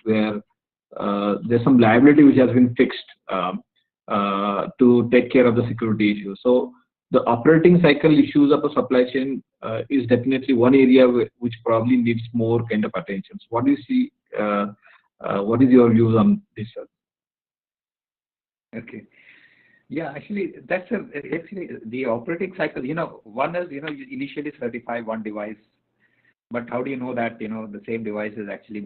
where there's some liability which has been fixed to take care of the security issue. So the operating cycle issues of a supply chain is definitely one area which probably needs more kind of attention. So what do you see? What is your views on this, sir? Okay. Yeah, actually, actually the operating cycle. One is you initially certify one device, but how do you know that the same device is actually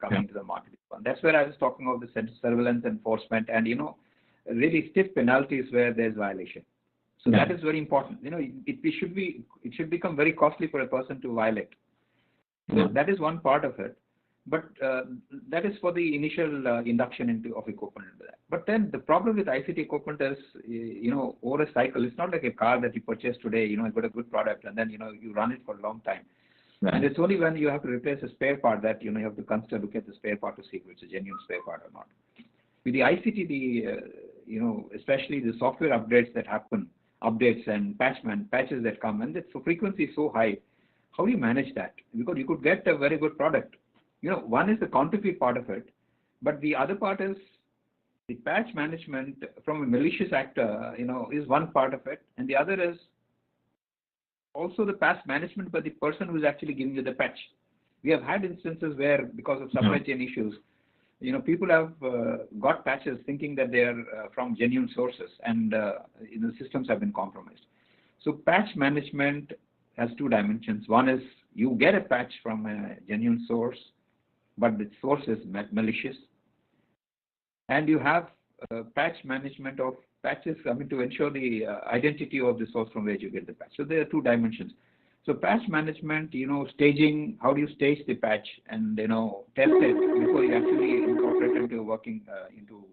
coming to the market? That's where I was talking about the surveillance enforcement and really stiff penalties where there's violation. So that is very important. It should become very costly for a person to violate. So that is one part of it. But that is for the initial induction of equipment into that. But then the problem with ICT equipment is, over a cycle, it's not like a car that you purchase today, you got a good product and then, you run it for a long time. Right. And it's only when you have to replace a spare part that, you have to consider, look at the spare part to see if it's a genuine spare part or not. With the ICT, especially the software updates that happen, updates and patches that come, and the frequency is so high, how do you manage that? Because you could get a very good product. One is the counterfeit part of it, but the other part is the patch management from a malicious actor, is one part of it, and the other is also the patch management by the person who is actually giving you the patch. We have had instances where, because of supply chain issues, people have got patches thinking that they are from genuine sources, and the systems have been compromised. So patch management has two dimensions. One is you get a patch from a genuine source, but the source is malicious. And you have patch management of patches, to ensure the identity of the source from where you get the patch. So there are two dimensions. So patch management, staging, how do you stage the patch and, test it before you actually incorporate it into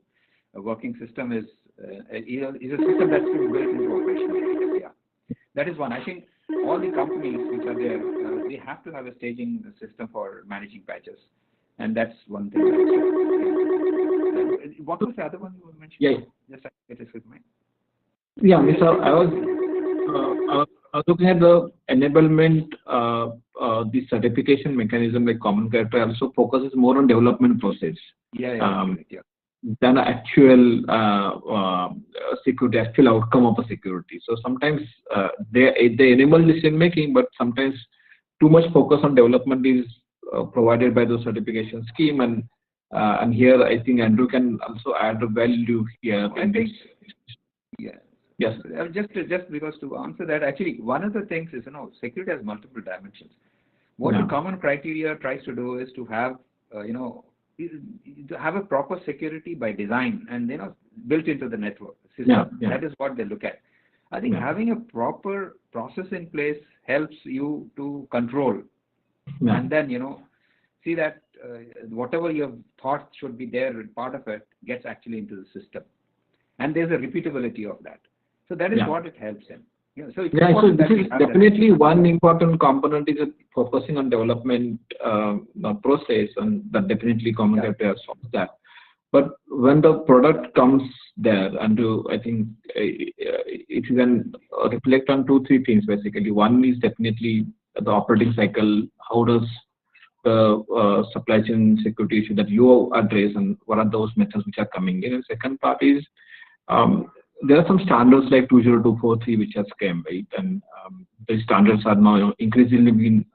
a working system is a system that's to be built into operation. Yeah. That is one. I think all the companies which are there, they have to have a staging system for managing patches. And that's one thing. What was the other one you mentioned? Yeah. Just get it with me. Yeah, Mr. I was looking at the enablement, the certification mechanism like common character also focuses more on development process. Than actual security, actual outcome of a security. So sometimes they enable decision making, but sometimes too much focus on development is provided by the certification scheme, and here I think Andrew can also add value here. I think, yes. Just because to answer that, actually one of the things is security has multiple dimensions. What the common criteria tries to do is to have to have a proper security by design and built into the network system. That is what they look at. I think having a proper process in place helps you to control. And then, see that whatever you have thought should be there, part of it gets actually into the system. And there's a repeatability of that. So that is what it helps in. So this is definitely one important component is focusing on development process, and that definitely common character solves that. But when the product comes there, and I think if you can reflect on 2-3 things basically. One is definitely the operating cycle. How does the supply chain security issue that you address, and what are those methods which are coming in? And second part is there are some standards like 20243 which has come, right? And the standards are now increasingly being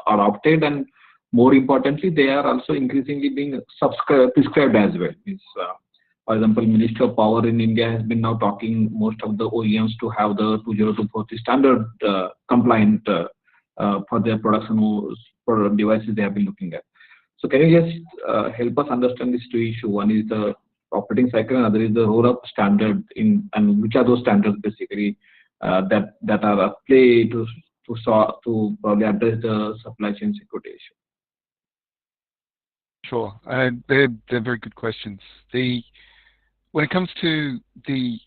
adopted, and more importantly, they are also increasingly being prescribed as well. For example, Ministry of Power in India has been now talking most of the OEMs to have the 20243 standard compliant for their production for devices they have been looking at. So can you just help us understand these two issues? One is the operating cycle, and other is the roll-up standard and which are those standards basically that are at play to probably address the supply chain security issue. Sure, they're very good questions. When it comes to the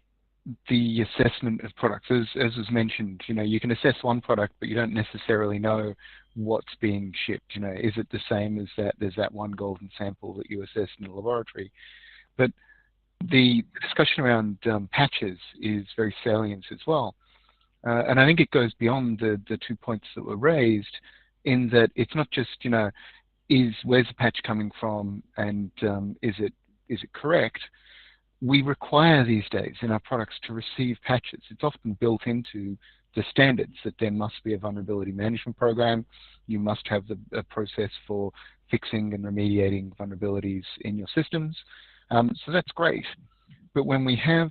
assessment of products, as was mentioned, you can assess one product, but you don't necessarily know what's being shipped. Is it the same as that? There's that one golden sample that you assess in the laboratory. But the discussion around patches is very salient as well. And I think it goes beyond the 2 points that were raised, in that it's not just, where's the patch coming from, and is it correct? We require these days in our products to receive patches. It's often built into the standards that there must be a vulnerability management program. You must have a process for fixing and remediating vulnerabilities in your systems. So that's great. But when we have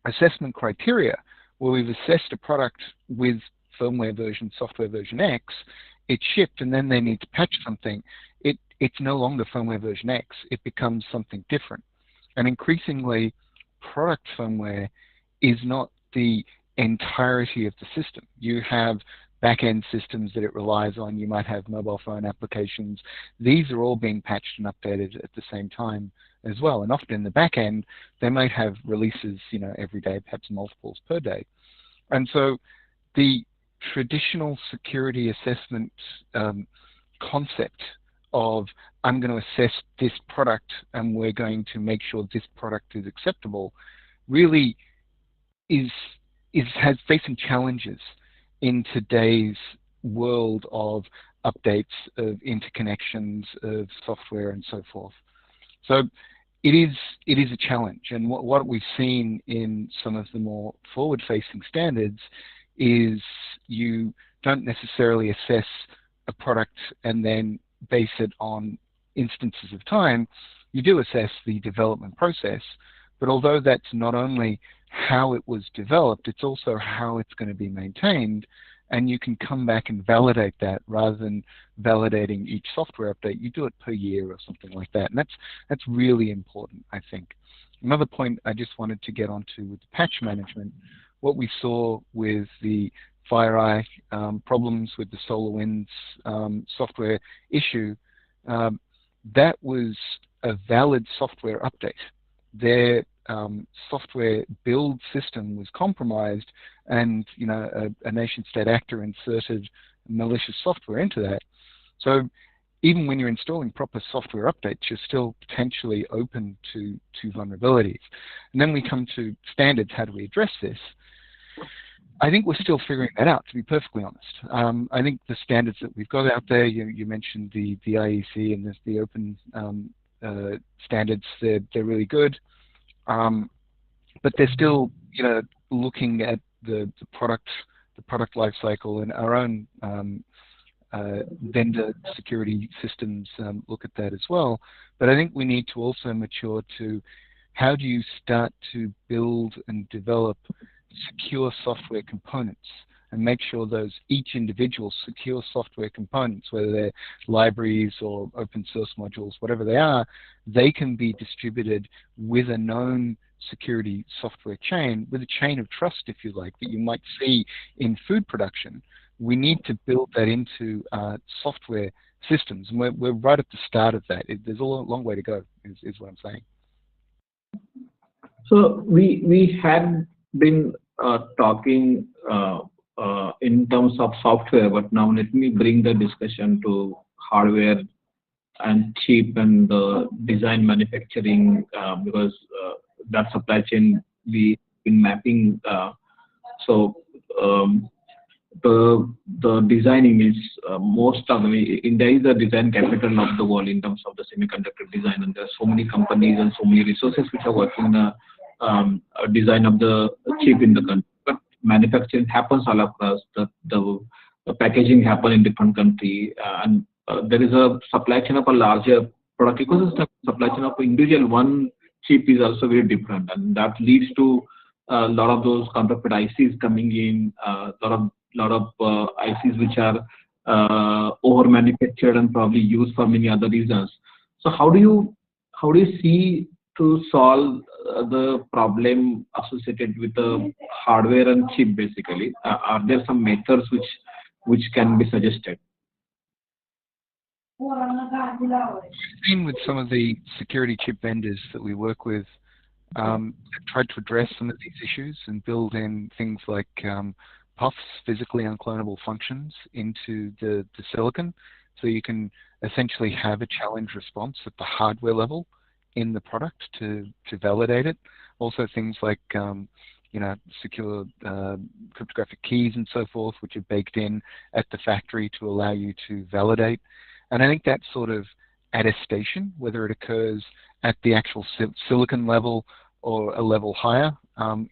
assessment criteria where we've assessed a product with firmware version, software version X, it's shipped and then they need to patch something, it's no longer firmware version X, it becomes something different. And increasingly, product firmware is not the entirety of the system. You have back-end systems that it relies on, you might have mobile phone applications. These are all being patched and updated at the same time as well. And often in the back end, they might have releases, every day, perhaps multiples per day. And so the traditional security assessment concept of I'm going to assess this product and we're going to make sure this product is acceptable really has facing challenges in today's world of updates, of interconnections, of software and so forth. So it is a challenge, and what we've seen in some of the more forward-facing standards is you don't necessarily assess a product and then base it on instances of time. You do assess the development process, but although that's not only how it was developed, it's also how it's going to be maintained, and you can come back and validate that rather than validating each software update. You do it per year or something like that, and that's really important, I think. Another point I just wanted to get onto with the patch management, what we saw with the FireEye problems with the SolarWinds software issue, that was a valid software update. Their software build system was compromised, and a nation-state actor inserted malicious software into that. So even when you're installing proper software updates, you're still potentially open to vulnerabilities. And then we come to standards. How do we address this? I think we're still figuring that out, to be perfectly honest. I think the standards that we've got out there, you mentioned the AISS and the open standards, they're really good. But they're still, looking at the product life cycle, and our own vendor security systems look at that as well. But I think we need to also mature to how do you start to build and develop secure software components and make sure those each individual secure software components, whether they're libraries or open source modules, whatever they are, they can be distributed with a known security software chain, with a chain of trust, if you like, that you might see in food production. We need to build that into software systems, and we're right at the start of that. There's a long way to go, is what I'm saying. So we had been talking in terms of software, but now let me bring the discussion to hardware and chip and the design manufacturing, because that supply chain we've been mapping. So the designing is most of India is the design capital of the world in terms of the semiconductor design, and there are so many companies and so many resources which are working the design of the chip in the country. But manufacturing happens all across. The packaging happen in different country, and there is a supply chain of a larger product ecosystem. Supply chain of individual one chip is also very different, and that leads to a lot of those counterfeit ICs coming in, lot of ICs which are over manufactured and probably used for many other reasons. So how do you see to solve the problem associated with the hardware and chip basically? Are there some methods which can be suggested? We've seen with some of the security chip vendors that we work with, tried to address some of these issues and build in things like PUFs, physically unclonable functions, into the silicon, so you can essentially have a challenge response at the hardware level in the product to validate it. Also things like secure cryptographic keys and so forth, which are baked in at the factory to allow you to validate. And I think that sort of attestation, whether it occurs at the actual silicon level or a level higher,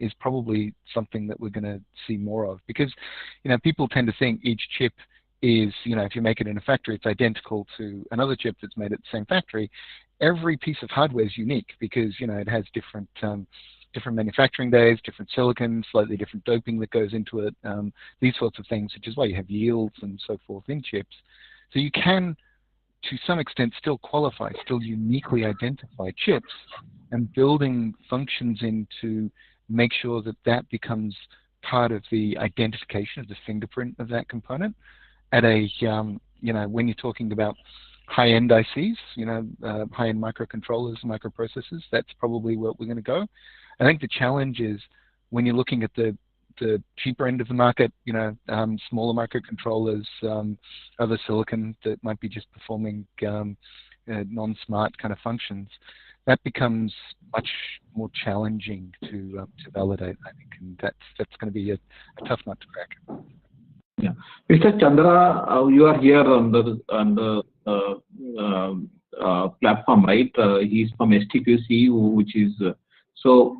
is probably something that we're going to see more of, because people tend to think each chip is, if you make it in a factory, it's identical to another chip that's made at the same factory. Every piece of hardware is unique because it has different manufacturing days, different silicon, slightly different doping that goes into it, these sorts of things, which is why you have yields and so forth in chips. So you can, to some extent, still qualify, still uniquely identify chips, and building functions in to make sure that that becomes part of the identification of the fingerprint of that component at a, when you're talking about high-end ICs, high-end microcontrollers, microprocessors, that's probably where we're going to go. I think the challenge is when you're looking at the cheaper end of the market, smaller microcontrollers, other silicon that might be just performing non-smart kind of functions, that becomes much more challenging to validate, I think, and that's going to be a tough nut to crack. Yeah, Mr. Chandra, you are here on the platform, right? He's from STQC, which is so.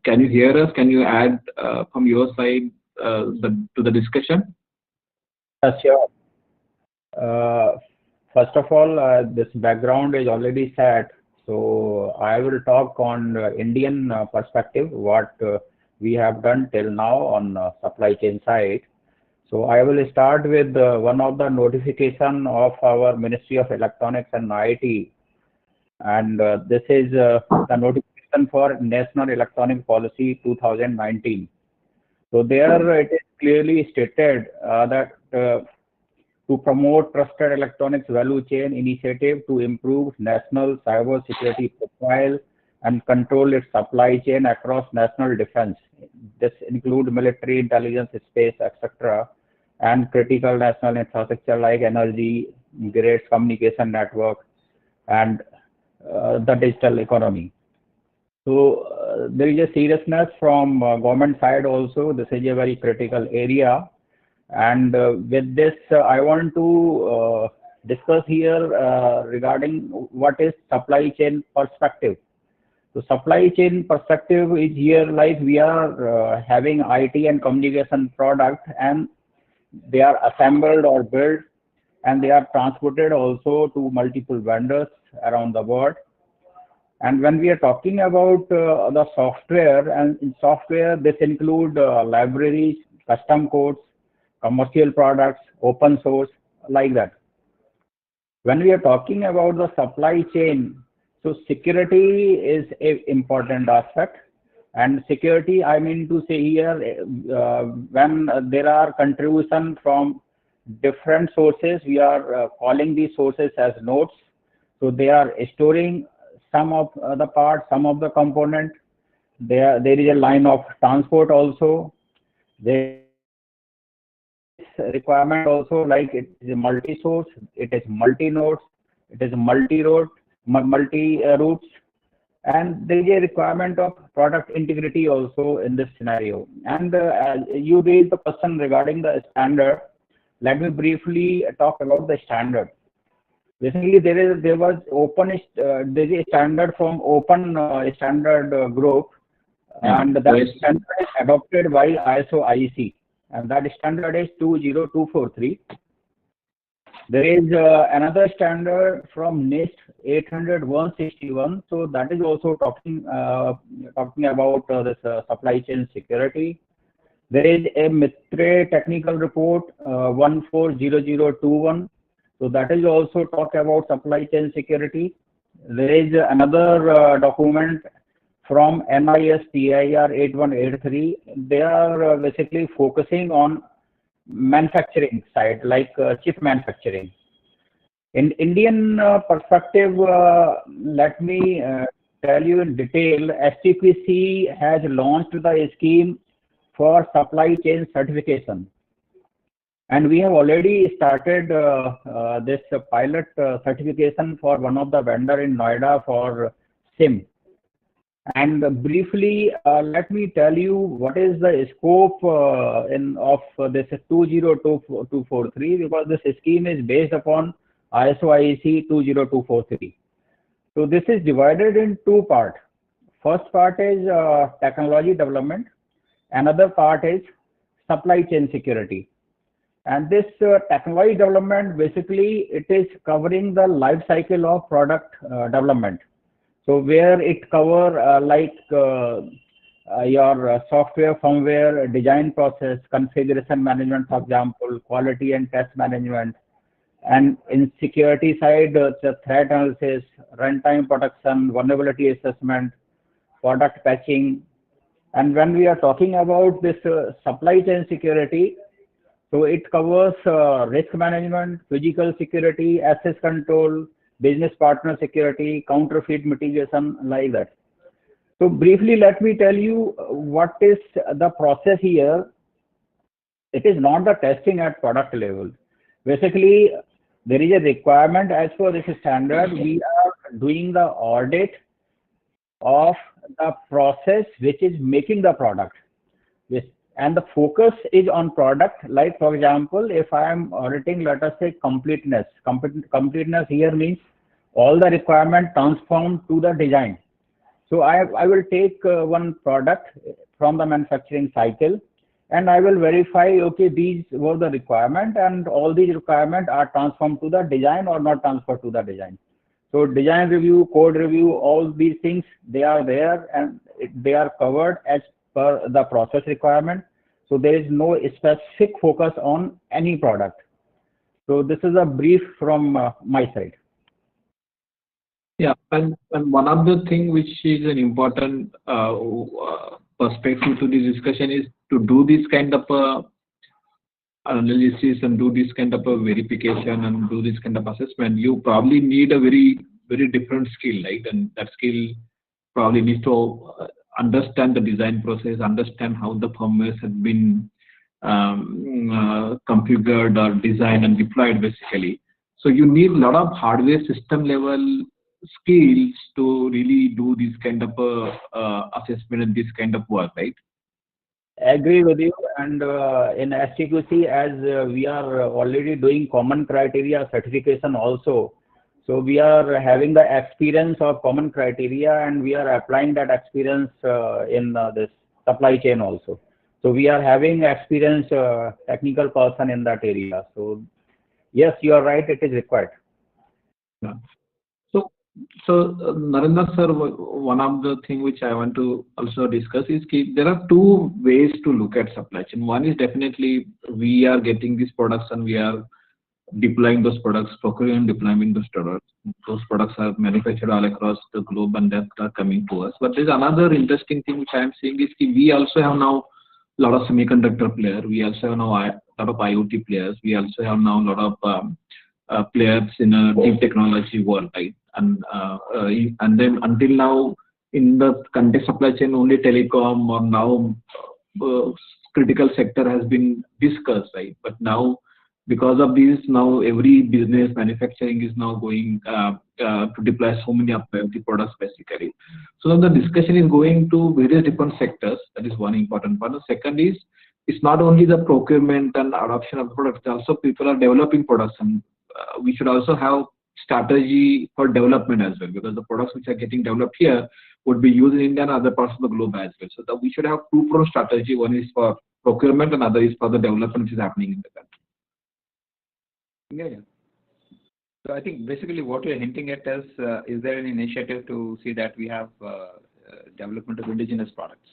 Can you hear us? Can you add from your side to the discussion? Sure. First of all, this background is already set, so I will talk on Indian perspective, what we have done till now on supply chain side. So I will start with one of the notification of our Ministry of Electronics and IT, and this is the notification for National Electronic Policy 2019. So there it is clearly stated that to promote trusted electronics value chain initiative to improve national cyber security profile and control its supply chain across national defense. This include military, intelligence, space, etc., and critical national infrastructure like energy, grids, communication network, and the digital economy. So there is a seriousness from government side also. This is a very critical area. And with this, I want to discuss here regarding what is supply chain perspective. So supply chain perspective is here like we are having IT and communication product, and they are assembled or built, and they are transported also to multiple vendors around the world. And when we are talking about the software, and in software, this include libraries, custom codes, commercial products, open source, like that. When we are talking about the supply chain, so security is an important aspect. And security, I mean to say here, when there are contribution from different sources, we are calling these sources as nodes. So they are storing some of the parts, some of the component. There is a line of transport also. There is requirement also, like it is a multi-source, it is multi-nodes, it is multi-routes, and there is a requirement of product integrity also in this scenario. And you raised the question regarding the standard. Let me briefly talk about the standard. Basically, there was a standard from Open Standard Group, and that standard is adopted by ISO-IEC, and that standard is 20243. There is another standard from NIST 800-161, so that is also talking about this supply chain security. There is a MITRE technical report 140021, so that is also talk about supply chain security. There is another document from NISTIR 8183. They are basically focusing on manufacturing side, like chip manufacturing. In Indian perspective, let me tell you in detail. STQC has launched the scheme for supply chain certification, and we have already started this pilot certification for one of the vendor in Noida for SIM. And briefly, let me tell you what is the scope of this 20243, because this scheme is based upon ISO IEC 20243. So this is divided in two parts. First part is technology development. Another part is supply chain security. And this technology development, basically, it is covering the life cycle of product development. So where it cover your software, firmware, design process, configuration management, for example, quality and test management. And in security side, the threat analysis, runtime protection, vulnerability assessment, product patching. And when we are talking about this supply chain security, so it covers risk management, physical security, access control, business partner security, counterfeit mitigation, like that. So briefly, let me tell you what is the process here. It is not the testing at product level. Basically, there is a requirement as per this standard. We are doing the audit of the process which is making the product. And the focus is on product. Like, for example, if I am auditing, let us say, completeness. Completeness here means all the requirement transformed to the design. So I will take one product from the manufacturing cycle, and I will verify, okay, these were the requirement, and all these requirements are transformed to the design or not transferred to the design. So design review, code review, all these things, they are there and they are covered as per the process requirement. So there is no specific focus on any product. So this is a brief from my side. Yeah, and one of the thing which is an important perspective to this discussion is to do this kind of analysis and do this kind of a verification and do this kind of assessment. You probably need a very different skill, right? And that skill probably needs to understand the design process, understand how the firmware has been configured or designed and deployed, basically. So you need a lot of hardware system level skills to really do this kind of assessment and this kind of work, right? Agree with you. And in STQC, as we are already doing common criteria certification also, so we are having the experience of common criteria, and we are applying that experience in this supply chain also. So we are having experienced technical person in that area. So yes, you are right, it is required. Yeah. So Narendra sir, one of the things which I want to also discuss is there are two ways to look at supply chain. One is definitely we are getting these products and we are deploying those products, procuring and deploying those products. Those products are manufactured all across the globe and that are coming to us. But there's another interesting thing which I am seeing is we also have now a lot of semiconductor players. We also have now a lot of IoT players. We also have now a lot of players in a deep technology world, right? And then until now, in the context supply chain, only telecom or now critical sector has been discussed, right? But now, because of this, now every business manufacturing is now going to deploy so many of the products, basically. So now the discussion is going to various different sectors. That is one important part. The second is, it's not only the procurement and adoption of products, also people are developing products, and we should also have strategy for development as well, because the products which are getting developed here would be used in India and other parts of the globe as well. So that we should have two-pronged strategy. One is for procurement, and other is for the development which is happening in the country. Yeah. So I think basically what you're hinting at is there an initiative to see that we have development of indigenous products?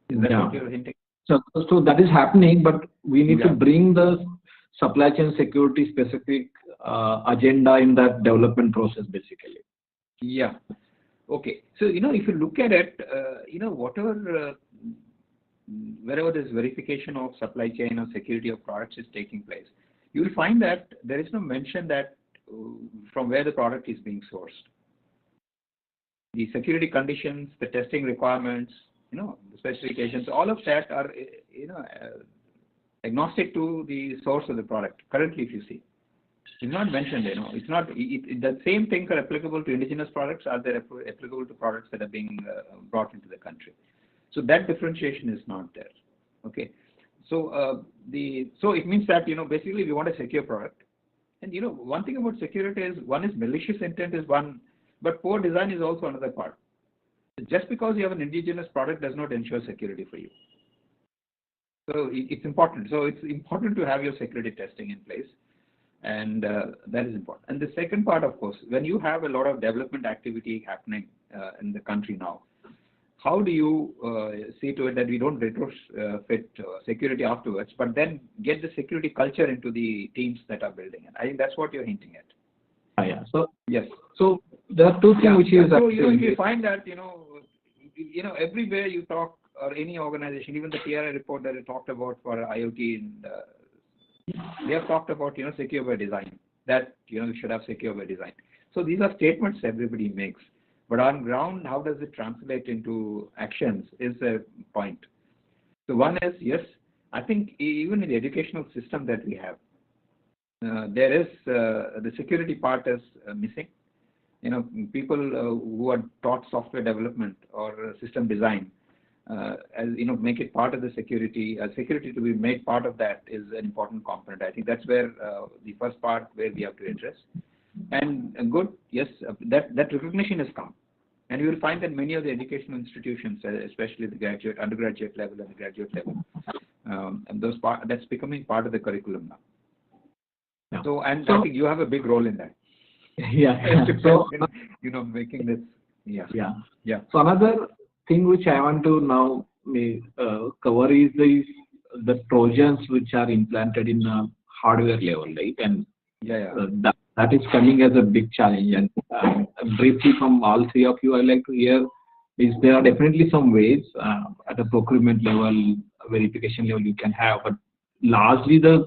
Is that what you're hinting? So that is happening, but we need to bring the supply chain security specific agenda in that development process, basically. Yeah. Okay. So, if you look at it, wherever this verification of supply chain or security of products is taking place, you will find that there is no mention that from where the product is being sourced. The security conditions, the testing requirements, the specifications, all of that are, agnostic to the source of the product. Currently, if you see, it's not mentioned. It's not. The same things are applicable to indigenous products as they're applicable to products that are being brought into the country. So that differentiation is not there. Okay. So so it means that basically we want a secure product. And one thing about security is one is malicious intent is one, but poor design is also another part. Just because you have an indigenous product does not ensure security for you. So it's important. So it's important to have your security testing in place, and that is important. And the second part, of course, when you have a lot of development activity happening in the country now, how do you see to it that we don't retrofit security afterwards, but then get the security culture into the teams that are building it? I think that's what you're hinting at. Yeah. So yes. So there are two things which is so you find that everywhere you talk, or any organization, even the TRI report that I talked about for IoT, and they have talked about secure by design, that you should have secure by design. So these are statements everybody makes, but on ground, how does it translate into actions is a point. So one is, yes, I think even in the educational system that we have, there is the security part is missing. People who are taught software development or system design, as make it part of the security. Security to be made part of that is an important component. I think that's where the first part where we have to address. And good, yes, that recognition has come, and you will find that many of the educational institutions, especially the undergraduate level and the graduate level, and that's becoming part of the curriculum now. Yeah. So I think you have a big role in that. Yeah. So making this. Yeah. So another thing which I want to now cover is the Trojans which are implanted in hardware level, right? And that is coming as a big challenge. And briefly from all three of you, I like to hear is there are definitely some ways at a procurement level, verification level you can have, but largely the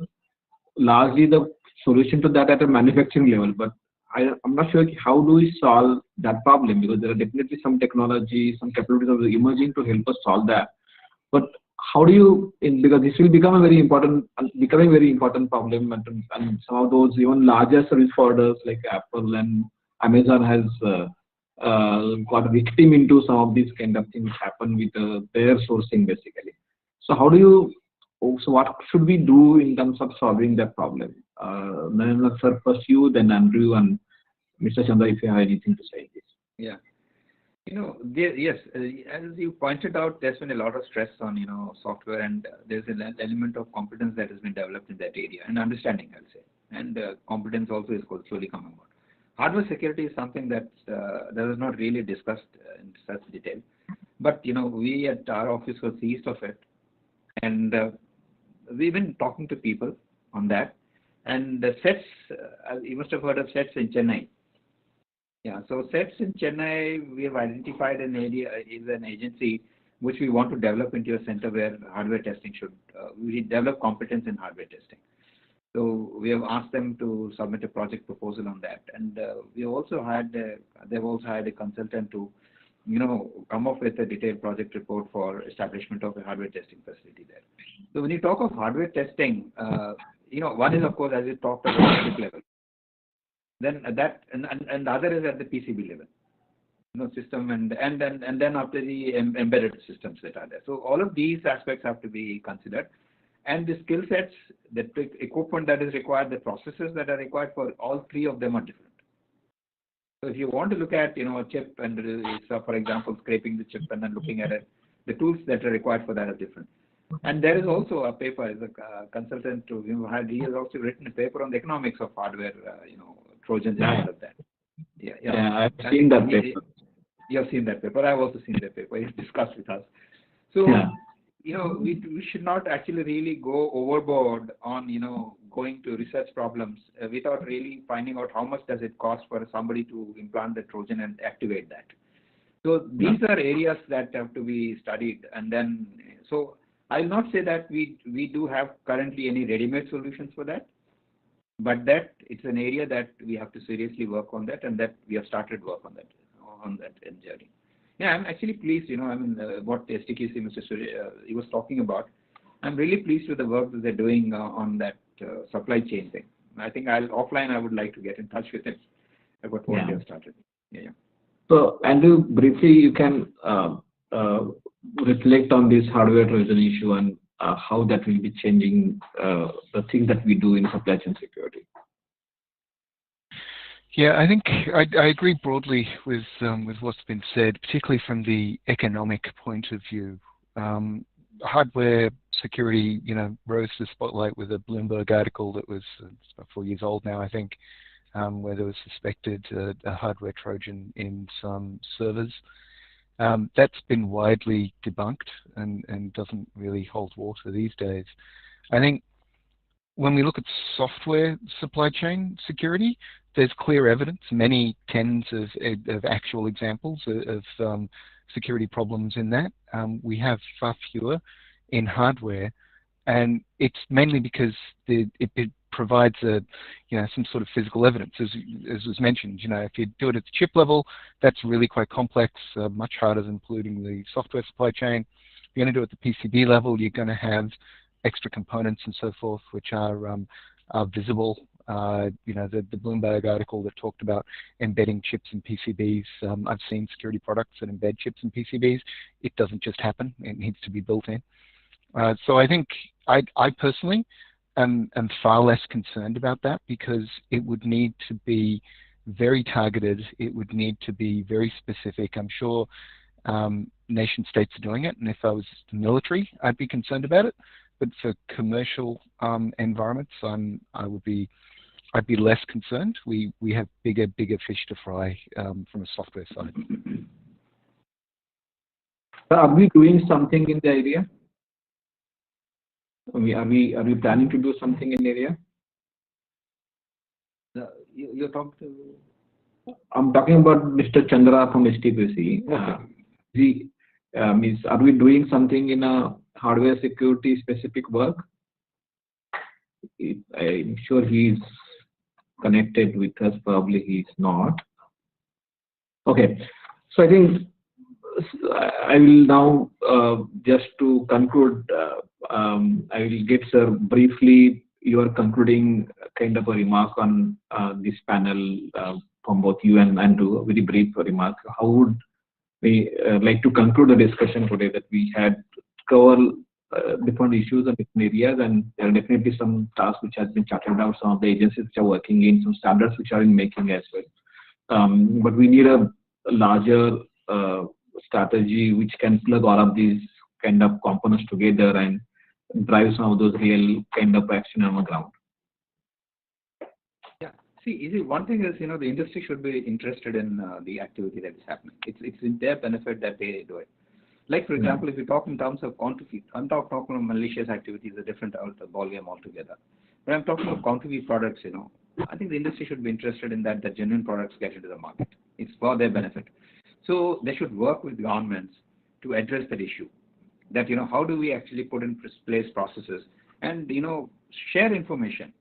solution to that at a manufacturing level. But I'm not sure how do we solve that problem, because there are definitely some technology, some capabilities are emerging to help us solve that. But how do you, because this will become a very important problem, and some of those even larger service providers like Apple and Amazon has got victim into some of these kind of things happen with their sourcing basically. So what should we do in terms of solving that problem? Narendra sir, first you, then Andrew, and Mr. Chandra, if you have anything to say. Yeah. Yes, as you pointed out, there's been a lot of stress on, software, and there's an element of competence that has been developed in that area, and understanding, I'll say. And competence also is slowly coming about. Hardware security is something that is not really discussed in such detail. But, we at our office were seized of it. And we've been talking to people on that. And the sets, you must have heard of sets in Chennai. Yeah, so sets in Chennai, we have identified an area, is an agency which we want to develop into a center where hardware testing should, we develop competence in hardware testing. So we have asked them to submit a project proposal on that. And we also had, they've also had a consultant to, come up with a detailed project report for establishment of a hardware testing facility there. So when you talk of hardware testing, one is, of course, as you talked about, chip level. Then that, and the other is at the PCB level, system, and then after the embedded systems that are there. So all of these aspects have to be considered, and the skill sets, the equipment that is required, the processes that are required for all three of them are different. So if you want to look at, a chip and, for example, scraping the chip and then looking at it, the tools that are required for that are different. And there is also a paper, as a consultant he has also written a paper on the economics of hardware, Trojans and all of that. Yeah, I've seen that paper. You have seen that paper. I've also seen that paper. It's discussed with us. So, we should not actually really go overboard on, going to research problems without really finding out how much does it cost for somebody to implant the Trojan and activate that. So these are areas that have to be studied. And then, so I'll not say that we do have currently any ready-made solutions for that, but that it's an area that we have to seriously work on that, and that we have started work on that journey. Yeah, I'm actually pleased, what the STKC, Mr. Surya, he was talking about. I'm really pleased with the work that they're doing on that supply chain thing. I think offline I would like to get in touch with him about what they have started. Yeah. So, Andrew, briefly, you can reflect on this hardware Trojan issue and how that will be changing the thing that we do in supply chain security. Yeah, I think I agree broadly with what's been said, particularly from the economic point of view. Hardware security, rose to the spotlight with a Bloomberg article that was about 4 years old now, I think, where there was suspected a hardware Trojan in some servers. That's been widely debunked and doesn't really hold water these days. I think when we look at software supply chain security, there's clear evidence, many tens of actual examples of security problems in that. We have far fewer in hardware, and it's mainly because it provides some sort of physical evidence, as was mentioned. If you do it at the chip level, that's really quite complex, much harder than polluting the software supply chain. If you're going to do it at the PCB level, you're going to have extra components and so forth, which are visible. The Bloomberg article that talked about embedding chips in PCBs. I've seen security products that embed chips in PCBs. It doesn't just happen. It needs to be built in. So I think I personally am far less concerned about that, because it would need to be very targeted. It would need to be very specific. I'm sure nation states are doing it, and if I was the military, I'd be concerned about it. But for commercial environments, I'd be less concerned. We have bigger fish to fry from a software side. Are we doing something in the area? Are we planning to do something in the area? You're talking to? I'm talking about Mr. Chandra from STPC. Okay. Are we doing something in a hardware security specific work? I'm sure he's connected with us. Probably he's not. Okay. So I think I will now, just to conclude, I will get, sir, briefly your concluding kind of a remark on this panel from both you and Andrew, a very brief remark. How would we like to conclude the discussion today, that we had covered different issues and different areas, and there are definitely some tasks which has been charted out, some of the agencies which are working in, some standards which are in making as well. But we need a larger strategy which can plug all of these kind of components together and drive some of those real kind of action on the ground. Yeah. See, one thing is, the industry should be interested in the activity that is happening. It's in their benefit that they do it. Like, for example, if you talk in terms of counterfeit, I'm talking about malicious activities, a different ballgame altogether. But I'm talking about counterfeit products, I think the industry should be interested in that genuine products get into the market. It's for their benefit. So they should work with governments to address that issue. That, how do we actually put in place processes and, share information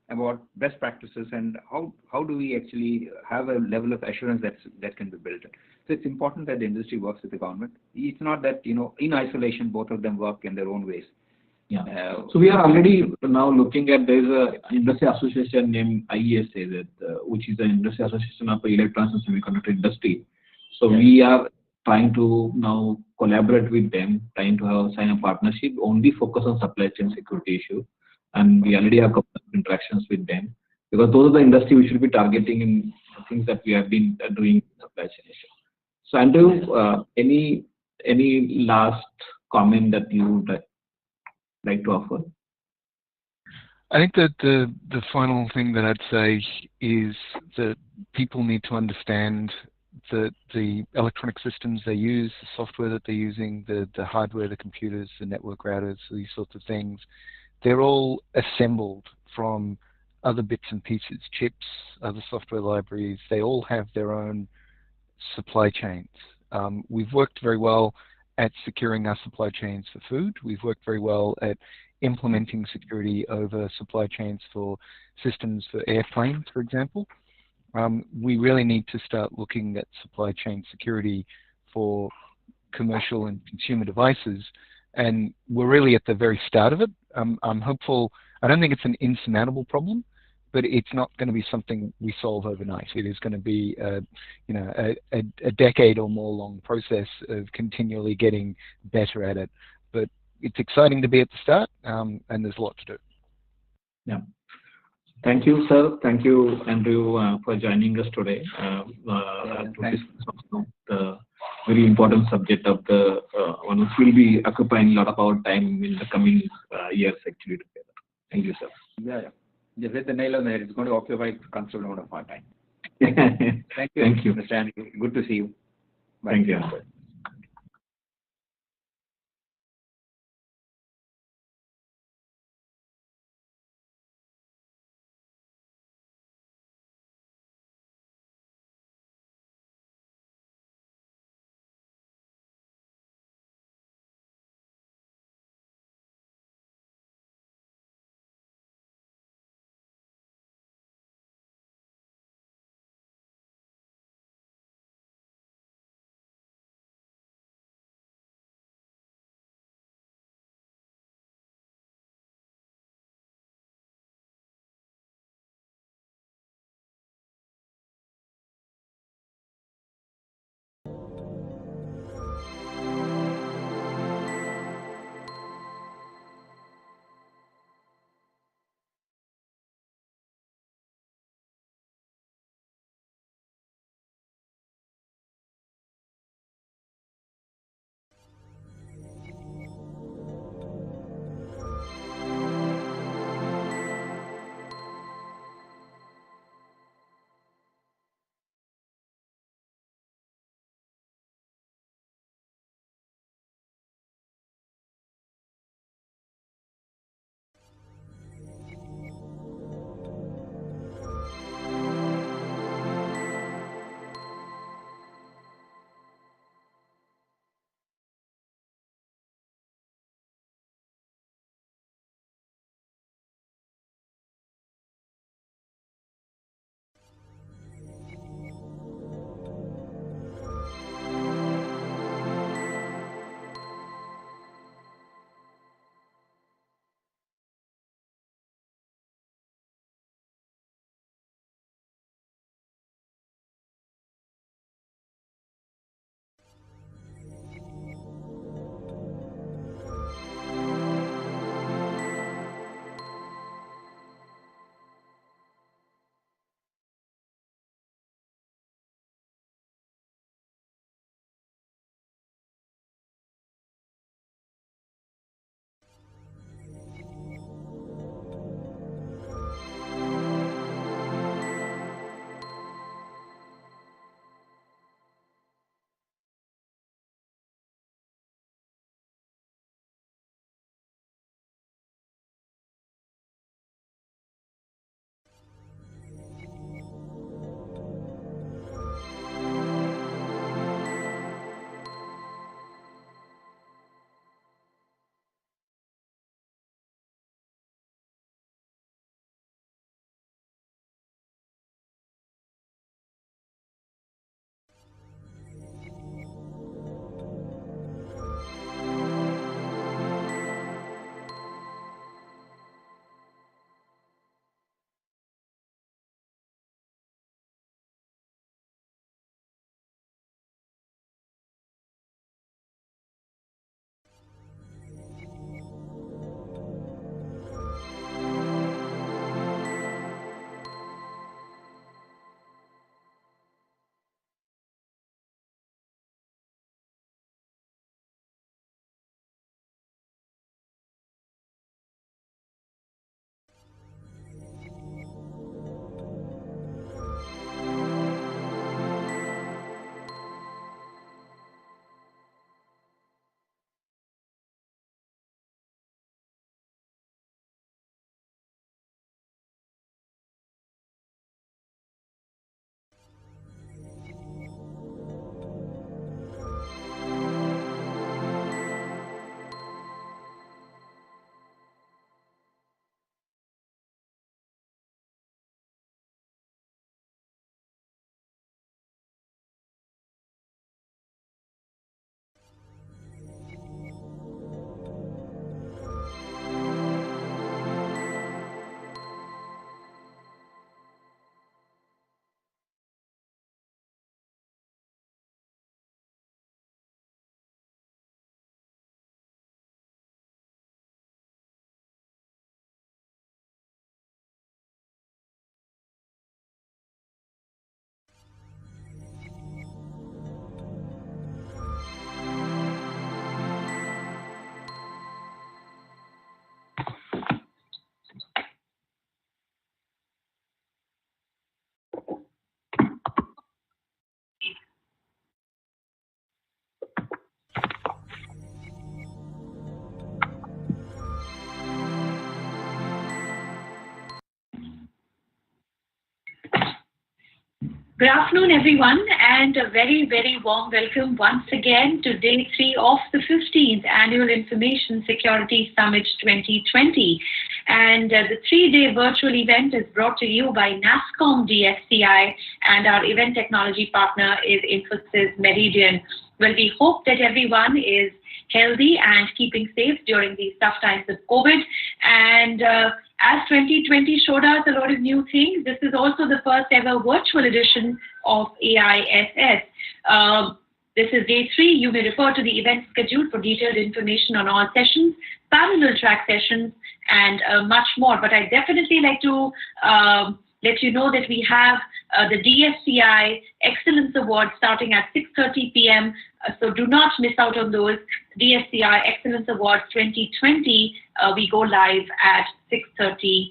about best practices, and how do we actually have a level of assurance that can be built. So it's important that the industry works with the government. It's not that, in isolation, both of them work in their own ways. Yeah. So we are already now looking at, there's an industry association named AISS, which is the industry association of the electronics and semiconductor industry. So we are trying to now collaborate with them, trying to sign a partnership, only focus on supply chain security issue. And we already have a couple of interactions with them, because those are the industry we should be targeting in things that we have been doing in supply chain issue. So Andrew, any last comment that you would like to offer? I think that the final thing that I'd say is that people need to understand that the electronic systems they use, the software that they're using, the hardware, the computers, the network routers, these sorts of things, they're all assembled from other bits and pieces, chips, other software libraries. They all have their own supply chains. We've worked very well at securing our supply chains for food. We've worked very well at implementing security over supply chains for systems for airplanes, for example. We really need to start looking at supply chain security for commercial and consumer devices, and we're really at the very start of it. I'm hopeful. I don't think it's an insurmountable problem, but it's not going to be something we solve overnight. It is going to be a decade or more long process of continually getting better at it. But it's exciting to be at the start, and there's a lot to do. Yeah. Thank you, sir. Thank you, Andrew, for joining us today to Thanks. discuss the very important subject of the one which will be occupying a lot of our time in the coming years actually together. Thank you, sir. Yeah. You hit the nail on the head. It's going to occupy a considerable amount of our time. Thank you. Thank you. Mr. Andrew. Good to see you. Bye. Thank you. Good afternoon, everyone, and a very, very warm welcome once again to day 3 of the 15th Annual Information Security Summit 2020. And the 3-day virtual event is brought to you by NASSCOM-DSCI, and our event technology partner is Infosys Meridian. Well, we hope that everyone is healthy and keeping safe during these tough times of COVID. And as 2020 showed us a lot of new things, this is also the first ever virtual edition of AISS. This is day 3. You may refer to the event schedule for detailed information on all sessions, parallel track sessions, and much more. But I'd definitely like to let you know that we have the DSCI Excellence Award starting at 6:30 p.m. So do not miss out on those. DSCI Excellence Awards 2020, we go live at 6:30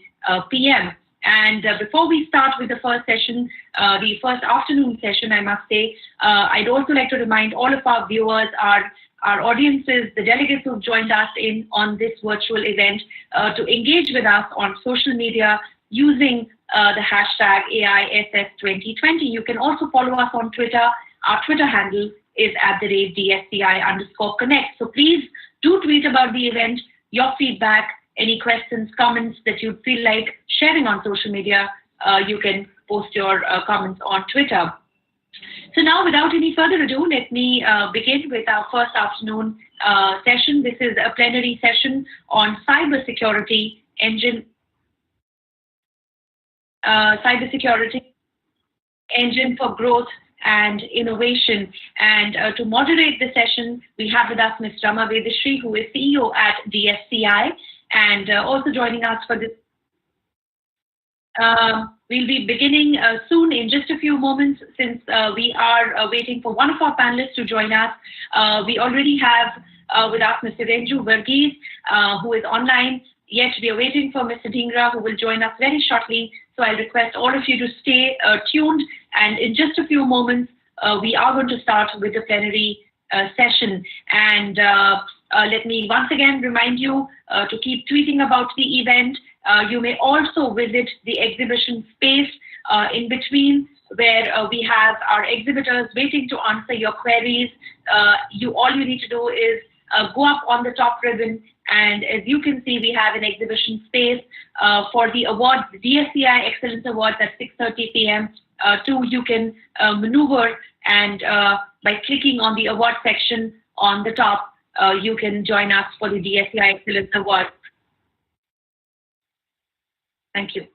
p.m. And before we start with the first session, the first afternoon session, I must say, I'd also like to remind all of our viewers, our audiences, the delegates who've joined us on this virtual event, to engage with us on social media using the hashtag AISS2020. You can also follow us on Twitter. Our Twitter handle is @DSCI_Connect. So please do tweet about the event, your feedback, any questions, comments that you feel like sharing on social media. You can post your comments on Twitter. So now, without any further ado, let me begin with our first afternoon session. This is a plenary session on cybersecurity engine for growth and innovation. And to moderate the session, we have with us Ms. Rama Vedashree, who is CEO at DSCI, and also joining us for this. We'll be beginning soon in just a few moments, since we are waiting for one of our panelists to join us. We already have with us Mr. Renju Verghese, who is online, yet we are waiting for Mr. Dhingra, who will join us very shortly. So I'll request all of you to stay tuned, and in just a few moments, we are going to start with the plenary session. And let me once again remind you to keep tweeting about the event. You may also visit the exhibition space in between, where we have our exhibitors waiting to answer your queries. All you need to do is go up on the top ribbon, and as you can see, we have an exhibition space for the awards, the DSCI Excellence Awards at 6:30 p.m. You can maneuver, and by clicking on the award section on the top, you can join us for the DSCI Excellence Awards. Thank you.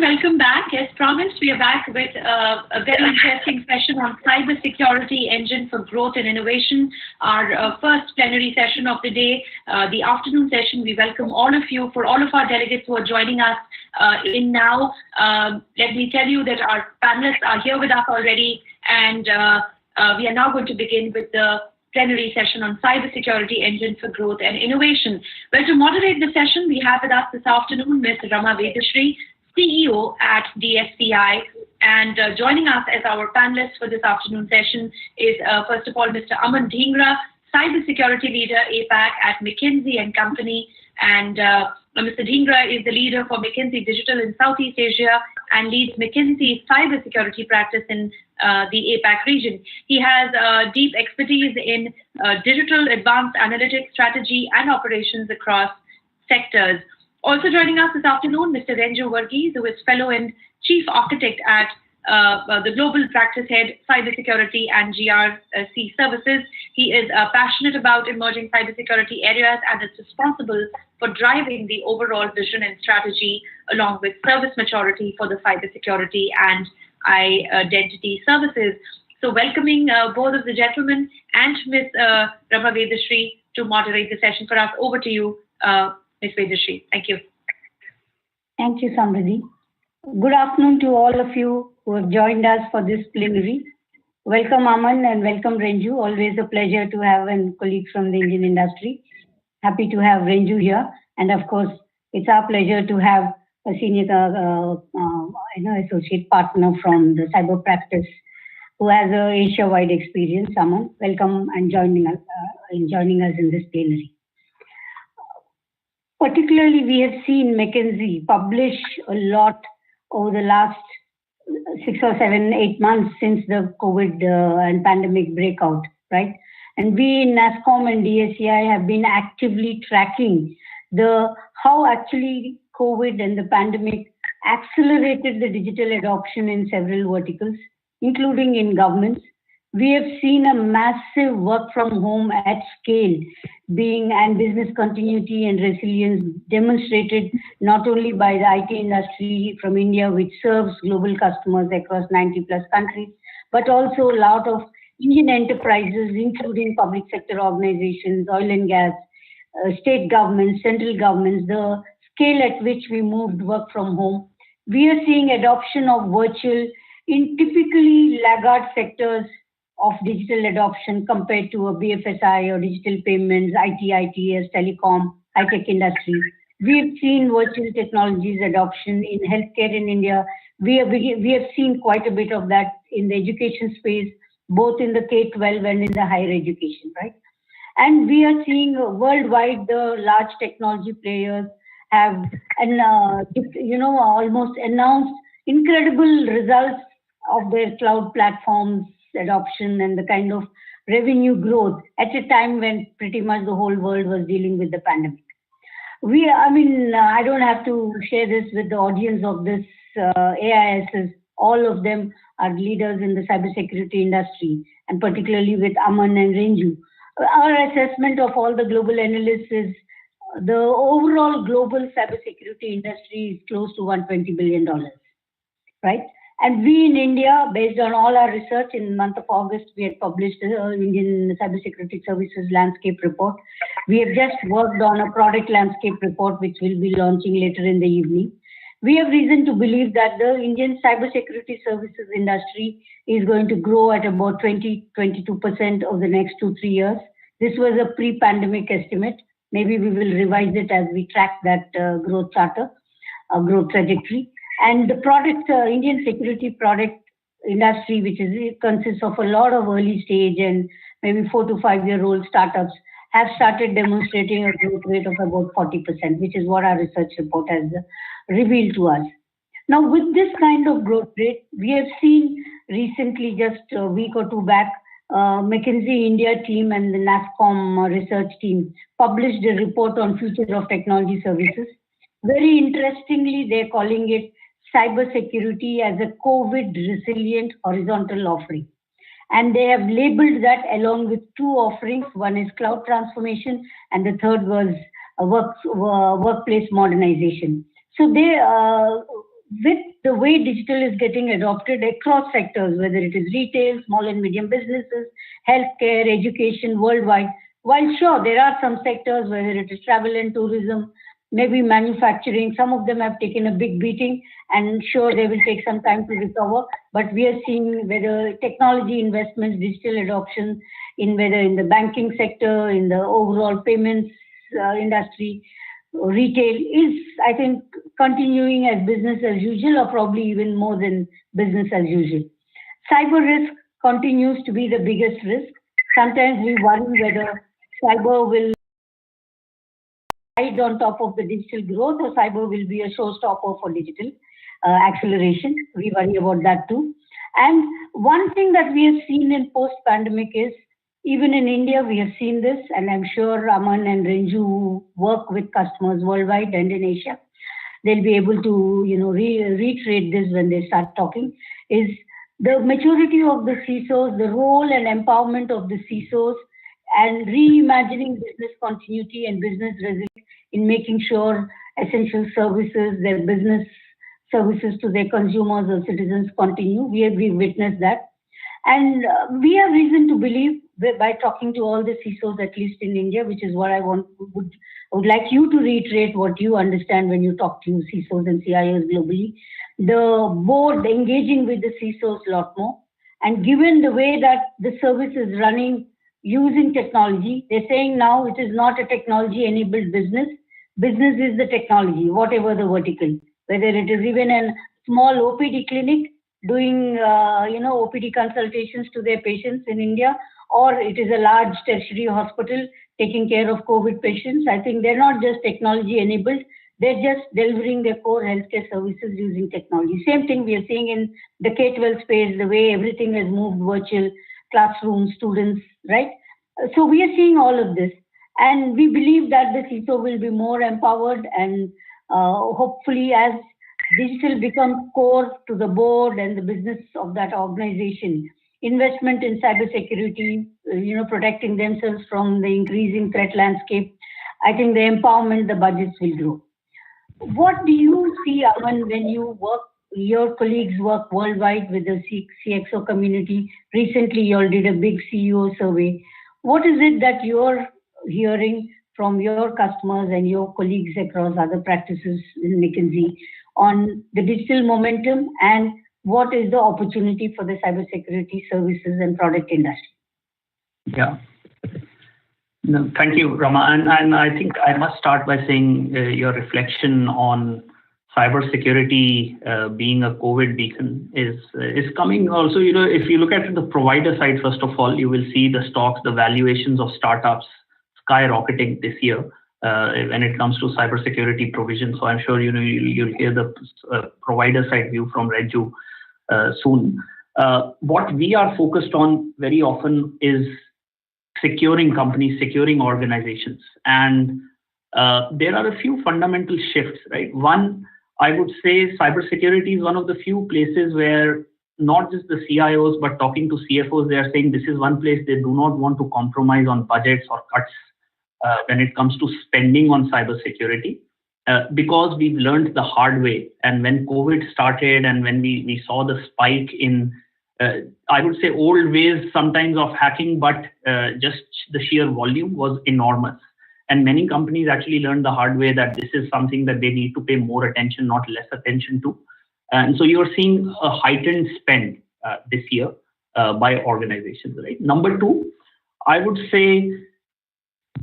welcome back. As promised, we are back with a very interesting session on cybersecurity engine for growth and innovation. Our first plenary session of the day, the afternoon session. We welcome all of you. For all of our delegates who are joining us in now, let me tell you that our panelists are here with us already, and we are now going to begin with the plenary session on cybersecurity engine for growth and innovation. Well, to moderate the session, we have with us this afternoon Ms. Rama Vedashree, CEO at DSCI, and joining us as our panelists for this afternoon session is, first of all, Mr. Aman Dhingra, cybersecurity leader APAC at McKinsey & Company, and Mr. Dhingra is the leader for McKinsey Digital in Southeast Asia and leads McKinsey's cybersecurity practice in the APAC region. He has deep expertise in digital advanced analytics, strategy, and operations across sectors. Also joining us this afternoon, Mr. Renju Varghese, who is fellow and chief architect at the Global Practice Head, Cybersecurity and GRC Services. He is passionate about emerging cybersecurity areas and is responsible for driving the overall vision and strategy along with service maturity for the cybersecurity and identity services. So welcoming both of the gentlemen and Ms. Rama Vedashree to moderate the session for us. Over to you, Ms. Vedashree. Thank you. Thank you, Samriddhi. Good afternoon to all of you who have joined us for this plenary. Welcome, Aman, and welcome, Renju. Always a pleasure to have a colleague from the Indian industry. Happy to have Renju here. And of course, it's our pleasure to have a senior associate partner from the cyber practice who has a Asia-wide experience. Aman, welcome and joining us in this plenary. Particularly, we have seen McKinsey publish a lot over the last 6 or 7, 8 months since the COVID and pandemic breakout, right? And we in NASSCOM and DSCI have been actively tracking how actually COVID and the pandemic accelerated the digital adoption in several verticals, including in governments. We have seen a massive work from home at scale and business continuity and resilience demonstrated not only by the IT industry from India, which serves global customers across 90+ countries, but also a lot of Indian enterprises, including public sector organizations, oil and gas, state governments, central governments, the scale at which we moved work from home. We are seeing adoption of virtual in typically laggard sectors of digital adoption compared to a BFSI or digital payments, IT, ITS, telecom, high-tech industry. We've seen virtual technologies adoption in healthcare in India. We have seen quite a bit of that in the education space, both in the K-12 and in the higher education, right? And we are seeing worldwide the large technology players have, almost announced incredible results of their cloud platforms adoption and the kind of revenue growth at a time when pretty much the whole world was dealing with the pandemic. I don't have to share this with the audience of this AISS. All of them are leaders in the cybersecurity industry, and particularly with Aman and Renju. Our assessment of all the global analysts is the overall global cybersecurity industry is close to $120 billion, right? And we in India, based on all our research, in the month of August, we had published the Indian Cybersecurity Services Landscape Report. We have just worked on a product landscape report, which we'll be launching later in the evening. We have reason to believe that the Indian cybersecurity services industry is going to grow at about 20-22% over the next 2-3 years. This was a pre-pandemic estimate. Maybe we will revise it as we track that growth charter, growth trajectory. And the Indian security product industry, which consists of a lot of early stage and maybe 4 to 5 year old startups, have started demonstrating a growth rate of about 40%, which is what our research report has revealed to us. Now, with this kind of growth rate, we have seen recently, just a week or two back, McKinsey India team and the NASSCOM research team published a report on future of technology services. Very interestingly, they're calling it cybersecurity as a COVID resilient horizontal offering. And they have labeled that along with 2 offerings. One is cloud transformation and the third was workplace modernization. So with the way digital is getting adopted across sectors, whether it is retail, small and medium businesses, healthcare, education, worldwide, while sure, there are some sectors, whether it is travel and tourism, maybe manufacturing, some of them have taken a big beating, and sure, they will take some time to recover. But we are seeing whether technology investments, digital adoption, in whether in the banking sector, in the overall payments industry, retail is, I think, continuing as business as usual, or probably even more than business as usual. Cyber risk continues to be the biggest risk. Sometimes we worry whether cyber will ride on top of the digital growth, or cyber will be a showstopper for digital acceleration. We worry about that too. And one thing that we have seen in post-pandemic is, even in India, we have seen this, and I'm sure Aman and Renju, who work with customers worldwide and in Asia, they'll be able to, reiterate this when they start talking, is the maturity of the CISOs, the role and empowerment of the CISOs, and reimagining business continuity and business resilience in making sure essential services, their business services to their consumers or citizens continue. We've witnessed that. And we have reason to believe, by talking to all the CISOs, at least in India, which is what I would like you to reiterate what you understand when you talk to CISOs and CIOs globally. The board engaging with the CISOs a lot more. And given the way that the service is running using technology, they're saying now it is not a technology-enabled business. Business is the technology, whatever the vertical. Whether it is even a small OPD clinic doing, OPD consultations to their patients in India, or it is a large tertiary hospital taking care of COVID patients. I think they're not just technology enabled, they're just delivering their core healthcare services using technology. Same thing we are seeing in the K-12 space, the way everything has moved virtual, classrooms, students, right? So we are seeing all of this. And we believe that the CISO will be more empowered, and hopefully as digital becomes core to the board and the business of that organization, investment in cybersecurity, protecting themselves from the increasing threat landscape, I think the empowerment, the budgets will grow. What do you see, Aman, when you work, your colleagues work worldwide with the CXO community? Recently, you all did a big CEO survey. What is it that you're hearing from your customers and your colleagues across other practices in McKinsey on the digital momentum, and what is the opportunity for the cybersecurity services and product industry? Yeah. No, thank you, Rama. And I think I must start by saying your reflection on cybersecurity being a COVID beacon is coming also. If you look at the provider side, first of all, you will see the stocks, the valuations of startups skyrocketing this year when it comes to cybersecurity provision. So I'm sure you'll hear the provider side view from Renju soon. What we are focused on very often is securing companies, securing organizations, and there are a few fundamental shifts, right? One, I would say cybersecurity is one of the few places where not just the CIOs, but talking to CFOs, they are saying this is one place they do not want to compromise on budgets or cuts when it comes to spending on cybersecurity, because we've learned the hard way. And when COVID started and when we saw the spike in, I would say, old ways sometimes of hacking, but just the sheer volume was enormous. And many companies actually learned the hard way that this is something that they need to pay more attention, not less attention to. And so you're seeing a heightened spend this year by organizations, right? Number two, I would say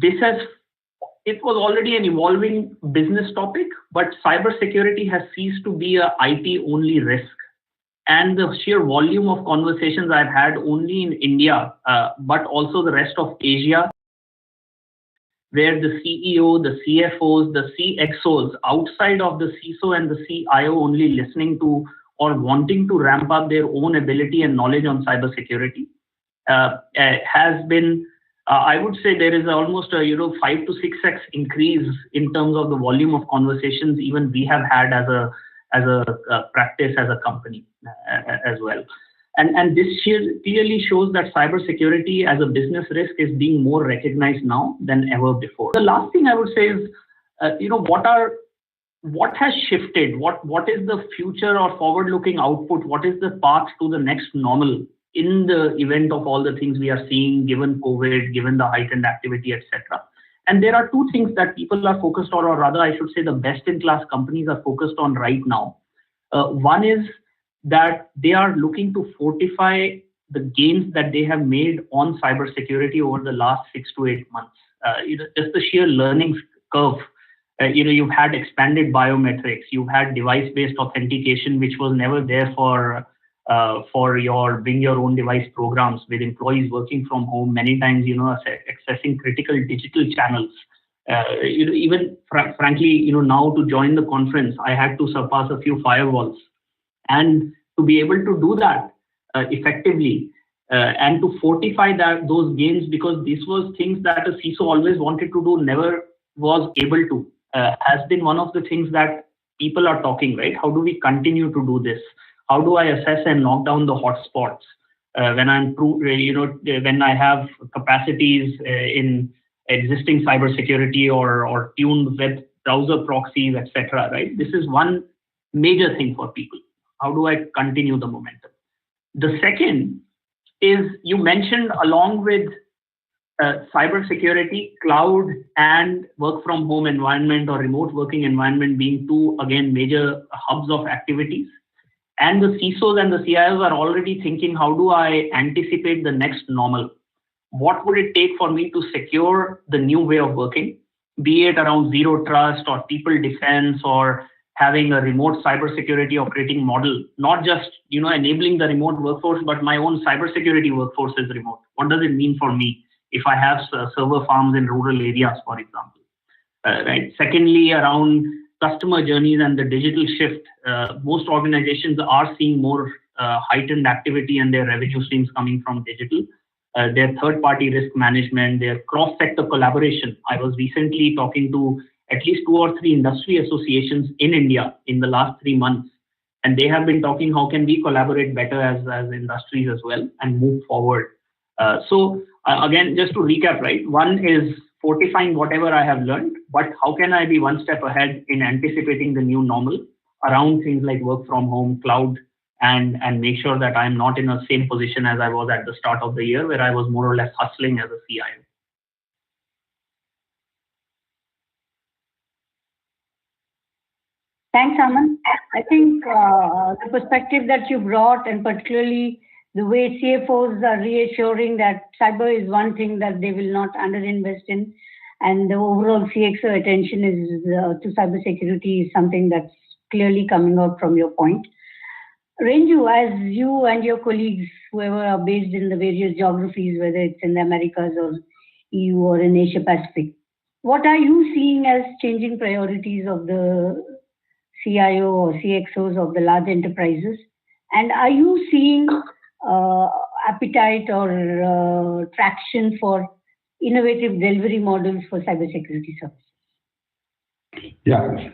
it was already an evolving business topic, but cybersecurity has ceased to be a IT-only risk. And the sheer volume of conversations I've had only in India, but also the rest of Asia, where the CEO, the CFOs, the CXOs, outside of the CISO and the CIO only listening to or wanting to ramp up their own ability and knowledge on cybersecurity, has been, I would say there is almost a 5 to 6x increase in terms of the volume of conversations even we have had as a practice, as a company as well. And this clearly shows that cybersecurity as a business risk is being more recognized now than ever before. The last thing I would say is, what are what has shifted? What is the future or forward-looking output? What is the path to the next normal in the event of all the things we are seeing, given COVID, given the heightened activity, etc.? And there are two things that people are focused on, or rather, I should say, the best-in-class companies are focused on right now. One is that they are looking to fortify the gains that they have made on cybersecurity over the last 6 to 8 months. Just the sheer learning curve. You've had expanded biometrics, you've had device-based authentication, which was never there for your bring your own device programs with employees working from home, many times, accessing critical digital channels. Frankly, now to join the conference, I had to surpass a few firewalls. And to be able to do that effectively and to fortify those gains, because this was things that a CISO always wanted to do, never was able to, has been one of the things that people are talking, right? How do we continue to do this? How do I assess and knock down the hotspots when I have capacities in existing cybersecurity or tuned web browser proxies, etc. Right? This is one major thing for people. How do I continue the momentum? The second is, you mentioned along with cybersecurity, cloud, and work from home environment or remote working environment being two, again, major hubs of activities. And the CISOs and the CIOs are already thinking, how do I anticipate the next normal? What would it take for me to secure the new way of working, be it around zero trust or people defense or having a remote cybersecurity operating model, not just enabling the remote workforce, but my own cybersecurity workforce is remote. What does it mean for me if I have server farms in rural areas, for example? Right. Secondly, around customer journeys and the digital shift, most organizations are seeing more heightened activity and their revenue streams coming from digital. Their third-party risk management, their cross-sector collaboration. I was recently talking to at least 2 or 3 industry associations in India in the last 3 months, and they have been talking how can we collaborate better as industries as well and move forward. So again, just to recap, right? One is fortifying whatever I have learned, but how can I be one step ahead in anticipating the new normal around things like work from home, cloud, and make sure that I'm not in the same position as I was at the start of the year, where I was more or less hustling as a CIO. Thanks, Aman. I think the perspective that you brought, and particularly the way CFOs are reassuring that cyber is one thing that they will not underinvest in, and the overall CXO attention is to cybersecurity is something that's clearly coming out from your point. Renju, as you and your colleagues, whoever are based in the various geographies, whether it's in the Americas or EU or in Asia Pacific, what are you seeing as changing priorities of the CIO or CXOs of the large enterprises? And are you seeing appetite or traction for innovative delivery models for cybersecurity services? Yeah.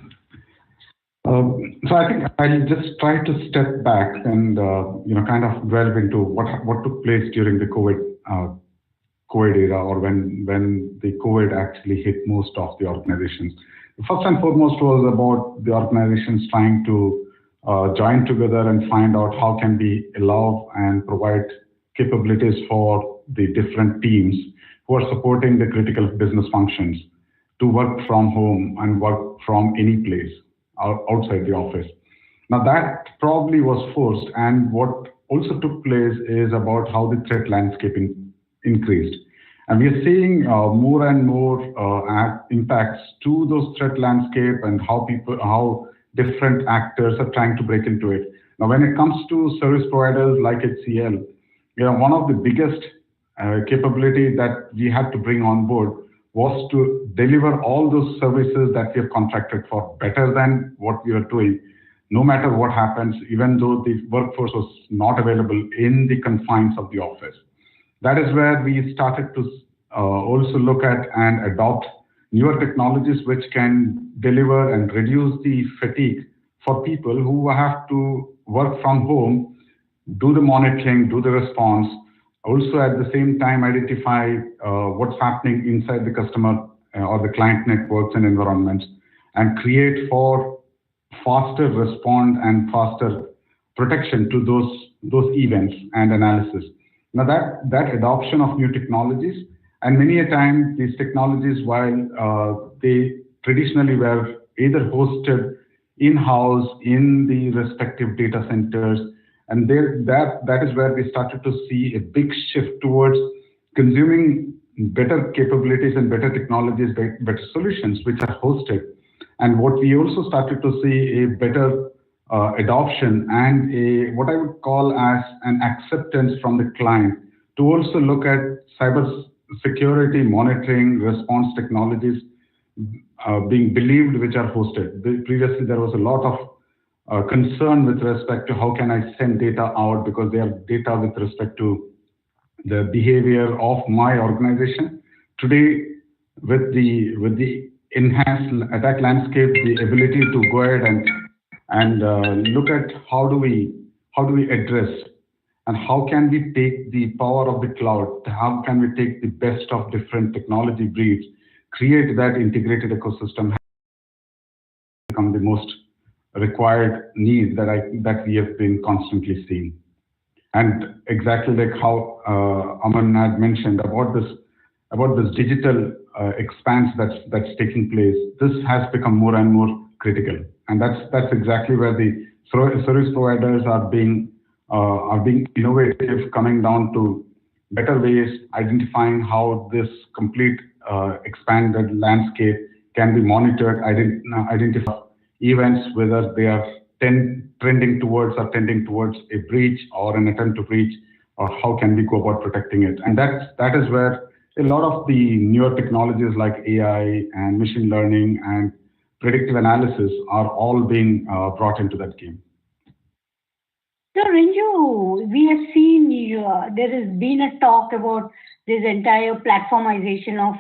So I think I'll just try to step back and kind of delve into what took place during the COVID era, or when the COVID actually hit most of the organizations. First and foremost was about the organizations trying to join together and find out how can we allow and provide capabilities for the different teams who are supporting the critical business functions to work from home and work from any place outside the office. Now that probably was forced, and what also took place is about how the threat landscape increased. And we are seeing more and more impacts to those threat landscape and how different actors are trying to break into it. Now, when it comes to service providers like HCL, one of the biggest capability that we had to bring on board was to deliver all those services that we have contracted for better than what we are doing, no matter what happens, even though the workforce was not available in the confines of the office. That is where we started to also look at and adopt newer technologies which can deliver and reduce the fatigue for people who have to work from home, do the monitoring, do the response, also at the same time identify what's happening inside the customer or the client networks and environments, and create for faster response and faster protection to those events and analysis. Now that adoption of new technologies, and many a time these technologies, while they traditionally were either hosted in-house in the respective data centers, and that is where we started to see a big shift towards consuming better capabilities and better technologies, better solutions which are hosted. And what we also started to see a better adoption and a what I would call as an acceptance from the client to also look at cyber security monitoring response technologies being believed which are hosted. Previously, there was a lot of concern with respect to how can I send data out because they have data with respect to the behavior of my organization. Today, with the enhanced attack landscape, the ability to go ahead and look at how do we address and how can we take the power of the cloud, how can we take the best of different technology breeds, create that integrated ecosystem, become the most required need that we have been constantly seeing. And exactly like how Aman had mentioned about this digital expanse that's taking place, this has become more and more critical, and that's exactly where the service providers are being innovative, coming down to better ways, identifying how this complete expanded landscape can be monitored, identify events, whether they are trending towards or tending towards a breach or an attempt to breach, or how can we go about protecting it. And that is where a lot of the newer technologies like AI and machine learning and predictive analysis are all being brought into that game. So Renju, we have seen there has been a talk about this entire platformization of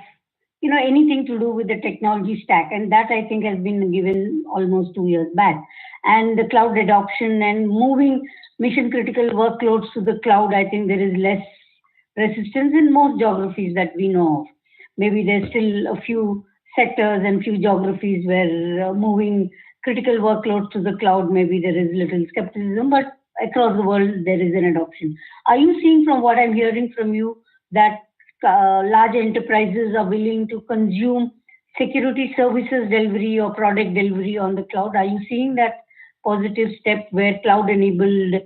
anything to do with the technology stack, and that I think has been given almost 2 years back. And the cloud adoption and moving mission critical workloads to the cloud, I think there is less resistance in most geographies that we know of. Maybe there's still a few sectors and few geographies where moving critical workloads to the cloud, maybe there is little skepticism, but across the world there is an adoption. Are you seeing, from what I'm hearing from you, that large enterprises are willing to consume security services delivery or product delivery on the cloud? Are you seeing that positive step where cloud enabled,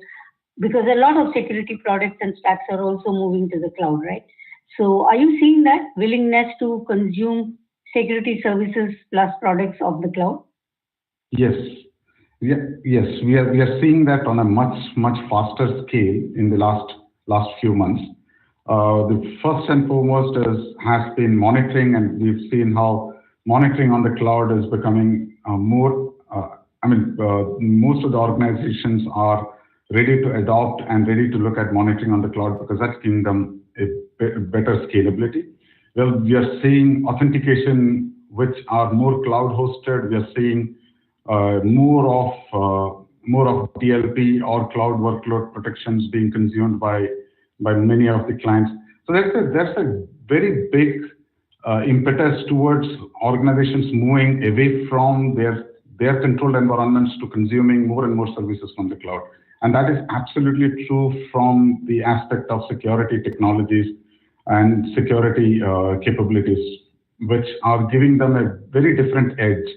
because a lot of security products and stacks are also moving to the cloud, right? So are you seeing that willingness to consume security services plus products of the cloud? Yes. Yes, we are seeing that on a much faster scale in the last few months. The first and foremost has been monitoring, and we've seen how monitoring on the cloud is becoming more. Most of the organizations are ready to adopt and ready to look at monitoring on the cloud because that's giving them a better scalability. Well, we are seeing authentication which are more cloud hosted. We are seeing more of DLP or cloud workload protections being consumed by many of the clients. So that's a very big impetus towards organizations moving away from their controlled environments to consuming more and more services from the cloud. And that is absolutely true from the aspect of security technologies and security capabilities, which are giving them a very different edge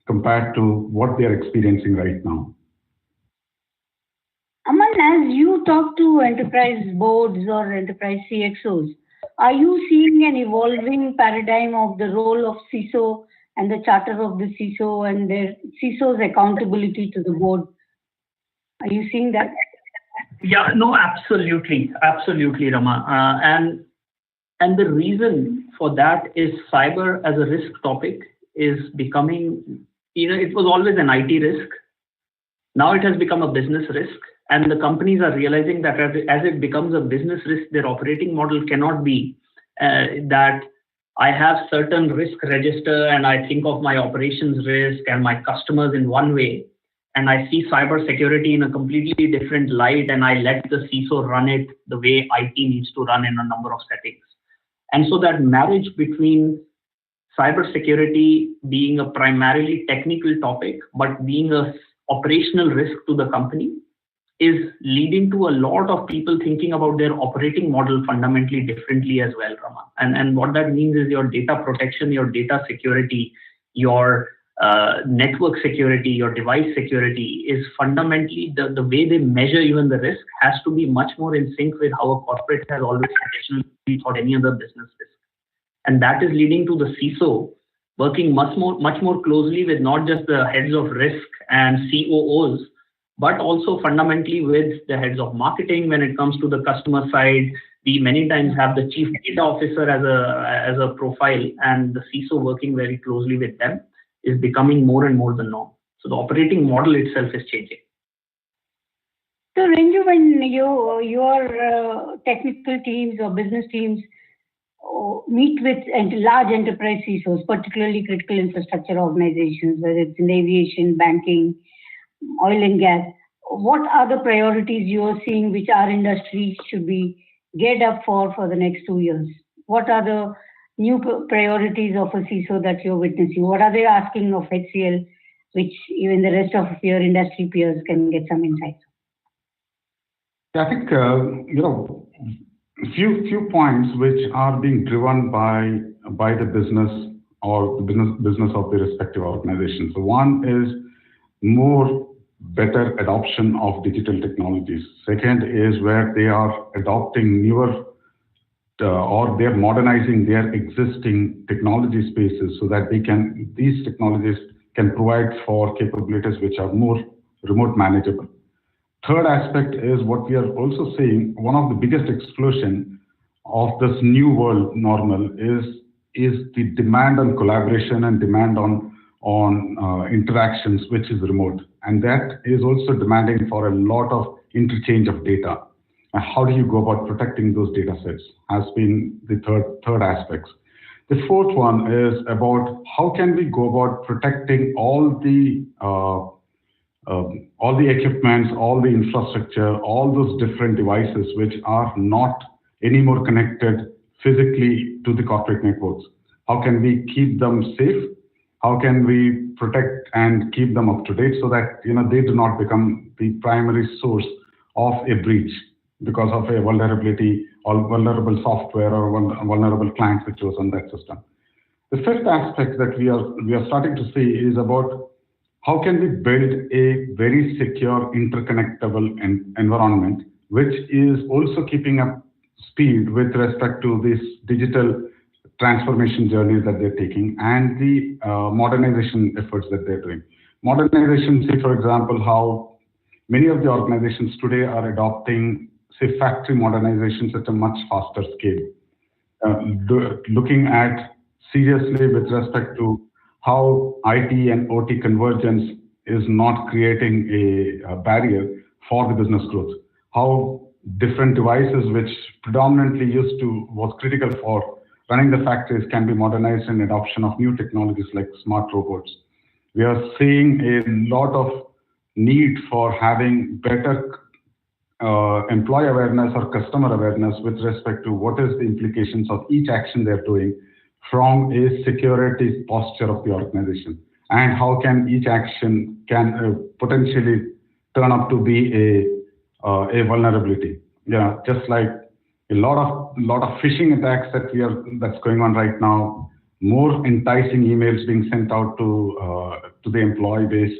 compared to what they are experiencing right now. Aman, as you talk to enterprise boards or enterprise CXOs, are you seeing an evolving paradigm of the role of CISO and the charter of the CISO and their CISO's accountability to the board? Are you seeing that? Yeah, no, absolutely, Rama. And the reason for that is cyber as a risk topic is becoming, it was always an IT risk. Now it has become a business risk. And the companies are realizing that as it becomes a business risk, their operating model cannot be that I have certain risk register and I think of my operations risk and my customers in one way, and I see cyber security in a completely different light, and I let the CISO run it the way IT needs to run in a number of settings. And so that marriage between cybersecurity being a primarily technical topic, but being a operational risk to the company, is leading to a lot of people thinking about their operating model fundamentally differently as well, Raman. And what that means is your data protection, your data security, your network security, your device security is fundamentally the way they measure even the risk has to be much more in sync with how a corporate has always traditionally thought any other business risk. And that is leading to the CISO working much more closely with not just the heads of risk and COOs, but also fundamentally with the heads of marketing when it comes to the customer side. We many times have the chief data officer as a profile, and the CISO working very closely with them is becoming more and more the norm. So the operating model itself is changing. So Renju, when your technical teams or business teams meet with large enterprise CISOs, particularly critical infrastructure organizations, whether it's in aviation, banking, oil and gas, what are the priorities you are seeing which our industry should be geared up for the next 2 years? What are the new priorities of a CISO that you're witnessing? What are they asking of HCL, which even the rest of your industry peers can get some insights? I think, few points which are being driven by the business or the business of the respective organization. So one is more better adoption of digital technologies. Second is where they are adopting newer or they're modernizing their existing technology spaces so that these technologies can provide for capabilities which are more remote manageable. Third aspect is what we are also seeing, one of the biggest explosion of this new world normal is the demand on collaboration and demand on interactions, which is remote. And that is also demanding for a lot of interchange of data. And how do you go about protecting those data sets has been the third aspects. The fourth one is about how can we go about protecting all the equipments, all the infrastructure, all those different devices which are not anymore connected physically to the corporate networks. How can we keep them safe? How can we protect and keep them up to date so that they do not become the primary source of a breach because of a vulnerability or vulnerable software or vulnerable client which was on that system. The fifth aspect that we are starting to see is about how can we build a very secure interconnectable environment which is also keeping up speed with respect to this digital transformation journeys that they're taking and the modernization efforts that they're doing. Modernization, say for example, how many of the organizations today are adopting, say, factory modernizations at a much faster scale. Looking at seriously with respect to how IT and OT convergence is not creating a barrier for the business growth. How different devices which predominantly was critical for running the factories can be modernized in adoption of new technologies like smart robots. We are seeing a lot of need for having better employee awareness or customer awareness with respect to what is the implications of each action they're doing from a security posture of the organization, and how can each action can potentially turn up to be a vulnerability. Yeah, just like a lot of phishing attacks that's going on right now, more enticing emails being sent out to the employee base,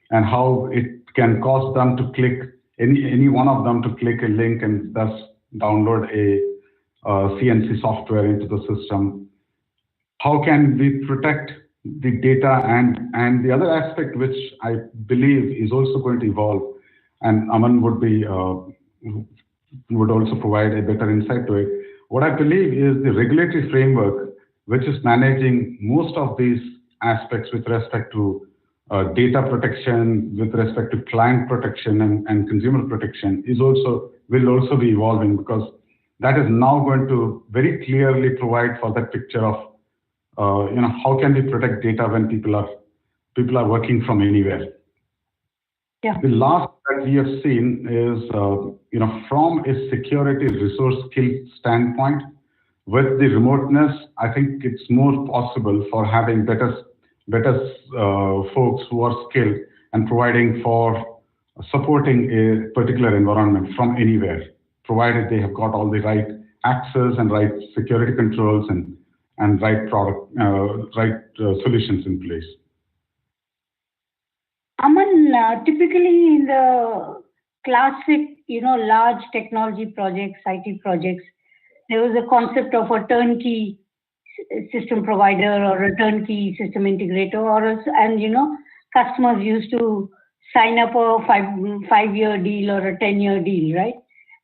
and how it can cause them to click any one of them to click a link and thus download a CNC software into the system. How can we protect the data and the other aspect which I believe is also going to evolve, and Aman would also provide a better insight to it. What I believe is the regulatory framework which is managing most of these aspects with respect to data protection, with respect to client protection and consumer protection will also be evolving, because that is now going to very clearly provide for that picture of how can we protect data when people are working from anywhere. Yeah. The last that we have seen is from a security resource skill standpoint, with the remoteness, I think it's more possible for having better folks who are skilled and providing for supporting a particular environment from anywhere, provided they have got all the right access and right security controls and right solutions in place. Aman, typically in the classic, large technology projects, IT projects, there was a concept of a turnkey system provider or a turnkey system integrator, and customers used to sign up a five-year deal or a 10-year deal, right?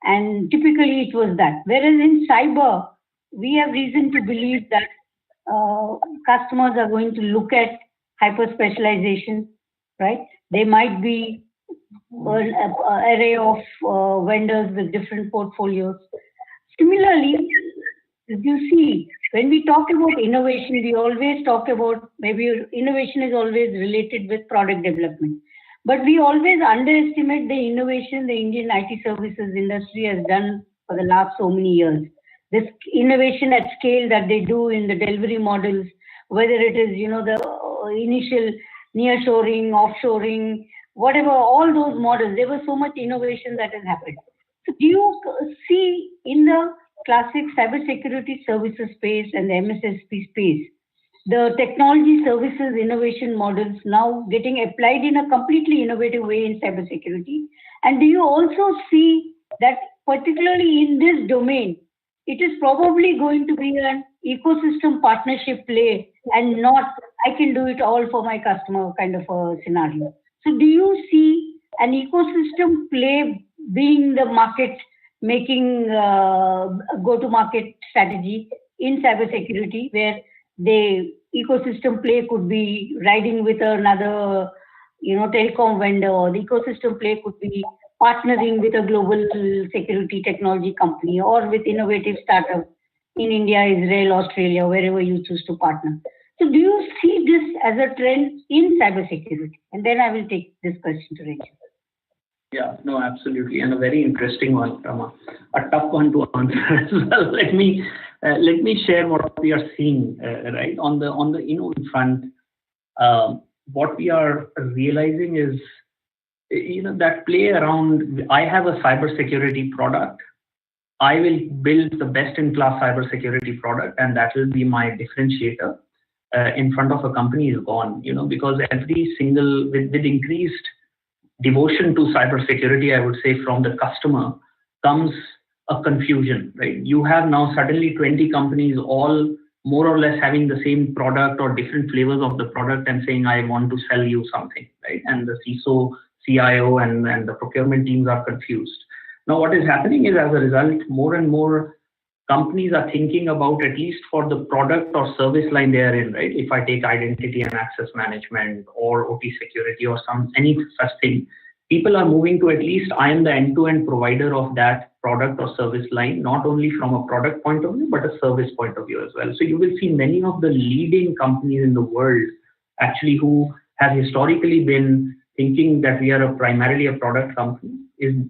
And typically it was that. Whereas in cyber, we have reason to believe that customers are going to look at hyper specialization, right? They might be an array of vendors with different portfolios. Similarly, you see, when we talk about innovation, we always talk about, maybe innovation is always related with product development. But we always underestimate the innovation the Indian IT services industry has done for the last so many years. This innovation at scale that they do in the delivery models, whether it is, the initial nearshoring, offshoring, whatever, all those models, there was so much innovation that has happened. So do you see in the classic cybersecurity services space and the MSSP space, the technology services innovation models now getting applied in a completely innovative way in cybersecurity? And do you also see that particularly in this domain, it is probably going to be an ecosystem partnership play and not I can do it all for my customer kind of a scenario? So do you see an ecosystem play being the market making go-to-market strategy in cybersecurity, where the ecosystem play could be riding with another, telecom vendor, or the ecosystem play could be partnering with a global security technology company or with innovative startups in India, Israel, Australia, wherever you choose to partner? So do you see this as a trend in cybersecurity? And then I will take this question to Rachel. Yeah, no, absolutely, and a very interesting one, Rama. A tough one to answer as well. Let me share what we are seeing, right, on the innovation front. What we are realizing is, that play around. I have a cybersecurity product. I will build the best-in-class cybersecurity product, and that will be my differentiator in front of a company is gone. Because every single with increased devotion to cybersecurity, I would say, from the customer comes a confusion, right? You have now suddenly 20 companies all more or less having the same product or different flavors of the product and saying, I want to sell you something, right? And the CISO, CIO, and the procurement teams are confused. Now, what is happening is, as a result, more and more companies are thinking about, at least for the product or service line they are in, right? If I take identity and access management or OT security or any such thing, people are moving to, at least I am the end-to-end provider of that product or service line, not only from a product point of view, but a service point of view as well. So you will see many of the leading companies in the world actually who have historically been thinking that we are primarily a product company,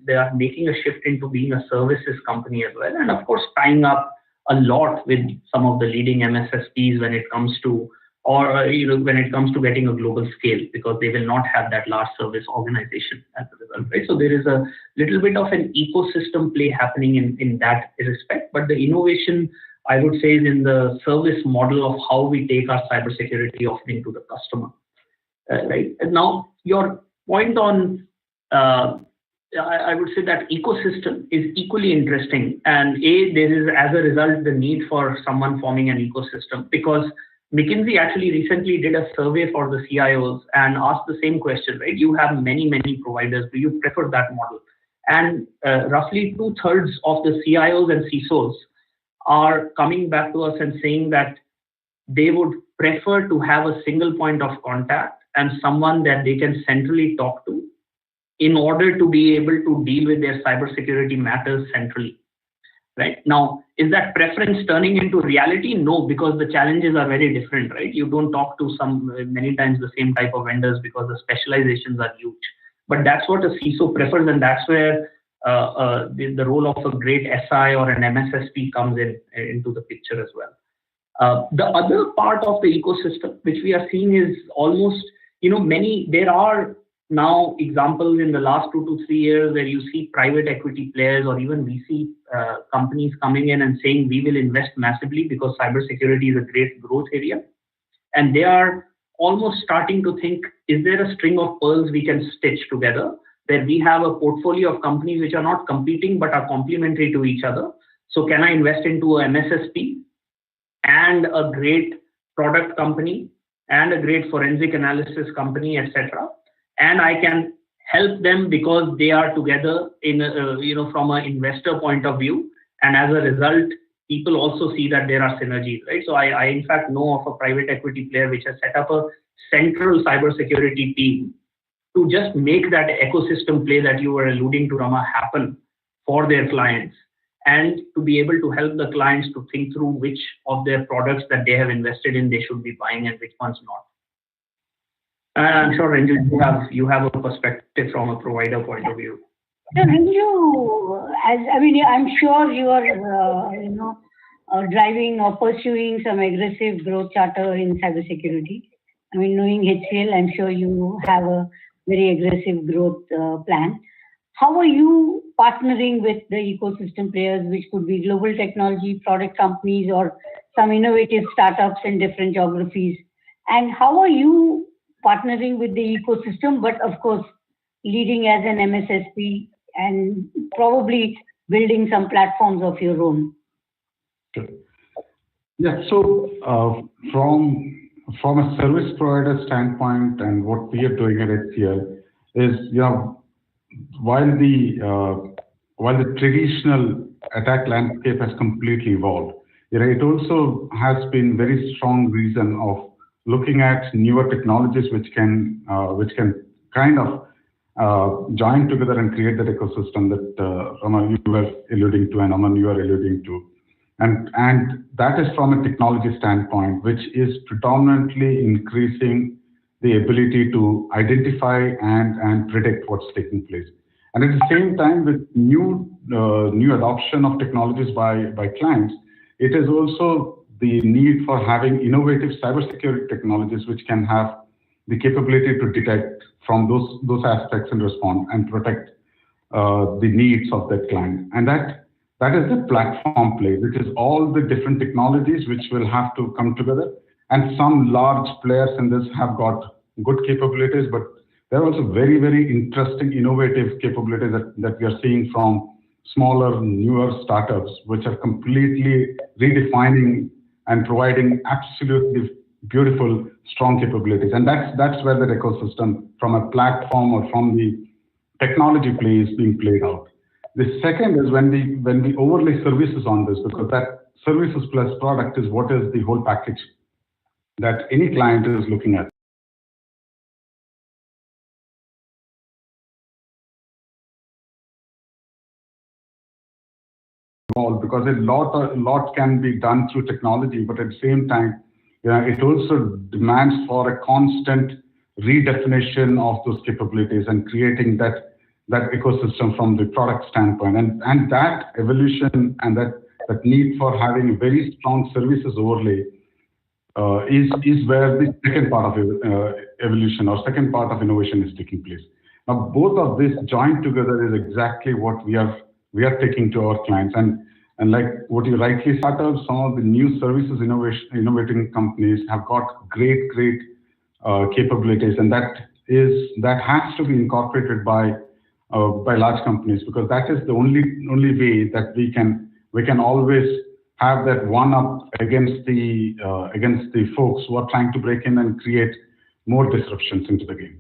they are making a shift into being a services company as well. And of course, tying up a lot with some of the leading MSSPs when it comes to, when it comes to getting a global scale, because they will not have that large service organization as a result, right? So there is a little bit of an ecosystem play happening in that respect. But the innovation, I would say, is in the service model of how we take our cybersecurity offering to the customer, right? And now your point on, I would say that ecosystem is equally interesting. And there is, as a result, the need for someone forming an ecosystem, because McKinsey actually recently did a survey for the CIOs and asked the same question, right? You have many providers. Do you prefer that model? And roughly 2/3 of the CIOs and CISOs are coming back to us and saying that they would prefer to have a single point of contact and someone that they can centrally talk to in order to be able to deal with their cybersecurity matters centrally. Right? Now, is that preference turning into reality? No, because the challenges are very different, right? You don't talk to many times the same type of vendors because the specializations are huge. But that's what a CISO prefers, and that's where the role of a great SI or an MSSP comes into the picture as well. The other part of the ecosystem which we are seeing is almost, there are now examples in the last 2 to 3 years where you see private equity players or even VC companies coming in and saying we will invest massively because cybersecurity is a great growth area. And they are almost starting to think, is there a string of pearls we can stitch together where we have a portfolio of companies which are not competing but are complementary to each other? So can I invest into a MSSP and a great product company and a great forensic analysis company, etc.? And I can help them because they are together in from an investor point of view, and as a result people also see that there are synergies, right? So I in fact know of a private equity player which has set up a central cybersecurity team to just make that ecosystem play that you were alluding to, Rama, happen for their clients, and to be able to help the clients to think through which of their products that they have invested in they should be buying and which ones not. And I'm sure, Renju, you have a perspective from a provider point of view. So, Renju, I'm sure you are, driving or pursuing some aggressive growth charter in cybersecurity. Knowing HCL, I'm sure you have a very aggressive growth plan. How are you partnering with the ecosystem players, which could be global technology product companies or some innovative startups in different geographies? And how are you partnering with the ecosystem, but of course, leading as an MSSP and probably building some platforms of your own? Yeah, so from a service provider standpoint, and what we are doing at HCL is, while the traditional attack landscape has completely evolved, it also has been very strong reason of looking at newer technologies which can kind of join together and create that ecosystem that Rama, you were alluding to, and Aman, you are alluding to. And that is from a technology standpoint, which is predominantly increasing the ability to identify and predict what's taking place. And at the same time, with new adoption of technologies by clients, it is also the need for having innovative cybersecurity technologies which can have the capability to detect from those aspects and respond and protect the needs of that client. And that is the platform play, which is all the different technologies which will have to come together. And some large players in this have got good capabilities, but there are also very, very interesting, innovative capabilities that we are seeing from smaller, newer startups, which are completely redefining and providing absolutely beautiful, strong capabilities. And that's where the ecosystem from a platform or from the technology play is being played out. The second is when we overlay services on this, because that services plus product is what is the whole package that any client is looking at. Because a lot can be done through technology, but at the same time, it also demands for a constant redefinition of those capabilities and creating that ecosystem from the product standpoint. And that evolution and that need for having a very strong services overlay is where the second part of evolution or second part of innovation is taking place. Now, both of this joined together is exactly what we are taking to our clients. And like what you rightly started, some of the new services innovating companies have got great capabilities, and that has to be incorporated by large companies, because that is the only way that we can always have that one up against the folks who are trying to break in and create more disruptions into the game.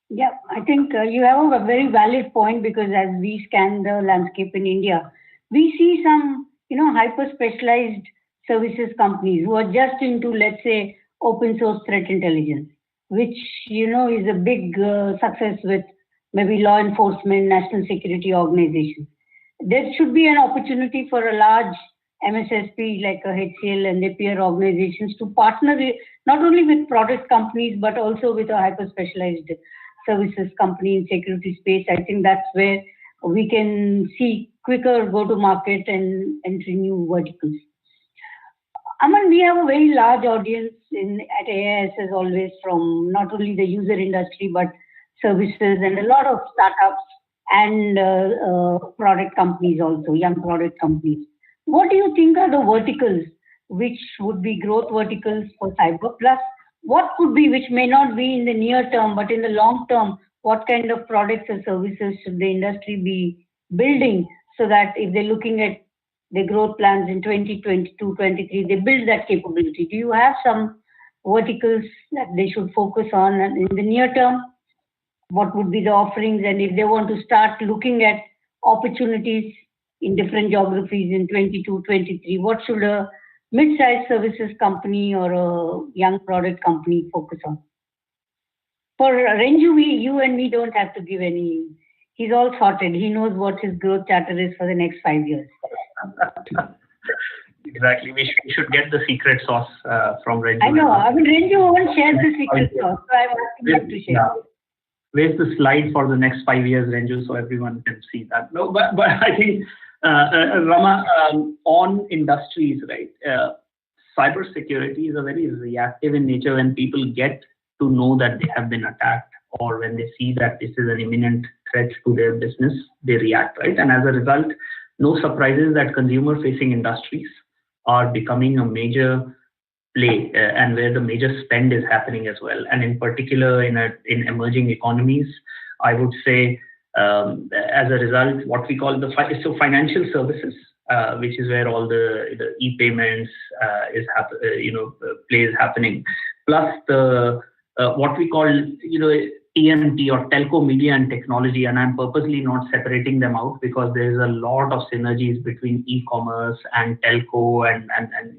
Yeah, I think you have a very valid point, because as we scan the landscape in India, we see some, hyper specialized services companies who are just into, let's say, open source threat intelligence, which, is a big success with maybe law enforcement, national security organizations. There should be an opportunity for a large MSSP like a HCL and their peer organizations to partner not only with product companies, but also with a hyper specialized services company in security space. I think that's where we can see quicker go-to-market and entry new verticals. Aman, we have a very large audience at AISS as always, from not only the user industry but services and a lot of startups and product companies also, young product companies. What do you think are the verticals which would be growth verticals for cyber? Plus, what could be, which may not be in the near term, but in the long term, what kind of products or services should the industry be building so that if they're looking at the growth plans in 2022, 23, they build that capability? Do you have some verticals that they should focus on? And in the near term, what would be the offerings? And if they want to start looking at opportunities in different geographies in 22, 23, what should a mid-sized services company or a young product company focus on? For Renju, you and me don't have to give any. He's all sorted. He knows what his growth charter is for the next 5 years. Exactly. We should get the secret sauce from Renju. I know. I mean, Renju won't share the secret sauce, so I'm asking him to share. Where's the slide for the next 5 years, Renju, so everyone can see that? No, but I think, Rama, on industries, right? Cybersecurity is a very reactive in nature. When people get to know that they have been attacked, or when they see that this is an imminent threat to their business, they react, right? And as a result, no surprises that consumer-facing industries are becoming a major play and where the major spend is happening as well. And in particular, in emerging economies, I would say, as a result, what we call financial services, which is where all the e-payments play is happening, plus the what we call TMT or telco, media and technology, and I'm purposely not separating them out because there's a lot of synergies between e-commerce and telco, and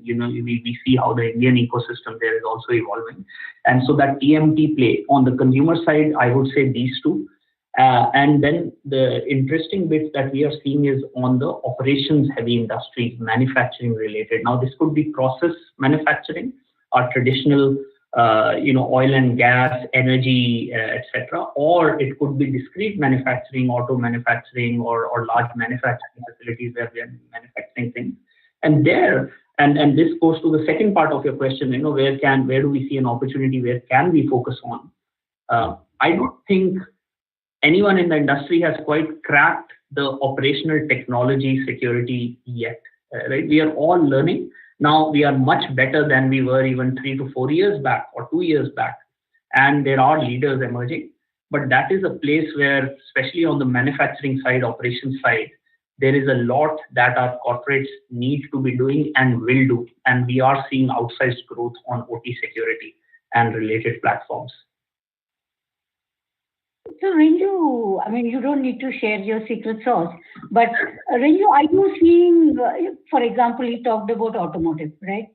we see how the Indian ecosystem there is also evolving. And so that TMT play on the consumer side, I would say these two. And then the interesting bit that we are seeing is on the operations heavy industries, manufacturing related. Now this could be process manufacturing or traditional oil and gas, energy, etc., or it could be discrete manufacturing, auto manufacturing, or large manufacturing facilities where we are manufacturing things. And there, and this goes to the second part of your question, where do we see an opportunity? Where can we focus on? I don't think anyone in the industry has quite cracked the operational technology security yet. Right? We are all learning. Now we are much better than we were even 3 to 4 years back or 2 years back. And there are leaders emerging. But that is a place where, especially on the manufacturing side, operations side, there is a lot that our corporates need to be doing and will do. And we are seeing outsized growth on OT security and related platforms. So Renju, I mean, you don't need to share your secret sauce, but Renju, are you seeing, for example, you talked about automotive, right?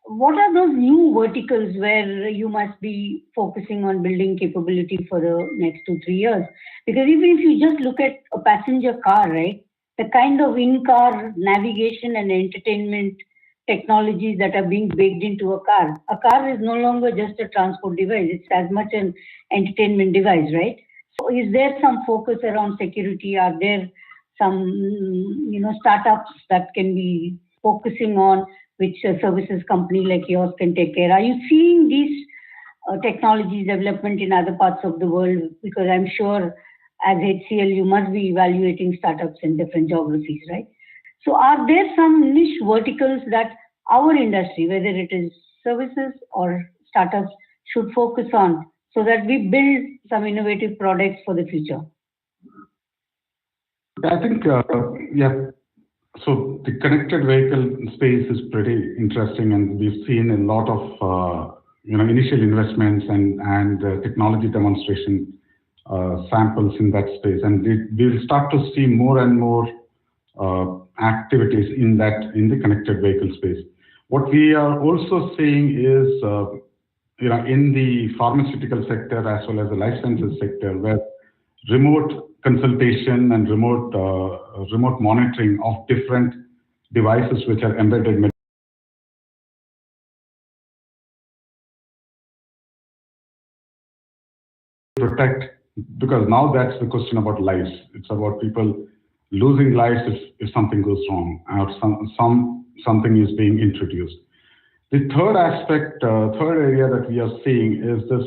What are those new verticals where you must be focusing on building capability for the next 2-3 years? Because even if you just look at a passenger car, right, the kind of in-car navigation and entertainment technologies that are being baked into a car is no longer just a transport device, it's as much an entertainment device, right? So is there some focus around security? Are there some, startups that can be focusing on which a services company like yours can take care? Are you seeing these technologies development in other parts of the world? Because I'm sure as HCL, you must be evaluating startups in different geographies, right? So are there some niche verticals that our industry, whether it is services or startups, should focus on so that we build some innovative products for the future? I think, so the connected vehicle space is pretty interesting, and we've seen a lot of initial investments and technology demonstration samples in that space, and we'll start to see more and more activities in the connected vehicle space. What we are also seeing is in the pharmaceutical sector as well as the life sciences sector, where remote consultation and remote monitoring of different devices which are embedded protect, because now that's the question about lives. It's about people losing lives if something goes wrong or something is being introduced. The third area that we are seeing is this,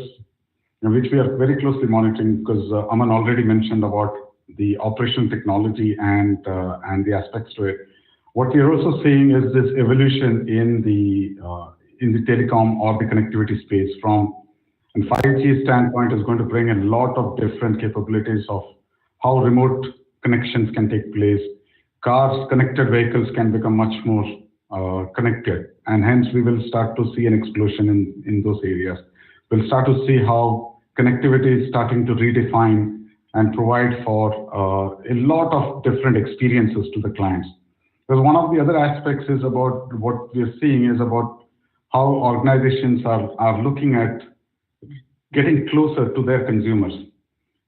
which we are very closely monitoring, because Aman already mentioned about the operational technology and the aspects to it. What we are also seeing is this evolution in the telecom or the connectivity space. From a 5G standpoint, is going to bring a lot of different capabilities of how remote connections can take place. Cars, connected vehicles can become much more connected, and hence we will start to see an explosion in those areas. We'll start to see how connectivity is starting to redefine and provide for a lot of different experiences to the clients. Because one of the other aspects is about what we're seeing is about how organizations are looking at getting closer to their consumers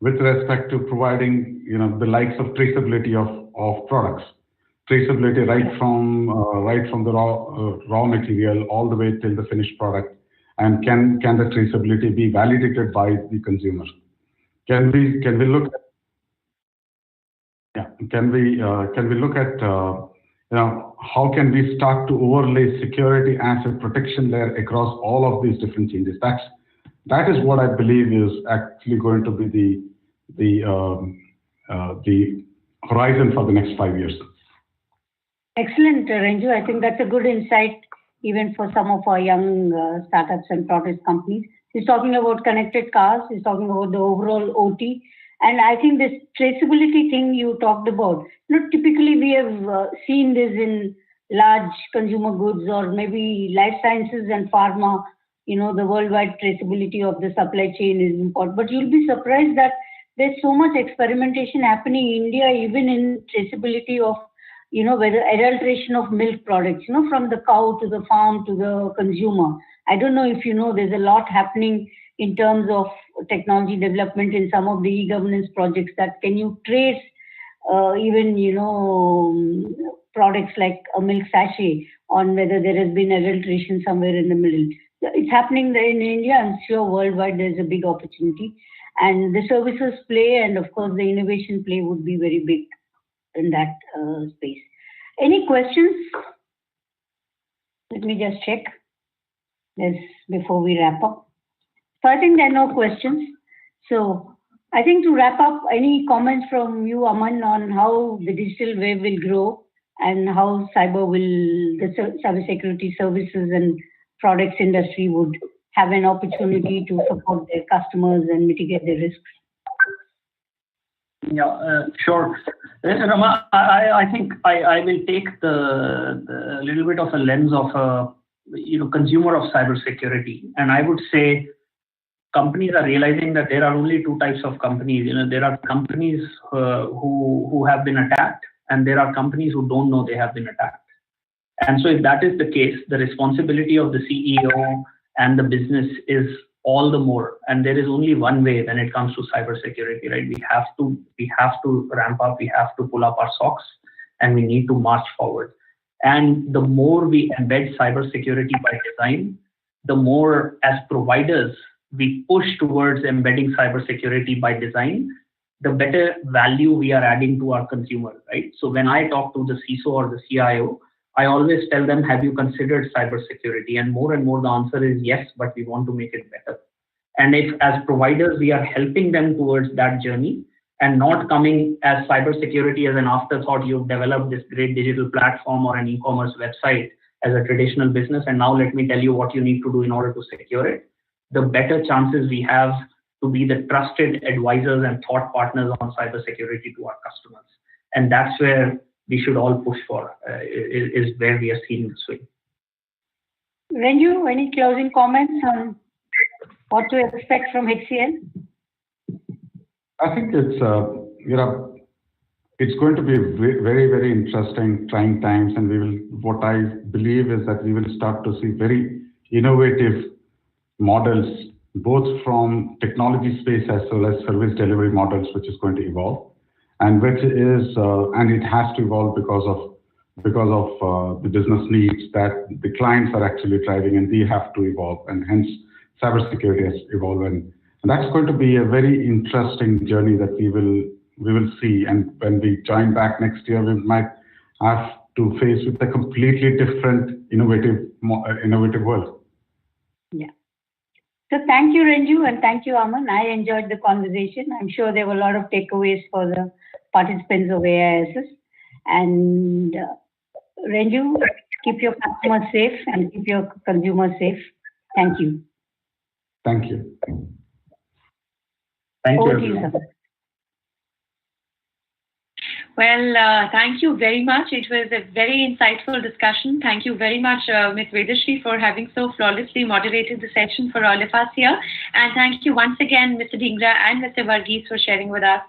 with respect to providing, the likes of traceability of products, traceability right from the raw material all the way till the finished product, and can the traceability be validated by the consumer? Can we look at how can we start to overlay security as a protection layer across all of these different changes? That is what I believe is actually going to be the horizon for the next 5 years. Excellent, Renju. I think that's a good insight even for some of our young startups and product companies. He's talking about connected cars. He's talking about the overall OT. And I think this traceability thing you talked about, typically we have seen this in large consumer goods or maybe life sciences and pharma. The worldwide traceability of the supply chain is important. But you'll be surprised that there's so much experimentation happening in India, even in traceability of, whether adulteration of milk products, from the cow to the farm to the consumer. I don't know if there's a lot happening in terms of technology development in some of the e-governance projects that can you trace even, products like a milk sachet on whether there has been adulteration somewhere in the middle. It's happening there in India. I'm sure worldwide there's a big opportunity. And the services play and, of course, the innovation play would be very big in that space. Any questions? Let me just check this before we wrap up. So I think there are no questions. So I think to wrap up, any comments from you, Aman, on how the digital wave will grow and how the cybersecurity services and products industry would have an opportunity to support their customers and mitigate the risks? Yeah, sure. Rama, I think I will take the little bit of a lens of a consumer of cybersecurity, and I would say companies are realizing that there are only two types of companies. There are companies who have been attacked, and there are companies who don't know they have been attacked. And so if that is the case, the responsibility of the CEO and the business is all the more. And there is only one way when it comes to cybersecurity, right? We have to ramp up, we have to pull up our socks, and we need to march forward. And the more we embed cybersecurity by design, the more as providers we push towards embedding cybersecurity by design, the better value we are adding to our consumer, right? So when I talk to the CISO or the CIO, I always tell them, have you considered cybersecurity? And more the answer is yes, but we want to make it better. And if as providers, we are helping them towards that journey and not coming as cybersecurity as an afterthought, you've developed this great digital platform or an e-commerce website as a traditional business, and now let me tell you what you need to do in order to secure it, the better chances we have to be the trusted advisors and thought partners on cybersecurity to our customers. And that's where we should all push for, is where we are seeing the swing. Renju, any closing comments on what to expect from HCL? I think it's going to be very, very interesting, trying times, and what I believe is that we will start to see very innovative models, both from technology space as well as service delivery models, which is going to evolve. And it has to evolve because of the business needs that the clients are actually driving, and they have to evolve, and hence cybersecurity has evolved. And that's going to be a very interesting journey that we will we will see. And when we join back next year, we might have to face with a completely different innovative world. Yeah. So thank you, Renju, and thank you, Aman. I enjoyed the conversation. I'm sure there were a lot of takeaways for the participants of AISS. And Renju, keep your customers safe and keep your consumers safe. Thank you. Thank you. Thank you, Over to you, everyone. sir. Well, thank you very much. It was a very insightful discussion. Thank you very much, Ms. Vedashree, for having so flawlessly moderated the session for all of us here. And thank you once again, Mr. Dhingra and Mr. Varghese, for sharing with us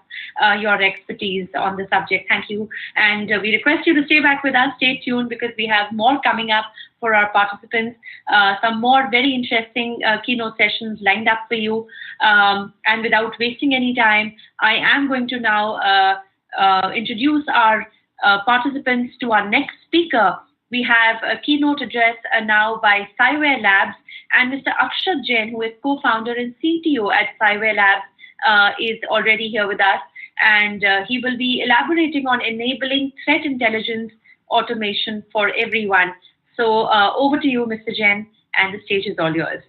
your expertise on the subject. Thank you. And we request you to stay back with us. Stay tuned, because we have more coming up for our participants. Some more very interesting keynote sessions lined up for you. And without wasting any time, I am going to now introduce our participants to our next speaker. We have a keynote address now by Cyware Labs, and Mr. Akshat Jain, who is co-founder and CTO at Cyware Labs, is already here with us, and he will be elaborating on enabling threat intelligence automation for everyone. So over to you, Mr. Jain, and the stage is all yours.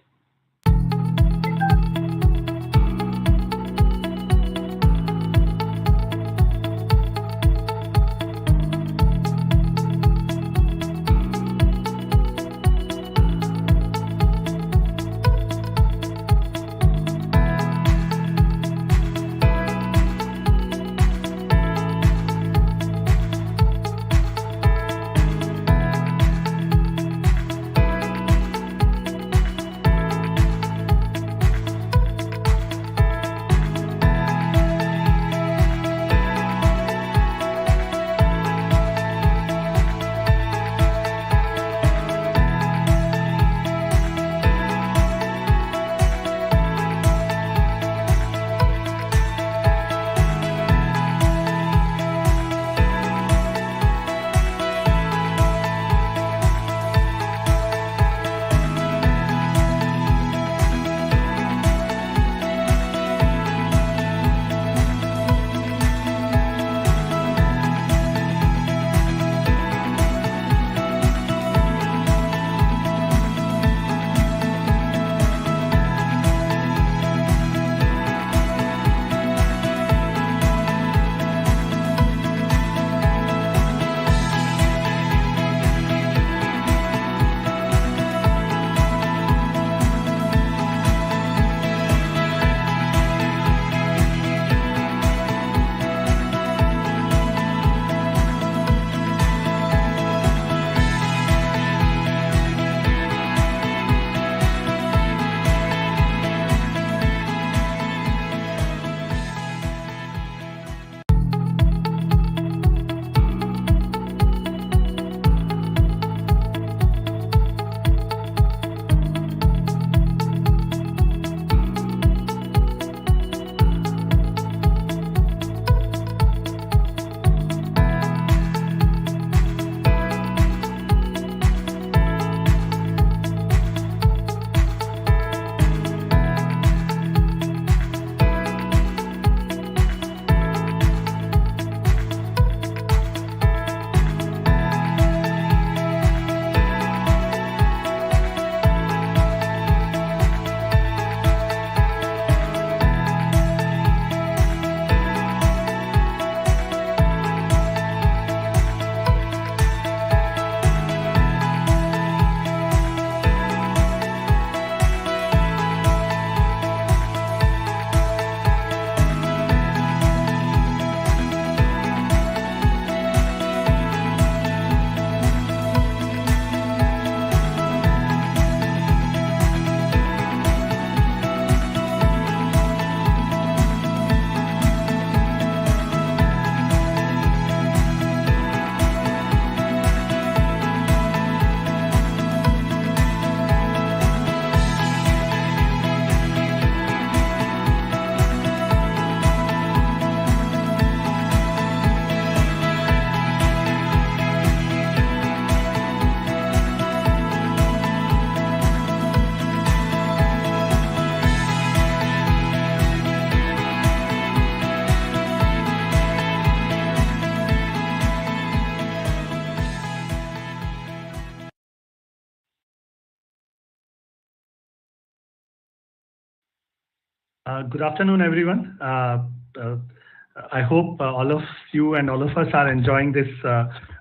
Good afternoon, everyone. I hope all of you and all of us are enjoying this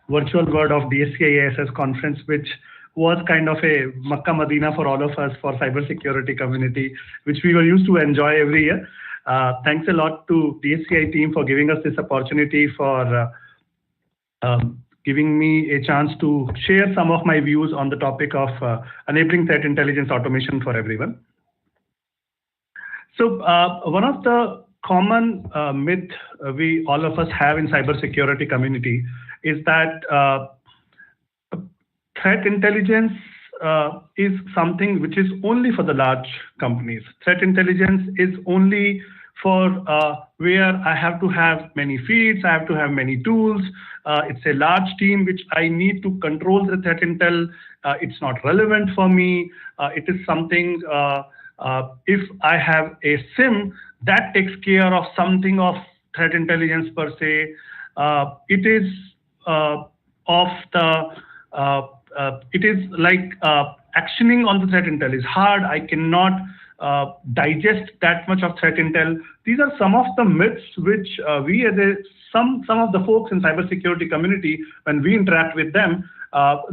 virtual world of DSCI AISS conference, which was kind of a Makkah Madina for all of us for cybersecurity community, which we were used to enjoy every year. Thanks a lot to DSCI team for giving us this opportunity, for giving me a chance to share some of my views on the topic of enabling threat intelligence automation for everyone. So one of the common myth we all of us have in cybersecurity community is that threat intelligence is something which is only for the large companies. Threat intelligence is only for where I have to have many feeds, I have to have many tools. It's a large team which I need to control the threat intel. It's not relevant for me. It is something, if I have a SIM, that takes care of something of threat intelligence per se. It is it is like actioning on the threat intel is hard. I cannot digest that much of threat intel. These are some of the myths which we as some of the folks in cybersecurity community, when we interact with them,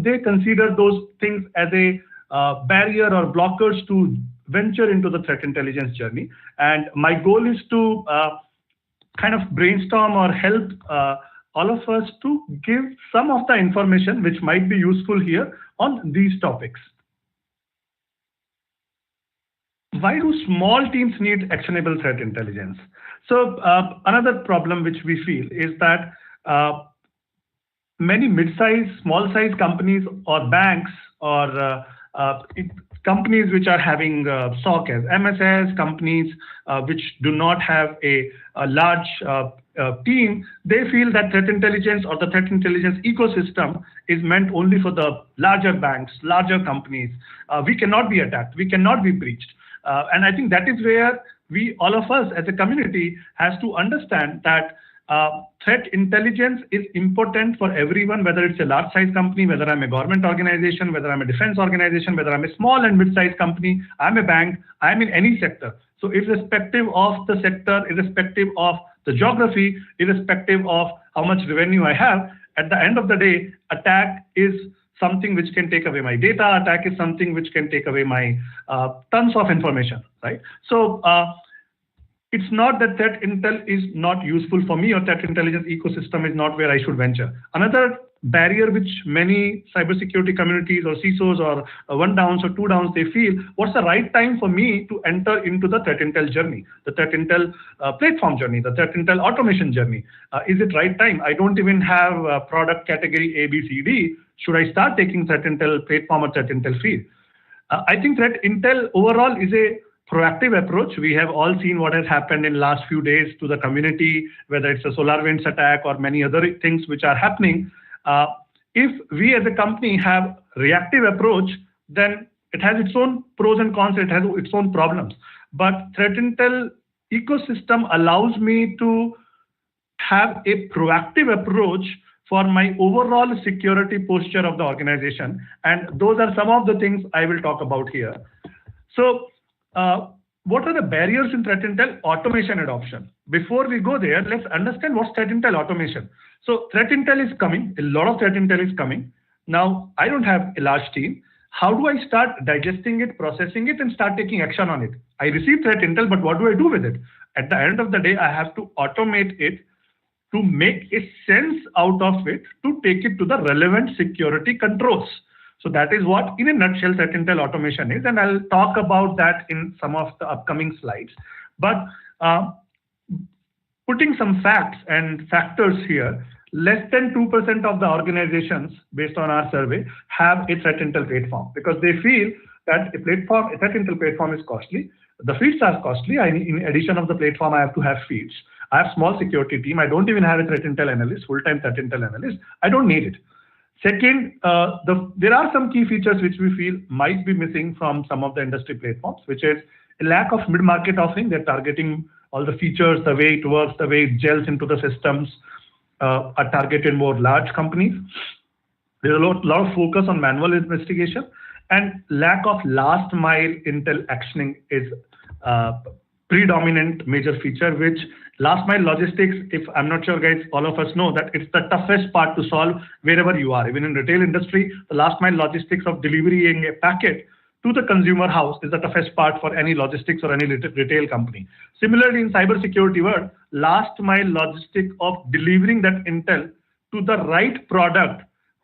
they consider those things as a barrier or blockers to venture into the threat intelligence journey. And my goal is to kind of brainstorm or help all of us to give some of the information which might be useful here on these topics. Why do small teams need actionable threat intelligence? So another problem which we feel is that many mid-size, small-size companies or banks or companies which are having SOC as MSS, companies which do not have a large team, they feel that threat intelligence or the threat intelligence ecosystem is meant only for the larger banks, larger companies. We cannot be attacked, we cannot be breached. And I think that is where we, all of us as a community, has to understand that threat intelligence is important for everyone, whether it's a large size company, whether I'm a government organization, whether I'm a defense organization, whether I'm a small and mid-sized company, I'm a bank, I'm in any sector. So irrespective of the sector, irrespective of the geography, irrespective of how much revenue I have, at the end of the day, attack is something which can take away my data. Attack is something which can take away my tons of information, right? So it's not that threat intel is not useful for me or threat intelligence ecosystem is not where I should venture. Another barrier which many cybersecurity communities or CISOs or one downs or two downs, they feel, what's the right time for me to enter into the threat intel journey, the threat intel platform journey, the threat intel automation journey? Is it right time? I don't even have product category A, B, C, D. Should I start taking threat intel platform or threat intel field? I think threat intel overall is a proactive approach. We have all seen what has happened in last few days to the community, whether it's a SolarWinds attack or many other things which are happening. If we as a company have reactive approach, then it has its own pros and cons, it has its own problems. But threat intel ecosystem allows me to have a proactive approach for my overall security posture of the organization. And those are some of the things I will talk about here. So what are the barriers in threat intel automation adoption? Before we go there, let's understand what's threat intel automation. So threat intel is coming, a lot of threat intel is coming. Now, I don't have a large team. How do I start digesting it, processing it, and start taking action on it? I receive threat intel, but what do I do with it? At the end of the day, I have to automate it to make a sense out of it, to take it to the relevant security controls. So that is what, in a nutshell, threat intel automation is, and I'll talk about that in some of the upcoming slides. But putting some facts and factors here, less than 2% of the organizations, based on our survey, have a threat intel platform because they feel that a threat intel platform is costly. The feeds are costly. In addition of the platform, I have to have feeds. I have small security team. I don't even have a threat intel analyst, full-time threat intel analyst. I don't need it. Second, there are some key features which we feel might be missing from some of the industry platforms, which is a lack of mid-market offering. They're targeting all the features, the way it works, the way it gels into the systems, are targeted more large companies. There's a lot of focus on manual investigation, and lack of last mile intel actioning is predominant major feature, which last mile logistics, if I'm not sure guys, all of us know that it's the toughest part to solve wherever you are. Even in retail industry, the last mile logistics of delivering a packet to the consumer house is the toughest part for any logistics or any retail company. Similarly, in cybersecurity world, last mile logistic of delivering that intel to the right product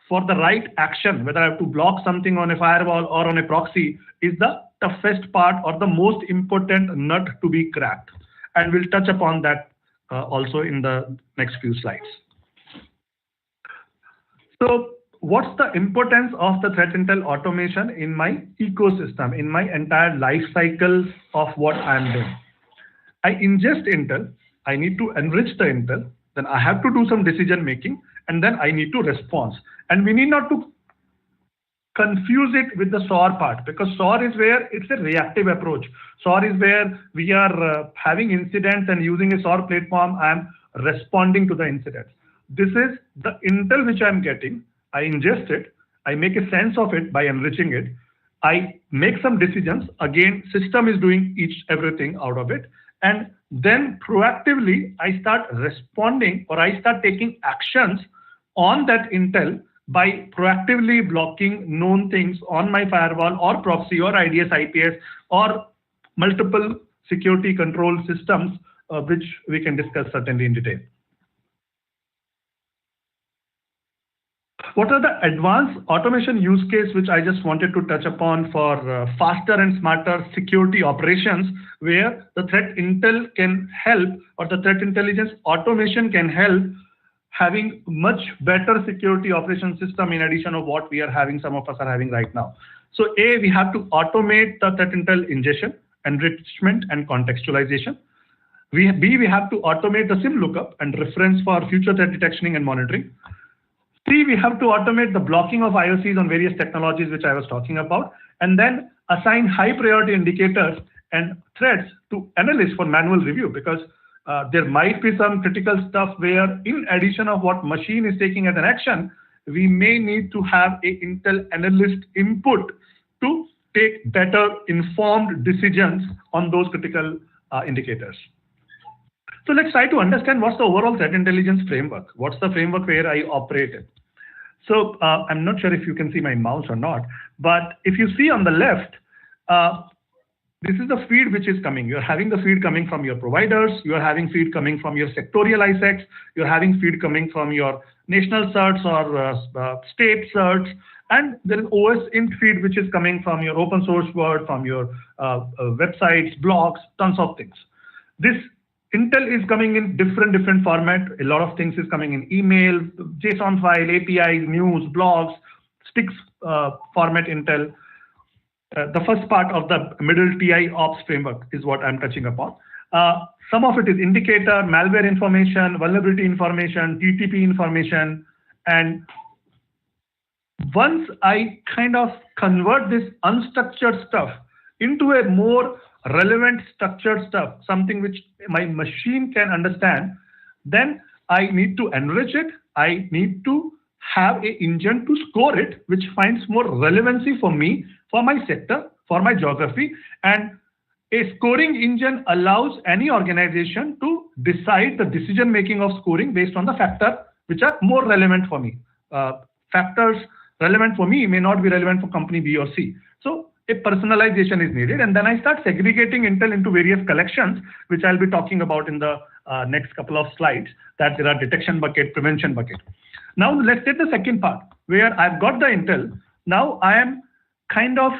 for the right action, whether I have to block something on a firewall or on a proxy, is the toughest part or the most important nut to be cracked. And we'll touch upon that also in the next few slides. So what's the importance of the threat intel automation in my ecosystem, in my entire life cycle of what I'm doing? I ingest intel, I need to enrich the intel, then I have to do some decision making, and then I need to respond. And we need not to confuse it with the SOAR part, because SOAR is where it's a reactive approach. SOAR is where we are having incidents and using a SOAR platform, I'm responding to the incidents. This is the intel which I'm getting. I ingest it, I make a sense of it by enriching it, I make some decisions, again system is doing everything out of it, and then proactively I start responding or I start taking actions on that intel by proactively blocking known things on my firewall or proxy or IDS, IPS or multiple security control systems, which we can discuss certainly in detail. What are the advanced automation use case which I just wanted to touch upon for faster and smarter security operations, where the threat intel can help, or the threat intelligence automation can help having much better security operation system in addition of what we are having, some of us are having right now. So A, we have to automate the threat intel ingestion, enrichment and contextualization. B, we have to automate the SIM lookup and reference for future threat detection and monitoring. C, we have to automate the blocking of IOCs on various technologies, which I was talking about, and then assign high priority indicators and threats to analysts for manual review, because there might be some critical stuff where in addition of what machine is taking as an action, we may need to have a intel analyst input to take better informed decisions on those critical indicators. So let's try to understand what's the overall threat intelligence framework. What's the framework where I operate in? So I'm not sure if you can see my mouse or not, but if you see on the left, this is the feed which is coming. You're having the feed coming from your providers, you're having feed coming from your sectorial ISECs, you're having feed coming from your national certs or state certs, and there is OS int feed which is coming from your open source world, from your websites, blogs, tons of things. This intel is coming in different format. A lot of things is coming in email, JSON file, APIs, news, blogs, sticks format intel. The first part of the middle TI ops framework is what I'm touching upon. Some of it is indicator, malware information, vulnerability information, TTP information. And once I kind of convert this unstructured stuff into a more relevant structured stuff, something which my machine can understand, then I need to enrich it. I need to have an engine to score it, which finds more relevancy for me, for my sector, for my geography. And a scoring engine allows any organization to decide the decision making of scoring based on the factor which are more relevant for me. Factors relevant for me may not be relevant for company B or C. So a personalization is needed, and then I start segregating intel into various collections, which I'll be talking about in the next couple of slides, that there are detection bucket, prevention bucket. Now let's take the second part, where I've got the intel. Now I am kind of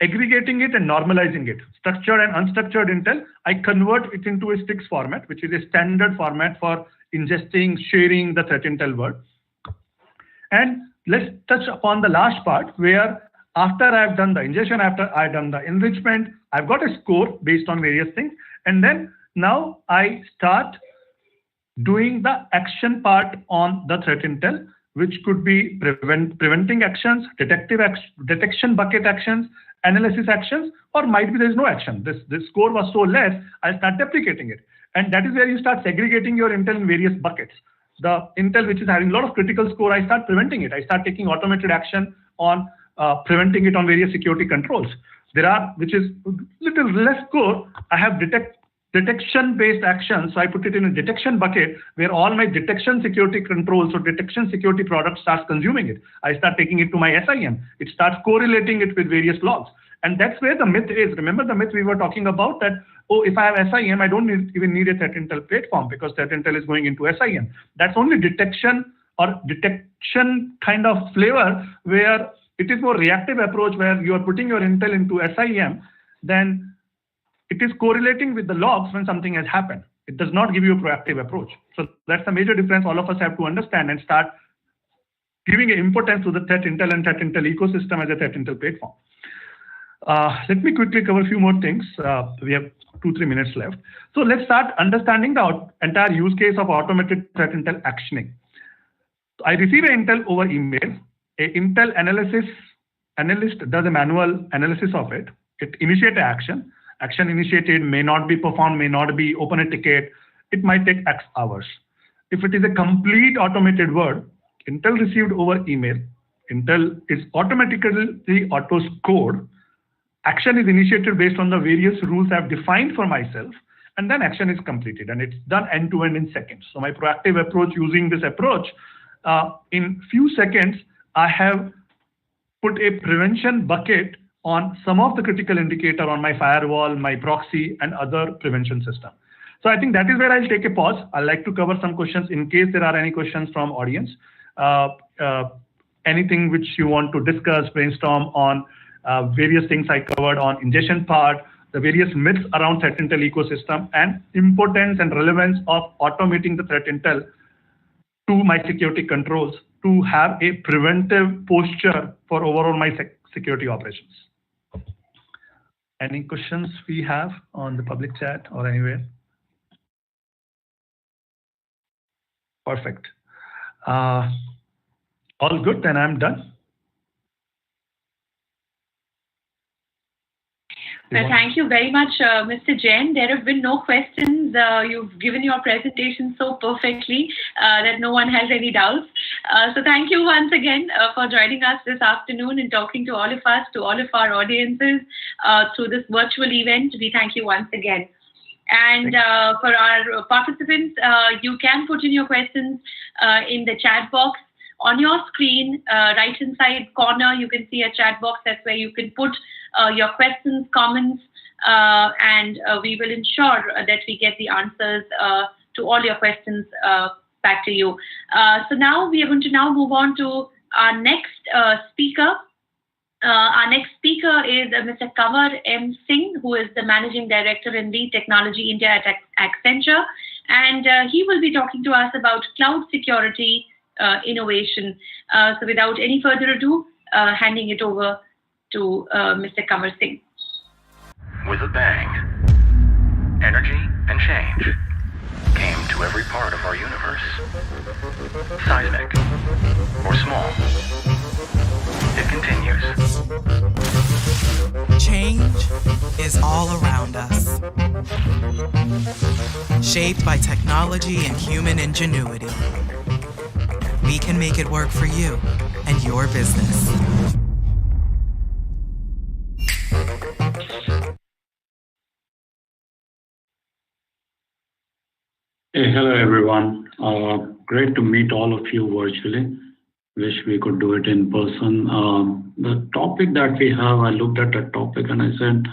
aggregating it and normalizing it. Structured and unstructured intel, I convert it into a sticks format, which is a standard format for ingesting, sharing the threat intel word. And let's touch upon the last part, where after I've done the ingestion, after I've done the enrichment, I've got a score based on various things. And then now I start doing the action part on the threat intel, which could be preventing actions, detection bucket actions, analysis actions, or might be there's no action. This score was so less, I start deprecating it. And that is where you start segregating your intel in various buckets. The intel which is having a lot of critical score, I start preventing it. I start taking automated action on preventing it on various security controls. There are, which is little less score, I have detection-based actions. So I put it in a detection bucket where all my detection security controls or detection security product starts consuming it. I start taking it to my SIM. It starts correlating it with various logs. And that's where the myth is. Remember the myth we were talking about that, oh, if I have SIM, I don't even need a threat intel platform because threat intel is going into SIM. That's only detection or detection kind of flavor where it is more reactive approach where you are putting your intel into SIM, then it is correlating with the logs when something has happened. It does not give you a proactive approach. So that's a major difference all of us have to understand and start giving importance to the threat intel and threat intel ecosystem as a threat intel platform. Let me quickly cover a few more things. We have 2-3 minutes left. So let's start understanding the entire use case of automated threat intel actioning. I receive an intel over email. A intel analyst does a manual analysis of it. It initiates an action. Action initiated may not be performed, may not be open a ticket. It might take X hours. If it is a complete automated word, intel received over email, intel is automatically auto-scored. Action is initiated based on the various rules I've defined for myself, and then action is completed, and it's done end-to-end in seconds. So my proactive approach, using this approach, in few seconds, I have put a prevention bucket on some of the critical indicator on my firewall, my proxy, and other prevention system. So I think that is where I'll take a pause. I'd like to cover some questions in case there are any questions from audience. Anything which you want to discuss, brainstorm on various things I covered on ingestion part, the various myths around threat intel ecosystem, and importance and relevance of automating the threat intel to my security controls to have a preventive posture for overall my security operations. Any questions we have on the public chat or anywhere? Perfect. All good, then I'm done. Well, thank you very much, Mr. Jain. There have been no questions. You've given your presentation so perfectly that no one has any doubts. So thank you once again for joining us this afternoon and talking to all of us, to all of our audiences through this virtual event. We thank you once again. And for our participants, you can put in your questions in the chat box. On your screen, right-hand side corner, you can see a chat box. That's where you can put your questions, comments, and we will ensure that we get the answers to all your questions back to you. So now we are going to now move on to our next speaker. Our next speaker is Mr. Kanwar M. Singh, who is the Managing Director in Lead Technology India at Accenture. And he will be talking to us about cloud security innovation. So without any further ado, handing it over to Mr. Kanwar Singh. With a bang, energy and change came to every part of our universe. Seismic or small, it continues. Change is all around us, shaped by technology and human ingenuity. We can make it work for you and your business. Hey, hello everyone. Great to meet all of you virtually. Wish we could do it in person. The topic that we have, I looked at that topic and I said,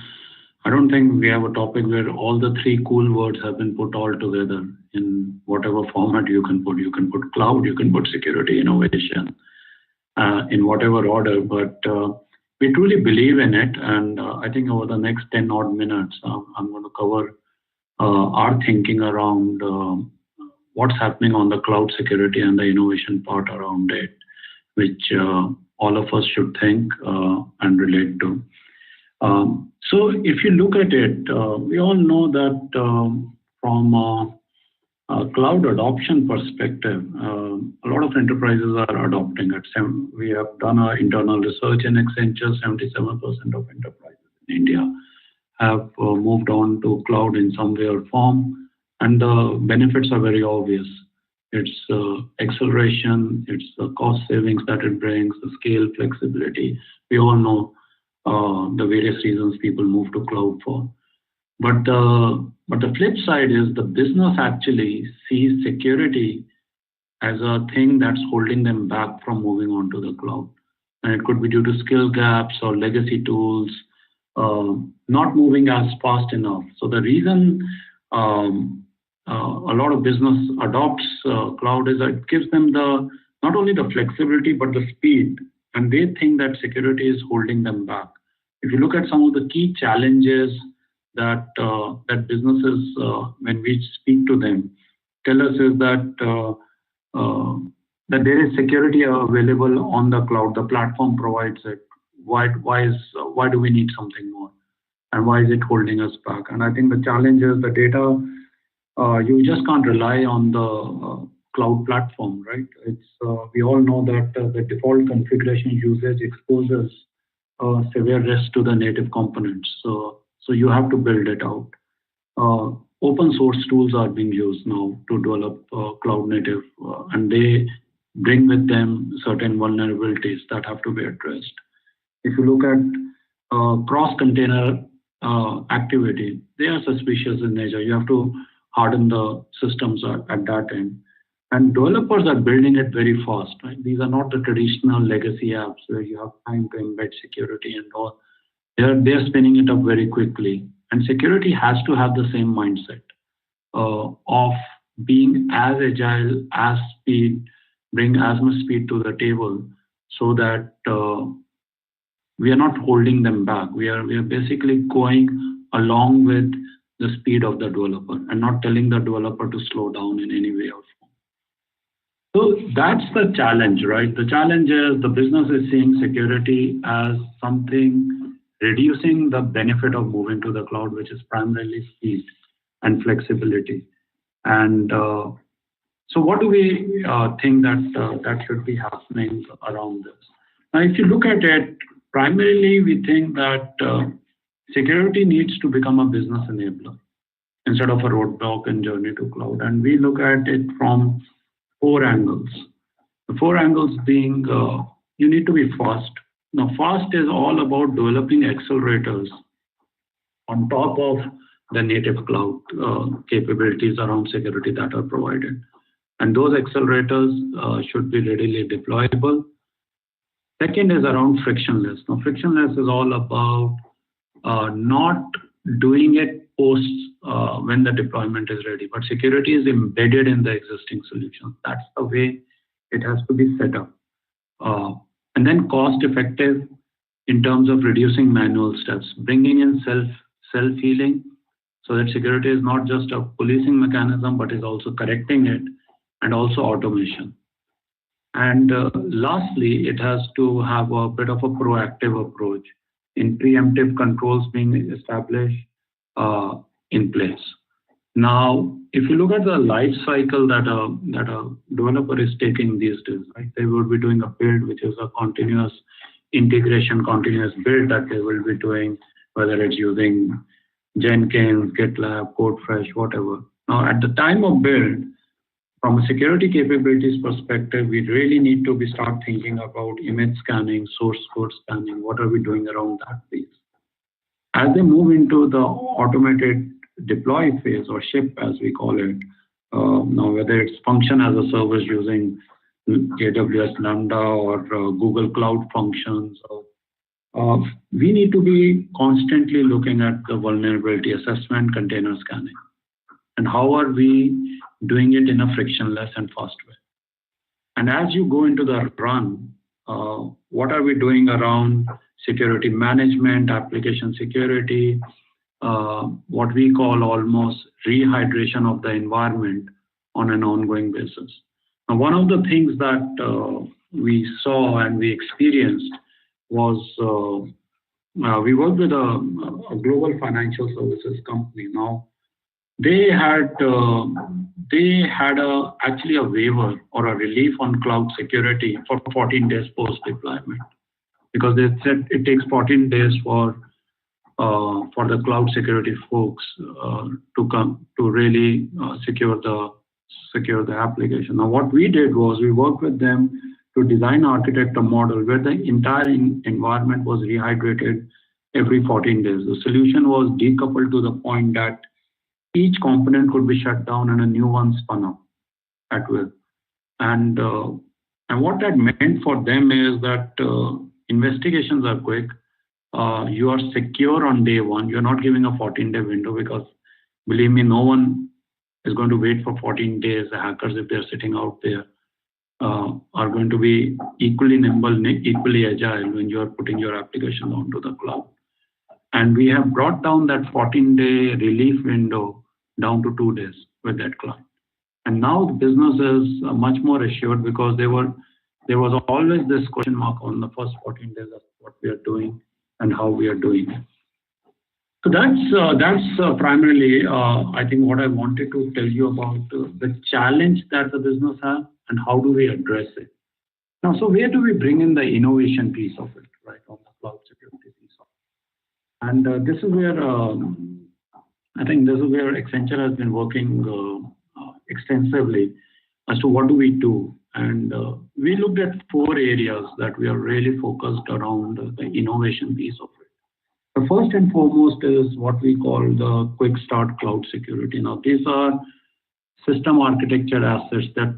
I don't think we have a topic where all the three cool words have been put all together in whatever format you can put. You can put cloud, you can put security, innovation, in whatever order, but we truly believe in it. And I think over the next 10 odd minutes, I'm going to cover our thinking around what's happening on the cloud security and the innovation part around it, which all of us should think and relate to. So if you look at it, we all know that from a cloud adoption perspective, a lot of enterprises are adopting it. We have done our internal research in Accenture, 77% of enterprises in India have moved on to cloud in some way or form, and the benefits are very obvious. It's acceleration, it's the cost savings that it brings, the scale, flexibility. We all know the various reasons people move to cloud for. But the flip side is the business actually sees security as a thing that's holding them back from moving on to the cloud. And it could be due to skill gaps or legacy tools, not moving as fast enough. So the reason a lot of business adopts cloud is that it gives them not only the flexibility, but the speed. And they think that security is holding them back. If you look at some of the key challenges that businesses, when we speak to them, tell us is that there is security available on the cloud. The platform provides it. Why do we need something more? And why is it holding us back? And I think the challenge is the data. You just can't rely on the cloud platform, right? We all know that the default configuration usage exposes severe risk to the native components. So you have to build it out. Open source tools are being used now to develop cloud native, and they bring with them certain vulnerabilities that have to be addressed. If you look at cross-container activity, they are suspicious in nature. You have to harden the systems at that end. And developers are building it very fast, right? These are not the traditional legacy apps where you have time to embed security and all. They're spinning it up very quickly. And security has to have the same mindset of being as agile, as speed, bring as much speed to the table so that we are not holding them back. We are basically going along with the speed of the developer and not telling the developer to slow down in any way or form. So that's the challenge, right? The challenge is the business is seeing security as something reducing the benefit of moving to the cloud, which is primarily speed and flexibility. And so what do we think that should be happening around this? Now, if you look at it, primarily we think that security needs to become a business enabler instead of a roadblock and journey to cloud. And we look at it from 4 angles. The 4 angles being you need to be fast. Now, fast is all about developing accelerators on top of the native cloud capabilities around security that are provided. And those accelerators should be readily deployable. Second is around frictionless. Now, frictionless is all about not doing it post when the deployment is ready, but security is embedded in the existing solution. That's the way it has to be set up. And then cost effective in terms of reducing manual steps, bringing in self-healing so that security is not just a policing mechanism, but is also correcting it, and also automation. And lastly, it has to have a bit of a proactive approach in preemptive controls being established in place. Now, if you look at the life cycle that a developer is taking these days, right? They will be doing a build, which is a continuous integration, continuous build that they will be doing, whether it's using Jenkins, GitLab, CodeFresh, whatever. Now, at the time of build, from a security capabilities perspective, we really need to start thinking about image scanning, source code scanning. What are we doing around that piece? As they move into the automated deploy phase or ship, as we call it, now whether it's function as a service using AWS Lambda or Google Cloud Functions, we need to be constantly looking at the vulnerability assessment, container scanning, and how are we doing it in a frictionless and fast way. And as you go into the run, what are we doing around security management, application security, what we call almost rehydration of the environment on an ongoing basis. Now, one of the things that we saw and we experienced was we worked with a global financial services company. Now, they had actually a waiver or a relief on cloud security for 14 days post deployment, because they said it takes 14 days for the cloud security folks to come to really secure the application. Now, what we did was we worked with them to design architect a model where the entire environment was rehydrated every 14 days. The solution was decoupled to the point that each component could be shut down and a new one spun up at will. And what that meant for them is that investigations are quick. You are secure on day one. You're not giving a 14-day window because, believe me, no one is going to wait for 14 days. The hackers, if they're sitting out there, are going to be equally nimble, equally agile when you're putting your application onto the cloud. And we have brought down that 14-day relief window down to 2 days with that client. And now the business is much more assured because there was always this question mark on the first 14 days of what we are doing and how we are doing it. So that's primarily, I think, what I wanted to tell you about the challenge that the business has and how do we address it. Now, so where do we bring in the innovation piece of it, right, on the cloud security piece of it? And this is where, I think this is where Accenture has been working extensively as to what do we do. And we looked at 4 areas that we are really focused around the innovation piece of it. The first and foremost is what we call the quick start cloud security. Now, these are system architecture assets that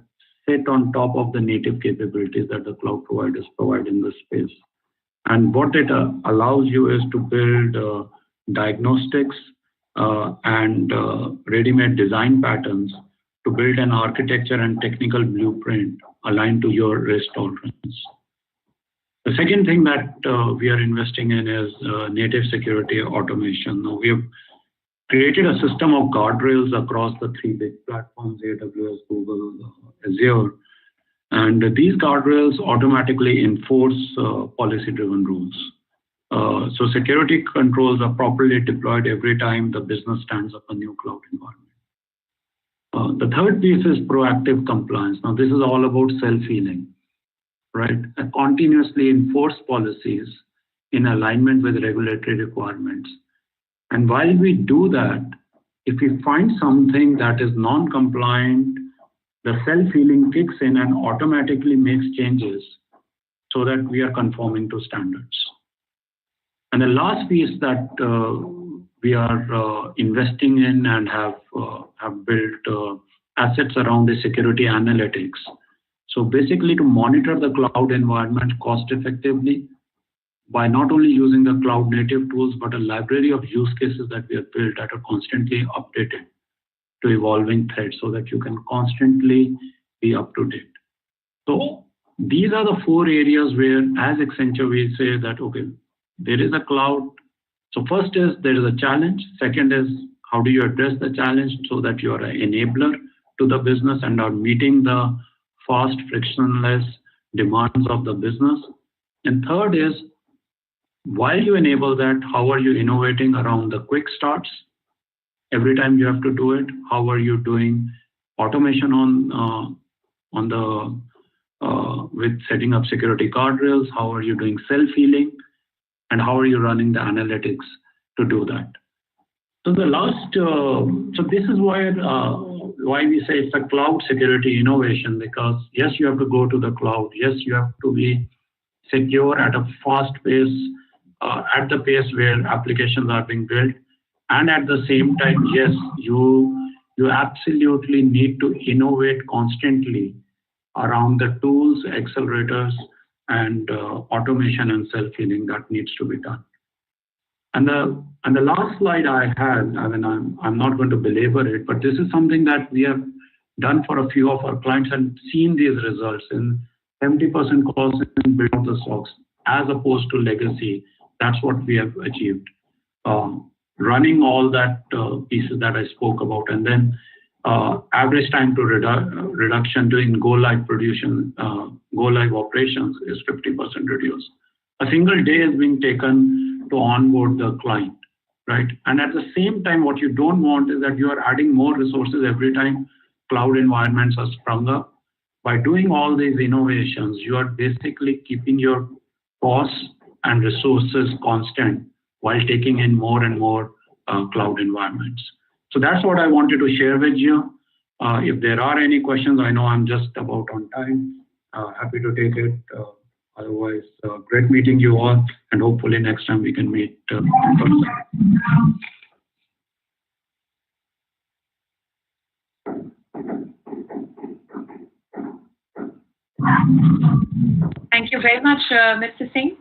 sit on top of the native capabilities that the cloud providers provide in this space. And what it allows you is to build diagnostics and ready-made design patterns to build an architecture and technical blueprint aligned to your risk tolerance. The second thing that we are investing in is native security automation. Now, we have created a system of guardrails across the 3 big platforms, AWS, Google, Azure. And these guardrails automatically enforce policy-driven rules. So security controls are properly deployed every time the business stands up a new cloud environment. The third piece is proactive compliance. Now, this is all about self-healing, right? And continuously enforce policies in alignment with regulatory requirements. And while we do that, if we find something that is non-compliant, the self-healing kicks in and automatically makes changes so that we are conforming to standards. And the last piece that we are investing in and have built assets around the security analytics. So basically to monitor the cloud environment cost effectively by not only using the cloud native tools, but a library of use cases that we have built that are constantly updated to evolving threats so that you can constantly be up to date. So these are the 4 areas where as Accenture we say that, okay, there is a cloud. So first is there is a challenge. Second is how do you address the challenge so that you are an enabler to the business and are meeting the fast, frictionless demands of the business. And third is while you enable that, how are you innovating around the quick starts? Every time you have to do it, how are you doing automation with setting up security guardrails? How are you doing self-healing? And how are you running the analytics to do that? So so this is why we say it's a cloud security innovation, because yes, you have to go to the cloud. Yes, you have to be secure at a fast pace, at the pace where applications are being built. And at the same time, yes, you absolutely need to innovate constantly around the tools, accelerators, and automation and self-healing that needs to be done. And the last slide I had, I mean, I'm not going to belabor it, but this is something that we have done for a few of our clients and seen these results in 70% cost in building the SOCs as opposed to legacy. That's what we have achieved. Running all that pieces that I spoke about, and then average time to reduction during go live operations is 50% reduced. A single day is being taken to onboard the client, right? And at the same time, what you don't want is that you are adding more resources every time cloud environments are sprung up. By doing all these innovations, you are basically keeping your costs and resources constant while taking in more and more cloud environments. So that's what I wanted to share with you. If there are any questions, I know I'm just about on time. Happy to take it Otherwise, great meeting you all, and hopefully next time we can meet in person. Thank you very much, Mr. Singh,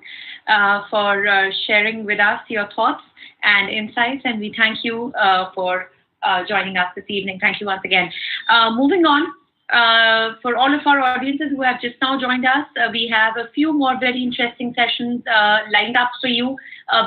for sharing with us your thoughts and insights, and we thank you for joining us this evening. Thank you once again. Moving on, for all of our audiences who have just now joined us, we have a few more very interesting sessions lined up for you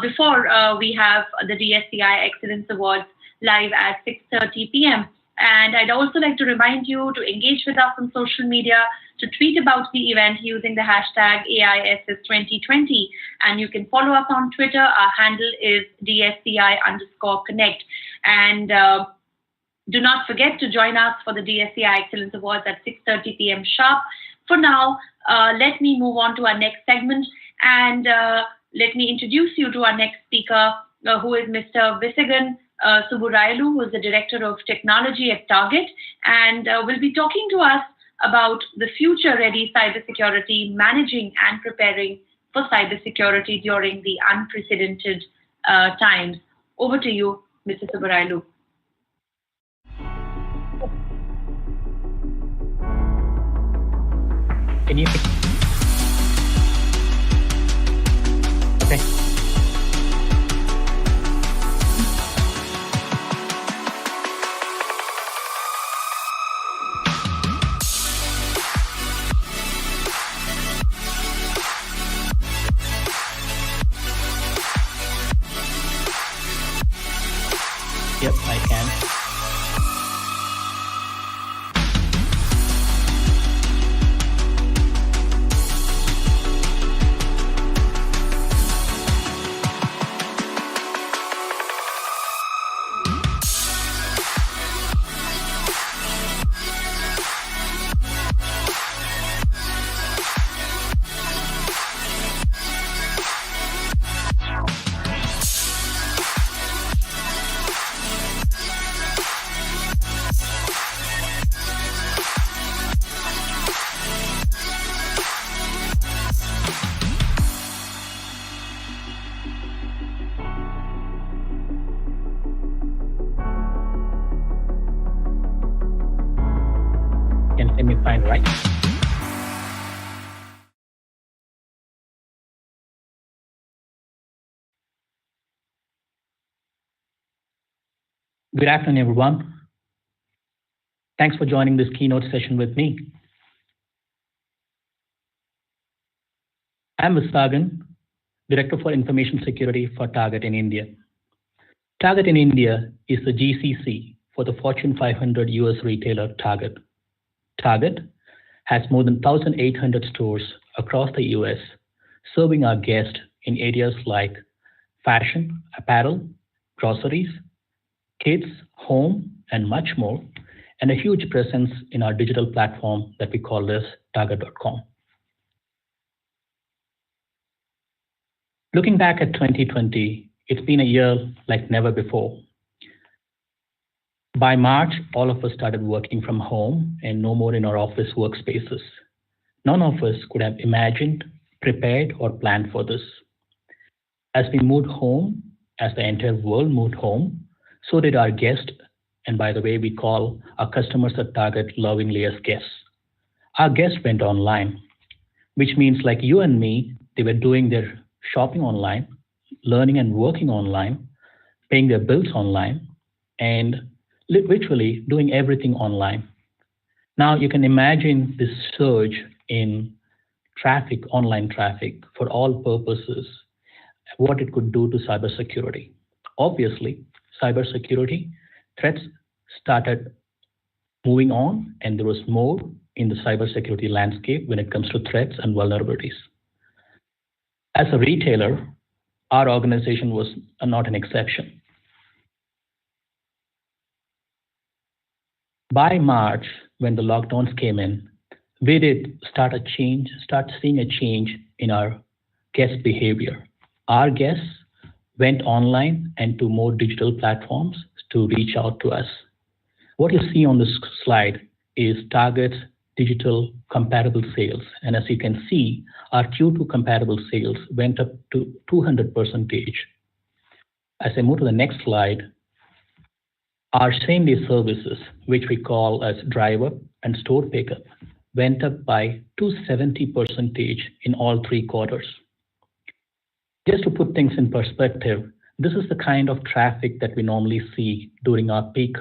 before we have the DSCI Excellence Awards live at 6:30 p.m. And I'd also like to remind you to engage with us on social media, to tweet about the event using the hashtag AISS2020. And you can follow us on Twitter. Our handle is DSCI_Connect. And do not forget to join us for the DSCI Excellence Awards at 6:30 p.m. sharp. For now, let me move on to our next segment. And let me introduce you to our next speaker, who is Mr. Visagan Subburayalu, who is the Director of Technology at Target, and will be talking to us about the future-ready cybersecurity, managing and preparing for cybersecurity during the unprecedented times. Over to you, Mr. Subburayalu. Can you? Okay. Yep, I can. Fine, right? Good afternoon, everyone. Thanks for joining this keynote session with me. I'm Visagan, Director for Information Security for Target in India. Target in India is the GCC for the Fortune 500 US retailer Target. Target has more than 1,800 stores across the US, serving our guests in areas like fashion, apparel, groceries, kids, home, and much more, and a huge presence in our digital platform that we call as Target.com. Looking back at 2020, it's been a year like never before. By March, all of us started working from home and no more in our office workspaces. None of us could have imagined, prepared, or planned for this. As we moved home, as the entire world moved home, so did our guests, and by the way, we call our customers at Target lovingly as guests. Our guests went online, which means like you and me, they were doing their shopping online, learning and working online, paying their bills online, and literally doing everything online. Now you can imagine this surge in traffic, online traffic for all purposes, what it could do to cybersecurity. Obviously, cybersecurity threats started moving on, and there was more in the cybersecurity landscape when it comes to threats and vulnerabilities. As a retailer, our organization was not an exception. By March, when the lockdowns came in, we did start seeing a change in our guest behavior. Our guests went online and to more digital platforms to reach out to us. What you see on this slide is Target's digital comparable sales. And as you can see, our Q2 comparable sales went up to 200%. As I move to the next slide, our same-day services, which we call as drive up and store pickup, went up by 270% in all 3 quarters. Just to put things in perspective, this is the kind of traffic that we normally see during our peak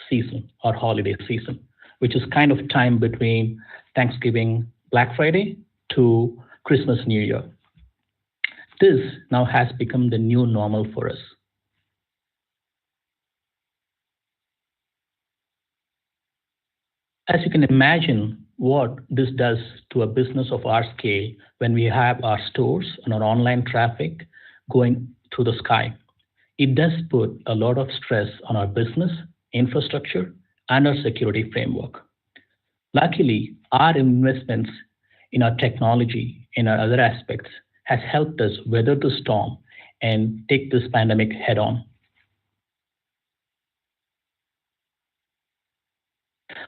season or holiday season, which is kind of time between Thanksgiving, Black Friday to Christmas, New Year. This now has become the new normal for us. As you can imagine, what this does to a business of our scale when we have our stores and our online traffic going through the sky. It does put a lot of stress on our business, infrastructure, and our security framework. Luckily, our investments in our technology, in our other aspects, has helped us weather the storm and take this pandemic head on.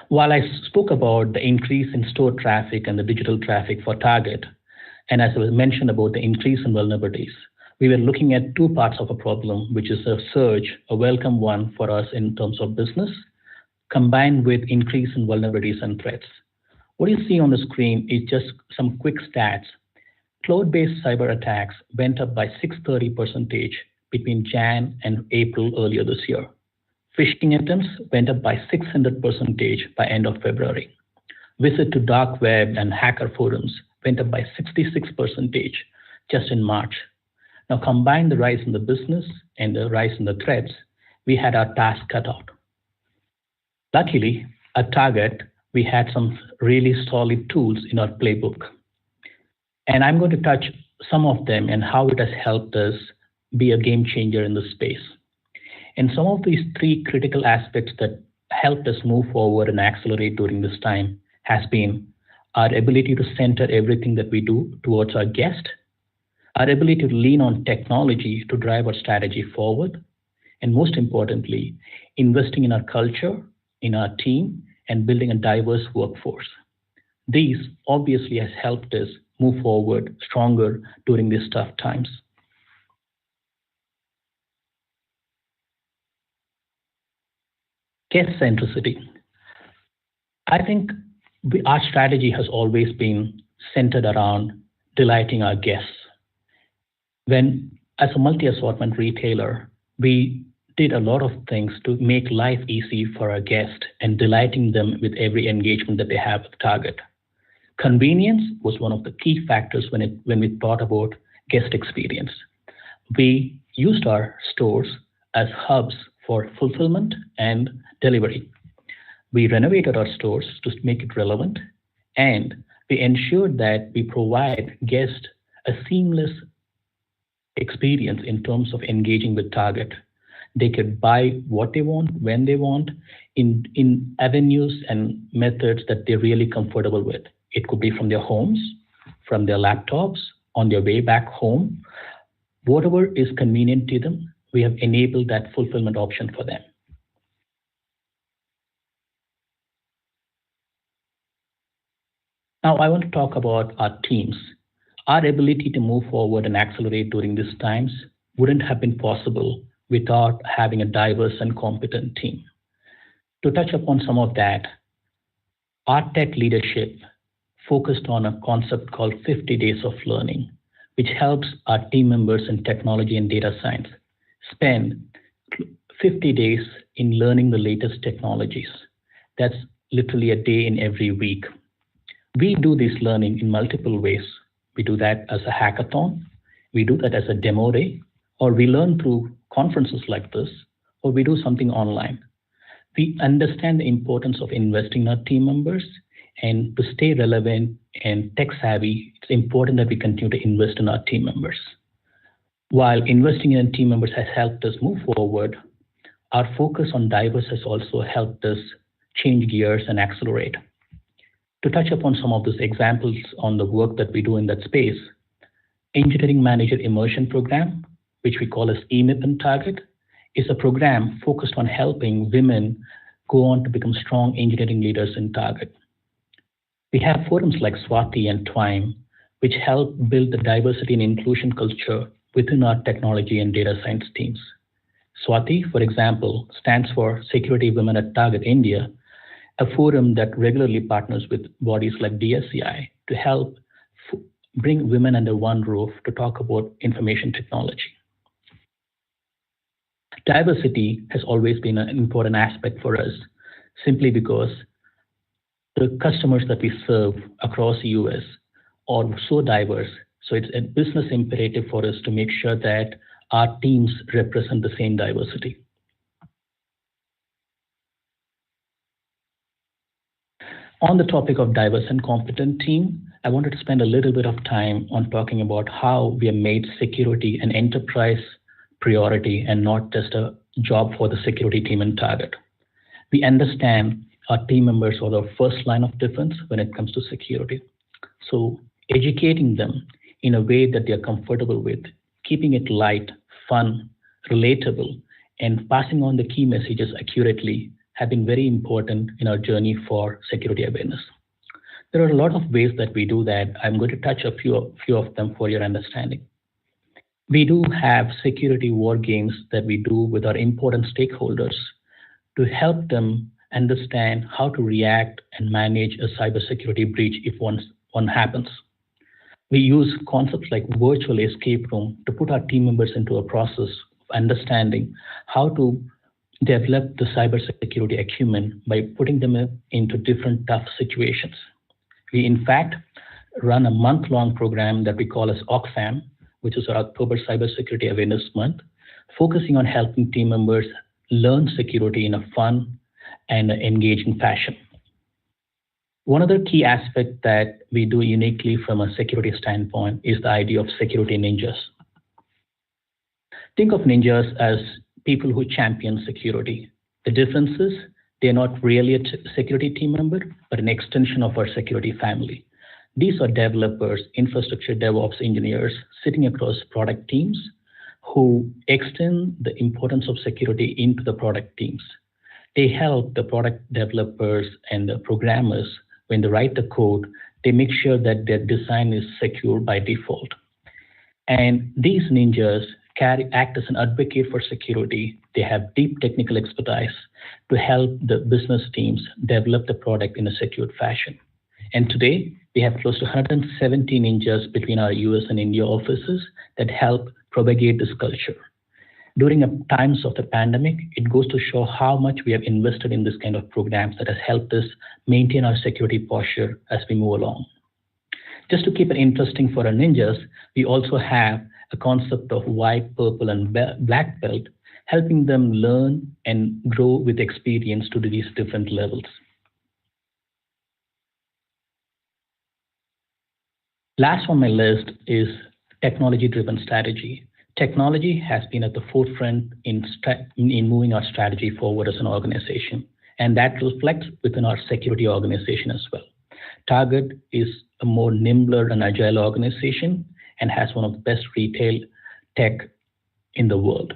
While I spoke about the increase in store traffic and the digital traffic for Target, and as I mentioned about the increase in vulnerabilities, we were looking at 2 parts of a problem, which is a surge, a welcome one for us in terms of business, combined with increase in vulnerabilities and threats. What you see on the screen is just some quick stats. Cloud-based cyber attacks went up by 630% between Jan and April earlier this year. Phishing attempts went up by 600% by end of February. Visit to dark web and hacker forums went up by 66% just in March. Now combine the rise in the business and the rise in the threats, we had our task cut out. Luckily, at Target, we had some really solid tools in our playbook. And I'm going to touch some of them and how it has helped us be a game changer in this space. And some of these 3 critical aspects that helped us move forward and accelerate during this time has been our ability to center everything that we do towards our guest, our ability to lean on technology to drive our strategy forward, and most importantly, investing in our culture, in our team, and building a diverse workforce. These obviously has helped us move forward stronger during these tough times. Guest centricity. I think our strategy has always been centered around delighting our guests. When, as a multi-assortment retailer, we did a lot of things to make life easy for our guests and delighting them with every engagement that they have with Target. Convenience was one of the key factors when we thought about guest experience. We used our stores as hubs for fulfillment and delivery. We renovated our stores to make it relevant, and we ensured that we provide guests a seamless experience in terms of engaging with Target. They could buy what they want, when they want, in avenues and methods that they're really comfortable with. It could be from their homes, from their laptops, on their way back home. Whatever is convenient to them, we have enabled that fulfillment option for them. Now I want to talk about our teams. Our ability to move forward and accelerate during these times wouldn't have been possible without having a diverse and competent team. To touch upon some of that, our tech leadership focused on a concept called 50 days of learning, which helps our team members in technology and data science spend 50 days in learning the latest technologies. That's literally a day in every week. We do this learning in multiple ways. We do that as a hackathon, we do that as a demo day, or we learn through conferences like this, or we do something online. We understand the importance of investing in our team members, and to stay relevant and tech savvy, it's important that we continue to invest in our team members. While investing in team members has helped us move forward, our focus on diverse has also helped us change gears and accelerate. To touch upon some of those examples on the work that we do in that space, Engineering Manager Immersion Program, which we call as EMIP in Target, is a program focused on helping women go on to become strong engineering leaders in Target. We have forums like Swati and Twine, which help build the diversity and inclusion culture within our technology and data science teams. Swati, for example, stands for Security Women at Target India, a forum that regularly partners with bodies like DSCI to help bring women under one roof to talk about information technology. Diversity has always been an important aspect for us, simply because the customers that we serve across the US are so diverse. So it's a business imperative for us to make sure that our teams represent the same diversity. On the topic of diverse and competent team, I wanted to spend a little bit of time on talking about how we have made security an enterprise priority and not just a job for the security team in Target. We understand our team members are the first line of defense when it comes to security. So educating them in a way that they're comfortable with, keeping it light, fun, relatable, and passing on the key messages accurately have been very important in our journey for security awareness. There are a lot of ways that we do that. I'm going to touch a few of them for your understanding. We do have security war games that we do with our important stakeholders to help them understand how to react and manage a cybersecurity breach if one happens. We use concepts like virtual escape room to put our team members into a process of understanding how to develop the cybersecurity acumen by putting them into different tough situations. We, in fact, run a month-long program that we call as OCFAM, which is our October Cybersecurity Awareness Month, focusing on helping team members learn security in a fun and engaging fashion. One other key aspect that we do uniquely from a security standpoint is the idea of security ninjas. Think of ninjas as people who champion security. The difference is they're not really a security team member, but an extension of our security family. These are developers, infrastructure DevOps engineers sitting across product teams who extend the importance of security into the product teams. They help the product developers and the programmers when they write the code, they make sure that their design is secure by default. And these ninjas act as an advocate for security. They have deep technical expertise to help the business teams develop the product in a secured fashion. And today, we have close to 170 ninjas between our US and India offices that help propagate this culture. During times of the pandemic, it goes to show how much we have invested in this kind of programs that has helped us maintain our security posture as we move along. Just to keep it interesting for our ninjas, we also have a concept of white, purple, and black belt, helping them learn and grow with experience to these different levels. Last on my list is technology-driven strategy. Technology has been at the forefront in moving our strategy forward as an organization, and that reflects within our security organization as well. Target is a more nimbler and agile organization and has one of the best retail tech in the world.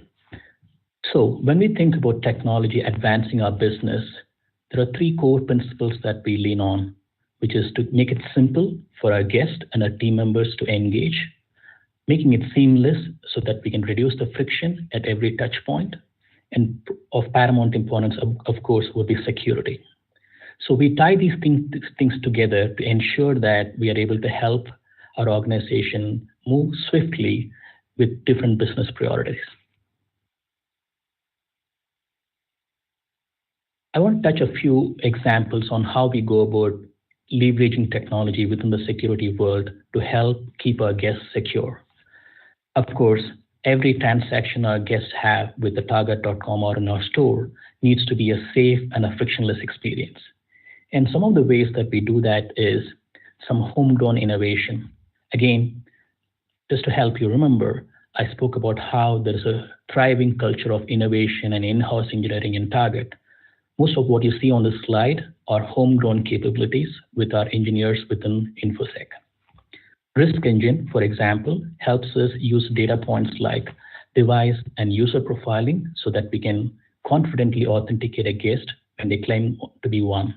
So when we think about technology advancing our business, there are three core principles that we lean on, which is to make it simple for our guests and our team members to engage, making it seamless so that we can reduce the friction at every touch point, and of paramount importance, of course, would be security. So we tie these things together to ensure that we are able to help our organization move swiftly with different business priorities. I want to touch a few examples on how we go about leveraging technology within the security world to help keep our guests secure. Of course, every transaction our guests have with the Target.com or in our store needs to be a safe and a frictionless experience. And some of the ways that we do that is some homegrown innovation. Again, just to help you remember, I spoke about how there is a thriving culture of innovation and in-house engineering in Target. Most of what you see on this slide are homegrown capabilities with our engineers within InfoSec. Risk Engine, for example, helps us use data points like device and user profiling so that we can confidently authenticate a guest when they claim to be one.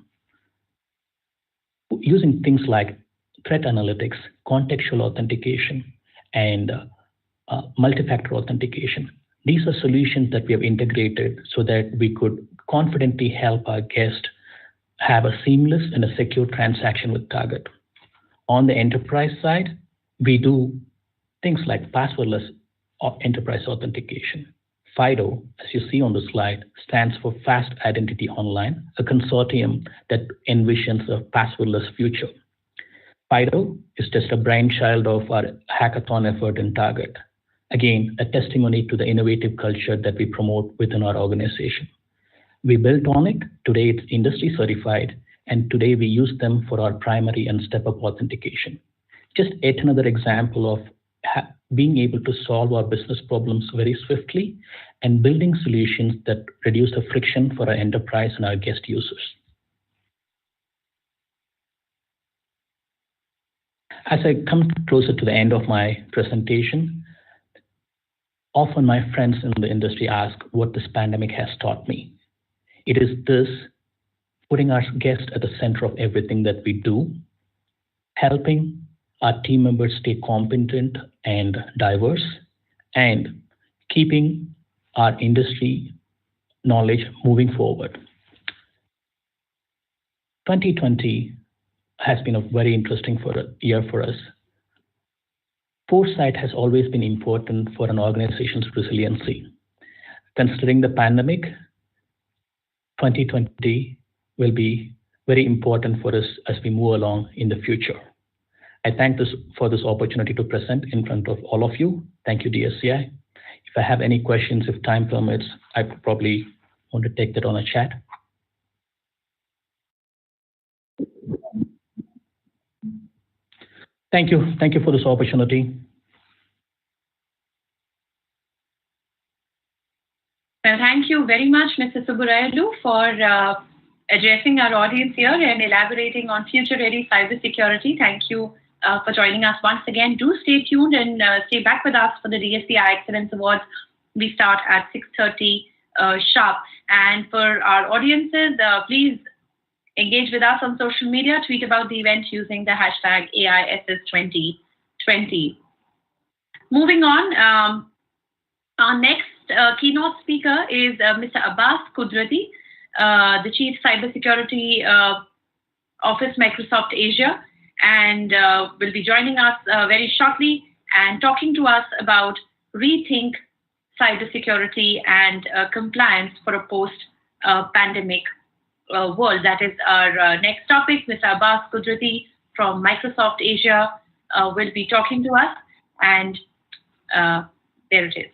using things like threat analytics, contextual authentication, and multi-factor authentication. These are solutions that we have integrated so that we could confidently help our guests have a seamless and a secure transaction with Target. On the enterprise side, we do things like passwordless enterprise authentication. FIDO, as you see on the slide, stands for Fast Identity Online, a consortium that envisions a passwordless future. FIDO is just a brainchild of our hackathon effort in Target. Again, a testimony to the innovative culture that we promote within our organization. We built on it. Today it's industry certified, and today we use them for our primary and step-up authentication. Just yet another example of being able to solve our business problems very swiftly and building solutions that reduce the friction for our enterprise and our guest users. As I come closer to the end of my presentation, often my friends in the industry ask what this pandemic has taught me. It is this, putting our guests at the center of everything that we do, helping our team members stay competent and diverse, and keeping our industry knowledge moving forward. 2020 has been a very interesting year for us. Foresight has always been important for an organization's resiliency. Considering the pandemic, 2020 will be very important for us as we move along in the future. I thank for this opportunity to present in front of all of you. Thank you, DSCI. If I have any questions, if time permits, I probably want to take that on a chat. Thank you. Thank you for this opportunity. Well, thank you very much, Mr. Subbarayalu, for addressing our audience here and elaborating on future-ready cybersecurity. Thank you for joining us once again. Do stay tuned and stay back with us for the DSCI Excellence Awards. We start at 6:30 sharp. And for our audiences, please engage with us on social media. Tweet about the event using the hashtag AISS2020. Moving on, our next keynote speaker is Mr. Abbas Kudrati, the Chief Cybersecurity Office, Microsoft Asia, and will be joining us very shortly and talking to us about rethink cybersecurity and compliance for a post-pandemic world. That is our next topic. Mr. Abbas Kudrati from Microsoft Asia will be talking to us, and there it is.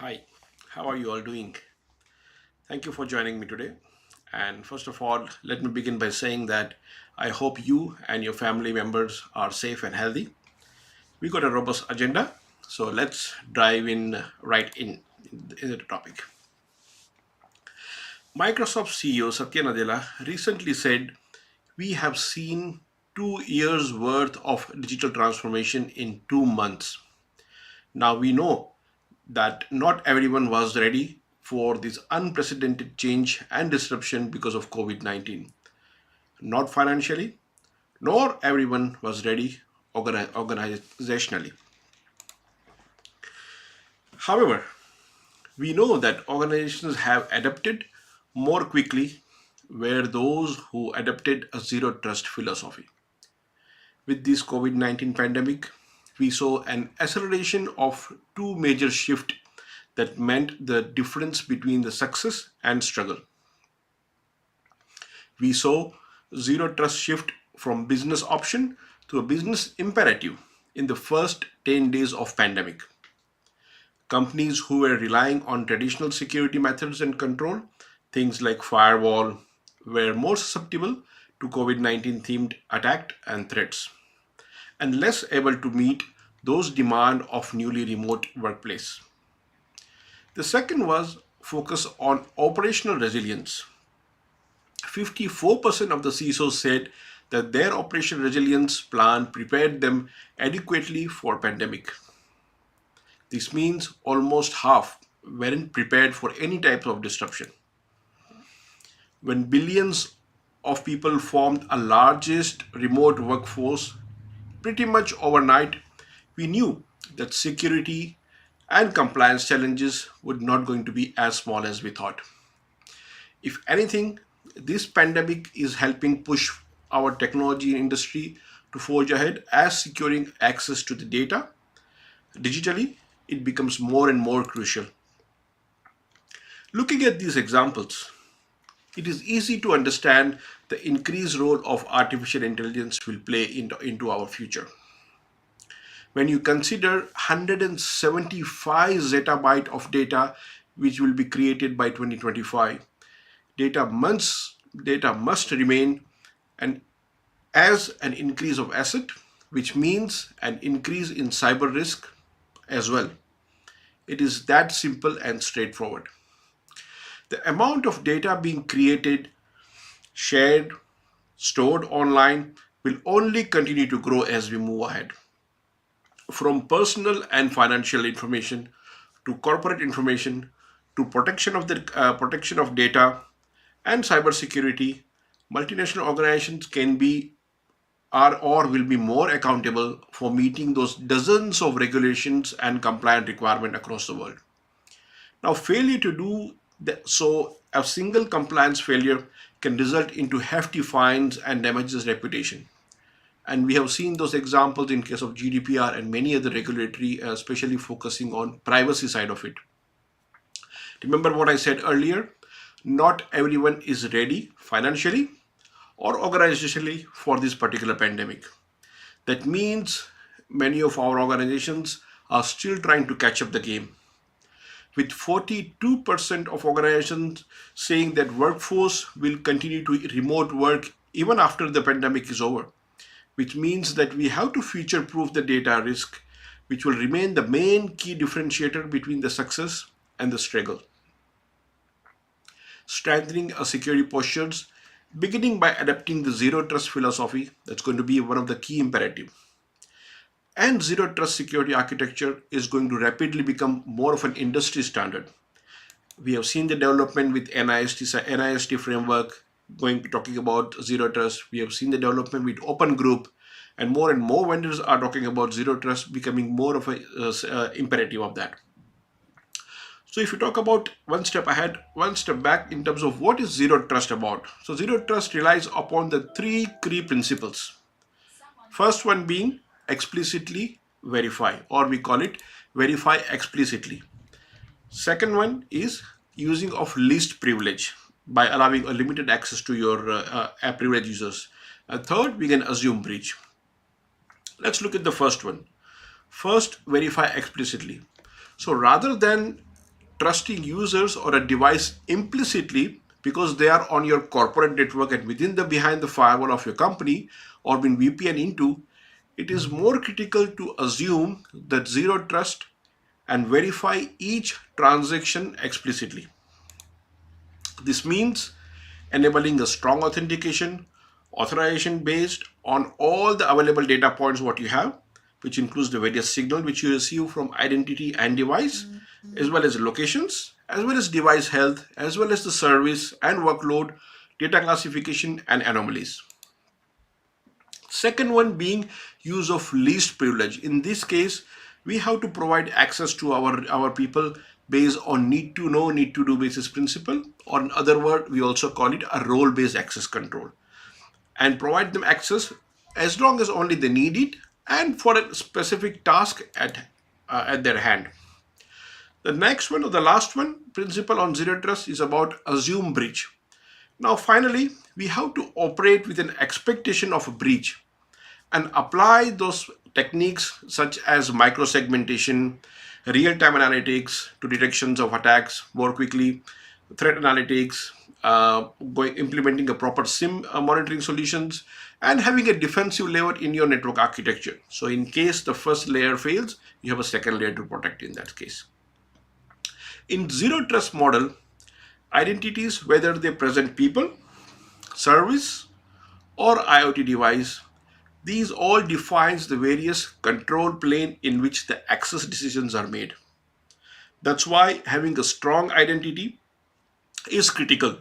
Hi, how are you all doing? Thank you for joining me today. And first of all, let me begin by saying that I hope you and your family members are safe and healthy. We got a robust agenda, so let's dive in right in the topic. Microsoft CEO Satya Nadella recently said, "We have seen 2 years worth of digital transformation in 2 months." Now we know that not everyone was ready for this unprecedented change and disruption because of COVID-19. Not financially, nor everyone was ready organizationally. However, we know that organizations have adapted more quickly were those who adopted a zero trust philosophy. With this COVID-19 pandemic, we saw an acceleration of 2 major shifts that meant the difference between the success and struggle. We saw zero trust shift from business option to a business imperative in the first 10 days of pandemic. Companies who were relying on traditional security methods and control, things like firewall, were more susceptible to COVID-19 themed attack and threats, and less able to meet those demands of newly remote workplace. The second was focus on operational resilience. 54% of the CISOs said that their operational resilience plan prepared them adequately for pandemic. This means almost half weren't prepared for any type of disruption. When billions of people formed a largest remote workforce, pretty much overnight, we knew that security and compliance challenges would not going to be as small as we thought. If anything, this pandemic is helping push our technology industry to forge ahead as securing access to the data digitally, it becomes more and more crucial. Looking at these examples, it is easy to understand the increased role of artificial intelligence will play into our future. When you consider 175 zettabyte of data which will be created by 2025, data must remain an as an increase of asset, which means an increase in cyber risk as well. It is that simple and straightforward. The amount of data being created, shared, stored online will only continue to grow as we move ahead. From personal and financial information to corporate information to protection of data and cybersecurity, multinational organizations can be are or will be more accountable for meeting those dozens of regulations and compliant requirements across the world. Now, failure to do so, a single compliance failure can result into hefty fines and damages reputation. And we have seen those examples in case of GDPR and many other regulatory, especially focusing on privacy side of it. Remember what I said earlier, not everyone is ready financially or organizationally for this particular pandemic. That means many of our organizations are still trying to catch up the game, with 42% of organizations saying that workforce will continue to remote work even after the pandemic is over, which means that we have to future proof the data risk, which will remain the main key differentiator between the success and the struggle. Strengthening our security postures, beginning by adopting the zero trust philosophy, that's going to be one of the key imperatives. And zero trust security architecture is going to rapidly become more of an industry standard. We have seen the development with NIST framework talking about zero trust. We have seen the development with open group, and more vendors are talking about zero trust becoming more of a imperative of that. So if you talk about one step ahead, one step back in terms of what is zero trust about. So zero trust relies upon the three key principles. First one being explicitly verify, or we call it verify explicitly. Second one is using of least privilege by allowing a limited access to your app privilege users. And third, we can assume breach. Let's look at the first one. First, verify explicitly. So rather than trusting users or a device implicitly because they are on your corporate network and behind the firewall of your company or been VPN into, it is more critical to assume that zero trust and verify each transaction explicitly. This means enabling a strong authentication, authorization based on all the available data points what you have, which includes the various signal which you receive from identity and device, as well as locations, as well as device health, as well as the service and workload, data classification and anomalies. Second one being use of least privilege. In this case, we have to provide access to our people based on need to know, need to do basis principle, or in other words, we also call it a role-based access control, and provide them access as long as only they need it and for a specific task at their hand. The next one, or the last one, principle on zero trust is about assume breach. Now, finally, we have to operate with an expectation of a breach and apply those techniques such as microsegmentation, real-time analytics to detections of attacks more quickly, threat analytics, implementing a proper SIM monitoring solutions, and having a defensive layer in your network architecture. So in case the first layer fails, you have a second layer to protect in that case. In zero trust model, identities, whether they present people, service, or IoT device, these all defines the various control plane in which the access decisions are made. That's why having a strong identity is critical.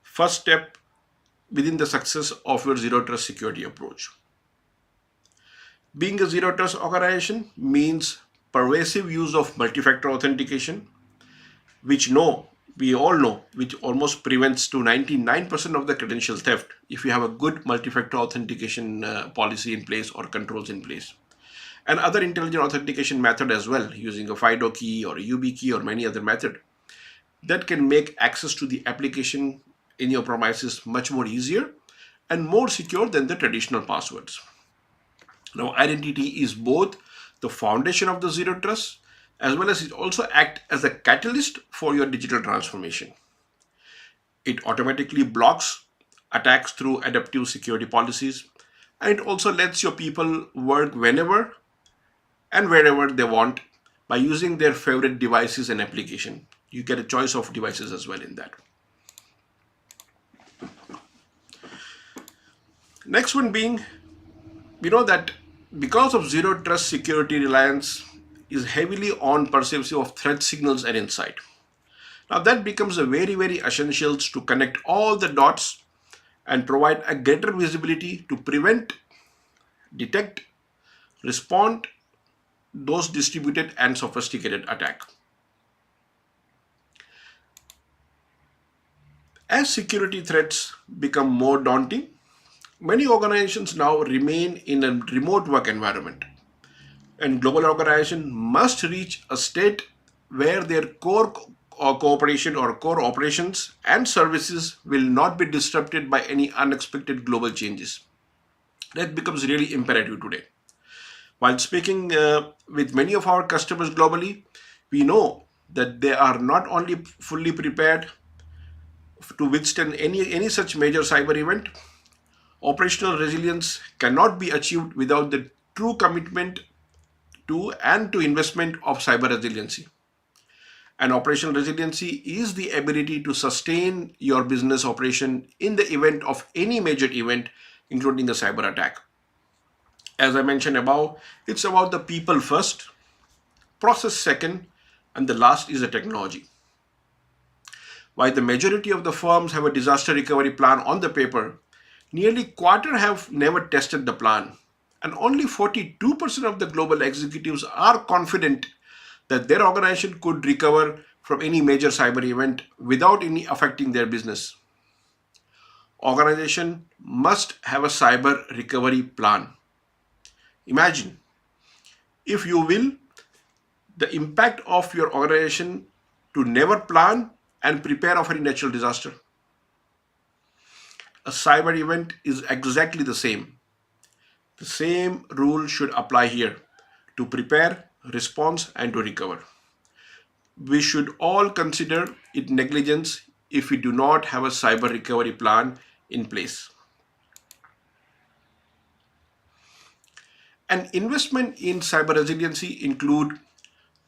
First step within the success of your zero trust security approach. Being a zero trust organization means pervasive use of multi-factor authentication, which we all know, which almost prevents to 99% of the credential theft if you have a good multi-factor authentication policy in place or controls in place. And other intelligent authentication method as well, using a FIDO key or a UB key or many other method that can make access to the application in your premises much more easier and more secure than the traditional passwords. Now, identity is both the foundation of the zero trust as well as it also act as a catalyst for your digital transformation. It automatically blocks attacks through adaptive security policies, and it also lets your people work whenever and wherever they want by using their favorite devices and application. You get a choice of devices as well in that. Next one being, we know that because of zero trust, security reliance is heavily on perception of threat signals and insight. Now that becomes a very, very essential to connect all the dots and provide a greater visibility to prevent, detect, respond those distributed and sophisticated attack. As security threats become more daunting, many organizations now remain in a remote work environment, and global organizations must reach a state where their core cooperation or core operations and services will not be disrupted by any unexpected global changes. That becomes really imperative today. While speaking with many of our customers globally, we know that they are not only fully prepared to withstand any such major cyber event. Operational resilience cannot be achieved without the true commitment to investment of cyber resiliency. And operational resiliency is the ability to sustain your business operation in the event of any major event, including a cyber attack. As I mentioned above, it's about the people first, process second, and the last is the technology. While the majority of the firms have a disaster recovery plan on the paper, nearly quarter have never tested the plan, and only 42% of the global executives are confident that their organization could recover from any major cyber event without any affecting their business. Organization must have a cyber recovery plan. Imagine, if you will, the impact of your organization to never plan and prepare for a natural disaster. A cyber event is exactly the same. The same rule should apply here to prepare, respond, and to recover. We should all consider it negligence if we do not have a cyber recovery plan in place. An investment in cyber resiliency include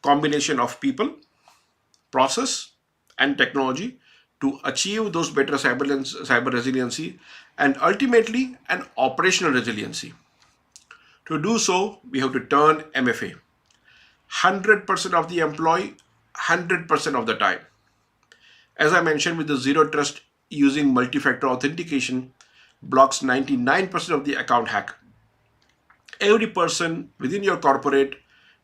combination of people, process, and technology to achieve those better cyber resiliency and ultimately an operational resiliency. To do so, we have to turn MFA. 100% of the employee, 100% of the time. As I mentioned, with the zero trust using multi-factor authentication blocks 99% of the account hack. Every person within your corporate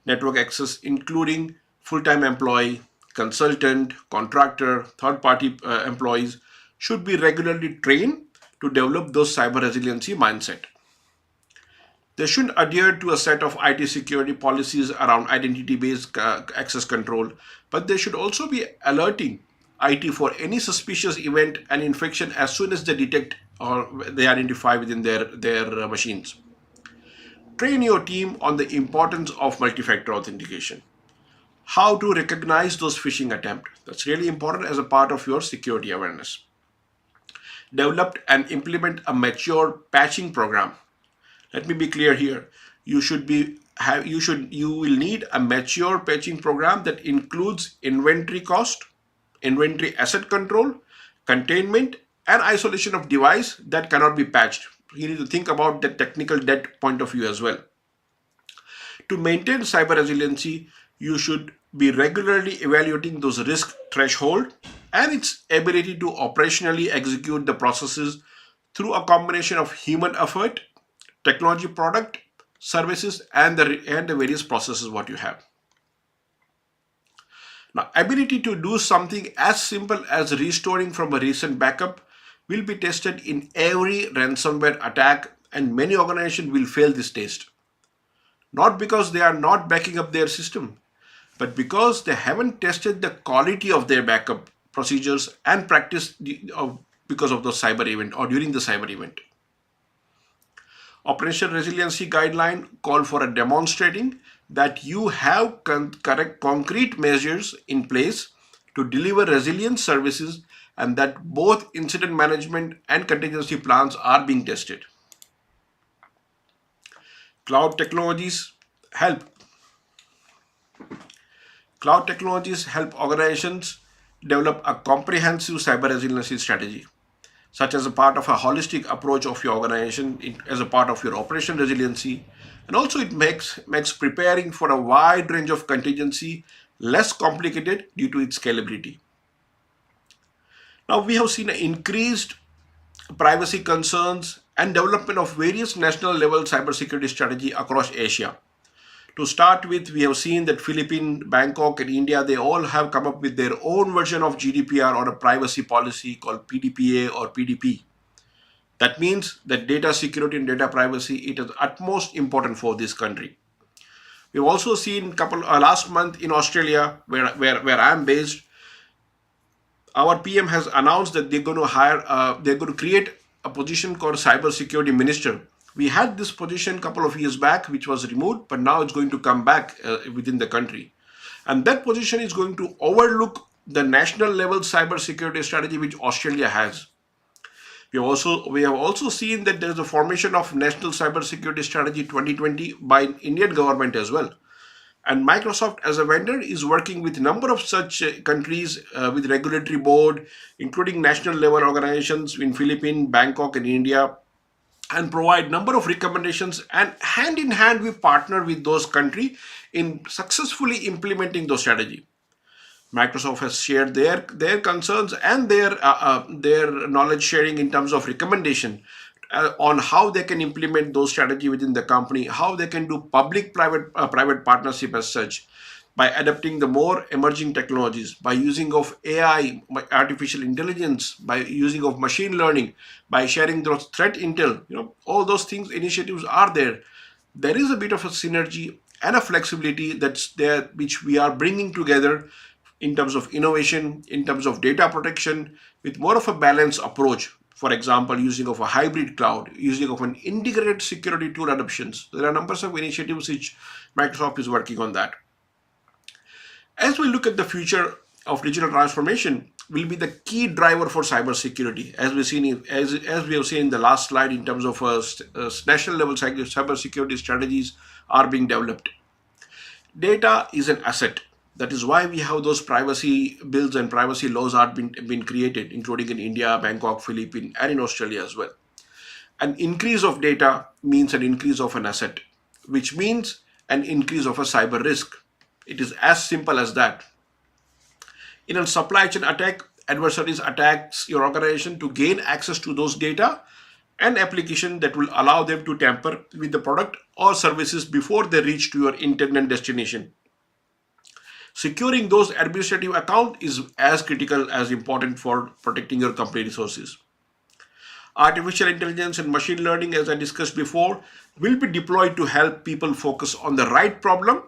network access, including full-time employee, consultant, contractor, third-party employees, should be regularly trained to develop those cyber resiliency mindset. They should adhere to a set of IT security policies around identity-based access control, but they should also be alerting IT for any suspicious event and infection as soon as they detect or they identify within their machines. train your team on the importance of multi-factor authentication. How to recognize those phishing attempts. That's really important as a part of your security awareness. Develop and implement a mature patching program. Let me be clear here. You will need a mature patching program that includes inventory cost, inventory asset control, containment, and isolation of device that cannot be patched. You need to think about the technical debt point of view as well. To maintain cyber resiliency, you should be regularly evaluating those risk threshold and its ability to operationally execute the processes through a combination of human effort, technology product, services, and the various processes what you have. Now, ability to do something as simple as restoring from a recent backup will be tested in every ransomware attack, and many organizations will fail this test. Not because they are not backing up their system, but because they haven't tested the quality of their backup procedures and practice because of the cyber event or during the cyber event. Operational resiliency guideline call for a demonstrating that you have correct concrete measures in place to deliver resilient services and that both incident management and contingency plans are being tested. Cloud technologies help. Cloud technologies help organizations develop a comprehensive cyber resiliency strategy, such as a part of a holistic approach of your organization, as a part of your operation resiliency. And also it makes preparing for a wide range of contingency less complicated due to its scalability. Now we have seen an increased privacy concerns and development of various national level cybersecurity strategy across Asia. To start with, we have seen that Philippines, Bangkok, and India, they all have come up with their own version of GDPR or a privacy policy called PDPA or PDP. That means that data security and data privacy, it is utmost important for this country. We've also seen last month in Australia, where I am based, our PM has announced that they're going to create a position called cyber security minister. We had this position a couple of years back, which was removed, but now it's going to come back within the country. And that position is going to overlook the national level cyber security strategy which Australia has. We have also seen that there is a formation of National Cyber Security Strategy 2020 by Indian government as well. And Microsoft as a vendor is working with a number of such countries with regulatory board, including national level organizations in Philippines, Bangkok, and India, and provide number of recommendations, and hand in hand we partner with those countries in successfully implementing those strategy. Microsoft has shared their concerns and their knowledge sharing in terms of recommendation on how they can implement those strategy within the company, how they can do public-private partnership as such, by adapting the more emerging technologies, by using of AI, by artificial intelligence, by using of machine learning, by sharing those threat intel, all those things, initiatives are there. There is a bit of a synergy and a flexibility that's there, which we are bringing together in terms of innovation, in terms of data protection, with more of a balanced approach. For example, using of a hybrid cloud, using of an integrated security tool adoptions. There are numbers of initiatives which Microsoft is working on that. As we look at the future of digital transformation, will be the key driver for cybersecurity, as we have seen in the last slide in terms of national level cybersecurity strategies are being developed. Data is an asset. That is why we have those privacy bills and privacy laws are been created, including in India, Bangkok, Philippines, and in Australia as well. An increase of data means an increase of an asset, which means an increase of a cyber risk. It is as simple as that. In a supply chain attack, adversaries attacks your organization to gain access to those data and application that will allow them to tamper with the product or services before they reach to your intended destination. Securing those administrative accounts is as critical as important for protecting your company resources. Artificial intelligence and machine learning, as I discussed before, will be deployed to help people focus on the right problem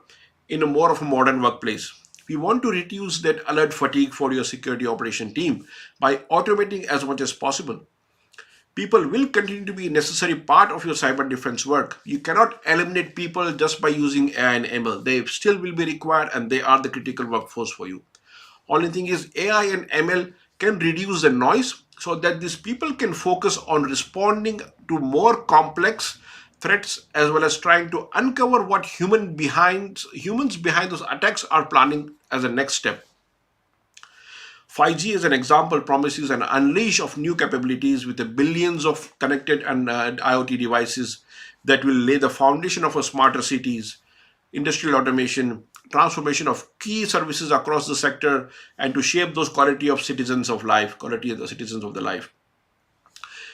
in a more of a modern workplace. We want to reduce that alert fatigue for your security operation team by automating as much as possible. People will continue to be a necessary part of your cyber defense work. You cannot eliminate people just by using AI and ML. They still will be required, and they are the critical workforce for you. Only thing is AI and ML can reduce the noise so that these people can focus on responding to more complex threats, as well as trying to uncover what humans behind those attacks are planning as a next step. 5G as an example promises an unleash of new capabilities with the billions of connected and IoT devices that will lay the foundation of a smarter cities, industrial automation, transformation of key services across the sector, and to shape those quality of the citizens of the life.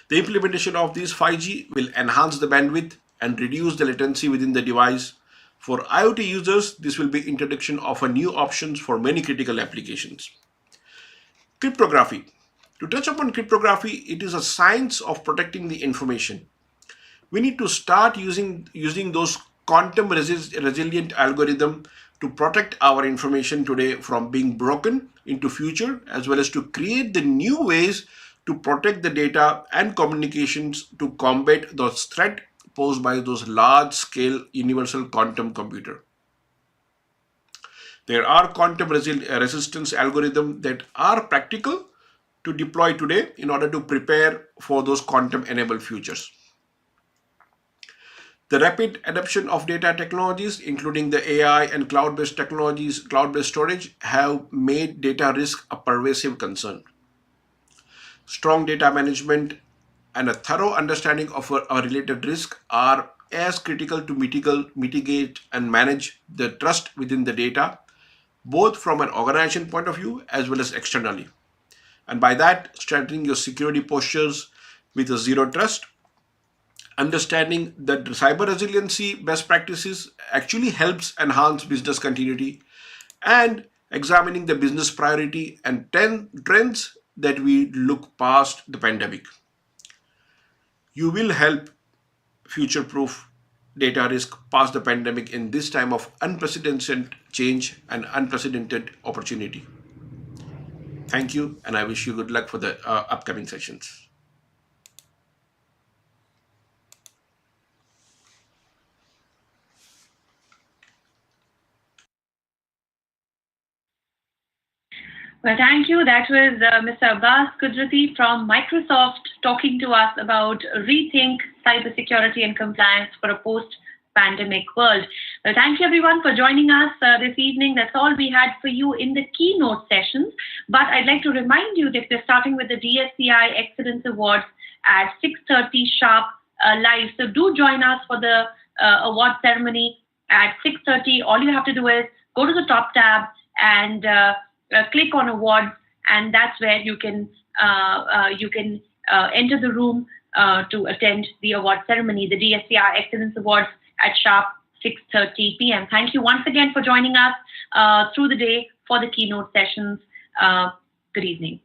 The implementation of these 5G will enhance the bandwidth and reduce the latency within the device. For IoT users, this will be introduction of a new options for many critical applications. Cryptography. To touch upon cryptography, it is a science of protecting the information. We need to start using those quantum resilient algorithm to protect our information today from being broken into future, as well as to create the new ways to protect the data and communications to combat those threat posed by those large scale universal quantum computer. There are quantum resistance algorithms that are practical to deploy today in order to prepare for those quantum enabled futures. The rapid adoption of data technologies, including the AI and cloud-based technologies, cloud-based storage, have made data risk a pervasive concern. Strong data management and a thorough understanding of a related risk are as critical to mitigate and manage the trust within the data, both from an organization point of view as well as externally. And by that, strengthening your security postures with a zero trust, understanding that cyber resiliency best practices actually helps enhance business continuity, and examining the business priority and trends that we look past the pandemic. You will help future-proof data risk past the pandemic in this time of unprecedented change and unprecedented opportunity. Thank you, and I wish you good luck for the upcoming sessions. Well, thank you. That was Mr. Abbas Kudrati from Microsoft talking to us about rethink cybersecurity and compliance for a post-pandemic world. Well, thank you everyone for joining us this evening. That's all we had for you in the keynote sessions. But I'd like to remind you that we're starting with the DSCI Excellence Awards at 6:30 sharp live. So do join us for the award ceremony at 6:30. All you have to do is go to the top tab and click on awards, and that's where you can enter the room to attend the award ceremony, the DSCI Excellence Awards at sharp 6:30 p.m. Thank you once again for joining us through the day for the keynote sessions. Good evening.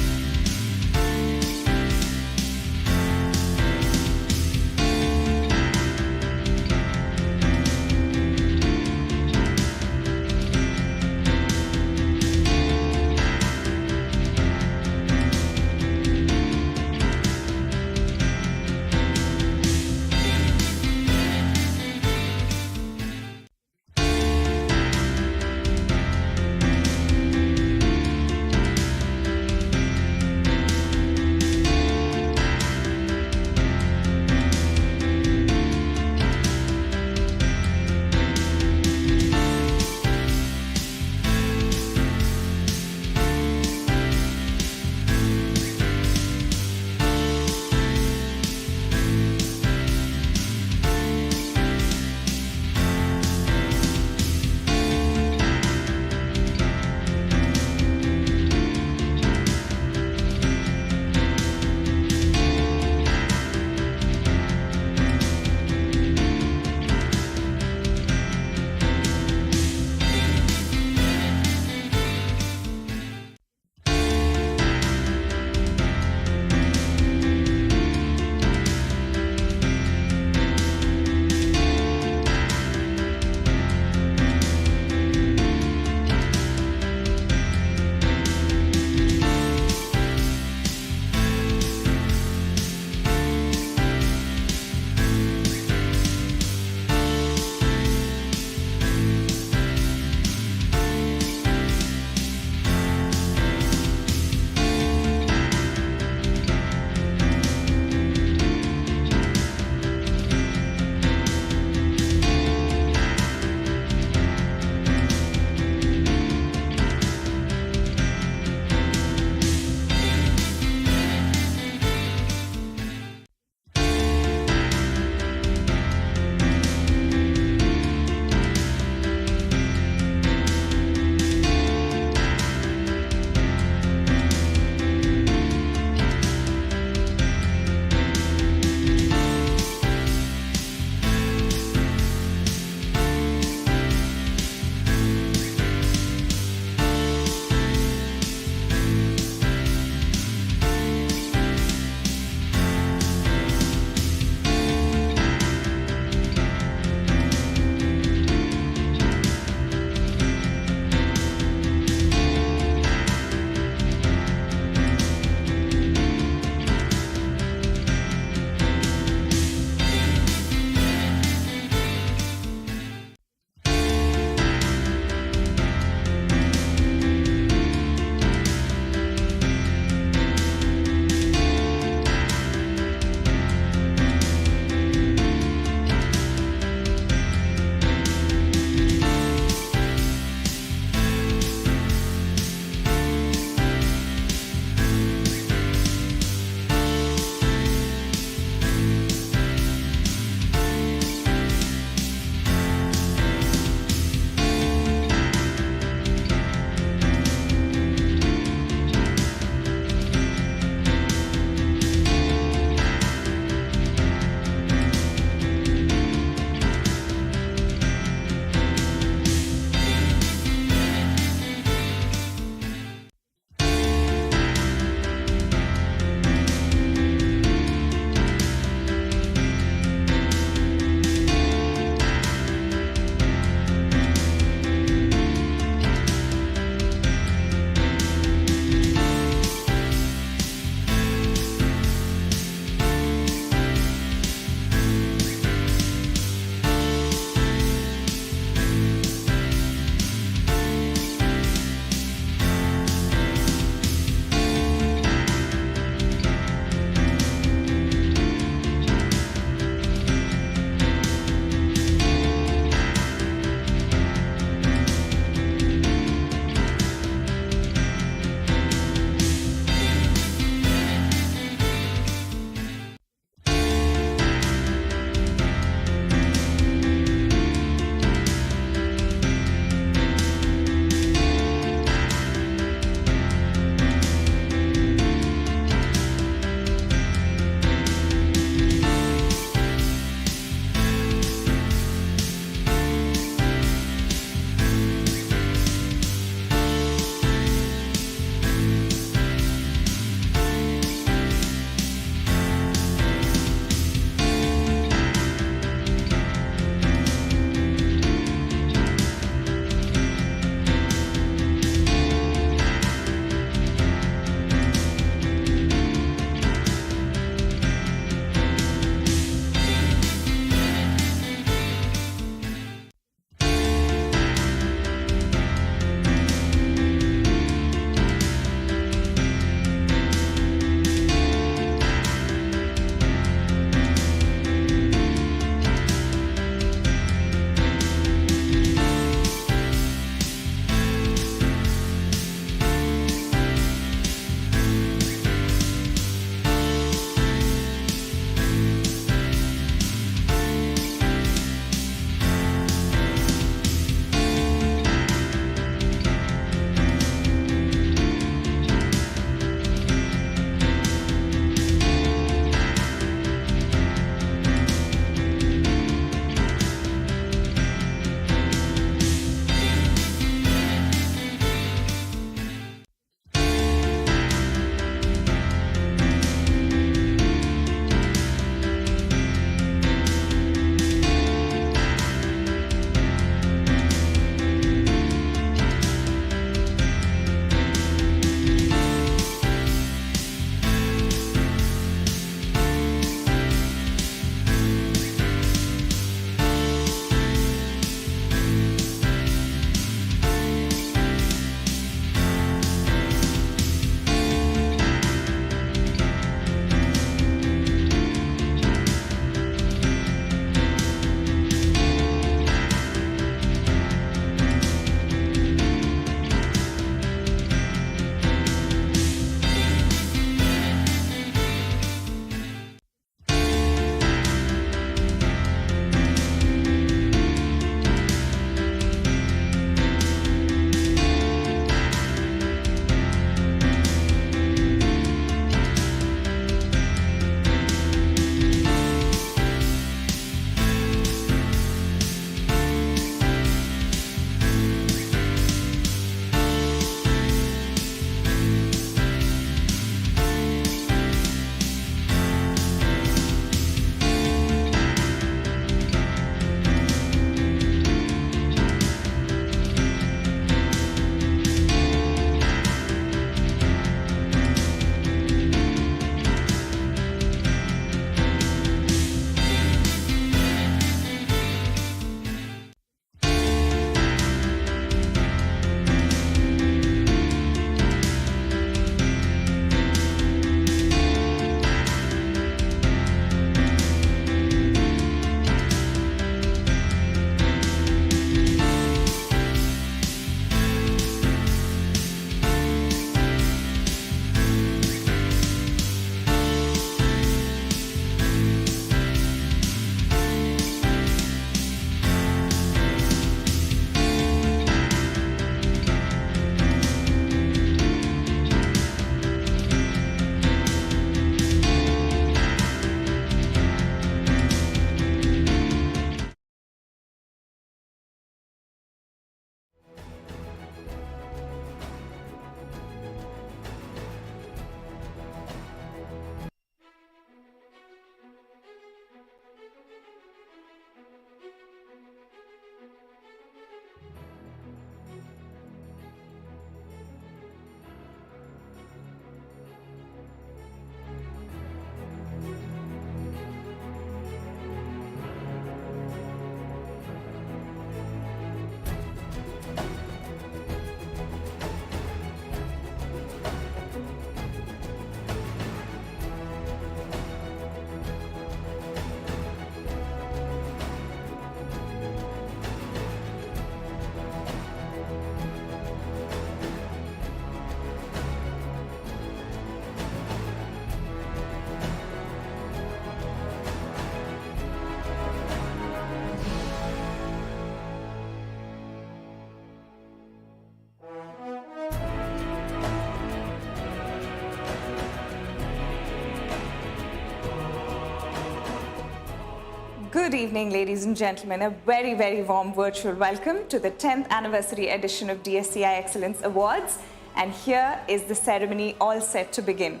Good evening, ladies and gentlemen. A very, very warm virtual welcome to the 10th anniversary edition of DSCI Excellence Awards. And here is the ceremony all set to begin.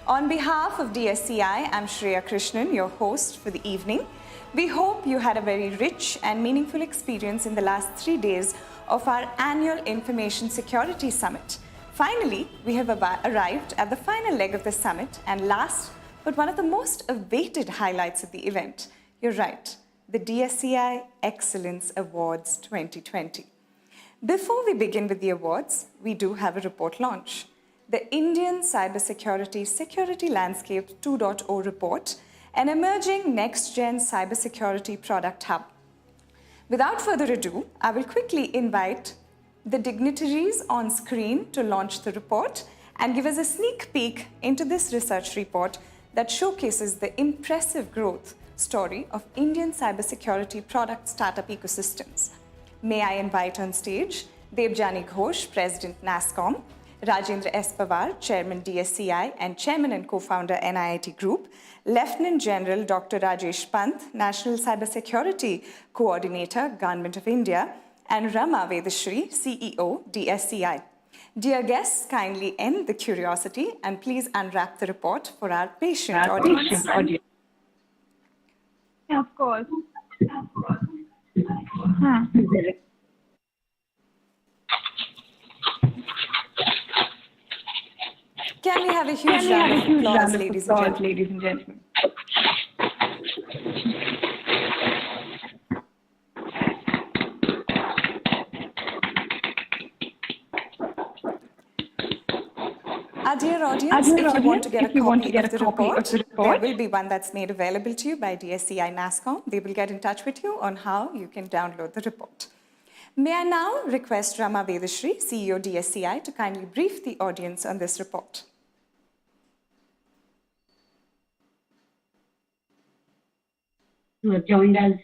On behalf of DSCI, I'm Shreya Krishnan, your host for the evening. We hope you had a very rich and meaningful experience in the last 3 days of our annual Information Security Summit. Finally, we have arrived at the final leg of the summit and last, but one of the most awaited highlights of the event. You're right, the DSCI Excellence Awards 2020. Before we begin with the awards, we do have a report launch. The Indian Cybersecurity Security Landscape 2.0 report, an emerging next-gen cybersecurity product hub. Without further ado, I will quickly invite the dignitaries on screen to launch the report and give us a sneak peek into this research report that showcases the impressive growth story of Indian cybersecurity product startup ecosystems. May I invite on stage Debjani Ghosh, President NASSCOM, Rajendra S. Pawar, Chairman DSCI and Chairman and Co-founder NIIT Group, Lieutenant General Dr. Rajesh Pant, National Cybersecurity Coordinator, Government of India, and Rama Vedashri, CEO, DSCI. Dear guests, kindly end the curiosity and please unwrap the report for our patient audience. Of course. Can we have a huge round of applause, ladies and gentlemen? Our dear audience, if you want to get a copy of the report, there will be one that's made available to you by DSCI NASSCOM. They will get in touch with you on how you can download the report. May I now request Rama Vedashri, CEO DSCI, to kindly brief the audience on this report. Who have joined us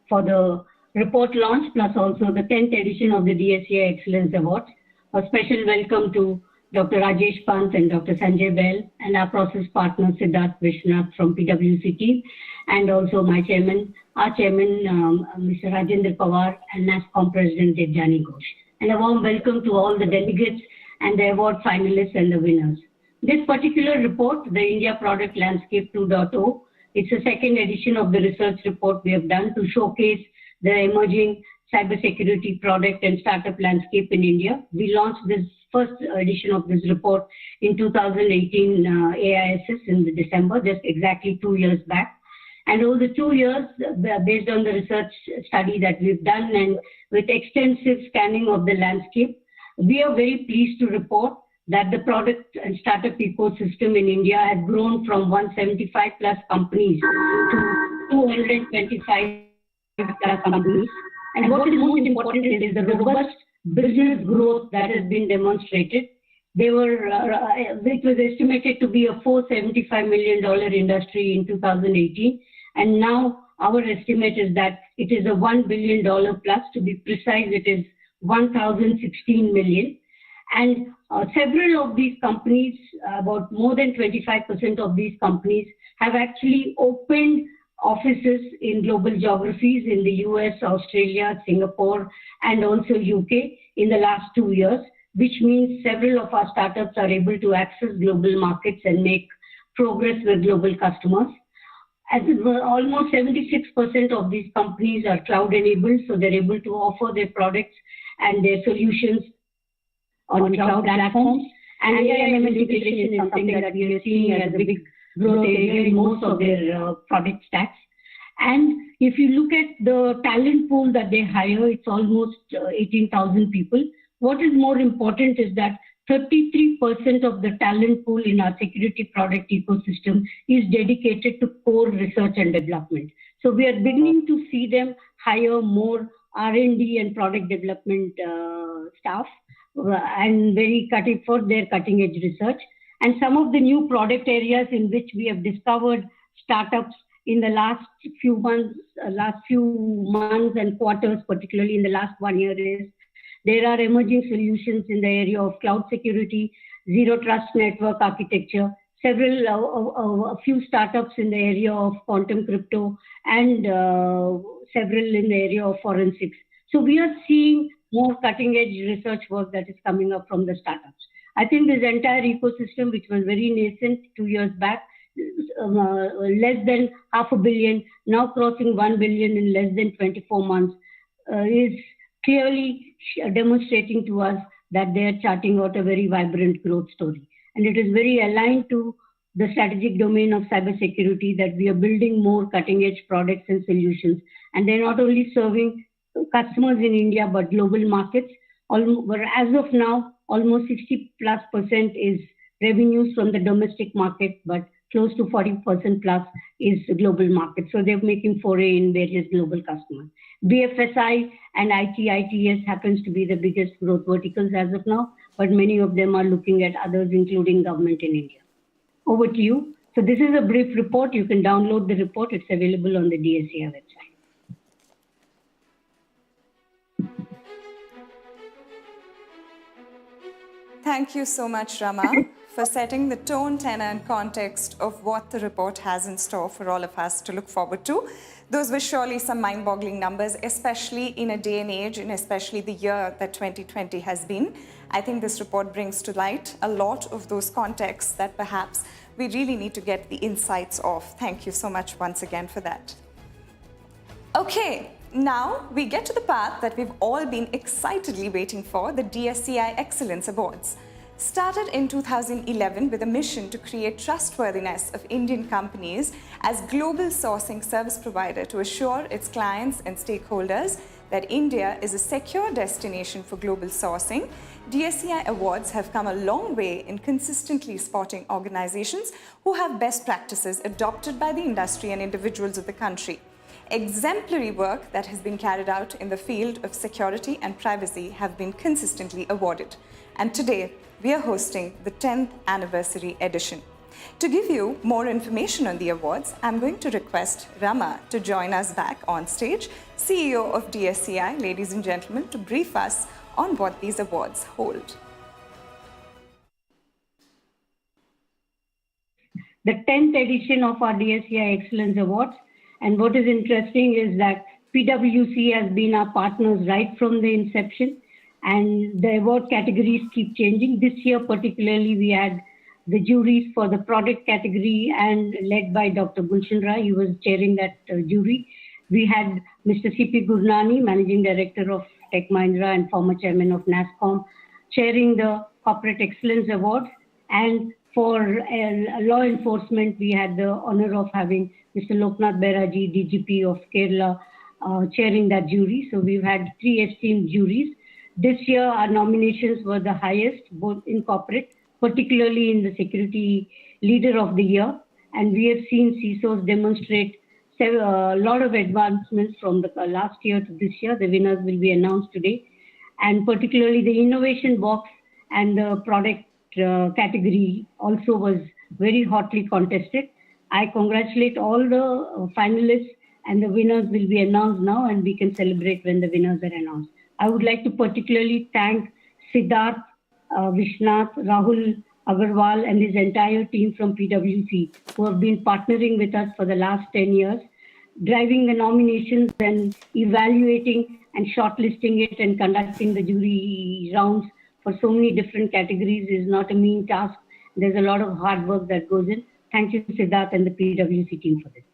for the report launch, plus also the 10th edition of the DSCI Excellence Awards. A special welcome to Dr. Rajesh Pant and Dr. Sanjay Bell, and our process partner Siddharth Vishnath from PwC team, and also my chairman, Mr. Rajendra Pawar, and NASSCOM President Debjani Ghosh. And a warm welcome to all the delegates and the award finalists and the winners. This particular report, the India Product Landscape 2.0, it's the second edition of the research report we have done to showcase the emerging cybersecurity product and startup landscape in India. We launched this first edition of this report in 2018 AISS in December, just exactly 2 years back. And over the 2 years, based on the research study that we've done and with extensive scanning of the landscape, we are very pleased to report that the product and startup ecosystem in India has grown from 175 plus companies to 225 plus companies. And what is most important is the robust business growth that has been demonstrated. It was estimated to be a $475 million industry in 2018, and now our estimate is that it is a $1 billion plus. To be precise, it is 1,016 million. And several of these companies, about more than 25% of these companies, have actually opened offices in global geographies in the US, Australia, Singapore, and also UK in the last 2 years, which means several of our startups are able to access global markets and make progress with global customers. As almost 76% of these companies are cloud enabled, so they're able to offer their products and their solutions on cloud platforms. And AI integration is something that we are seeing as a big growth area in most of their product stacks. And if you look at the talent pool that they hire, it's almost 18,000 people. What is more important is that 33% of the talent pool in our security product ecosystem is dedicated to core research and development. So we are beginning to see them hire more R&D and product development staff and very cutting for their cutting edge research. And some of the new product areas in which we have discovered startups in the last few months and quarters, particularly in the last 1 year, is there are emerging solutions in the area of cloud security, zero trust network architecture, a few startups in the area of quantum crypto, and several in the area of forensics. So we are seeing more cutting edge research work that is coming up from the startups. I think this entire ecosystem, which was very nascent 2 years back, less than $500 million, now crossing $1 billion in less than 24 months, is clearly demonstrating to us that they are charting out a very vibrant growth story. And it is very aligned to the strategic domain of cybersecurity, that we are building more cutting edge products and solutions. And they're not only serving customers in India, but global markets. As of now, almost 60+% is revenues from the domestic market, but close to 40% plus is the global market. So they're making foray in various global customers. BFSI and ITITS happens to be the biggest growth verticals as of now, but many of them are looking at others, including government in India. Over to you. So this is a brief report. You can download the report. It's available on the DSCI website. Thank you so much, Rama, for setting the tone, tenor, and context of what the report has in store for all of us to look forward to. Those were surely some mind-boggling numbers, especially in a day and age, and especially the year that 2020 has been. I think this report brings to light a lot of those contexts that perhaps we really need to get the insights of. Thank you so much once again for that. Okay, now we get to the part that we've all been excitedly waiting for, the DSCI Excellence Awards. Started in 2011 with a mission to create trustworthiness of Indian companies as global sourcing service provider to assure its clients and stakeholders that India is a secure destination for global sourcing, DSCI Awards have come a long way in consistently spotting organizations who have best practices adopted by the industry and individuals of the country. Exemplary work that has been carried out in the field of security and privacy have been consistently awarded. And today, we are hosting the 10th anniversary edition. To give you more information on the awards, I'm going to request Rama to join us back on stage, CEO of DSCI, ladies and gentlemen, to brief us on what these awards hold. The 10th edition of our DSCI Excellence Awards. And what is interesting is that PwC has been our partners right from the inception, and the award categories keep changing. This year particularly, we had the juries for the product category, and led by Dr. Gulshan Rai, he was chairing that jury. We had Mr. C.P. Gurnani, Managing Director of Tech Mahindra and former Chairman of NASSCOM, chairing the Corporate Excellence Award. And for law enforcement, we had the honor of having Mr. Loknath Behraji, DGP of Kerala, chairing that jury. So we've had 3 esteemed juries. This year, our nominations were the highest, both in corporate, particularly in the Security Leader of the Year. And we have seen CISOs demonstrate a lot of advancements from the last year to this year. The winners will be announced today. And particularly the Innovation Box and the product category also was very hotly contested. I congratulate all the finalists, and the winners will be announced now, and we can celebrate when the winners are announced. I would like to particularly thank Siddharth, Vishnath, Rahul Agarwal, and his entire team from PwC, who have been partnering with us for the last 10 years, driving the nominations and evaluating and shortlisting it and conducting the jury rounds for so many different categories is not a mean task. There's a lot of hard work that goes in. Thank you, Siddharth, and the PwC team for this.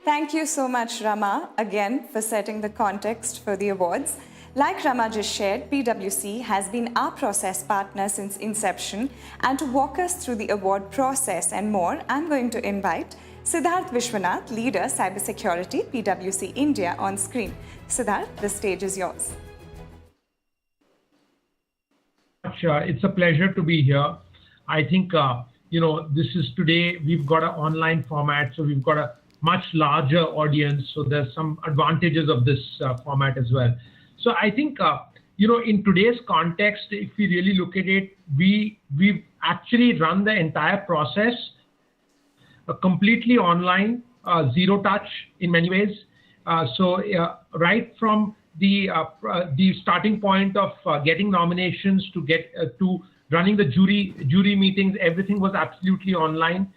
Thank you so much, Rama, again for setting the context for the awards. Like Rama just shared, PwC has been our process partner since inception, and to walk us through the award process and more, I'm going to invite Siddharth Vishwanath, Leader Cybersecurity, PwC India, on screen. Siddharth, the stage is yours. It's a pleasure to be here. I think, this is today, we've got an online format, so we've got a much larger audience. So there's some advantages of this format as well. So I think, in today's context, if we really look at it, we've actually run the entire process completely online, zero touch in many ways. So right from the starting point of getting nominations to get to running the jury meetings, everything was absolutely online.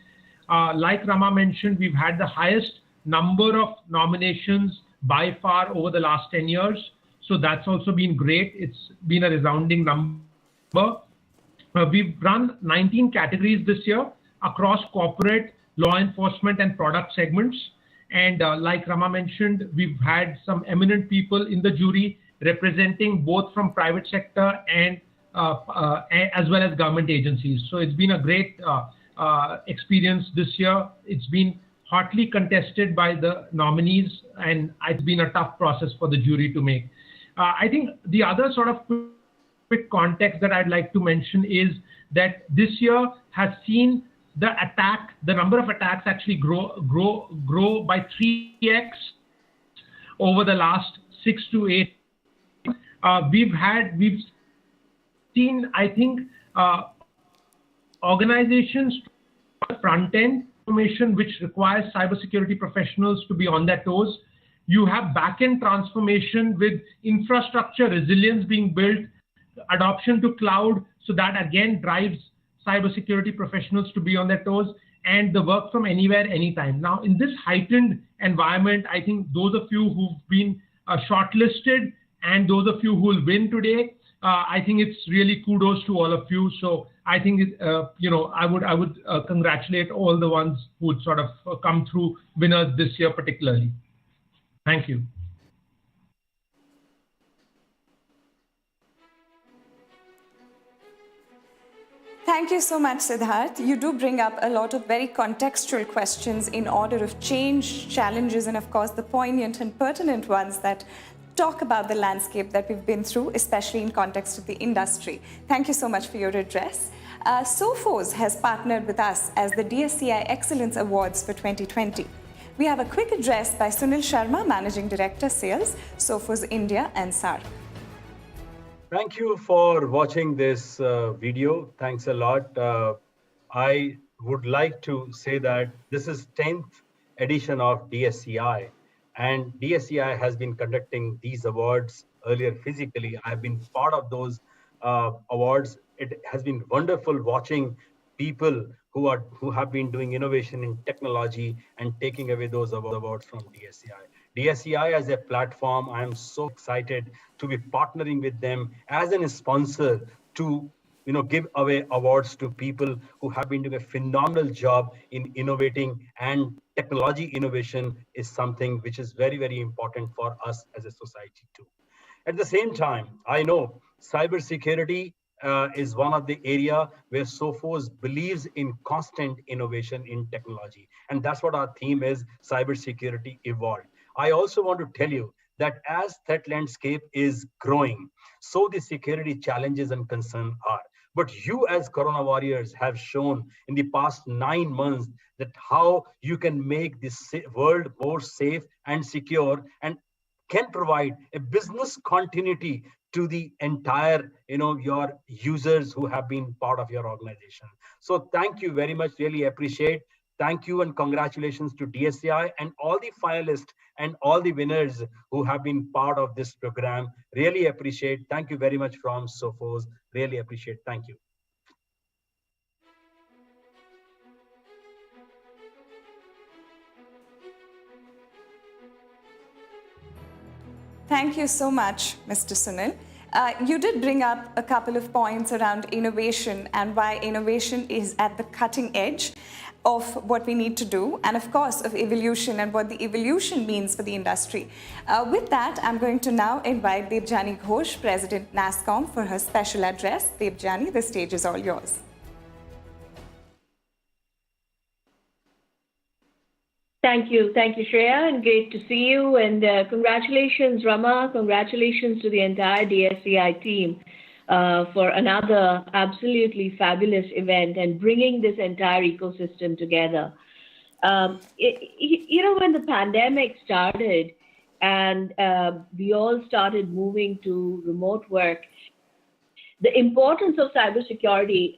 Like Rama mentioned, we've had the highest number of nominations by far over the last 10 years. So that's also been great. It's been a resounding number. We've run 19 categories this year across corporate, law enforcement, and product segments. And like Rama mentioned, we've had some eminent people in the jury representing both from private sector and as well as government agencies. So it's been a great experience this year. It's been hotly contested by the nominees, and it's been a tough process for the jury to make. I think the other sort of quick context that I'd like to mention is that this year has seen the number of attacks actually grow by 3x over the last 6 to 8. We've seen, I think, organizations front end information which requires cybersecurity professionals to be on their toes. You have back-end transformation with infrastructure resilience being built, adoption to cloud, so that again drives cybersecurity professionals to be on their toes, and the work from anywhere, anytime. Now, in this heightened environment, I think those of you who've been shortlisted and those of you who will win today, I think it's really kudos to all of you. So I think, I would congratulate all the ones who would sort of come through winners this year particularly. Thank you. Thank you so much, Siddharth. You do bring up a lot of very contextual questions in order of change, challenges, and of course the poignant and pertinent ones that talk about the landscape that we've been through, especially in context of the industry. Thank you so much for your address. Sophos has partnered with us as the DSCI Excellence Awards for 2020. We have a quick address by Sunil Sharma, Managing Director, Sales, Sophos India and SAARC. Thank you for watching this video. Thanks a lot. I would like to say that this is 10th edition of DSCI, and DSCI has been conducting these awards earlier physically. I've been part of those awards. It has been wonderful watching people who have been doing innovation in technology and taking away those awards from DSCI. DSCI as a platform, I am so excited to be partnering with them as a sponsor to give away awards to people who have been doing a phenomenal job in innovating, and technology innovation is something which is very, very important for us as a society too. At the same time, I know cybersecurity is one of the area where Sophos believes in constant innovation in technology. And that's what our theme is, cybersecurity evolved. I also want to tell you that as threat landscape is growing, so the security challenges and concerns are. But you as Corona warriors have shown in the past 9 months that how you can make this world more safe and secure and can provide a business continuity to the entire, your users who have been part of your organization. So thank you very much, really appreciate. Thank you and congratulations to DSCI and all the finalists and all the winners who have been part of this program. Really appreciate. Thank you very much from Sophos. Really appreciate. Thank you. Thank you so much, Mr. Sunil. You did bring up a couple of points around innovation and why innovation is at the cutting edge of what we need to do, and of course of evolution and what the evolution means for the industry. With that, I'm going to now invite Debjani Ghosh, President NASSCOM, for her special address. Debjani, the stage is all yours. Thank you, Shreya, and great to see you. And congratulations, Rama. Congratulations to the entire DSCI team for another absolutely fabulous event and bringing this entire ecosystem together. When the pandemic started and we all started moving to remote work, the importance of cybersecurity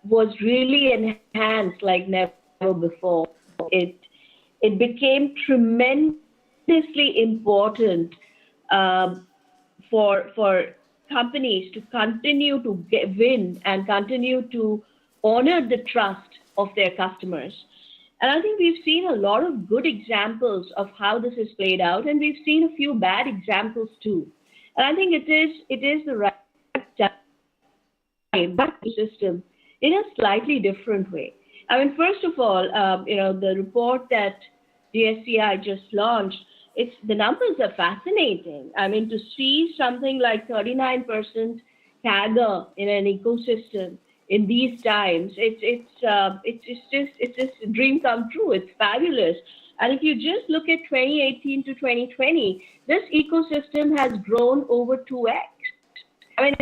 was really enhanced like never before. It became tremendously important for companies to continue to win and continue to honor the trust of their customers. And I think we've seen a lot of good examples of how this has played out, and we've seen a few bad examples too. And I think it is the right time, but the system in a slightly different way. I mean, first of all, the report that DSCI just launched, the numbers are fascinating. I mean, to see something like 39% CAGR in an ecosystem in these times, it's just a dream come true. It's fabulous. And if you just look at 2018 to 2020, this ecosystem has grown over 2x. I mean,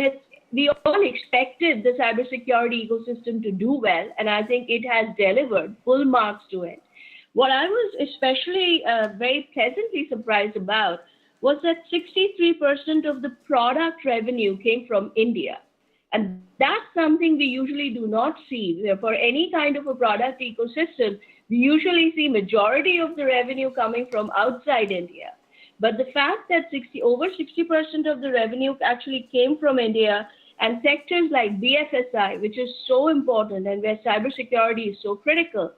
we all expected the cybersecurity ecosystem to do well, and I think it has delivered full marks to it. What I was especially very pleasantly surprised about was that 63% of the product revenue came from India. And that's something we usually do not see. For any kind of a product ecosystem, we usually see majority of the revenue coming from outside India. But the fact that over 60% of the revenue actually came from India, and sectors like BFSI, which is so important and where cybersecurity is so critical,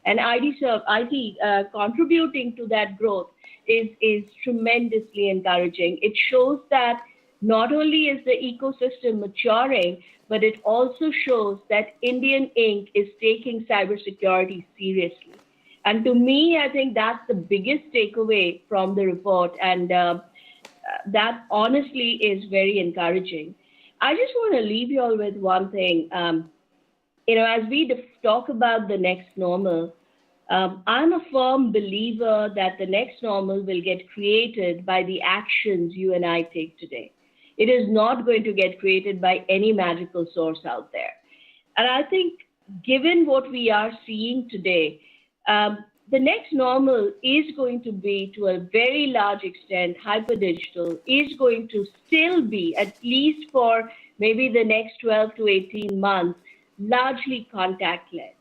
and IT contributing to that growth is tremendously encouraging. It shows that not only is the ecosystem maturing, but it also shows that Indian Inc. is taking cybersecurity seriously. And to me, I think that's the biggest takeaway from the report, and that honestly is very encouraging. I just want to leave you all with one thing. As we talk about the next normal, I'm a firm believer that the next normal will get created by the actions you and I take today. It is not going to get created by any magical source out there. And I think given what we are seeing today, the next normal is going to be, to a very large extent, hyper-digital, is going to still be, at least for maybe the next 12 to 18 months, largely contactless.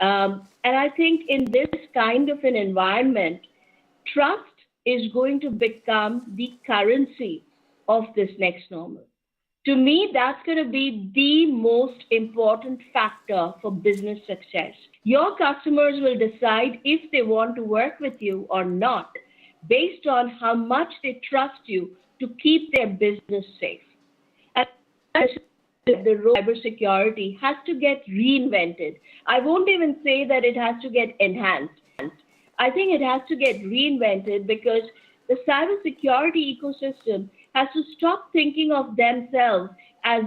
And I think in this kind of an environment, trust is going to become the currency of this next normal. To me, that's going to be the most important factor for business success. Your customers will decide if they want to work with you or not, based on how much they trust you to keep their business safe. And the role of cybersecurity has to get reinvented. I won't even say that it has to get enhanced. I think it has to get reinvented because the cybersecurity ecosystem has to stop thinking of themselves as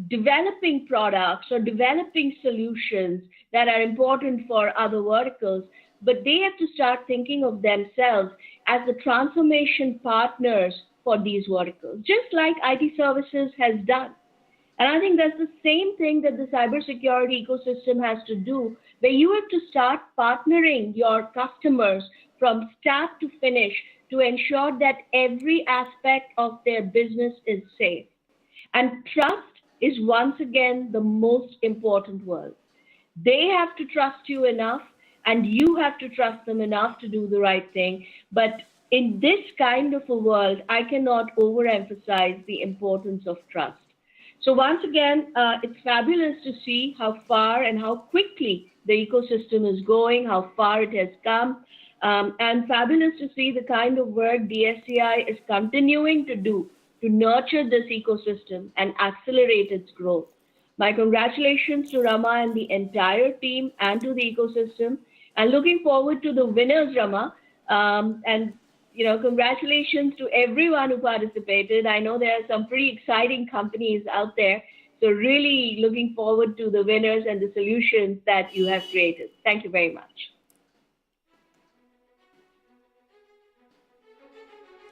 developing products or developing solutions that are important for other verticals, but they have to start thinking of themselves as the transformation partners for these verticals, just like IT services has done. And I think that's the same thing that the cybersecurity ecosystem has to do, where you have to start partnering your customers from start to finish to ensure that every aspect of their business is safe. And trust is once again the most important word. They have to trust you enough, and you have to trust them enough to do the right thing. But in this kind of a world, I cannot overemphasize the importance of trust. So once again, it's fabulous to see how far and how quickly the ecosystem is going, how far it has come, and fabulous to see the kind of work DSCI is continuing to do to nurture this ecosystem and accelerate its growth. My congratulations to Rama and the entire team and to the ecosystem, and looking forward to the winners, Rama. And congratulations to everyone who participated. I know there are some pretty exciting companies out there, so really looking forward to the winners and the solutions that you have created. Thank you very much.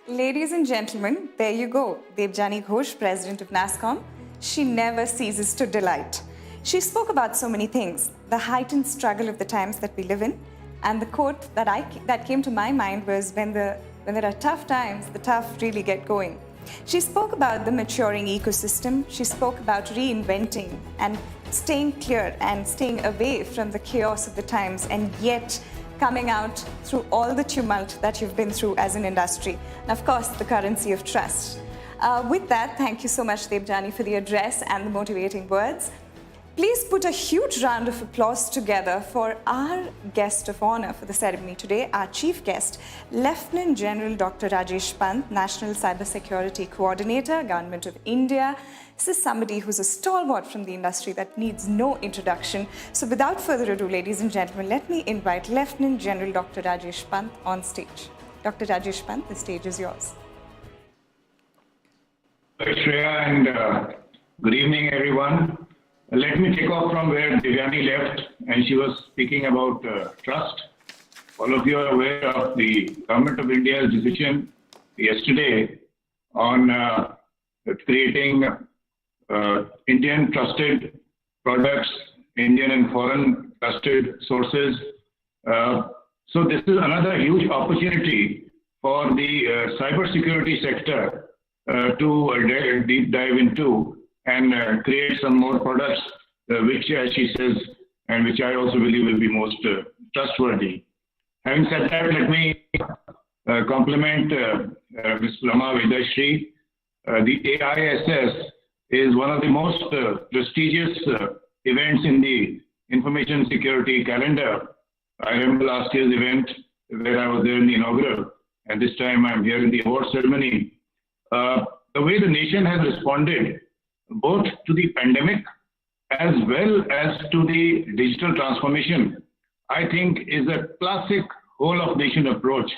Ladies and gentlemen, there you go. Debjani Ghosh, president of NASSCOM. She never ceases to delight. She spoke about so many things, the heightened struggle of the times that we live in, and the quote that came to my mind was, when there are tough times, the tough really get going. She spoke about the maturing ecosystem. She spoke about reinventing and staying clear and staying away from the chaos of the times, and yet coming out through all the tumult that you've been through as an industry. And of course, the currency of trust. With that, thank you so much, Debjani, for the address and the motivating words. Please put a huge round of applause together for our guest of honor for the ceremony today, our chief guest, Lieutenant General Dr. Rajesh Pant, National Cybersecurity Coordinator, Government of India. This is somebody who's a stalwart from the industry that needs no introduction. So without further ado, ladies and gentlemen, let me invite Lieutenant General Dr. Rajesh Pant on stage. Dr. Rajesh Pant, the stage is yours. Shreya, and good evening, everyone. Let me take off from where Debjani left, and she was speaking about trust. All of you are aware of the Government of India's decision yesterday on creating Indian trusted products, Indian and foreign trusted sources. So this is another huge opportunity for the cybersecurity sector to deep dive into and create some more products which, as she says, and which I also believe will be most trustworthy. Having said that, let me compliment Ms. Rama Vedashri. The AISS is one of the most prestigious events in the information security calendar. I remember last year's event where I was there in the inaugural, and this time I'm here in the award ceremony. The way the nation has responded both to the pandemic as well as to the digital transformation, I think is a classic whole of nation approach,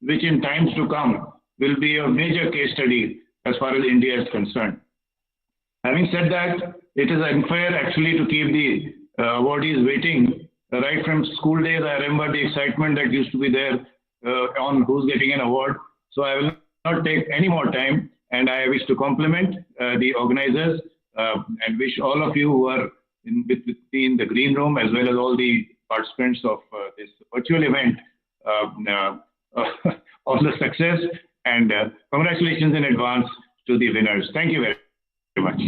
which in times to come will be a major case study as far as India is concerned. Having said that, it is unfair actually to keep the awardees waiting. Right from school days, I remember the excitement that used to be there on who's getting an award. So I will not take any more time. And I wish to compliment the organizers and wish all of you who are with me in the green room, as well as all the participants of this virtual event, all the success, and congratulations in advance to the winners. Thank you very much.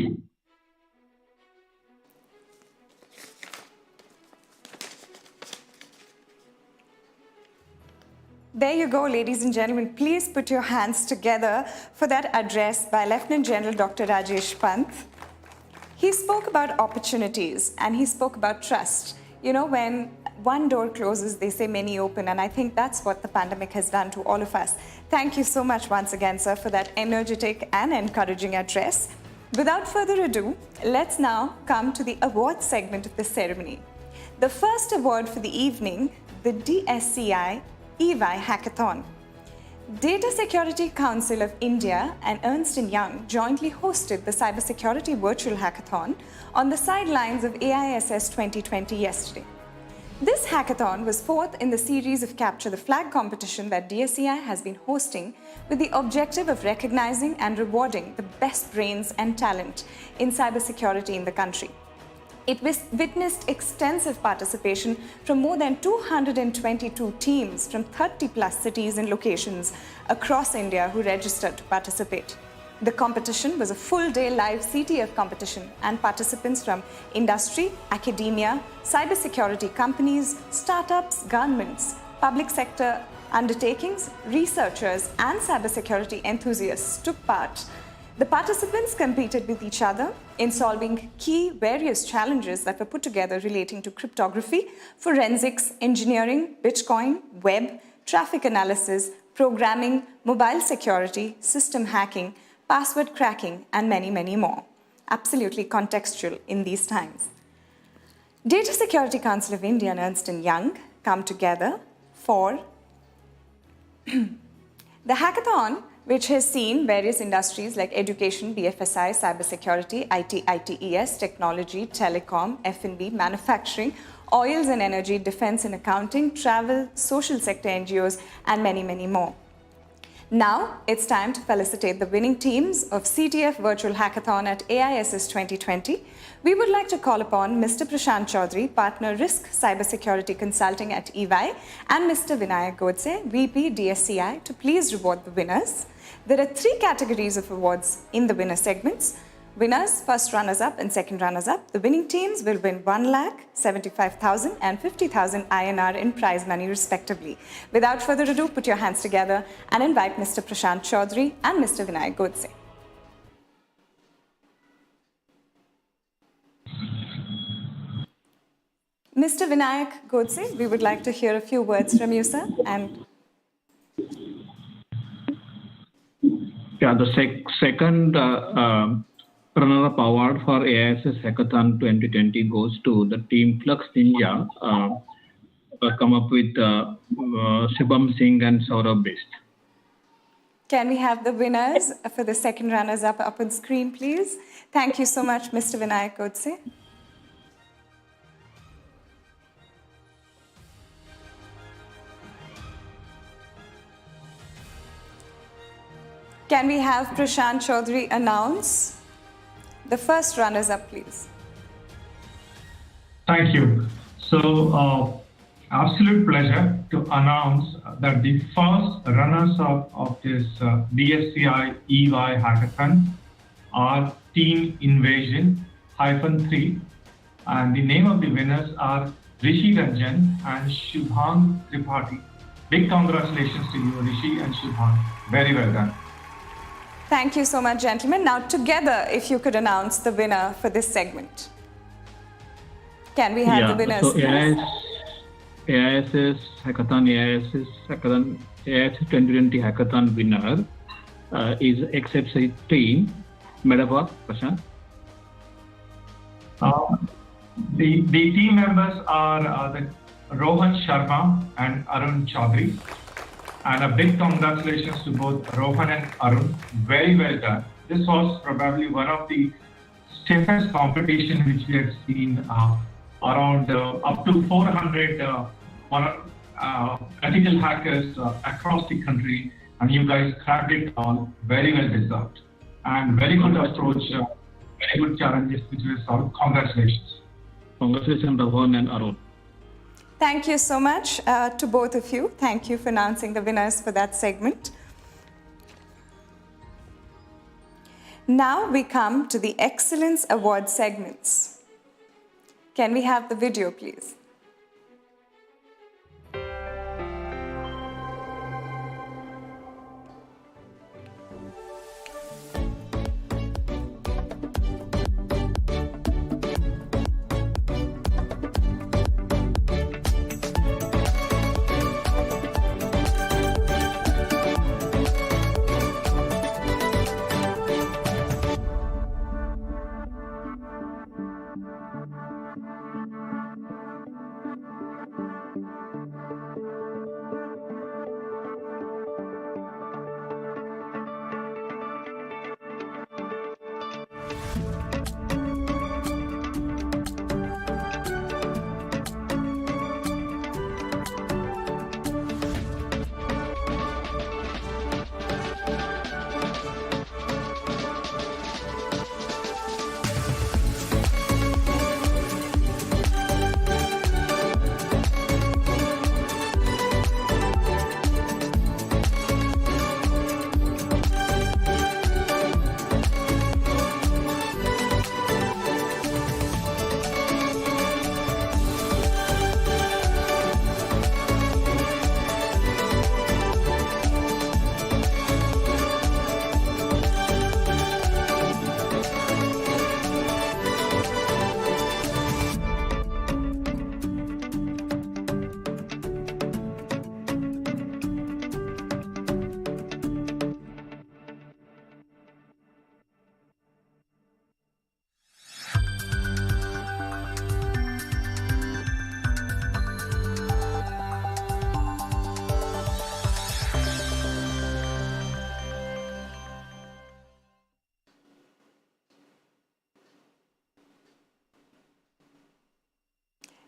There you go, ladies and gentlemen. Please put your hands together for that address by Lieutenant General Dr. Rajesh Pant. He spoke about opportunities and he spoke about trust. You know, when one door closes, they say many open, and I think that's what the pandemic has done to all of us. Thank you so much once again, sir, for that energetic and encouraging address. Without further ado, let's now come to the award segment of the ceremony. The first award for the evening, the DSCI EY Hackathon. Data Security Council of India and Ernst & Young jointly hosted the Cybersecurity Virtual Hackathon on the sidelines of AISS 2020 yesterday. This hackathon was fourth in the series of Capture the Flag competition that DSCI has been hosting, with the objective of recognizing and rewarding the best brains and talent in cybersecurity in the country. It witnessed extensive participation from more than 222 teams from 30+ cities and locations across India who registered to participate. The competition was a full-day live CTF competition, and participants from industry, academia, cybersecurity companies, startups, governments, public sector undertakings, researchers, and cybersecurity enthusiasts took part. The participants competed with each other in solving key various challenges that were put together relating to cryptography, forensics, engineering, Bitcoin, web, traffic analysis, programming, mobile security, system hacking, password cracking, and many, many more. Absolutely contextual in these times. Data Security Council of India and Ernst & Young come together for the hackathon, which has seen various industries like education, BFSI, cybersecurity, IT, ITES, technology, telecom, F&B, manufacturing, oils and energy, defense and accounting, travel, social sector NGOs, and many, many more. Now, it's time to felicitate the winning teams of CTF Virtual Hackathon at AISS 2020. We would like to call upon Mr. Prashant Chaudhary, Partner Risk Cybersecurity Consulting at EY, and Mr. Vinayak Godse, VP DSCI, to please reward the winners. There are 3 categories of awards in the winner segments. Winners, first runners-up and second runners-up. The winning teams will win 1,75,000 and 50,000 INR in prize money respectively. Without further ado, put your hands together and invite Mr. Prashant Chaudhary and Mr. Vinayak Godse. Mr. Vinayak Godse, we would like to hear a few words from you, sir. And yeah, the second runner-up award for AISS Hackathon 2020 goes to the team Flux Ninja, come up with Shubham Singh and Saurabh Best. Can we have the winners for the second runners-up up on screen, please? Thank you so much, Mr. Vinayak Godse. Can we have Prashant Chaudhary announce the first runners-up, please? Thank you. So, absolute pleasure to announce that the first runners-up of this DSCI EY Hackathon are Team Invasion-3, and the name of the winners are Rishi Ranjan and Shubham Tripathi. Big congratulations to you, Rishi and Shubham. Very well done. Thank you so much, gentlemen. Now, together, if you could announce the winner for this segment. Can we have the winners? So AISS Hackathon, AISS 2020 Hackathon winner is XFC team. Metaphor, Prashant. The team members are Rohan Sharma and Arun Chaudhary. And a big congratulations to both Rohan and Arun. Very well done. This was probably one of the stiffest competition which we have seen around up to 400 ethical hackers across the country, and you guys cracked it all. Very well deserved. And very good approach, very good challenges which we solved. Congratulations. Congratulations, Rohan and Arun. Thank you so much to both of you. Thank you for announcing the winners for that segment. Now we come to the Excellence Award segments. Can we have the video, please?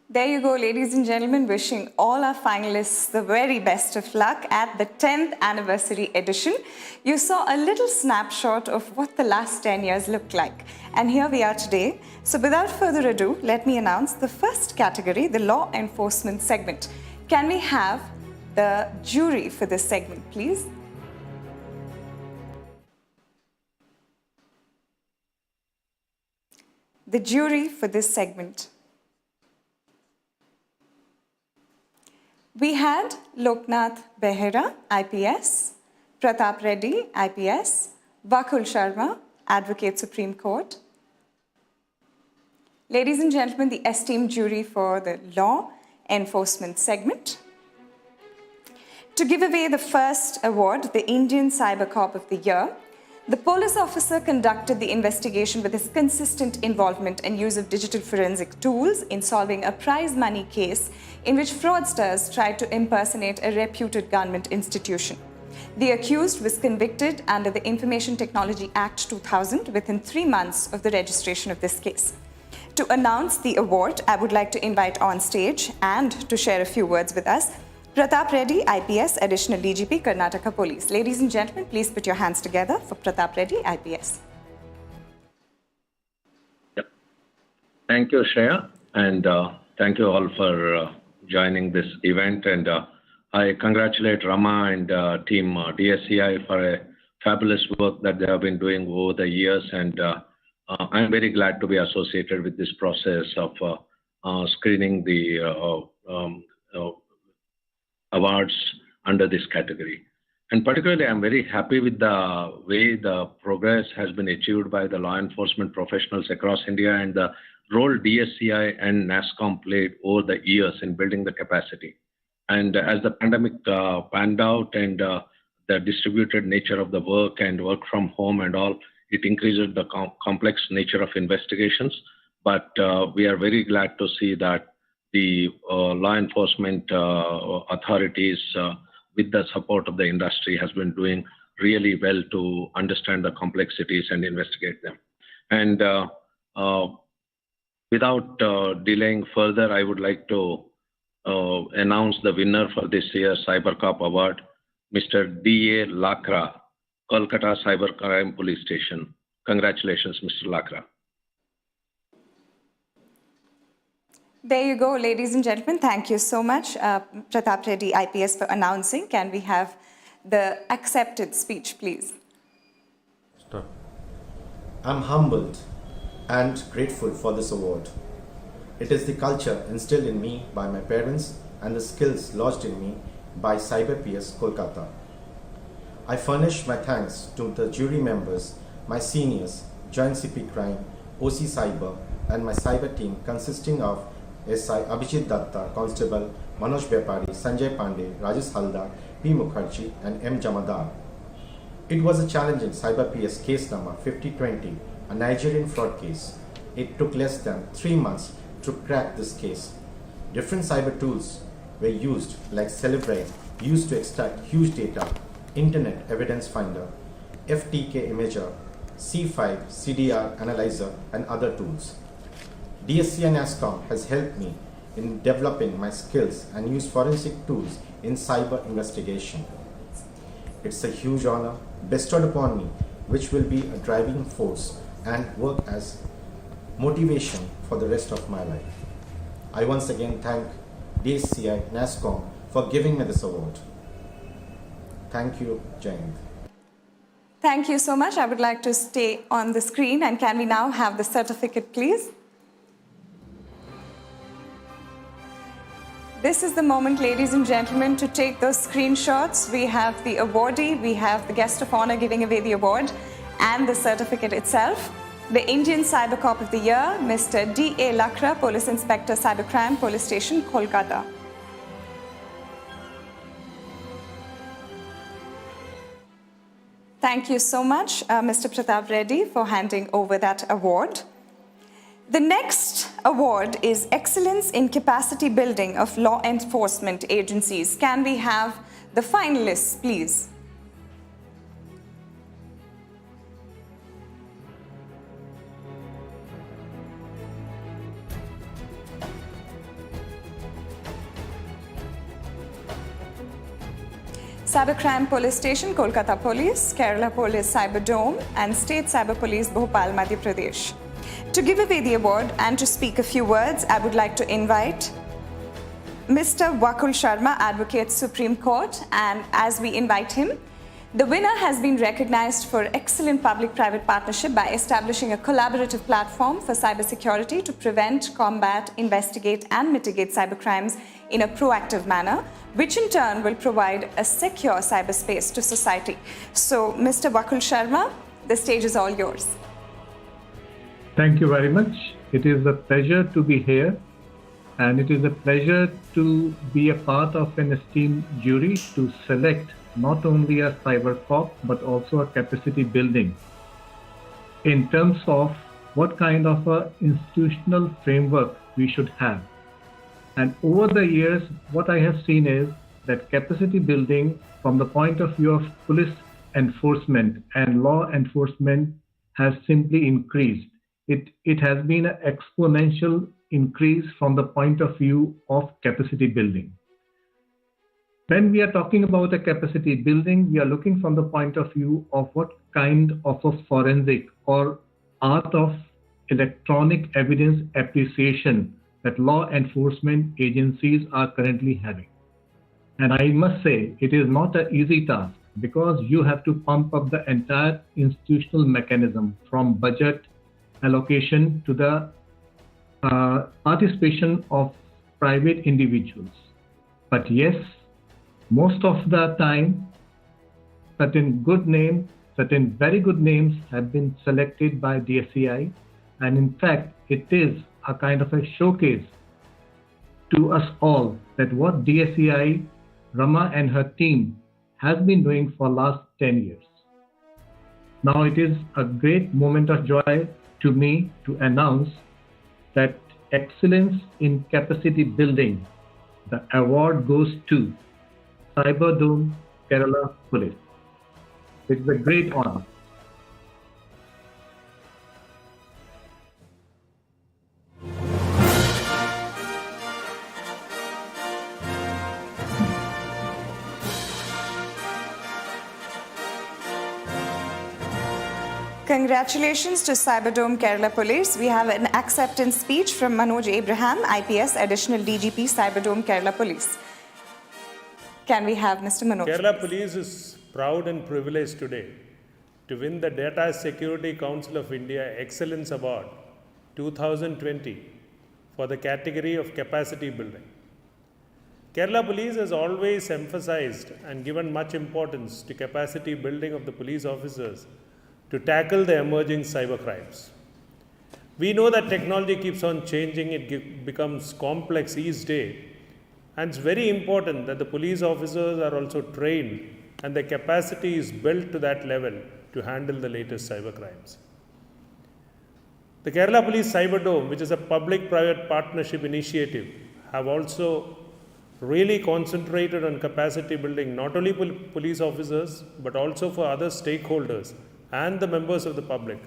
There you go, ladies and gentlemen, wishing all our finalists the very best of luck at the 10th anniversary edition. You saw a little snapshot of what the last 10 years looked like. And here we are today. So without further ado, let me announce the first category, the law enforcement segment. Can we have the jury for this segment, please? the jury for this segment. We had Loknath Behera, IPS, Pratap Reddy, IPS, Vakul Sharma, Advocate Supreme Court. Ladies and gentlemen, the esteemed jury for the law enforcement segment. To give away the first award, the Indian Cyber Cop of the Year, the police officer conducted the investigation with his consistent involvement and use of digital forensic tools in solving a prize money case in which fraudsters tried to impersonate a reputed government institution. The accused was convicted under the Information Technology Act 2000 within 3 months of the registration of this case. To announce the award, I would like to invite on stage and to share a few words with us, Pratap Reddy, IPS, Additional DGP, Karnataka Police. Ladies and gentlemen, please put your hands together for Pratap Reddy, IPS. Yep. Thank you, Shreya, and thank you all for joining this event. And I congratulate Rama and team DSCI for a fabulous work that they have been doing over the years. And I'm very glad to be associated with this process of screening the awards under this category. And particularly, I'm very happy with the way the progress has been achieved by the law enforcement professionals across India and the role DSCI and NASSCOM played over the years in building the capacity. And as the pandemic panned out and the distributed nature of the work and work from home and all, it increases the complex nature of investigations. But we are very glad to see that the law enforcement authorities, with the support of the industry, has been doing really well to understand the complexities and investigate them. And without delaying further, I would like to announce the winner for this year's Cyber Cop Award, Mr. D.A. Lakra, Kolkata Cybercrime Police Station. Congratulations, Mr. Lakra. There you go, ladies and gentlemen. Thank you so much, Pratap Reddy, IPS, for announcing. Can we have the accepted speech, please? I'm humbled and grateful for this award. It is the culture instilled in me by my parents and the skills lodged in me by Cyber PS Kolkata. I furnish my thanks to the jury members, my seniors, Joint CP Crime, OC Cyber, and my cyber team consisting of SI Abhijit Datta, Constable Manoj Bepari, Sanjay Pandey, Rajesh Haldar, P. Mukherjee, and M. Jamadar. It was a challenging Cyber PS case number 5020, a Nigerian fraud case. It took less than 3 months to crack this case. Different cyber tools were used, like Celebrate, used to extract huge data, Internet Evidence Finder, FTK Imager, C5, CDR Analyzer, and other tools. DSCI and NASSCOM has helped me in developing my skills and use forensic tools in cyber investigation. It's a huge honor bestowed upon me, which will be a driving force and work as motivation for the rest of my life. I once again thank DSCI, NASSCOM for giving me this award. Thank you, Jayant. Thank you so much. I would like to stay on the screen, and can we now have the certificate, please? This is the moment, ladies and gentlemen, to take those screenshots. We have the awardee, we have the guest of honor giving away the award, and the certificate itself. The Indian Cyber Cop of the Year, Mr. D.A. Lakra, Police Inspector, Cybercrime Police Station, Kolkata. Thank you so much, Mr. Pratap Reddy, for handing over that award. The next award is Excellence in Capacity Building of Law Enforcement Agencies. Can we have the finalists, please? Cybercrime Police Station, Kolkata Police, Kerala Police Cyber Dome, and State Cyber Police, Bhopal, Madhya Pradesh. To give away the award and to speak a few words, I would like to invite Mr. Vakul Sharma, Advocate Supreme Court, and as we invite him, The winner has been recognized for excellent public-private partnership by establishing a collaborative platform for cybersecurity to prevent, combat, investigate and mitigate cybercrimes in a proactive manner, which in turn will provide a secure cyberspace to society. So, Mr. Vakul Sharma, the stage is all yours. Thank you very much. It is a pleasure to be here, and it is a pleasure to be a part of an esteemed jury to select not only a cyber cop but also a capacity building in terms of what kind of a institutional framework we should have. And over the years, what I have seen is that capacity building from the point of view of police enforcement and law enforcement has simply increased. It has been an exponential increase from the point of view of capacity building. When we are talking about a capacity building, we are looking from the point of view of what kind of a forensic or art of electronic evidence appreciation that law enforcement agencies are currently having. And I must say, it is not an easy task because you have to pump up the entire institutional mechanism from budget allocation to the participation of private individuals. But yes, most of the time, certain very good names have been selected by DSCI, and in fact, it is a kind of a showcase to us all that what DSCI, Rama and her team has been doing for last 10 years. Now it is a great moment of joy to me to announce that Excellence in Capacity Building, the award goes to Cyberdome Kerala Police. It is a great honor. Congratulations to Cyberdome Kerala Police. We have an acceptance speech from Manoj Abraham, IPS Additional DGP, Cyberdome Kerala Police. Can we have Mr. Manoj? Kerala Police is proud and privileged today to win the Data Security Council of India Excellence Award 2020 for the category of capacity building. Kerala Police has always emphasized and given much importance to capacity building of the police officers to tackle the emerging cybercrimes. We know that technology keeps on changing, it becomes complex each day, and it's very important that the police officers are also trained and the capacity is built to that level to handle the latest cybercrimes. The Kerala Police Cyberdome, which is a public-private partnership initiative, have also really concentrated on capacity building, not only police officers, but also for other stakeholders and the members of the public,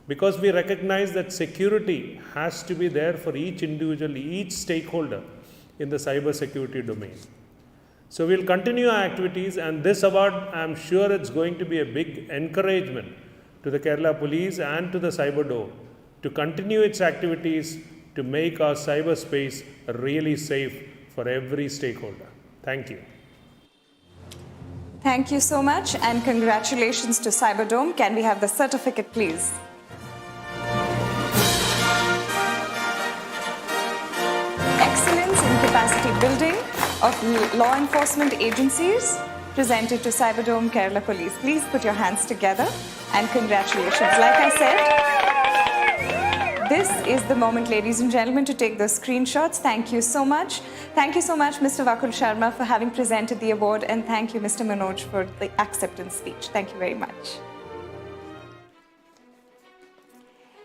because we recognize that security has to be there for each individual, each stakeholder in the cyber security domain. So we'll continue our activities, and this award, I'm sure it's going to be a big encouragement to the Kerala Police and to the Cyberdome to continue its activities to make our cyberspace really safe for every stakeholder. Thank you. Thank you so much, and congratulations to Cyberdome. Can we have the certificate, please? Excellence in Capacity Building of Law Enforcement Agencies, presented to Cyberdome Kerala Police. Please put your hands together, and congratulations. Like I said, this is the moment, ladies and gentlemen, to take those screenshots. Thank you so much. Thank you so much, Mr. Vakul Sharma, for having presented the award, and thank you, Mr. Manoj, for the acceptance speech. Thank you very much.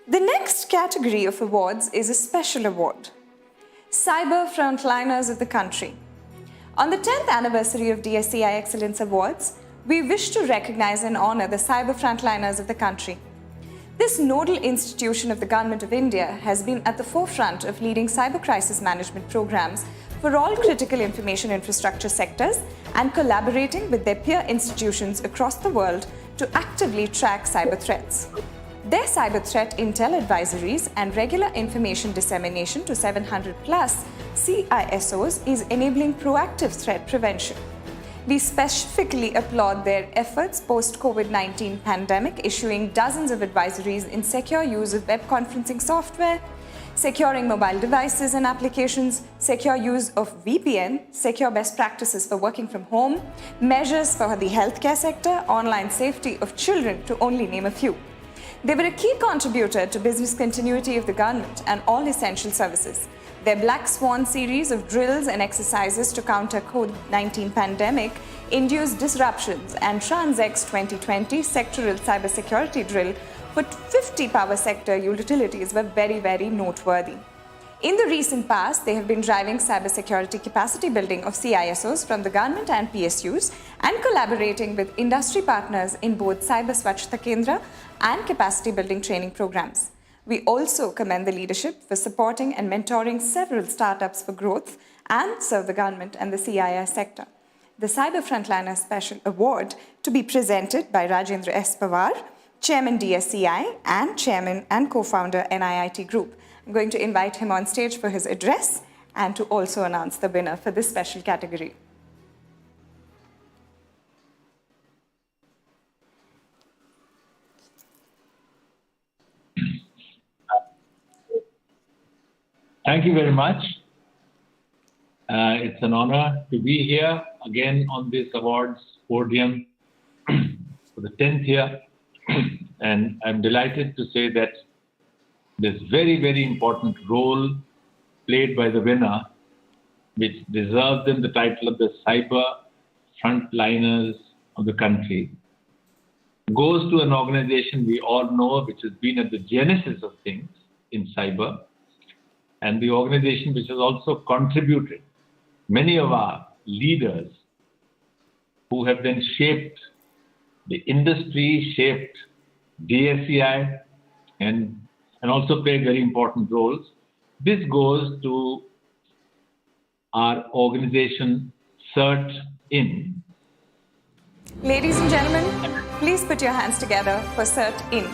The next category of awards is a special award, Cyber Frontliners of the Country. On the 10th anniversary of DSCI Excellence Awards, we wish to recognize and honor the Cyber Frontliners of the country. This nodal institution of the Government of India has been at the forefront of leading cyber crisis management programs for all critical information infrastructure sectors and collaborating with their peer institutions across the world to actively track cyber threats. Their cyber threat intel advisories and regular information dissemination to 700+ CISOs is enabling proactive threat prevention. We specifically applaud their efforts post-COVID-19 pandemic, issuing dozens of advisories in secure use of web conferencing software, securing mobile devices and applications, secure use of VPN, secure best practices for working from home, measures for the healthcare sector, online safety of children, to only name a few. They were a key contributor to business continuity of the government and all essential services. Their Black Swan series of drills and exercises to counter COVID-19 pandemic induced disruptions, and TransX 2020 sectoral cybersecurity drill for 50 power sector utilities were very, very noteworthy. In the recent past, they have been driving cybersecurity capacity building of CISOs from the government and PSUs and collaborating with industry partners in both Cyber Swachhta Kendra and capacity building training programs. We also commend the leadership for supporting and mentoring several startups for growth and serve the government and the CII sector. The Cyber Frontliner Special Award to be presented by Rajendra S. Pawar, Chairman DSCI and Chairman and Co-founder NIIT Group. I'm going to invite him on stage for his address and to also announce the winner for this special category. Thank you very much. It's an honor to be here again on this awards podium for the 10th year. And I'm delighted to say that this very, very important role played by the winner, which deserves them the title of the Cyber Frontliners of the country, goes to an organization we all know, which has been at the genesis of things in cyber, and the organization which has also contributed many of our leaders who have then shaped the industry, shaped DSCI, and also played very important roles. This goes to our organization, CERT-IN. Ladies and gentlemen, please put your hands together for CERT-IN.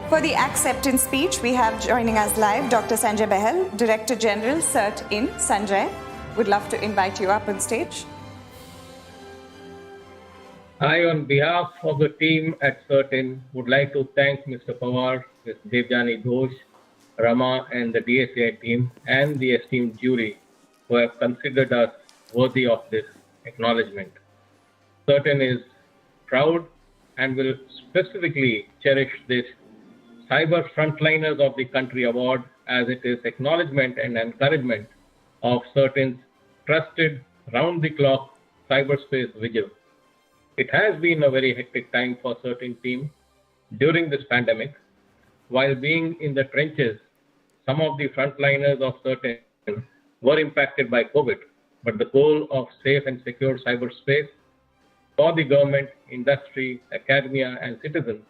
For the acceptance speech, we have joining us live Dr. Sanjay Bahal, Director General, CERT-IN. Sanjay, would love to invite you up on stage. I, on behalf of the team at CERT-IN, would like to thank Mr. Pawar, Ms. Devjani Ghosh, Rama, and the DSCI team, and the esteemed jury who have considered us worthy of this acknowledgement. CERT-IN is proud and will specifically cherish this Cyber Frontliners of the Country Award, as it is acknowledgement and encouragement of CERT-IN's trusted, round-the-clock cyberspace vigil. It has been a very hectic time for CERT-IN team during this pandemic. While being in the trenches, some of the frontliners of CERT-IN were impacted by COVID, but the goal of safe and secure cyberspace for the government, industry, academia, and citizens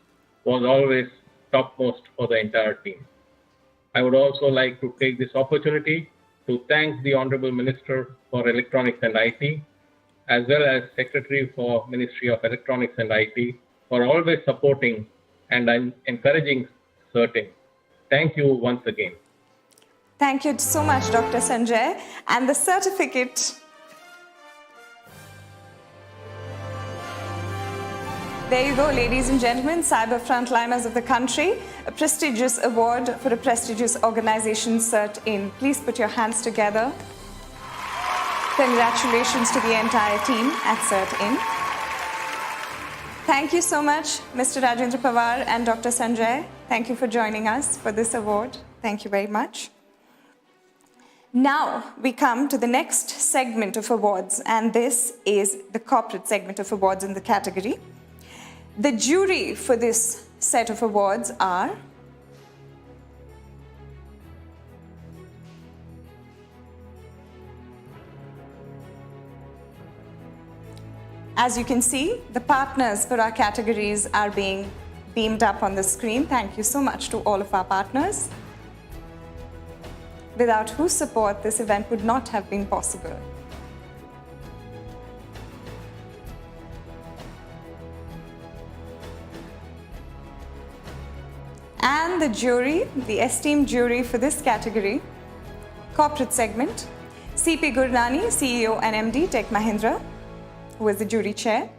was always topmost for the entire team. I would also like to take this opportunity to thank the Honorable Minister for Electronics and IT, as well as Secretary for Ministry of Electronics and IT, for always supporting and encouraging CERT-IN. Thank you once again. Thank you so much, Dr. Sanjay. And the certificate. There you go, ladies and gentlemen, Cyber Frontliners of the Country, a prestigious award for a prestigious organization, CERT-IN. Please put your hands together. Congratulations to the entire team at CERT-IN. Thank you so much, Mr. Rajendra Pawar and Dr. Sanjay. Thank you for joining us for this award. Thank you very much. Now we come to the next segment of awards, and this is the corporate segment of awards in the category. The jury for this set of awards are as you can see, the partners for our categories are being beamed up on the screen. Thank you so much to all of our partners, without whose support this event would not have been possible. And the jury, the esteemed jury for this category, corporate segment, C.P. Gurnani, CEO and MD, Tech Mahindra, who is the jury chair.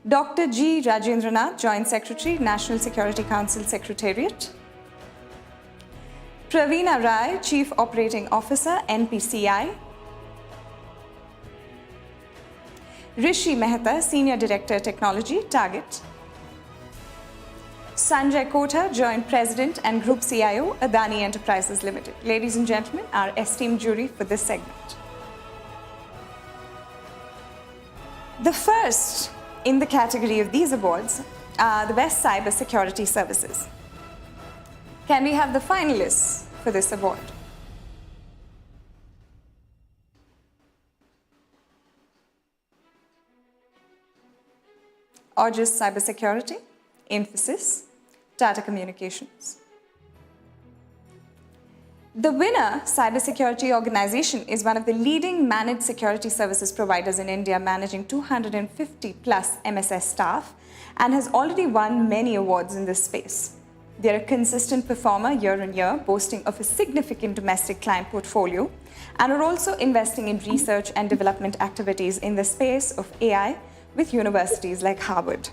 Dr. G. Rajendranath, Joint Secretary, National Security Council Secretariat. Praveena Rai, Chief Operating Officer, NPCI. Rishi Mehta, Senior Director, Technology, Target. Sanjay Kota, Joint President and Group CIO, Adani Enterprises Limited. Ladies and gentlemen, our esteemed jury for this segment. The first in the category of these awards are the Best Cyber Security Services. Can we have the finalists for this award? Aegis Cybersecurity, Infosys, Tata Communications. The winner, Cybersecurity Organization, is one of the leading managed security services providers in India, managing 250 plus MSS staff, and has already won many awards in this space. They are a consistent performer year on year, boasting of a significant domestic client portfolio, and are also investing in research and development activities in the space of AI with universities like Harvard.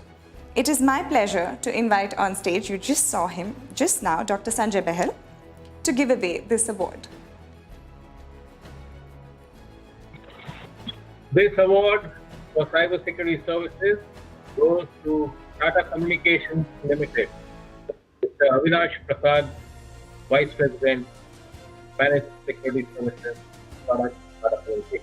It is my pleasure to invite on stage, you just saw him just now, Dr. Sanjay Bahal, to give away this award. This award for cybersecurity services goes to Tata Communications Limited. Mr. Avinash Prasad, Vice President, Managed Security Services, Tata Communications.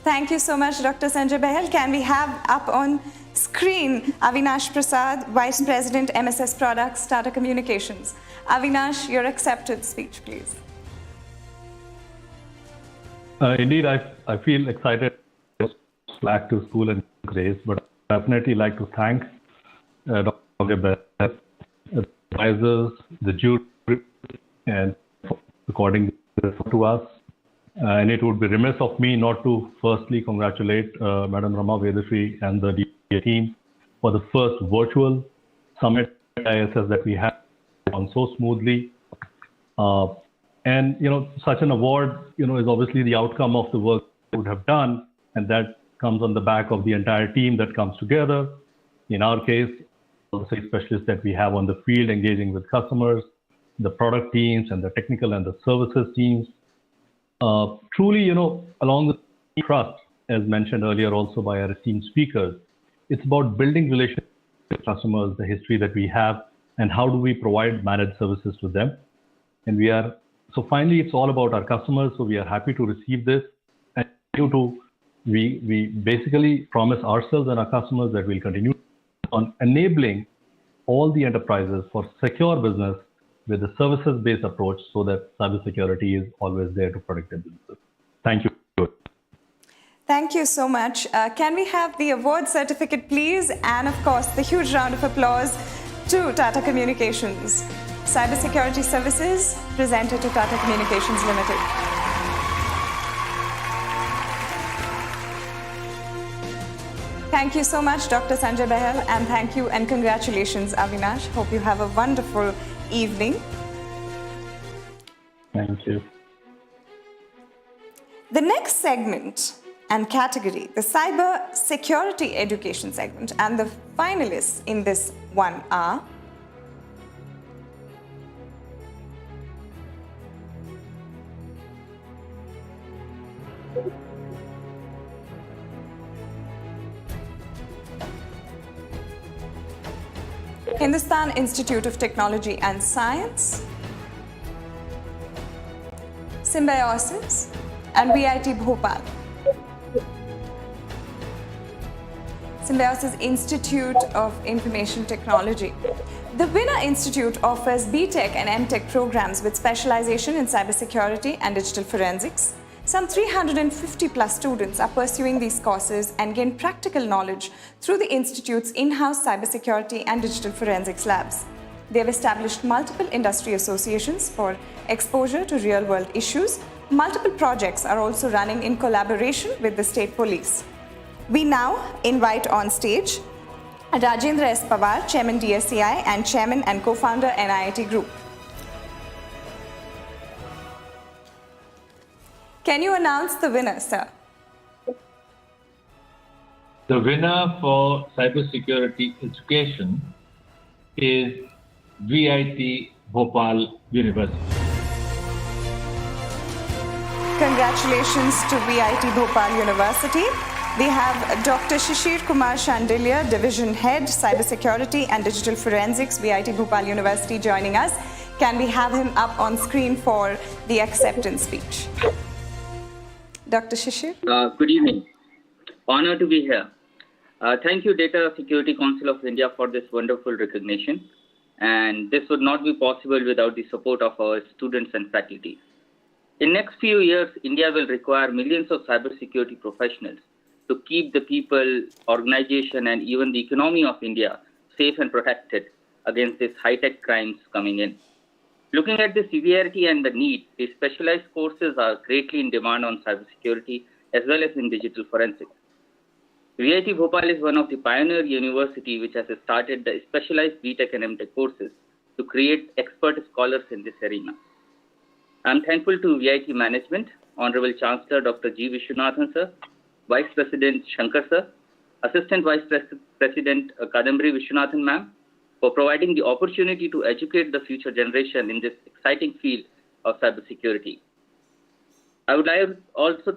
Thank you so much, Dr. Sanjay Bahal. Can we have up on screen Avinash Prasad, Vice President, MSS Products, Tata Communications. Avinash, your accepted speech, please. Indeed, I feel excited back to school and grace, but I definitely like to thank Dr. Bahal, the advisors, the jury, and according to us. And it would be remiss of me not to firstly congratulate Madam Rama Vedashree and the DA team for the first virtual summit at AISS that we had gone so smoothly. And, such an award, is obviously the outcome of the work we would have done, and that comes on the back of the entire team that comes together. In our case, the 6 specialists that we have on the field engaging with customers, the product teams and the technical and the services teams. Truly, along with trust, as mentioned earlier also by our esteemed speakers, it's about building relationships with customers, the history that we have, and how do we provide managed services to them. And so finally, it's all about our customers. So we are happy to receive this. And we basically promise ourselves and our customers that we'll continue on enabling all the enterprises for secure business with a services-based approach so that cybersecurity is always there to protect their businesses. Thank you. Thank you so much. Can we have the award certificate, please? And of course, the huge round of applause to Tata Communications. Cybersecurity Services presented to Tata Communications Limited. Thank you so much, Dr. Sanjay Bahal, and thank you and congratulations, Avinash. Hope you have a wonderful evening. Thank you. The next segment and category, the Cyber Security Education segment, and the finalists in this one are Hindustan Institute of Technology and Science, Symbiosis, and VIT Bhopal. Symbiosis Institute of Information Technology. The winner institute offers BTech and MTech programs with specialization in cybersecurity and digital forensics. Some 350 plus students are pursuing these courses and gain practical knowledge through the institute's in-house cybersecurity and digital forensics labs. They have established multiple industry associations for exposure to real-world issues. Multiple projects are also running in collaboration with the state police. We now invite on stage Rajendra S. Pawar, Chairman DSCI and Chairman and Co-founder NIIT Group. Can you announce the winner, sir? The winner for cybersecurity education is VIT Bhopal University. Congratulations to VIT Bhopal University. We have Dr. Shishir Kumar Shandilya, Division Head, Cybersecurity and Digital Forensics, VIT Bhopal University, joining us. Can we have him up on screen for the acceptance speech? Dr. Shishir? Good evening. Honor to be here. Thank you, Data Security Council of India, for this wonderful recognition. And this would not be possible without the support of our students and faculty. In next few years, India will require millions of cybersecurity professionals to keep the people, organization, and even the economy of India safe and protected against these high-tech crimes coming in. Looking at the severity and the need, these specialized courses are greatly in demand on cybersecurity as well as in digital forensics. VIT Bhopal is one of the pioneer university which has started the specialized BTech and MTech courses to create expert scholars in this arena. I am thankful to VIT management, Honorable Chancellor Dr. G. Vishwanathan sir, Vice President Shankar sir, Assistant Vice President Kadambari Vishwanathan ma'am, for providing the opportunity to educate the future generation in this exciting field of cybersecurity. I would also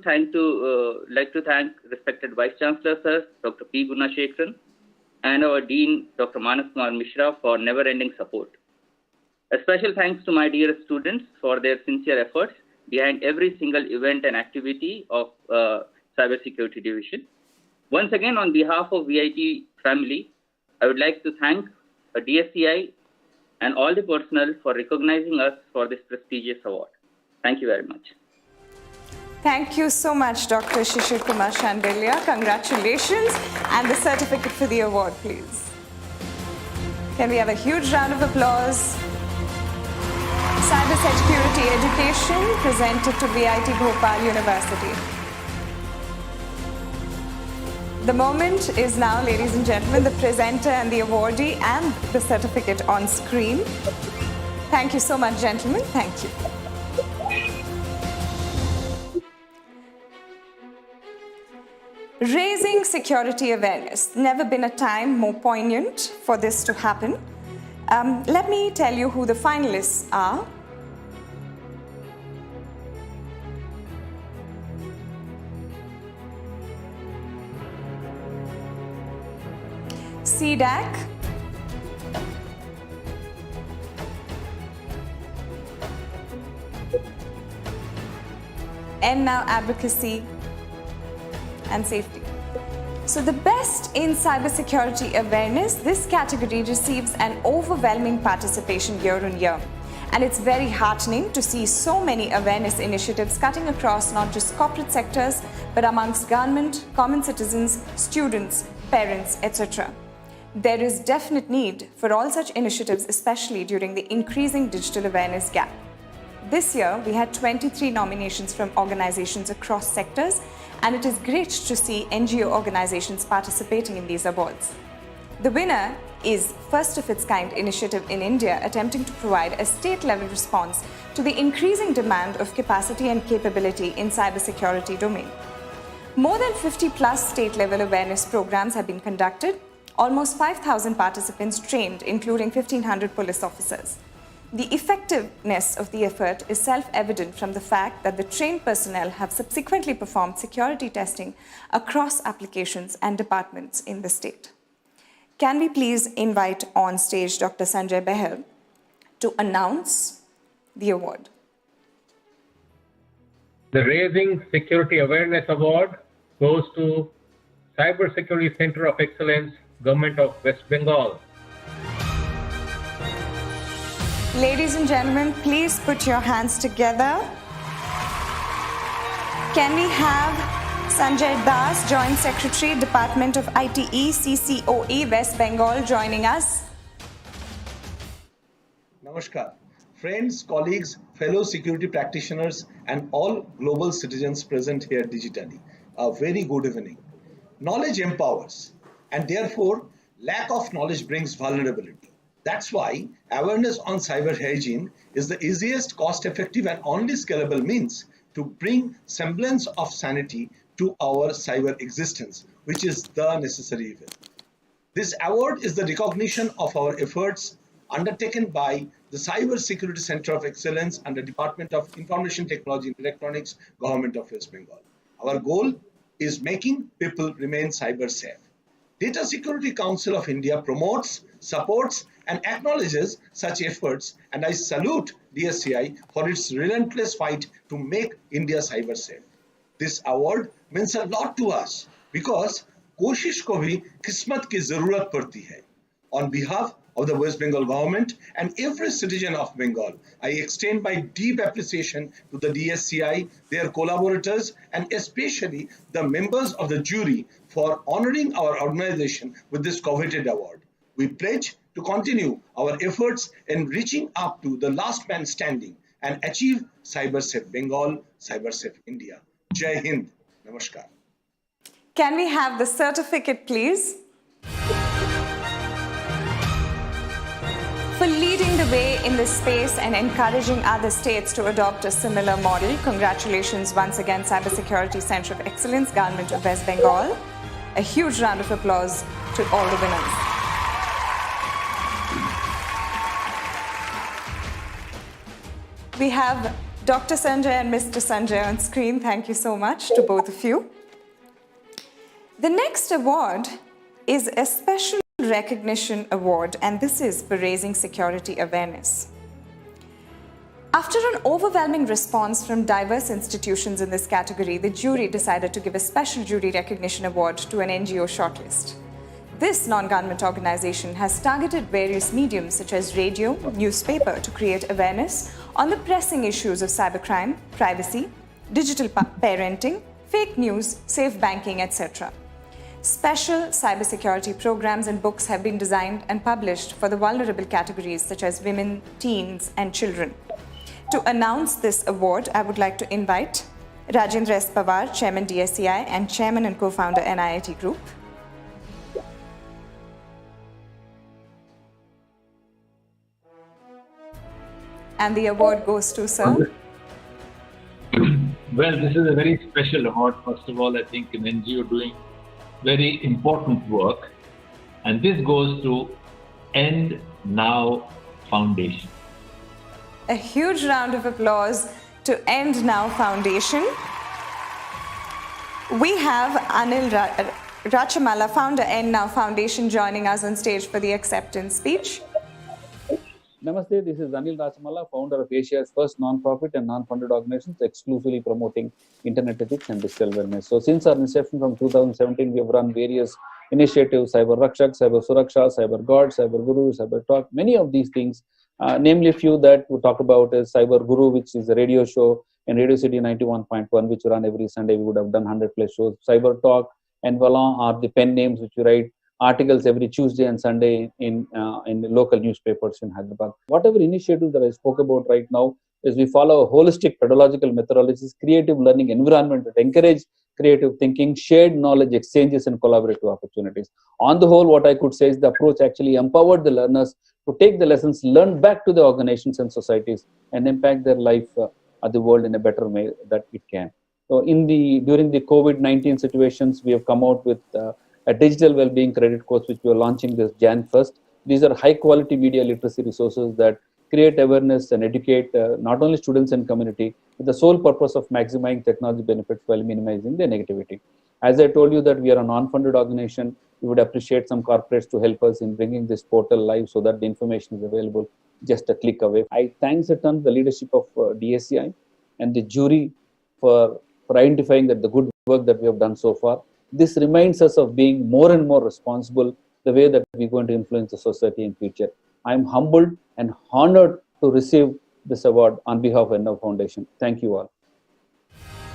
like to thank respected Vice Chancellor sir, Dr. P. Gunashekharan, and our Dean, Dr. Manas Kumar Mishra, for never-ending support. A special thanks to my dear students for their sincere efforts behind every single event and activity of Cybersecurity Division. Once again, on behalf of VIT family, I would like to thank DSCI and all the personnel for recognizing us for this prestigious award. Thank you very much. Thank you so much, Dr. Shishir Kumar Shandilya. Congratulations, and the certificate for the award, please. Can we have a huge round of applause? Cybersecurity education presented to VIT Bhopal University. The moment is now, ladies and gentlemen, the presenter and the awardee and the certificate on screen. Thank you so much, gentlemen. Thank you. Raising security awareness. Never been a time more poignant for this to happen. Let me tell you who the finalists are. CDAC, and now advocacy and safety. So the best in cybersecurity awareness, this category receives an overwhelming participation year on year. And it's very heartening to see so many awareness initiatives cutting across not just corporate sectors, but amongst government, common citizens, students, parents, etc. There is definite need for all such initiatives, especially during the increasing digital awareness gap. This year, we had 23 nominations from organizations across sectors, and it is great to see NGO organizations participating in these awards. The winner is first of its kind initiative in India attempting to provide a state-level response to the increasing demand of capacity and capability in cybersecurity domain. More than 50+ state-level awareness programs have been conducted, almost 5,000 participants trained, including 1,500 police officers. The effectiveness of the effort is self-evident from the fact that the trained personnel have subsequently performed security testing across applications and departments in the state. Can we please invite on stage Dr. Sanjay Behel to announce the award? The Raising Security Awareness Award goes to Cybersecurity Center of Excellence, Government of West Bengal. Ladies and gentlemen, please put your hands together. Can we have Sanjay Das, Joint Secretary, Department of ITE, CCOE, West Bengal, joining us? Namaskar. Friends, colleagues, fellow security practitioners, and all global citizens present here digitally, a very good evening. Knowledge empowers, and therefore, lack of knowledge brings vulnerability. That's why awareness on cyber hygiene is the easiest, cost-effective, and only scalable means to bring semblance of sanity to our cyber existence, which is the necessary evil. This award is the recognition of our efforts undertaken by the Cyber Security Center of Excellence and the Department of Information Technology and Electronics, Government of West Bengal. Our goal is making people remain cyber safe. Data Security Council of India promotes, supports, and acknowledges such efforts, and I salute DSCI for its relentless fight to make India cyber safe. This award means a lot to us because कोशिश को भी किस्मत की जरूरत पड़ती है. On behalf of the West Bengal government and every citizen of Bengal, I extend my deep appreciation to the DSCI, their collaborators, and especially the members of the jury for honoring our organization with this coveted award. We pledge to continue our efforts in reaching up to the last man standing and achieve Cyber Safe Bengal, Cyber Safe India. Jai Hind. Namaskar. Can we have the certificate, please? For leading the way in this space and encouraging other states to adopt a similar model, congratulations once again, Cybersecurity Center of Excellence, Government of West Bengal. A huge round of applause to all the winners. We have Dr. Sanjay and Mr. Sanjay on screen. Thank you so much to both of you. The next award is a special recognition award, and this is for raising security awareness. After an overwhelming response from diverse institutions in this category, the jury decided to give a special jury recognition award to an NGO shortlist. This non-government organization has targeted various mediums such as radio, newspaper to create awareness on the pressing issues of cybercrime, privacy, digital parenting, fake news, safe banking, etc. Special cybersecurity programs and books have been designed and published for the vulnerable categories such as women, teens, and children. To announce this award, I would like to invite Rajendra S. Pawar, Chairman DSCI and Chairman and Co-founder NIIT Group. And the award goes to Sir. Well, this is a very special award. First of all, I think an NGO doing very important work. And this goes to End Now Foundation. A huge round of applause to End Now Foundation. We have Anil Rachamala, founder End Now Foundation, joining us on stage for the acceptance speech. Namaste, this is Anil Rachamala, founder of Asia's first non-profit and non-funded organizations exclusively promoting internet ethics and digital awareness. So since our inception from 2017, we have run various initiatives, Cyber Rakshak, Cyber Suraksha, Cyber Guard, Cyber Guru, Cyber Talk, many of these things. Namely a few that we talk about is Cyber Guru, which is a radio show in Radio City 91.1, which we run every Sunday. We would have done 100 plus shows. Cyber Talk and Valan are the pen names which we write articles every Tuesday and Sunday in local newspapers in Hyderabad. Whatever initiatives that I spoke about right now is we follow a holistic pedagogical methodologies, creative learning environment that encourage creative thinking, shared knowledge exchanges and collaborative opportunities. On the whole, what I could say is the approach actually empowered the learners to take the lessons learned back to the organizations and societies and impact their life of the world in a better way that it can. So during the COVID-19 situations, we have come out with a digital well-being credit course which we are launching this Jan 1st. These are high-quality media literacy resources that create awareness and educate not only students and community with the sole purpose of maximizing technology benefits while minimizing the negativity. As I told you that we are a non-funded organization, we would appreciate some corporates to help us in bringing this portal live so that the information is available just a click away. I thank a ton the leadership of DSCI and the jury for identifying that the good work that we have done so far. This reminds us of being more and more responsible the way that we're going to influence the society in future. I am humbled and honored to receive this award on behalf of End Foundation. Thank you all.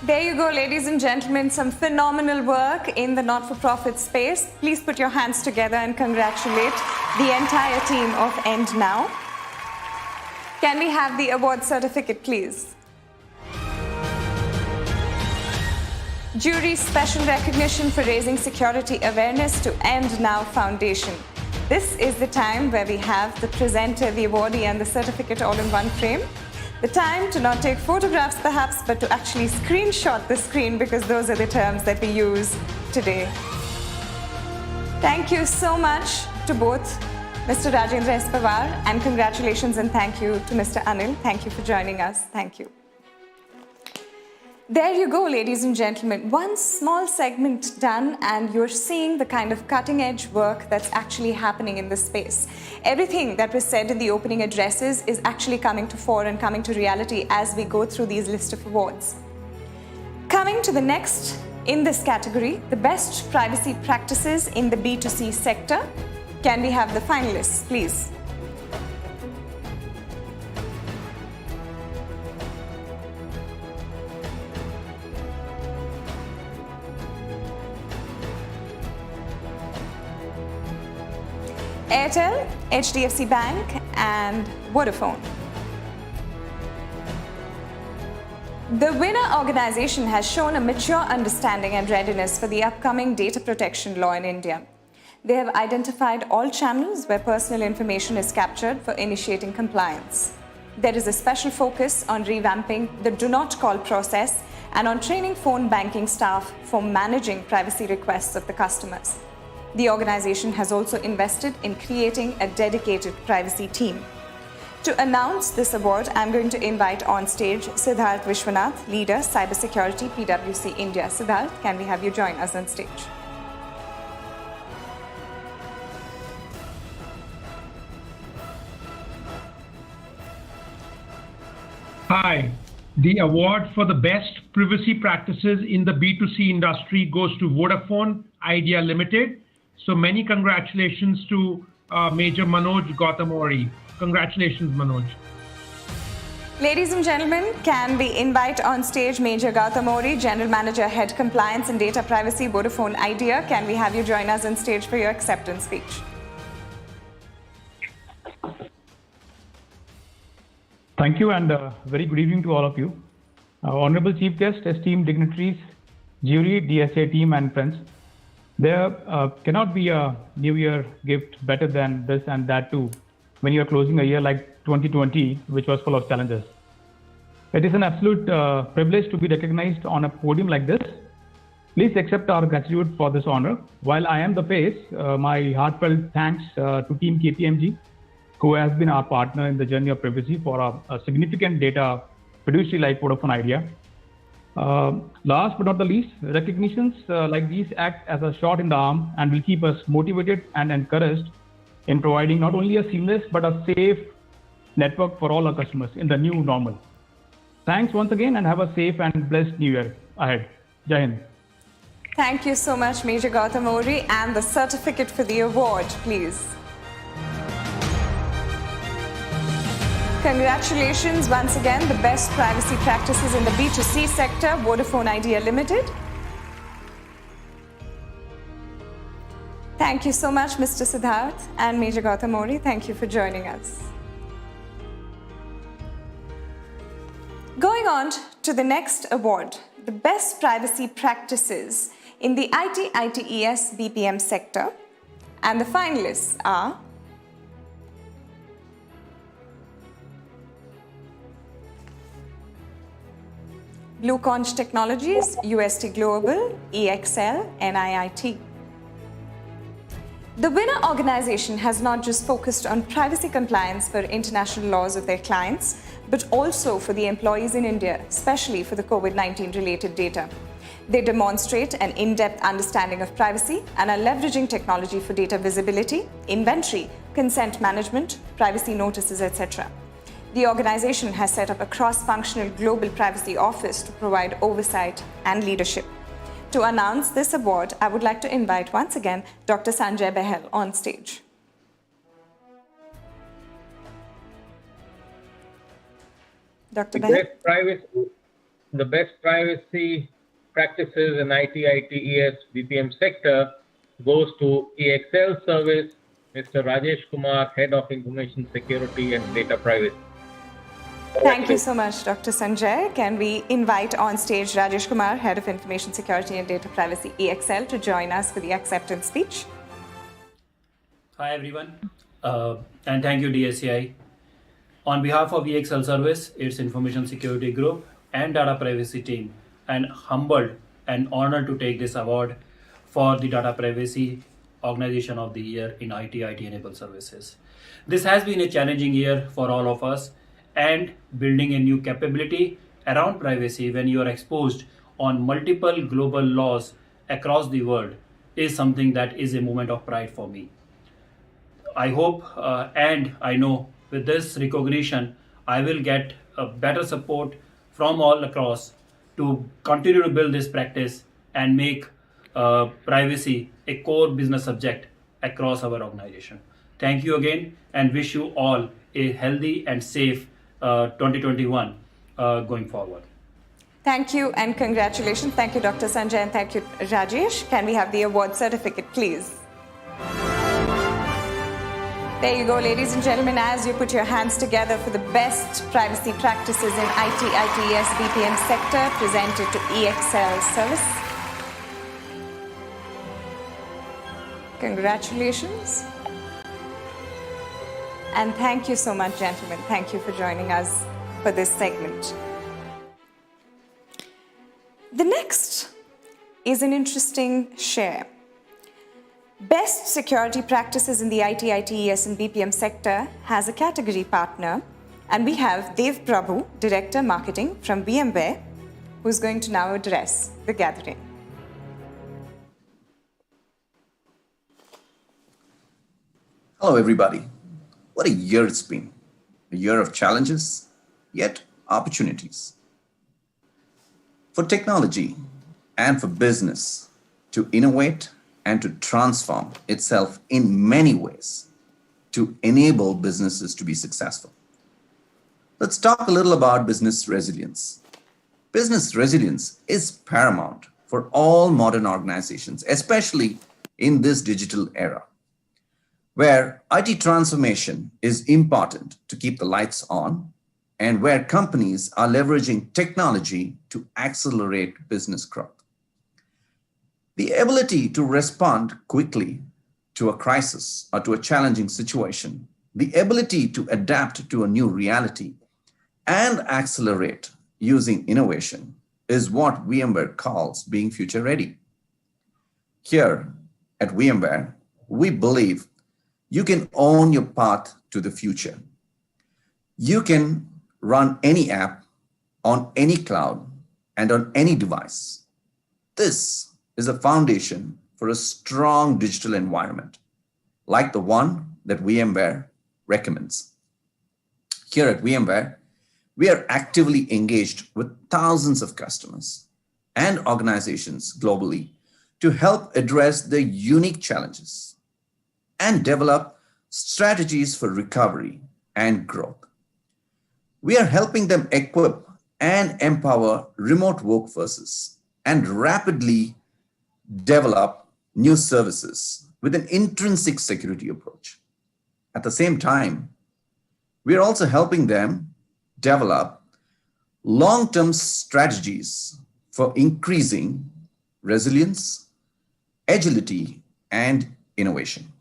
There you go, ladies and gentlemen, some phenomenal work in the not-for-profit space. Please put your hands together and congratulate the entire team of End Now. Can we have the award certificate, please? Jury's special recognition for raising security awareness to End Now Foundation. This is the time where we have the presenter, the awardee and the certificate all in one frame. The time to not take photographs perhaps, but to actually screenshot the screen, because those are the terms that we use today. Thank you so much to both Mr. Rajendra S. Pawar, and congratulations and thank you to Mr. Anil. Thank you for joining us. Thank you. There you go, ladies and gentlemen. One small segment done, and you're seeing the kind of cutting-edge work that's actually happening in this space. Everything that was said in the opening addresses is actually coming to fore and coming to reality as we go through these list of awards. Coming to the next in this category, the best privacy practices in the B2C sector. Can we have the finalists, please? Airtel, HDFC Bank, and Vodafone. The winner organization has shown a mature understanding and readiness for the upcoming data protection law in India. They have identified all channels where personal information is captured for initiating compliance. There is a special focus on revamping the do not call process and on training phone banking staff for managing privacy requests of the customers. The organization has also invested in creating a dedicated privacy team. To announce this award, I'm going to invite on stage Siddharth Vishwanath, Leader, Cybersecurity, PwC India. Siddharth, can we have you join us on stage? Hi. The award for the best privacy practices in the B2C industry goes to Vodafone Idea Limited. So many congratulations to Major Manoj Gautamori. Congratulations, Manoj. Ladies and gentlemen, can we invite on stage Major Gautamori, General Manager, Head Compliance and Data Privacy, Vodafone Idea. Can we have you join us on stage for your acceptance speech? Thank you, and very good evening to all of you. Honorable Chief Guest, esteemed dignitaries, jury, DSA team, and friends. There cannot be a New Year gift better than this, and that too, when you are closing a year like 2020, which was full of challenges. It is an absolute privilege to be recognized on a podium like this. Please accept our gratitude for this honor. While I am the face, my heartfelt thanks to Team KPMG, who has been our partner in the journey of privacy for a significant data fiduciary like Vodafone Idea. Last but not the least, recognitions like these act as a shot in the arm and will keep us motivated and encouraged in providing not only a seamless but a safe network for all our customers in the new normal. Thanks once again, and have a safe and blessed New Year ahead. Jai Hind. Thank you so much, Major Gautamori, and the certificate for the award, please. Congratulations once again, the best privacy practices in the B2C sector, Vodafone Idea Limited. Thank you so much, Mr. Siddharth and Major Gautamori. Thank you for joining us. Going on to the next award, the best privacy practices in the IT/ITES BPM sector. And the finalists are Blue Conch Technologies, UST Global, EXL, NIIT. The winner organization has not just focused on privacy compliance for international laws of their clients, but also for the employees in India, especially for the COVID-19 related data. They demonstrate an in-depth understanding of privacy and are leveraging technology for data visibility, inventory, consent management, privacy notices, etc. The organization has set up a cross-functional global privacy office to provide oversight and leadership. To announce this award, I would like to invite once again Dr. Sanjay Behel on stage. Dr. Behel. The best privacy practices in IT/ITES BPM sector goes to EXL Service, Mr. Rajesh Kumar, Head of Information Security and Data Privacy. Thank you so much, Dr. Sanjay. Can we invite on stage Rajesh Kumar, Head of Information Security and Data Privacy, EXL, to join us for the acceptance speech? Hi, everyone, and thank you, DSCI. On behalf of EXL Service, its information security group and data privacy team, I'm humbled and honored to take this award for the Data Privacy Organization of the Year in IT enabled services. This has been a challenging year for all of us, and building a new capability around privacy when you are exposed on multiple global laws across the world is something that is a moment of pride for me. I hope and I know with this recognition, I will get a better support from all across to continue to build this practice and make privacy a core business subject across our organization. Thank you again and wish you all a healthy and safe 2021 going forward. Thank you and congratulations. Thank you, Dr. Sanjay, and thank you, Rajesh. Can we have the award certificate, please? There you go, ladies and gentlemen, as you put your hands together for the best privacy practices in IT, ITES, BPM sector presented to EXL Service. Congratulations. And thank you so much, gentlemen. Thank you for joining us for this segment. The next is an interesting share. Best security practices in the IT, ITES and BPM sector has a category partner, and we have Dev Prabhu, Director Marketing from VMware, who's going to now address the gathering. Hello, everybody. What a year it's been. A year of challenges, yet opportunities. For technology and for business to innovate and to transform itself in many ways to enable businesses to be successful. Let's talk a little about business resilience. Business resilience is paramount for all modern organizations, especially in this digital era, where IT transformation is important to keep the lights on and where companies are leveraging technology to accelerate business growth. The ability to respond quickly to a crisis or to a challenging situation, the ability to adapt to a new reality and accelerate using innovation is what VMware calls being future ready. Here at VMware, we believe you can own your path to the future. You can run any app on any cloud and on any device. This is a foundation for a strong digital environment, like the one that VMware recommends. Here at VMware, we are actively engaged with thousands of customers and organizations globally to help address their unique challenges and develop strategies for recovery and growth. We are helping them equip and empower remote workforces and rapidly develop new services with an intrinsic security approach. At the same time, we are also helping them develop long-term strategies for increasing resilience, agility, and innovation.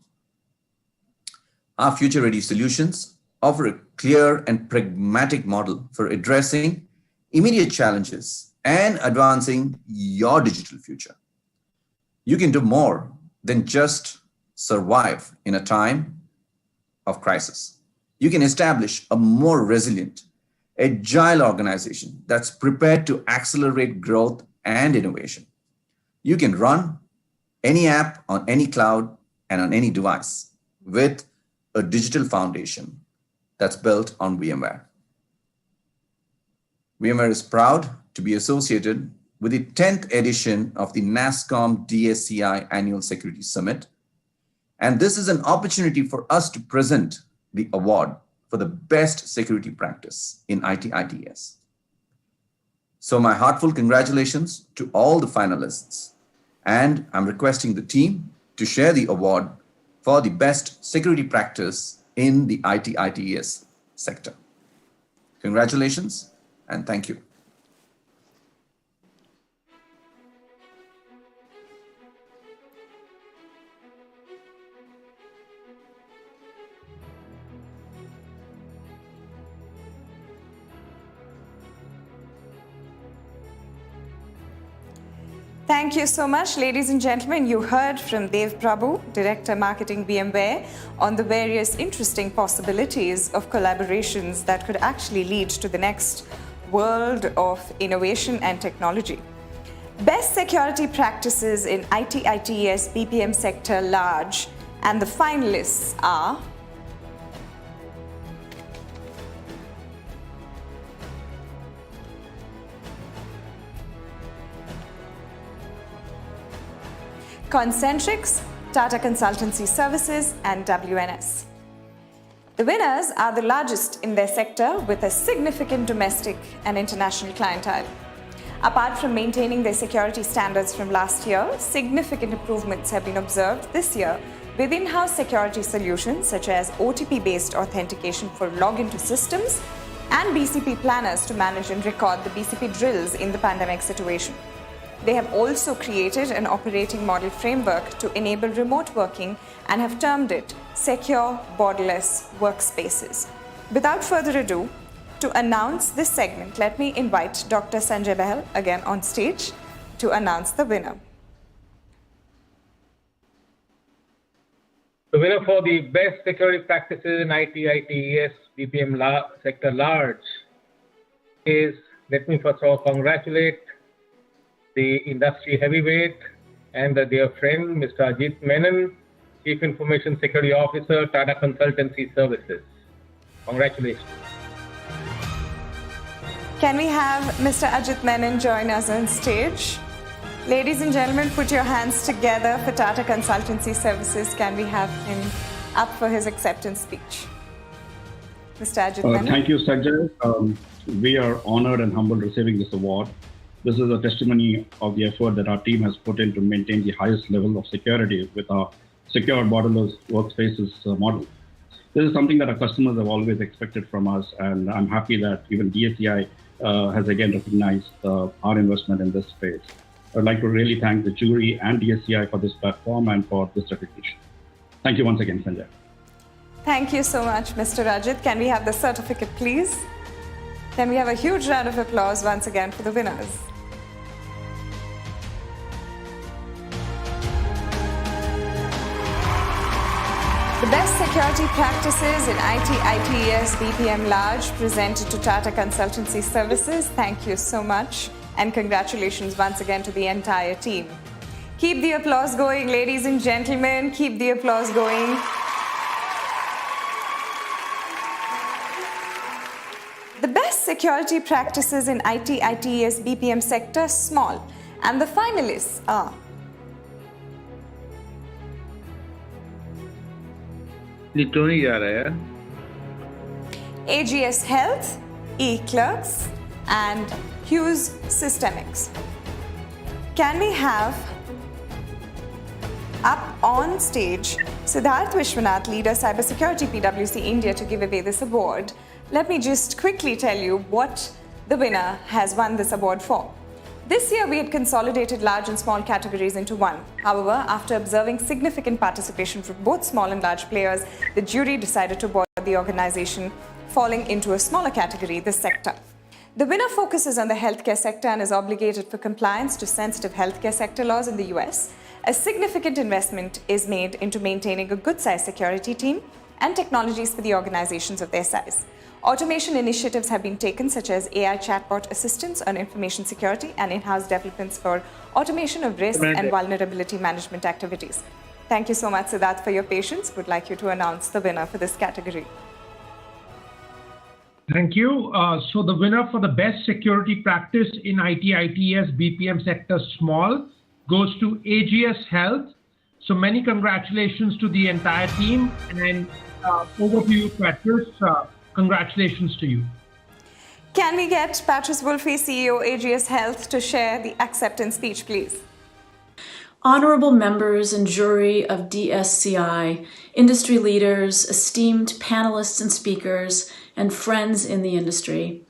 Our future-ready solutions offer a clear and pragmatic model for addressing immediate challenges and advancing your digital future. You can do more than just survive in a time of crisis. You can establish a more resilient, agile organization that's prepared to accelerate growth and innovation. You can run any app on any cloud and on any device with a digital foundation that's built on VMware. VMware is proud to be associated with the 10th edition of the NASSCOM-DSCI Annual Security Summit. And this is an opportunity for us to present the award for the best security practice in IT/ITES. So my heartfelt congratulations to all the finalists. And I'm requesting the team to share the award for the best security practice in the IT/ITES sector. Congratulations and thank you. Thank you so much, ladies and gentlemen. You heard from Dev Prabhu, Director Marketing VMware, on the various interesting possibilities of collaborations that could actually lead to the next world of innovation and technology. Best security practices in IT/ITES BPM sector large, and the finalists are Concentrix, Tata Consultancy Services, and WNS. The winners are the largest in their sector with a significant domestic and international clientele. Apart from maintaining their security standards from last year, significant improvements have been observed this year with in-house security solutions such as OTP-based authentication for login to systems and BCP planners to manage and record the BCP drills in the pandemic situation. They have also created an operating model framework to enable remote working and have termed it Secure Borderless Workspaces. Without further ado, to announce this segment, let me invite Dr. Sanjay Bahal again on stage to announce the winner. The winner for the best security practices in IT/ITES BPM sector large is, let me first of all congratulate the industry heavyweight and the dear friend, Mr. Ajit Menon, Chief Information Security Officer, Tata Consultancy Services. Congratulations. Can we have Mr. Ajit Menon join us on stage? Ladies and gentlemen, put your hands together for Tata Consultancy Services. Can we have him up for his acceptance speech? Mr. Ajit Menon. Thank you, Sanjay. We are honored and humbled receiving this award. This is a testimony of the effort that our team has put in to maintain the highest level of security with our secure borderless workspaces model. This is something that our customers have always expected from us, and I'm happy that even DSCI has again recognized our investment in this space. I'd like to really thank the jury and DSCI for this platform and for this recognition. Thank you once again, Sanjay. Thank you so much, Mr. Rajit. Can we have the certificate, please? Can we have a huge round of applause once again for the winners? The best security practices in IT/ITES BPM large presented to Tata Consultancy Services. Thank you so much, and congratulations once again to the entire team. Keep the applause going, ladies and gentlemen. Keep the applause going. The best security practices in IT/ITES BPM sector small, and the finalists are AGS Health, eClerks, and Hughes Systemics. Can we have up on stage Siddharth Vishwanath, leader Cybersecurity PwC India, to give away this award? Let me just quickly tell you what the winner has won this award for. This year, we had consolidated large and small categories into one. However, after observing significant participation from both small and large players, the jury decided to award the organization falling into a smaller category, the sector. The winner focuses on the healthcare sector and is obligated for compliance to sensitive healthcare sector laws in the US. A significant investment is made into maintaining a good-sized security team and technologies for the organizations of their size. Automation initiatives have been taken, such as AI chatbot assistance on information security and in-house developments for automation of risk and vulnerability management activities. Thank you so much, Siddharth, for your patience. Would like you to announce the winner for this category. Thank you. So the winner for the best security practice in IT/ITES BPM sector small goes to AGS Health. So many congratulations to the entire team, and over to you, Patrice. Congratulations to you. Can we get Patrice Wolfe, CEO AGS Health, to share the acceptance speech, please? Honorable members and jury of DSCI, industry leaders, esteemed panelists and speakers, and friends in the industry.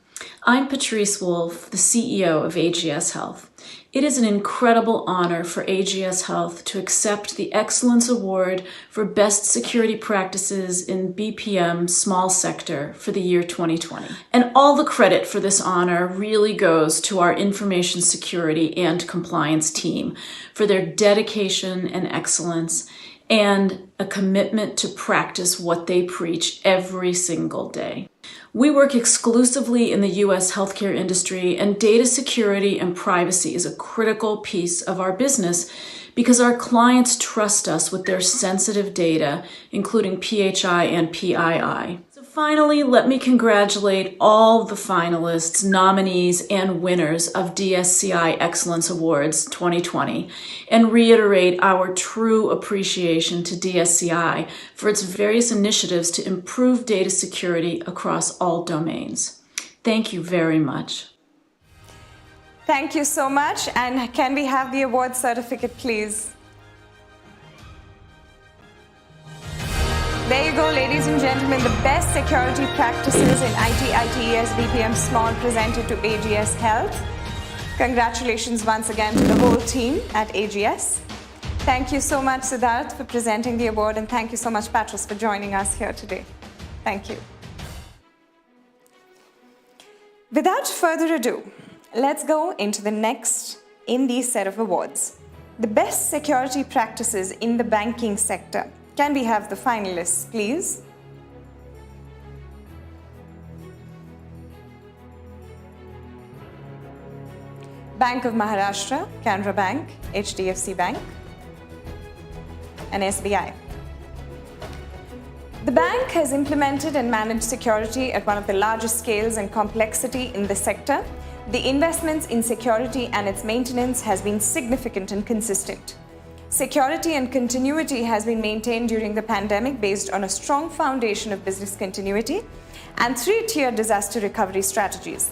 I'm Patrice Wolf, the CEO of AGS Health. It is an incredible honor for AGS Health to accept the Excellence Award for Best Security Practices in BPM Small Sector for the year 2020. And all the credit for this honor really goes to our information security and compliance team for their dedication and excellence and a commitment to practice what they preach every single day. We work exclusively in the U.S. healthcare industry, and data security and privacy is a critical piece of our business because our clients trust us with their sensitive data, including PHI and PII. So finally, let me congratulate all the finalists, nominees, and winners of DSCI Excellence Awards 2020 and reiterate our true appreciation to DSCI for its various initiatives to improve data security across all domains. Thank you very much. Thank you so much. And can we have the award certificate, please? There you go, ladies and gentlemen, the best security practices in IT, ITES, BPM Small presented to AGS Health. Congratulations once again to the whole team at AGS. Thank you so much, Siddharth, for presenting the award, and thank you so much, Patrice, for joining us here today. Thank you. Without further ado, let's go into the next in these set of awards. The best security practices in the banking sector. Can we have the finalists, please? Bank of Maharashtra, Canara Bank, HDFC Bank, and SBI. The bank has implemented and managed security at one of the largest scales and complexity in the sector. The investments in security and its maintenance has been significant and consistent. Security and continuity has been maintained during the pandemic based on a strong foundation of business continuity and three-tier disaster recovery strategies.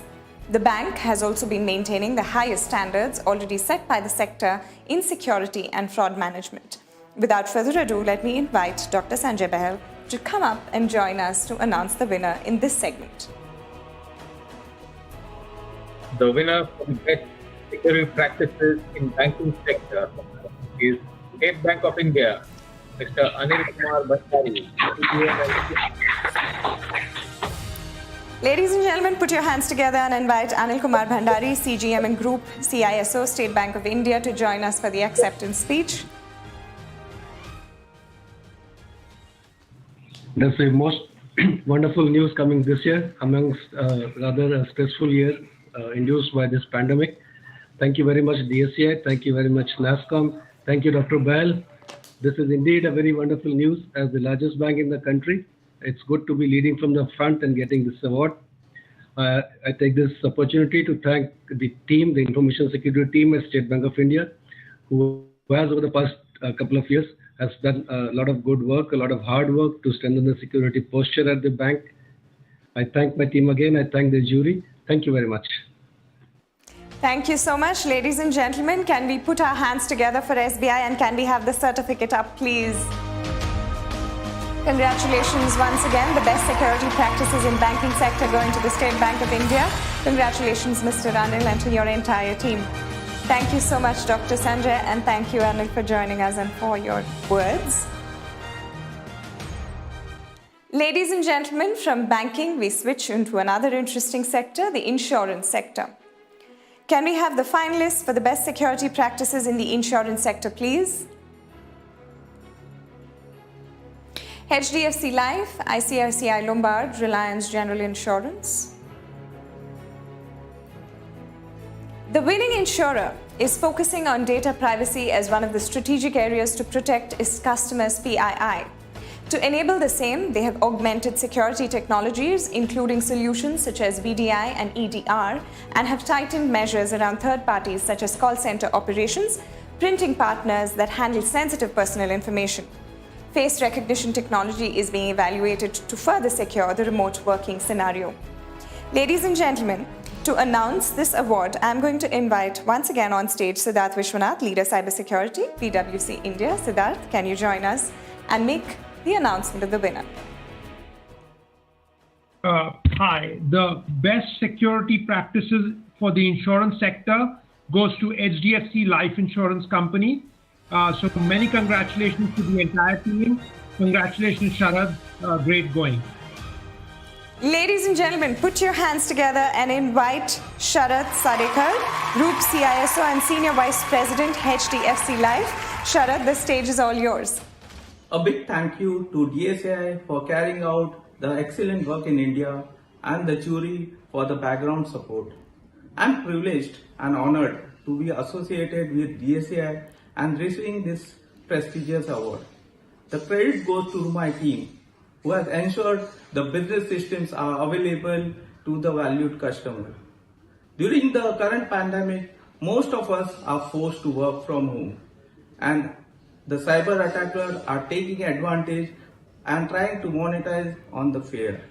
The bank has also been maintaining the highest standards already set by the sector in security and fraud management. Without further ado, let me invite Dr. Sanjay Bahal to come up and join us to announce the winner in this segment. The winner for the best security practices in banking sector is State Bank of India, Mr. Anil Kumar Bhattacharya. Ladies and gentlemen, put your hands together and invite Anil Kumar Bhandari, CGM and Group CISO, State Bank of India, to join us for the acceptance speech. That's the most wonderful news coming this year amongst rather a stressful year induced by this pandemic. Thank you very much, DSCI. Thank you very much, NASSCOM. Thank you, Dr. Bahal. This is indeed a very wonderful news as the largest bank in the country. It's good to be leading from the front and getting this award. I take this opportunity to thank the team, the information security team at State Bank of India, who has over the past couple of years has done a lot of good work, a lot of hard work to strengthen the security posture at the bank. I thank my team again. I thank the jury. Thank you very much. Thank you so much, ladies and gentlemen. Can we put our hands together for SBI and can we have the certificate up, please? Congratulations once again. The best security practices in banking sector going to the State Bank of India. Congratulations, Mr. Anil, and to your entire team. Thank you so much, Dr. Sanjay, and thank you, Anil, for joining us and for your words. Ladies and gentlemen, from banking, we switch into another interesting sector, the insurance sector. Can we have the finalists for the best security practices in the insurance sector, please? HDFC Life, ICICI Lombard, Reliance General Insurance. The winning insurer is focusing on data privacy as one of the strategic areas to protect its customers' PII. To enable the same, they have augmented security technologies, including solutions such as VDI and EDR, and have tightened measures around third parties such as call center operations, printing partners that handle sensitive personal information. Face recognition technology is being evaluated to further secure the remote working scenario. Ladies and gentlemen, to announce this award, I'm going to invite once again on stage Siddharth Vishwanath, Leader Cybersecurity, PwC India. Siddharth, can you join us and make the announcement of the winner? Hi. The best security practices for the insurance sector goes to HDFC Life Insurance Company. So many congratulations to the entire team. Congratulations, Sharad. Great going. Ladies and gentlemen, put your hands together and invite Sharad Sadekar, Group CISO and Senior Vice President, HDFC Life. Sharad, the stage is all yours. A big thank you to DSCI for carrying out the excellent work in India and the jury for the background support. I'm privileged and honored to be associated with DSCI and receiving this prestigious award. The credit goes to my team, who has ensured the business systems are available to the valued customer. During the current pandemic, most of us are forced to work from home, and the cyber attackers are taking advantage and trying to monetize on the fear.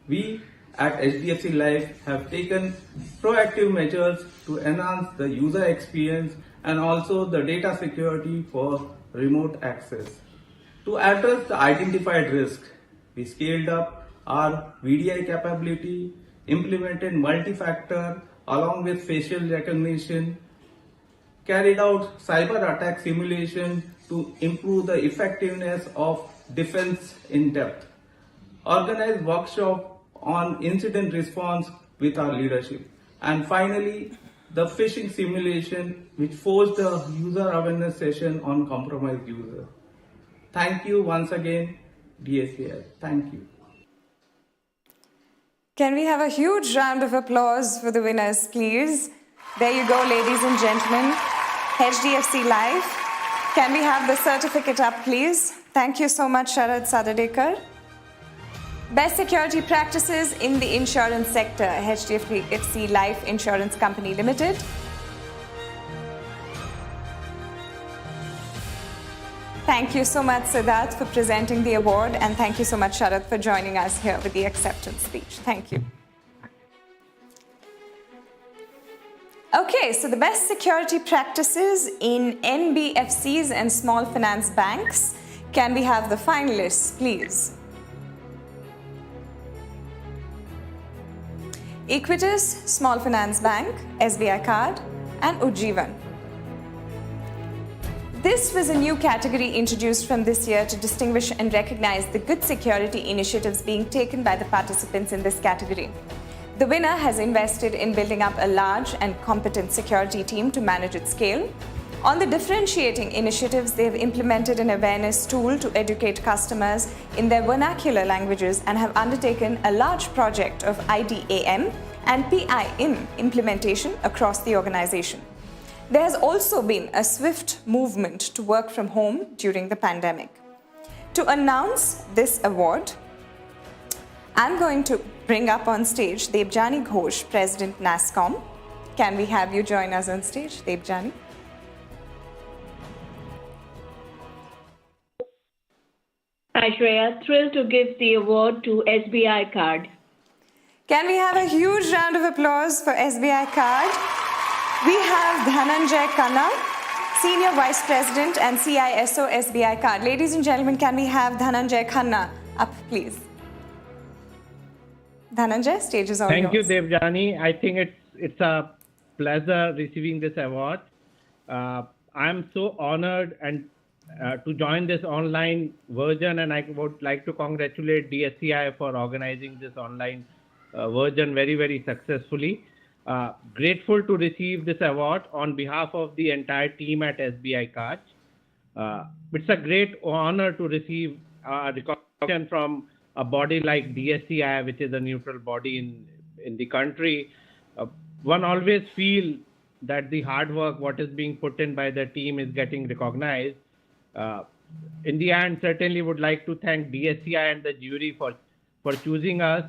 We at HDFC Life have taken proactive measures to enhance the user experience and also the data security for remote access. To address the identified risk, we scaled up our VDI capability, implemented multi-factor along with facial recognition, carried out cyber attack simulation to improve the effectiveness of defense in depth, organized workshop on incident response with our leadership, and finally the phishing simulation which forced a user awareness session on compromised user. Thank you once again, DSCI. Thank you. Can we have a huge round of applause for the winners, please? There you go, ladies and gentlemen. HDFC Life. Can we have the certificate up, please? Thank you so much, Sharad Sadekar. Best security practices in the insurance sector, HDFC Life Insurance Company Limited. Thank you so much, Siddharth, for presenting the award, and thank you so much, Sharad, for joining us here with the acceptance speech. Thank you. Okay, so the best security practices in NBFCs and small finance banks. Can we have the finalists, please? Equitas, Small Finance Bank, SBI Card, and Ujjivan. This was a new category introduced from this year to distinguish and recognize the good security initiatives being taken by the participants in this category. The winner has invested in building up a large and competent security team to manage its scale. On the differentiating initiatives, they have implemented an awareness tool to educate customers in their vernacular languages and have undertaken a large project of IDAM and PIM implementation across the organization. There has also been a swift movement to work from home during the pandemic. To announce this award, I'm going to bring up on stage Debjani Ghosh, President NASSCOM. Can we have you join us on stage, Debjani? Hi Shreya, thrilled to give the award to SBI Card. Can we have a huge round of applause for SBI Card? We have Dhananjay Khanna, Senior Vice President and CISO SBI Card. Ladies and gentlemen, can we have Dhananjay Khanna up, please? Dhananjay, stage is all yours. Thank you, Debjani. I think it's a pleasure receiving this award. I'm so honored and to join this online version, and I would like to congratulate DSCI for organizing this online version very, very successfully. Grateful to receive this award on behalf of the entire team at SBI Card. It's a great honor to receive recognition from a body like DSCI, which is a neutral body in the country. One always feels that the hard work, what is being put in by the team, is getting recognized. In the end, certainly would like to thank DSCI and the jury for choosing us.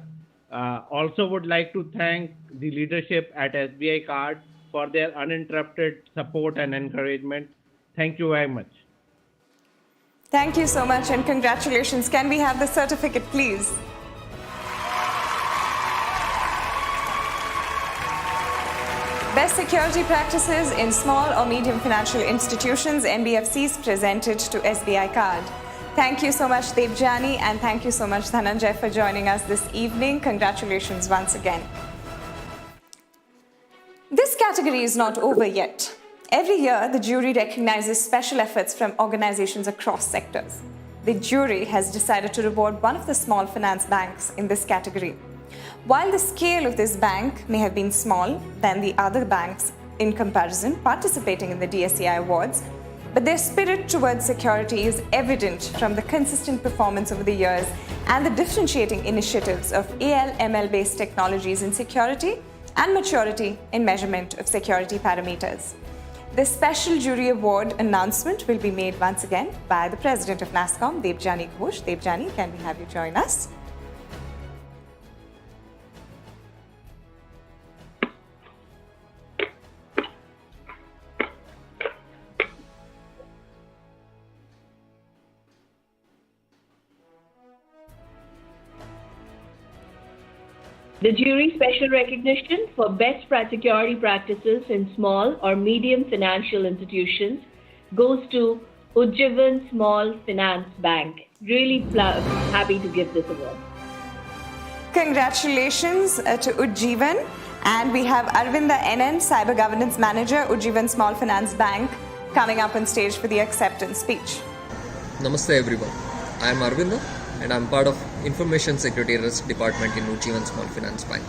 Also would like to thank the leadership at SBI Card for their uninterrupted support and encouragement. Thank you very much. Thank you so much and congratulations. Can we have the certificate, please? Best security practices in small or medium financial institutions, NBFCs, presented to SBI Card. Thank you so much, Debjani, and thank you so much, Dhananjay, for joining us this evening. Congratulations once again. This category is not over yet. Every year, the jury recognizes special efforts from organizations across sectors. The jury has decided to reward one of the small finance banks in this category. While the scale of this bank may have been small than the other banks in comparison participating in the DSCI awards, but their spirit towards security is evident from the consistent performance over the years and the differentiating initiatives of AL/ML-based technologies in security and maturity in measurement of security parameters. The special jury award announcement will be made once again by the President of NASSCOM, Debjani Ghosh. Debjani, can we have you join us? The jury special recognition for best security practices in small or medium financial institutions goes to Ujjivan Small Finance Bank. Really happy to give this award. Congratulations to Ujjivan. And we have Arvinda NN, Cyber Governance Manager, Ujjivan Small Finance Bank, coming up on stage for the acceptance speech. Namaste everyone. I am Arvinda and I am part of Information Security Risk Department in Ujjivan Small Finance Bank.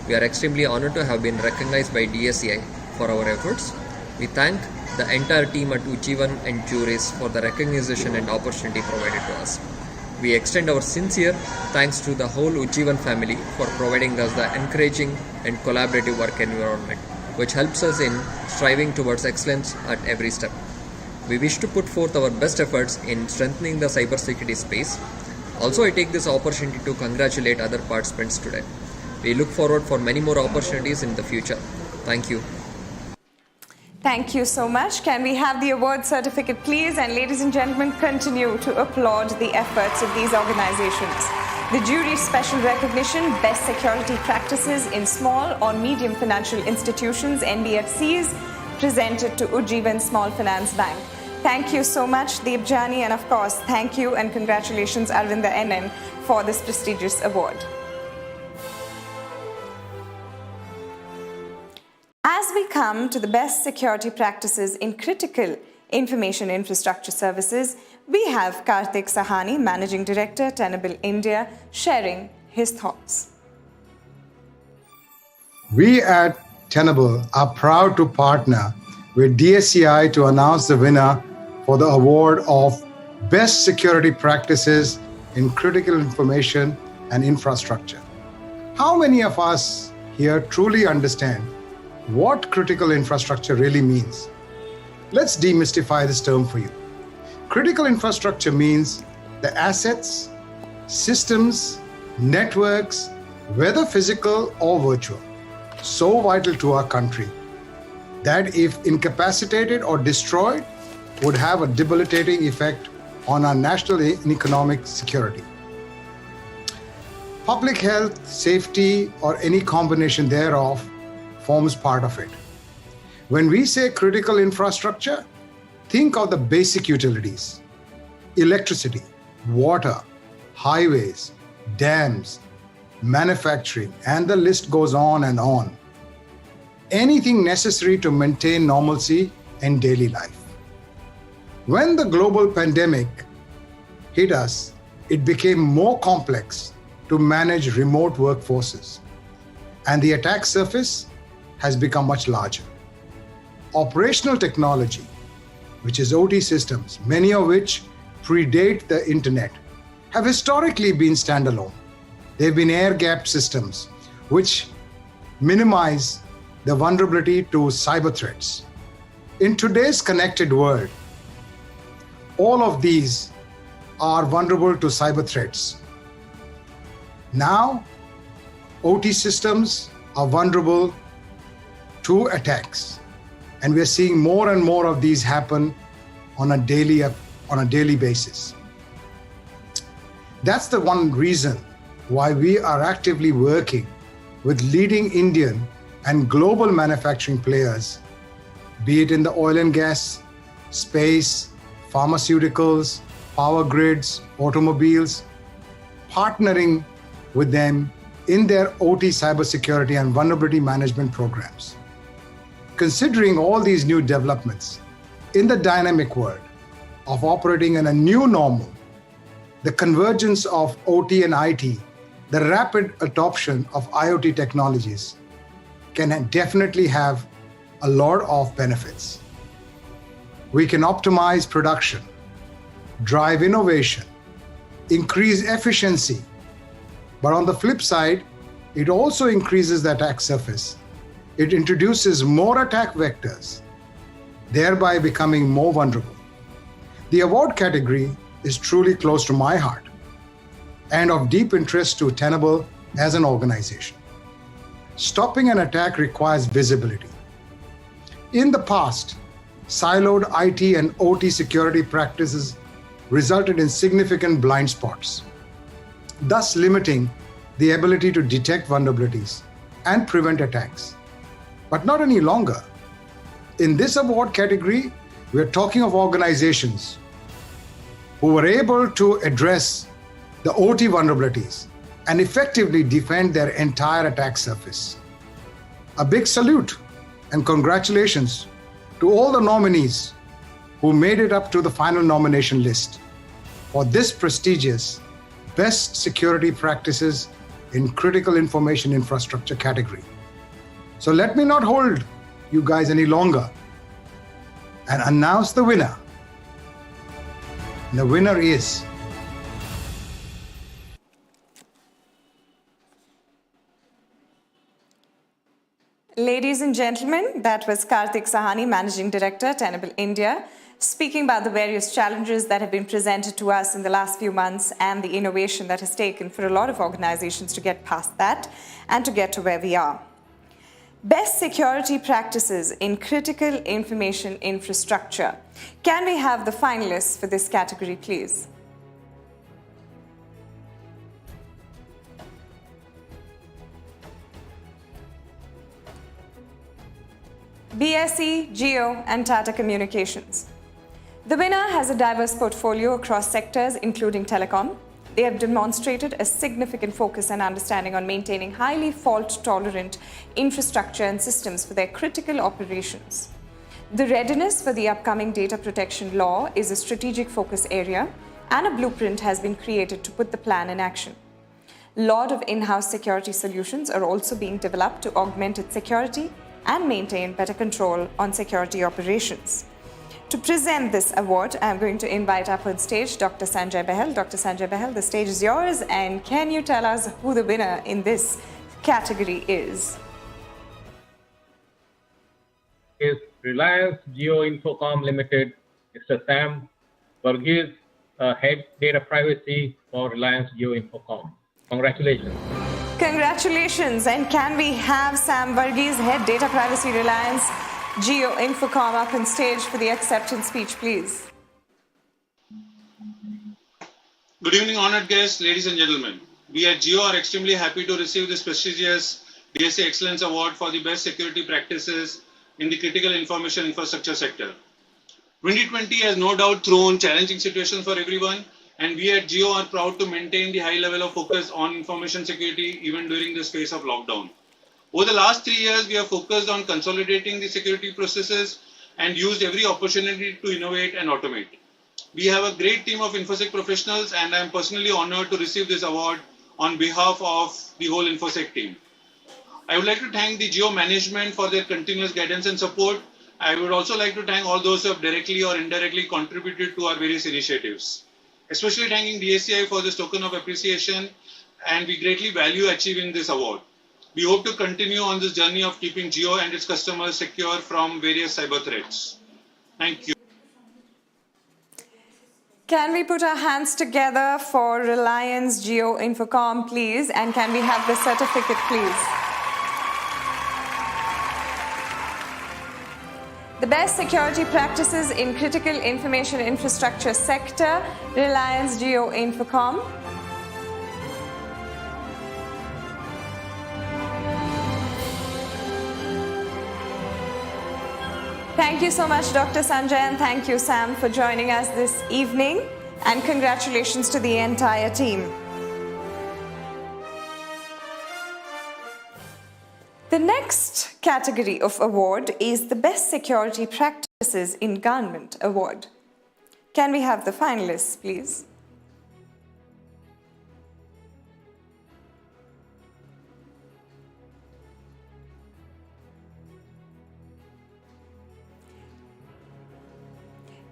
We are extremely honored to have been recognized by DSCI for our efforts. We thank the entire team at Ujjivan and juries for the recognition and opportunity provided to us. We extend our sincere thanks to the whole Ujjivan family for providing us the encouraging and collaborative work environment, which helps us in striving towards excellence at every step. We wish to put forth our best efforts in strengthening the cybersecurity space. Also, I take this opportunity to congratulate other participants today. We look forward for many more opportunities in the future. Thank you. Thank you so much. Can we have the award certificate, please? And ladies and gentlemen, continue to applaud the efforts of these organizations. The jury's special recognition, Best Security Practices in Small or Medium Financial Institutions, NBFCs, presented to Ujjivan Small Finance Bank. Thank you so much, Debjani, and of course, thank you and congratulations, Arvinda NN, for this prestigious award. As we come to the best security practices in critical information infrastructure services, we have Karthik Sahani, Managing Director, Tenable India, sharing his thoughts. We at Tenable are proud to partner with DSCI to announce the winner for the award of Best Security Practices in Critical Information and Infrastructure. How many of us here truly understand what critical infrastructure really means? Let's demystify this term for you. Critical infrastructure means the assets, systems, networks, whether physical or virtual, so vital to our country that if incapacitated or destroyed, would have a debilitating effect on our national and economic security. Public health, safety, or any combination thereof forms part of it. When we say critical infrastructure, think of the basic utilities: electricity, water, highways, dams, manufacturing, and the list goes on and on. Anything necessary to maintain normalcy in daily life. When the global pandemic hit us, it became more complex to manage remote workforces, and the attack surface has become much larger. Operational technology, which is OT systems, many of which predate the internet, have historically been standalone. They've been air-gapped systems, which minimize the vulnerability to cyber threats. In today's connected world, all of these are vulnerable to cyber threats. Now, OT systems are vulnerable to attacks, and we're seeing more and more of these happen on a daily basis. That's the one reason why we are actively working with leading Indian and global manufacturing players, be it in the oil and gas, space, pharmaceuticals, power grids, automobiles, partnering with them in their OT cybersecurity and vulnerability management programs. Considering all these new developments in the dynamic world of operating in a new normal, the convergence of OT and IT, the rapid adoption of IoT technologies can definitely have a lot of benefits. We can optimize production, drive innovation, increase efficiency. But on the flip side, it also increases the attack surface. It introduces more attack vectors, thereby becoming more vulnerable. The award category is truly close to my heart and of deep interest to Tenable as an organization. Stopping an attack requires visibility. In the past, siloed IT and OT security practices resulted in significant blind spots, thus limiting the ability to detect vulnerabilities and prevent attacks. But not any longer. In this award category, we're talking of organizations who were able to address the OT vulnerabilities and effectively defend their entire attack surface. A big salute and congratulations to all the nominees who made it up to the final nomination list for this prestigious Best Security Practices in Critical Information Infrastructure category. So let me not hold you guys any longer and announce the winner. The winner is Ladies and gentlemen, that was Karthik Sahani, Managing Director, Tenable India, speaking about the various challenges that have been presented to us in the last few months and the innovation that has taken for a lot of organizations to get past that and to get to where we are. Best security practices in critical information infrastructure. Can we have the finalists for this category, please? BSE, Jio, and Tata Communications. The winner has a diverse portfolio across sectors, including telecom. They have demonstrated a significant focus and understanding on maintaining highly fault-tolerant infrastructure and systems for their critical operations. The readiness for the upcoming data protection law is a strategic focus area, and a blueprint has been created to put the plan in action. A lot of in-house security solutions are also being developed to augment its security and maintain better control on security operations. To present this award, I'm going to invite up on stage Dr. Sanjay Bahal. Dr. Sanjay Bahal, the stage is yours, and can you tell us who the winner in this category is? Is Reliance Jio Infocom Limited, Mr. Sam Varghese, Head Data Privacy for Reliance Jio Infocom. Congratulations. Congratulations, and can we have Sam Varghese, Head Data Privacy Reliance Jio Infocom, up on stage for the acceptance speech, please? Good evening, honored guests, ladies and gentlemen. We at Jio are extremely happy to receive this prestigious DSA Excellence Award for the best security practices in the critical information infrastructure sector. 2020 has no doubt thrown challenging situations for everyone, and we at Jio are proud to maintain the high level of focus on information security even during this phase of lockdown. Over the last 3 years, we have focused on consolidating the security processes and used every opportunity to innovate and automate. We have a great team of InfoSec professionals, and I am personally honored to receive this award on behalf of the whole InfoSec team. I would like to thank the Jio management for their continuous guidance and support. I would also like to thank all those who have directly or indirectly contributed to our various initiatives. Especially thanking DSCI for this token of appreciation, and we greatly value achieving this award. We hope to continue on this journey of keeping Jio and its customers secure from various cyber threats. Thank you. Can we put our hands together for Reliance Jio Infocom, please? And can we have the certificate, please? The best security practices in critical information infrastructure sector, Reliance Jio Infocom. Thank you so much, Dr. Sanjay, and thank you, Sam, for joining us this evening. and congratulations to the entire team. The next category of award is the Best Security Practices in Government Award. Can we have the finalists, please?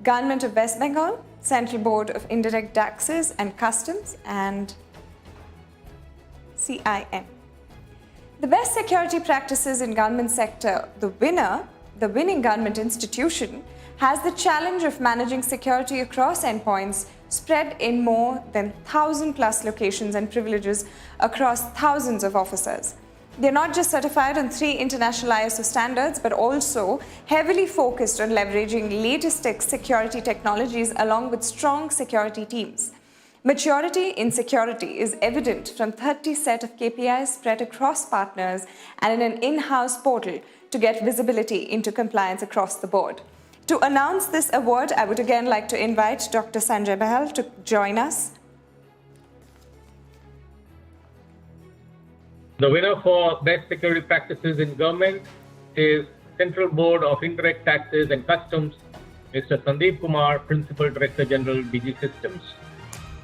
Government of West Bengal, Central Board of Indirect Taxes and Customs, and CIM. The Best Security Practices in Government Sector, the winning government institution, has the challenge of managing security across endpoints spread in more than 1,000+ locations and privileges across thousands of officers. They're not just certified on 3 international ISO standards, but also heavily focused on leveraging latest security technologies along with strong security teams. Maturity in security is evident from 30 set of KPIs spread across partners and in an in-house portal to get visibility into compliance across the board. To announce this award, I would again like to invite Dr. Sanjay Bahal to join us. The winner for Best Security Practices in Government is Central Board of Indirect Taxes and Customs, Mr. Sandeep Kumar, Principal Director General, DG Systems.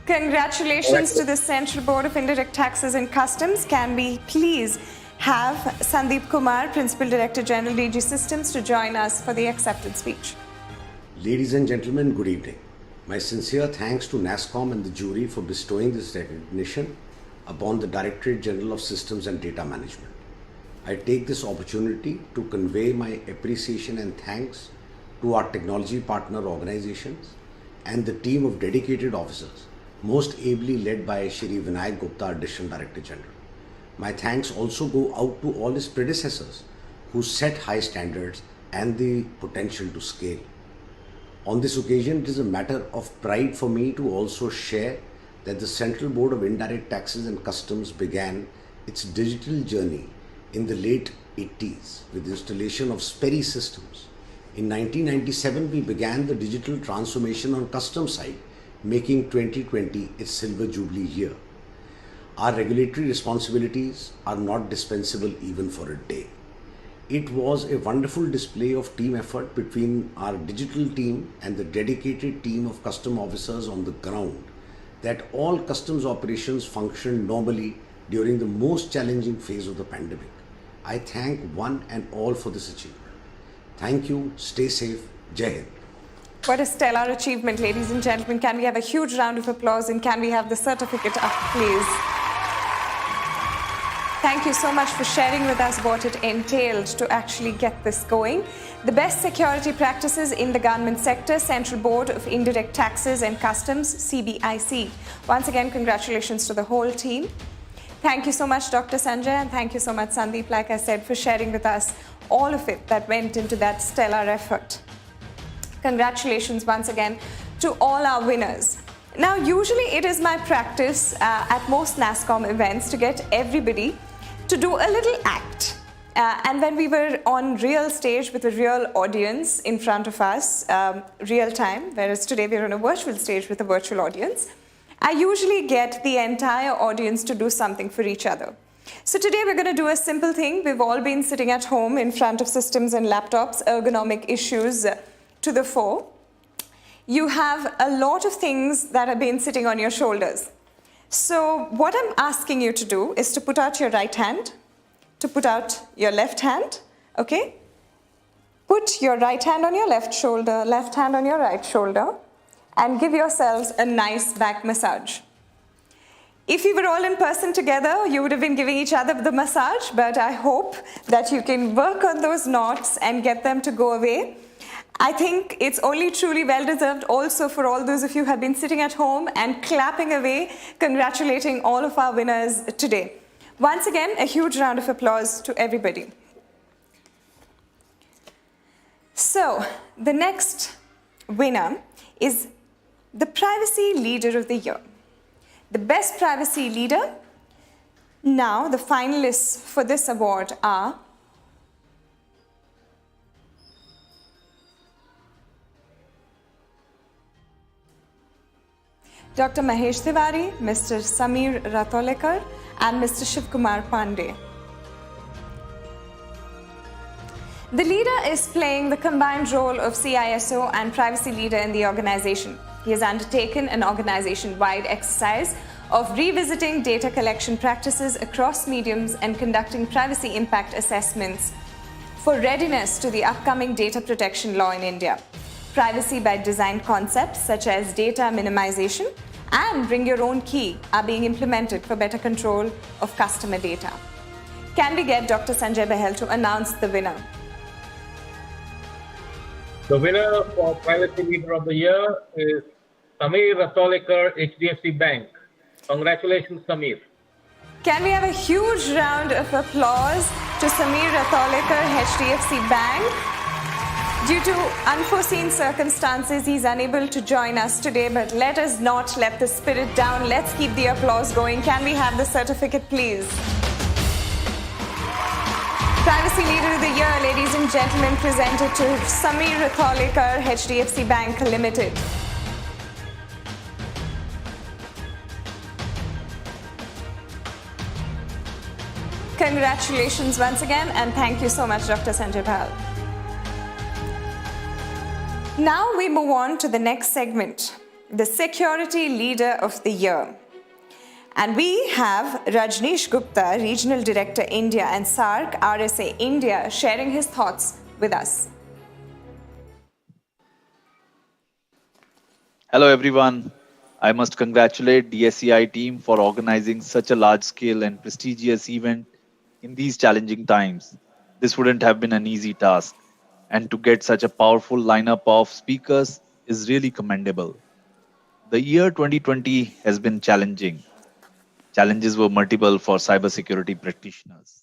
Congratulations to the Central Board of Indirect Taxes and Customs. Can we please have Sandeep Kumar, Principal Director General, DG Systems, to join us for the acceptance speech. Ladies and gentlemen, good evening. My sincere thanks to NASSCOM and the jury for bestowing this recognition upon the Directorate General of Systems and Data Management. I take this opportunity to convey my appreciation and thanks to our technology partner organizations and the team of dedicated officers, most ably led by Shri Vinayak Gupta, Additional Director General. My thanks also go out to all his predecessors who set high standards and the potential to scale. On this occasion, it is a matter of pride for me to also share that the Central Board of Indirect Taxes and Customs began its digital journey in the late 80s with the installation of Sperry systems. In 1997, we began the digital transformation on customs side, making 2020 its silver jubilee year. Our regulatory responsibilities are not dispensable even for a day. It was a wonderful display of team effort between our digital team and the dedicated team of custom officers on the ground that all customs operations functioned normally during the most challenging phase of the pandemic. I thank one and all for this achievement. Thank you, stay safe, Jai Hind. What a stellar achievement, ladies and gentlemen. Can we have a huge round of applause and can we have the certificate up, please? Thank you so much for sharing with us what it entailed to actually get this going. The Best Security Practices in the Government Sector, Central Board of Indirect Taxes and Customs, CBIC. Once again, congratulations to the whole team. Thank you so much, Dr. Sanjay, and thank you so much, Sandeep, like I said, for sharing with us all of it that went into that stellar effort. Congratulations once again to all our winners. Now, usually it is my practice at most NASSCOM events to get everybody to do a little act. And when we were on real stage with a real audience in front of us, real time, whereas today we're on a virtual stage with a virtual audience, I usually get the entire audience to do something for each other. So today we're going to do a simple thing. We've all been sitting at home in front of systems and laptops, ergonomic issues to the fore. You have a lot of things that have been sitting on your shoulders. So what I'm asking you to do is to put out your right hand, to put out your left hand, okay? Put your right hand on your left shoulder, left hand on your right shoulder, and give yourselves a nice back massage. If you were all in person together, you would have been giving each other the massage, but I hope that you can work on those knots and get them to go away. I think it's only truly well-deserved also for all those of you who have been sitting at home and clapping away, congratulating all of our winners today. Once again, a huge round of applause to everybody. So, the next winner is the Privacy Leader of the Year. The Best Privacy Leader. Now, the finalists for this award are Dr. Mahesh Tiwari, Mr. Samir Ratolekar, and Mr. Shivkumar Pandey. The leader is playing the combined role of CISO and privacy leader in the organization. He has undertaken an organization-wide exercise of revisiting data collection practices across mediums and conducting privacy impact assessments for readiness to the upcoming data protection law in India. Privacy by design concepts such as data minimization and bring your own key are being implemented for better control of customer data. Can we get Dr. Sanjay Bahel to announce the winner? The winner for Privacy Leader of the Year is Samir Ratolekar, HDFC Bank. Congratulations, Samir. Can we have a huge round of applause to Samir Ratolekar, HDFC Bank? Due to unforeseen circumstances, he's unable to join us today, but let us not let the spirit down. Let's keep the applause going. Can we have the certificate, please? Privacy Leader of the Year, ladies and gentlemen, presented to Samir Ratolekar, HDFC Bank Limited. Congratulations once again, and thank you so much, Dr. Sanjay Bahel. Now we move on to the next segment, the Security Leader of the Year. And we have Rajneesh Gupta, Regional Director India and SARC RSA India, sharing his thoughts with us. Hello everyone. I must congratulate DSCI team for organizing such a large-scale and prestigious event in these challenging times. This wouldn't have been an easy task, and to get such a powerful lineup of speakers is really commendable. The year 2020 has been challenging. Challenges were multiple for cybersecurity practitioners.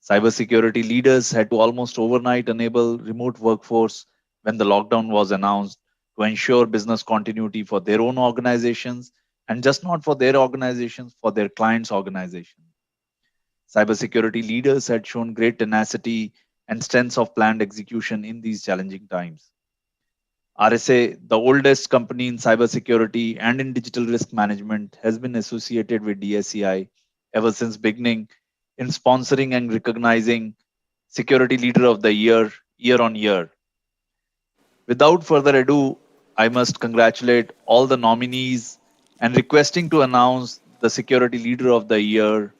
Cybersecurity leaders had to almost overnight enable remote workforce when the lockdown was announced to ensure business continuity for their own organizations, and just not for their organizations, for their clients' organizations. Cybersecurity leaders had shown great tenacity and strengths of planned execution in these challenging times. RSA, the oldest company in cybersecurity and in digital risk management, has been associated with DSCI ever since beginning in sponsoring and recognizing Security Leader of the Year, year on year. Without further ado, I must congratulate all the nominees and requesting to announce the Security Leader of the Year.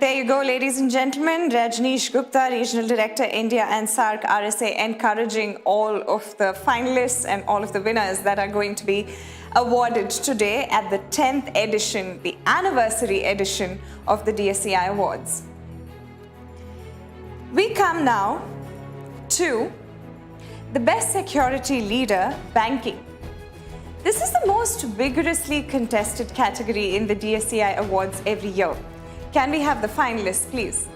There you go, ladies and gentlemen. Rajneesh Gupta, Regional Director, India and SARC RSA, encouraging all of the finalists and all of the winners that are going to be awarded today at the 10th edition, the anniversary edition of the DSCI Awards. We come now to the Best Security Leader, Banking. This is the most vigorously contested category in the DSCI Awards every year. Can we have the finalists, please?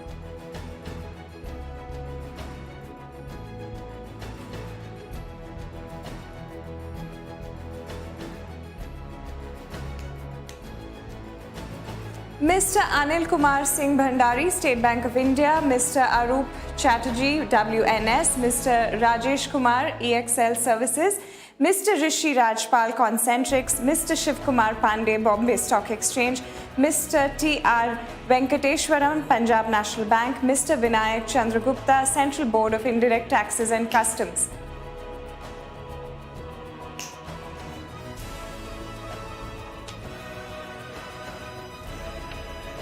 Mr. Anil Kumar Singh Bhandari, State Bank of India, Mr. Arup Chatterjee, WNS, Mr. Rajesh Kumar, EXL Services, Mr. Rishi Rajpal, Concentrics, Mr. Shivkumar Pandey, Bombay Stock Exchange, Mr. T.R. Venkateshwaram, Punjab National Bank, Mr. Vinayak Chandragupta, Central Board of Indirect Taxes and Customs.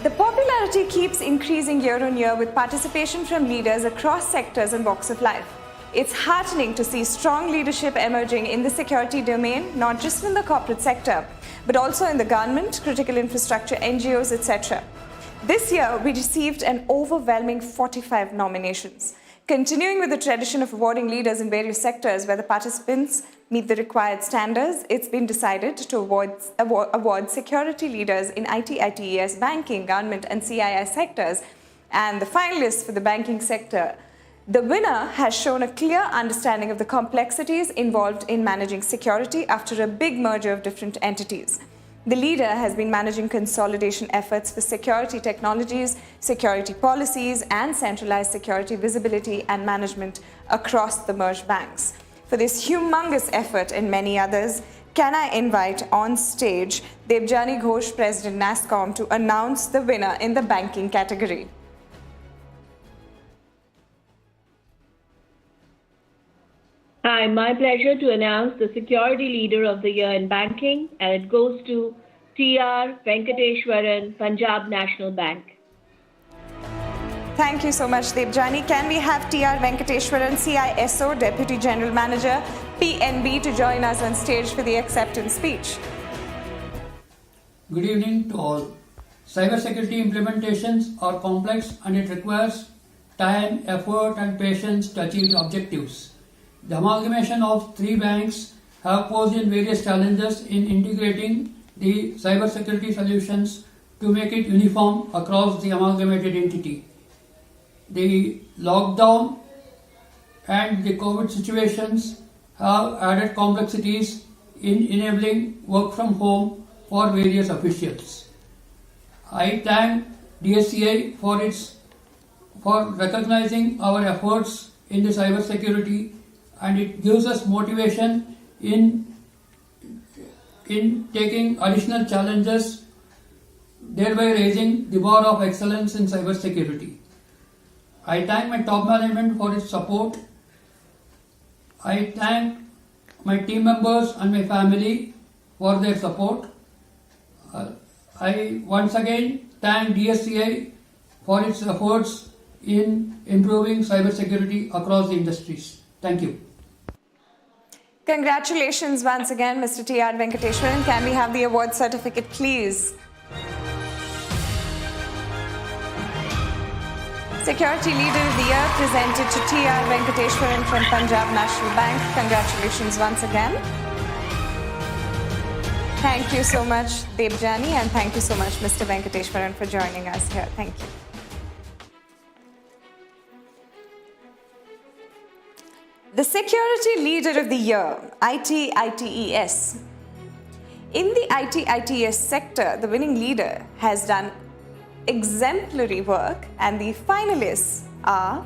The popularity keeps increasing year on year with participation from leaders across sectors and walks of life. It's heartening to see strong leadership emerging in the security domain, not just in the corporate sector, but also in the government, critical infrastructure, NGOs, etc. This year, we received an overwhelming 45 nominations. Continuing with the tradition of awarding leaders in various sectors where the participants meet the required standards, it's been decided to award security leaders in IT, ITES, banking, government, and CII sectors. And the finalists for the banking sector, the winner has shown a clear understanding of the complexities involved in managing security after a big merger of different entities. The leader has been managing consolidation efforts for security technologies, security policies, and centralized security visibility and management across the merged banks. For this humongous effort and many others, can I invite on stage Debjani Ghosh, President NASSCOM, to announce the winner in the banking category. Hi, my pleasure to announce the Security Leader of the Year in Banking, and it goes to T.R. Venkateshwaran, Punjab National Bank. Thank you so much, Debjani. Can we have T.R. Venkateshwaran, CISO, Deputy General Manager, PNB, to join us on stage for the acceptance speech? Good evening to all. Cybersecurity implementations are complex and it requires time, effort and patience to achieve the objectives. The amalgamation of 3 banks have posed in various challenges in integrating the cybersecurity solutions to make it uniform across the amalgamated entity. The lockdown and the COVID situations have added complexities in enabling work from home for various officials. I thank DSCI for recognizing our efforts in the cybersecurity, and it gives us motivation in taking additional challenges, thereby raising the bar of excellence in cybersecurity. I thank my top management for its support. I thank my team members and my family for their support. I once again thank DSCI for its efforts in improving cybersecurity across the industries. Thank you. Congratulations once again, Mr. T.R. Venkateshwaran. Can we have the award certificate, please? Security Leader of the Year presented to T.R. Venkateshwaran from Punjab National Bank. Congratulations once again. Thank you so much, Debjani, and thank you so much, Mr. Venkateshwaran, for joining us here. Thank you. The Security Leader of the Year, IT/ITES. In the IT/ITES sector, the winning leader has done exemplary work, and the finalists are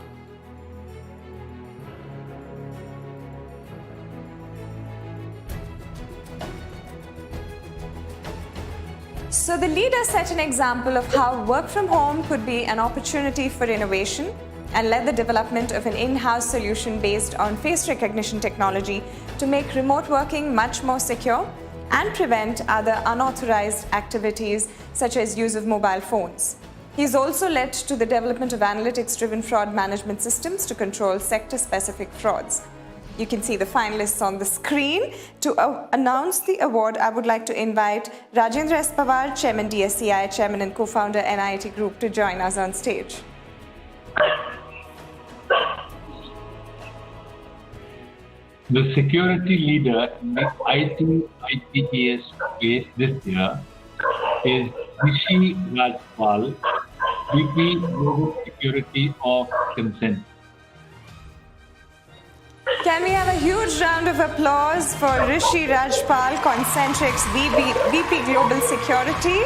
So the leader set an example of how work from home could be an opportunity for innovation and led the development of an in-house solution based on face recognition technology to make remote working much more secure and prevent other unauthorized activities such as use of mobile phones. He's also led to the development of analytics-driven fraud management systems to control sector-specific frauds. You can see the finalists on the screen. To announce the award, I would like to invite Rajendra S. Pawar, Chairman DSCI, Chairman and co-founder NIIT Group, to join us on stage. The security leader in the IT/ITES space this year is Rishi Rajpal, VP Global Security of Consent. Can we have a huge round of applause for Rishi Rajpal, Concentrix VP Global Security?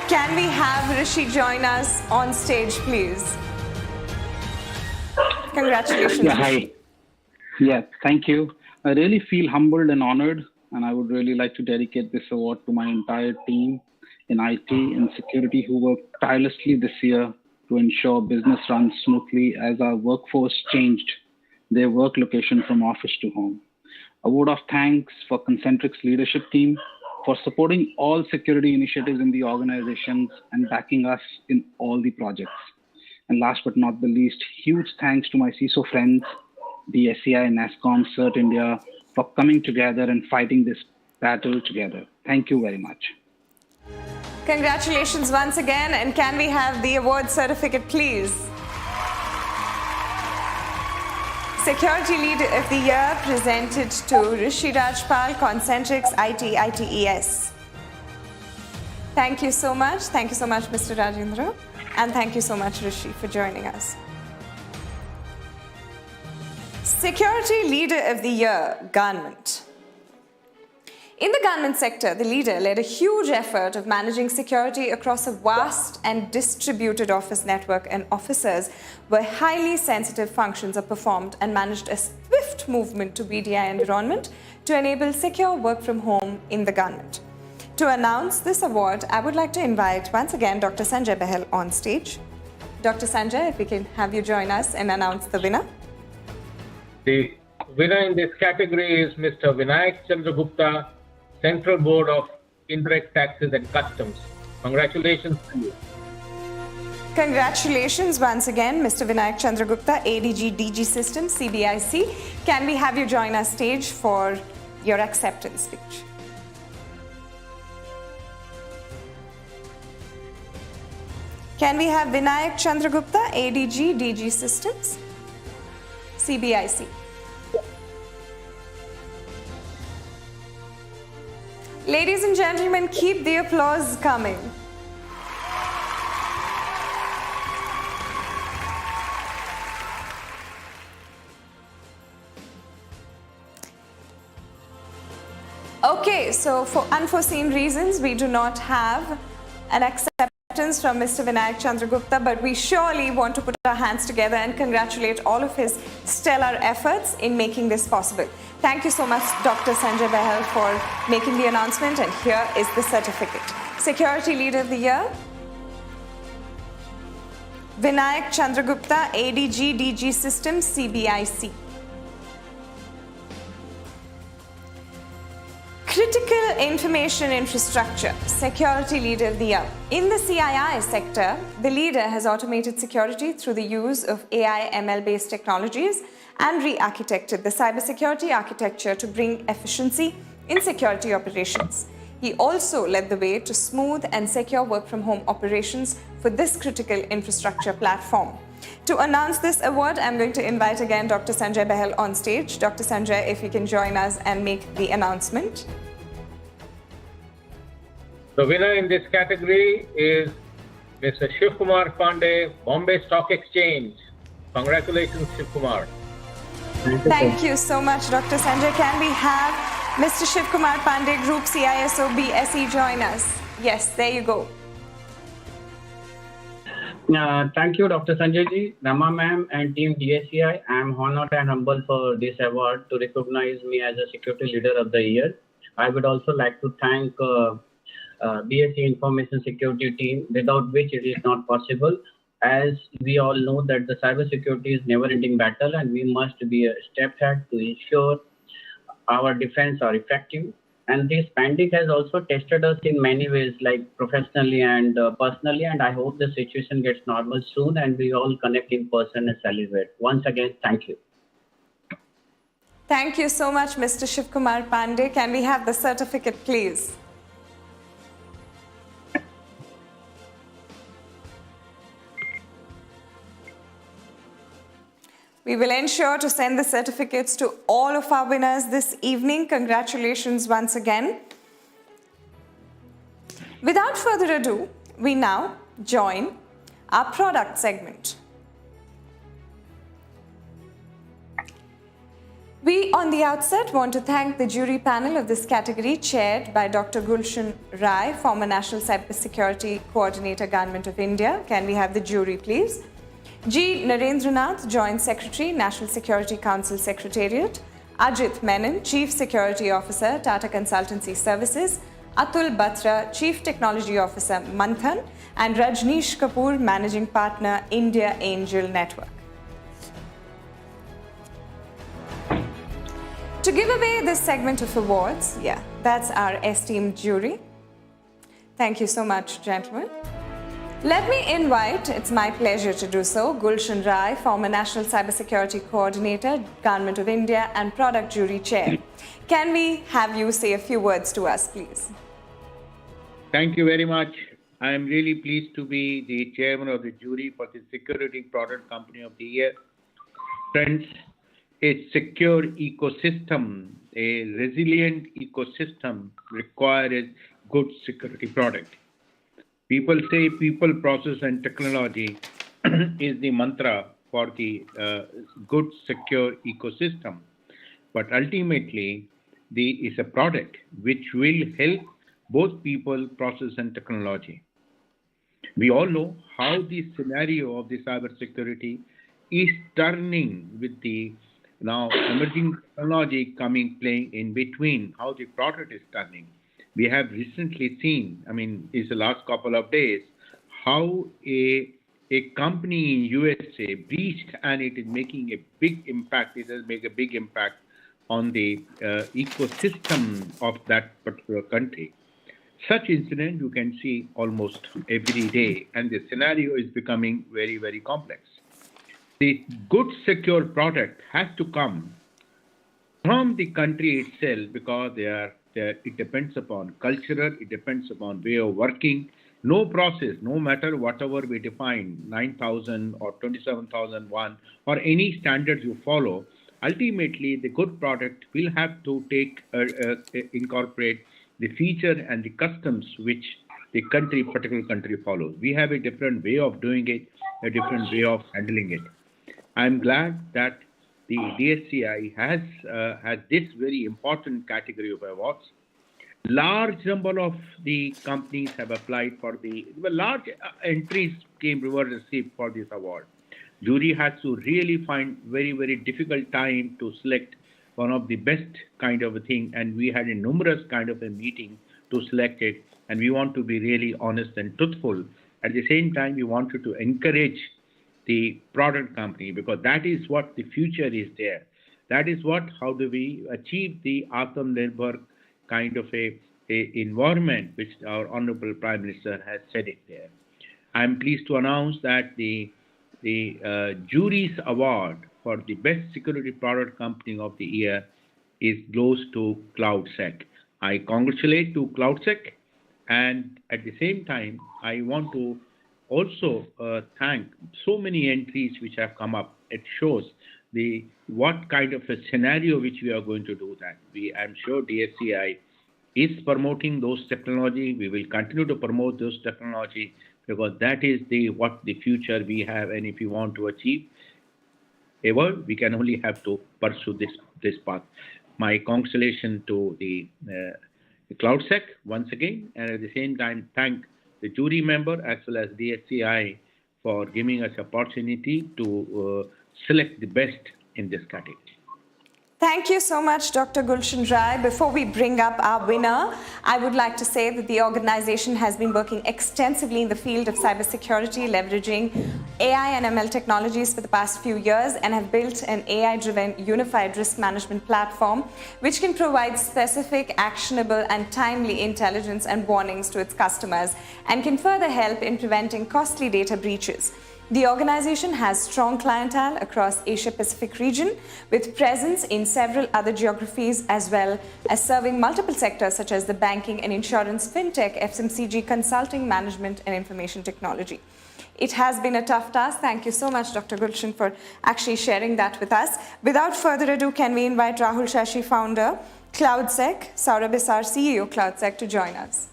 Can we have Rishi join us on stage, please? Congratulations. Yeah, hi. Yeah, thank you. I really feel humbled and honored, and I would really like to dedicate this award to my entire team in IT and security who worked tirelessly this year to ensure business runs smoothly as our workforce changed their work location from office to home. A word of thanks for Concentrix leadership team for supporting all security initiatives in the organizations and backing us in all the projects. And last but not the least, huge thanks to my CISO friends, DSCI, NASSCOM, CERT India, for coming together and fighting this battle together. Thank you very much. Congratulations once again, and can we have the award certificate, please? Security Leader of the Year presented to Rishi Rajpal, Concentrix IT/ITES. Thank you so much. Thank you so much, Mr. Rajendra. And thank you so much, Rishi, for joining us. Security Leader of the Year, Government. In the government sector, the leader led a huge effort of managing security across a vast and distributed office network, and officers where highly sensitive functions are performed and managed a swift movement to BDI environment to enable secure work from home in the government. To announce this award, I would like to invite once again Dr. Sanjay Bahal on stage. Dr. Sanjay, if we can have you join us and announce the winner. The winner in this category is Mr. Vinayak Chandragupta, Central Board of Indirect Taxes and Customs. Congratulations to you. Congratulations once again, Mr. Vinayak Chandragupta, ADG DG Systems, CBIC. Can we have you join our stage for your acceptance speech? Can we have Vinayak Chandragupta, ADG DG Systems, CBIC? Ladies and gentlemen, keep the applause coming. Okay, so for unforeseen reasons, we do not have an acceptance from Mr. Vinayak Chandragupta, but we surely want to put our hands together and congratulate all of his stellar efforts in making this possible. Thank you so much, Dr. Sanjay Bahal, for making the announcement, and here is the certificate. Security Leader of the Year, Vinayak Chandragupta, ADG DG Systems, CBIC. Critical Information Infrastructure, Security Leader of the Year. In the CII sector, the leader has automated security through the use of AI/ML-based technologies and re-architected the cybersecurity architecture to bring efficiency in security operations. He also led the way to smooth and secure work-from-home operations for this critical infrastructure platform. To announce this award, I'm going to invite again Dr. Sanjay Bahal on stage. Dr. Sanjay, if you can join us and make the announcement. The winner in this category is Mr. Shivkumar Pandey, Bombay Stock Exchange. Congratulations, Shivkumar. Thank you so much, Dr. Sanjay. Can we have Mr. Shivkumar Pandey, Group CISO BSE, join us? Yes, there you go. Thank you, Dr. Sanjay ji, Rama ma'am, and team DSCI. I am honored and humbled for this award to recognize me as a Security Leader of the Year. I would also like to thank BSE Information Security team, without which it is not possible. As we all know that the cybersecurity is never-ending battle, and we must be a step ahead to ensure our defense are effective. And this pandemic has also tested us in many ways, like professionally and personally. And I hope the situation gets normal soon, and we all connect in person and celebrate. Once again, thank you. Thank you so much, Mr. Shivkumar Pandey. Can we have the certificate, please? We will ensure to send the certificates to all of our winners this evening. Congratulations once again. Without further ado, we now join our product segment. We, on the outset, want to thank the jury panel of this category, chaired by Dr. Gulshan Rai, former National Cybersecurity Coordinator, Government of India. Can we have the jury, please? G. Narendranath, Joint Secretary, National Security Council Secretariat. Ajit Menon, Chief Security Officer, Tata Consultancy Services. Atul Batra, Chief Technology Officer, Manthan. And Rajneesh Kapoor, Managing Partner, India Angel Network. To give away this segment of awards, that's our esteemed jury. Thank you so much, gentlemen. Let me invite, it's my pleasure to do so, Gulshan Rai, former National Cybersecurity Coordinator, Government of India and Product Jury Chair. Can we have you say a few words to us, please? Thank you very much. I am really pleased to be the chairman of the jury for the Security Product Company of the Year. Friends, a secure ecosystem, a resilient ecosystem requires good security product. People say people, process and technology is the mantra for the good, secure ecosystem. But ultimately, is a product which will help both people, process, and technology. We all know how the scenario of the cybersecurity is turning with the now emerging technology playing in between, how the product is turning. We have recently seen, is the last couple of days, how a company in USA breached and it is making a big impact. It has made a big impact on the ecosystem of that particular country. Such incident you can see almost every day, and the scenario is becoming very, very complex. The good secure product has to come from the country itself because it depends upon cultural, it depends upon way of working. No process, no matter whatever we define, 9000 or 27001 or any standards you follow, ultimately the good product will have to incorporate the feature and the customs which the particular country follows. We have a different way of doing it, a different way of handling it. I'm glad that the DSCI has this very important category of awards. Large number of the companies have applied for large entries were received for this award. Jury has to really find very, very difficult time to select one of the best kind of a thing, and we had a numerous kind of a meeting to select it, and we want to be really honest and truthful. At the same time, we wanted to encourage the product company because that is what the future is there. That is how do we achieve the Atmanirbhar kind of a environment which our Honorable Prime Minister has said it there. I'm pleased to announce that the jury's award for the best security product company of the year goes to CloudSec. I congratulate to CloudSec, and at the same time, I want to also thank so many entries which have come up. It shows what kind of a scenario which we are going to do that. I'm sure DSCI is promoting those technology. We will continue to promote those technology because that is what the future we have, and if we want to achieve we can only have to pursue this path. My congratulations to the CloudSec once again, and at the same time thank the jury member as well as DSCI for giving us opportunity to select the best in this category. Thank you so much, Dr. Gulshan Rai. Before we bring up our winner, I would like to say that the organization has been working extensively in the field of cybersecurity, leveraging AI and ML technologies for the past few years, and have built an AI-driven unified risk management platform which can provide specific, actionable, and timely intelligence and warnings to its customers and can further help in preventing costly data breaches. The organization has strong clientele across Asia-Pacific region with presence in several other geographies as well as serving multiple sectors such as the banking and insurance, fintech, FMCG, consulting, management and information technology. It has been a tough task. Thank you so much, Dr. Gulshan, for actually sharing that with us. Without further ado, can we invite Rahul Shashi, founder, CloudSec, Saurabh Isar, CEO, CloudSec, to join us.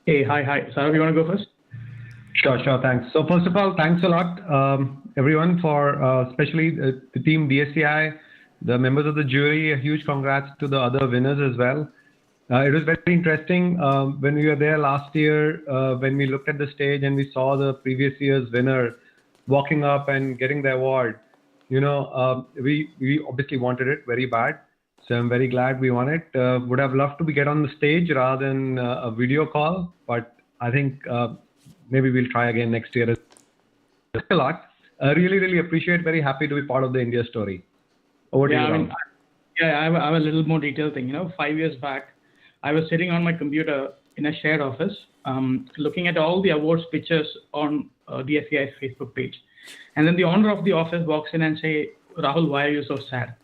Hey, hi. Saurabh, you want to go first? Sure, thanks. So first of all, thanks a lot, everyone, for especially the team DSCI, the members of the jury. A huge congrats to the other winners as well. It was very interesting when we were there last year, when we looked at the stage and we saw the previous year's winner walking up and getting the award. We obviously wanted it very bad. So I'm very glad we won it. Would have loved to get on the stage rather than a video call, but I think maybe we'll try again next year. Thanks a lot. Really, really appreciate. Very happy to be part of the India story. Over to you. I have a little more detailed thing. 5 years back, I was sitting on my computer in a shared office, looking at all the awards pictures on DSCI's Facebook page, and then the owner of the office walks in and say, "Rahul, why are you so sad?"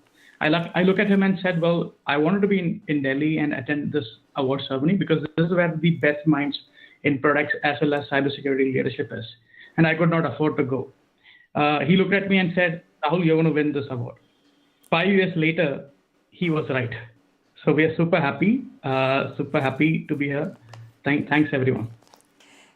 I look at him and said, well, I wanted to be in Delhi and attend this award ceremony because this is where the best minds in products as well as cybersecurity leadership is. And I could not afford to go. He looked at me and said, Rahul, you're going to win this award. 5 years later, he was right. So we are super happy to be here. Thanks, everyone.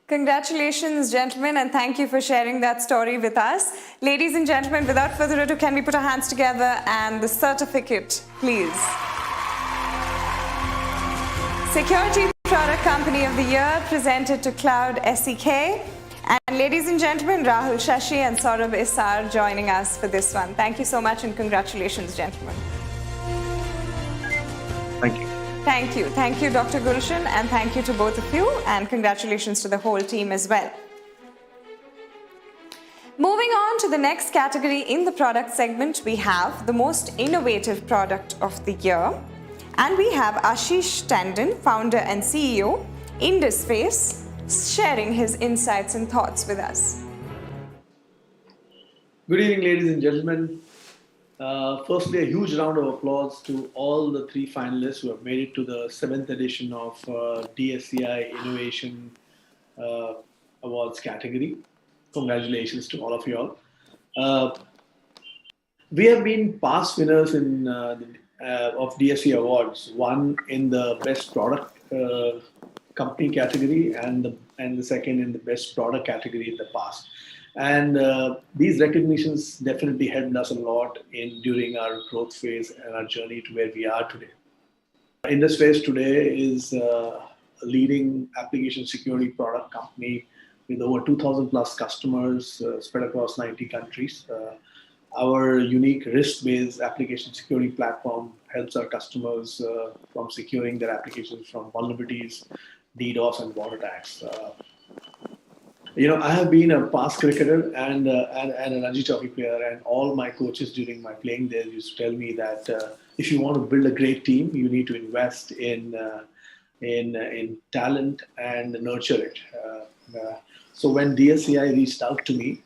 Congratulations, gentlemen, and thank you for sharing that story with us. Ladies and gentlemen, without further ado, can we put our hands together and the certificate, please? Security Product Company of the Year presented to Cloud SEK. And ladies and gentlemen, Rahul Shashi and Saurabh Isar joining us for this one. Thank you so much and congratulations, gentlemen. Thank you. Thank you. Thank you, Dr. Gulshan, and thank you to both of you, and congratulations to the whole team as well. Moving on to the next category in the product segment, we have the most innovative product of the year. And we have Ashish Tandon, founder and CEO, IndusFace, sharing his insights and thoughts with us. Good evening, ladies and gentlemen. Firstly, a huge round of applause to all the 3 finalists who have made it to the 7th edition of DSCI Innovation Awards category. Congratulations to all of you all. We have been past winners in of DSCI Awards, one in the Best Product Company category and the second in the Best Product category in the past. And these recognitions definitely helped us a lot during our growth phase and our journey to where we are today. IndusFace today is a leading application security product company with over 2,000 plus customers spread across 90 countries. Our unique risk-based application security platform helps our customers from securing their applications from vulnerabilities, DDoS, and bot attacks. I have been a past cricketer and a Ranji Trophy player, and all my coaches during my playing days used to tell me that if you want to build a great team, you need to invest in talent and nurture it. So when DSCI reached out to me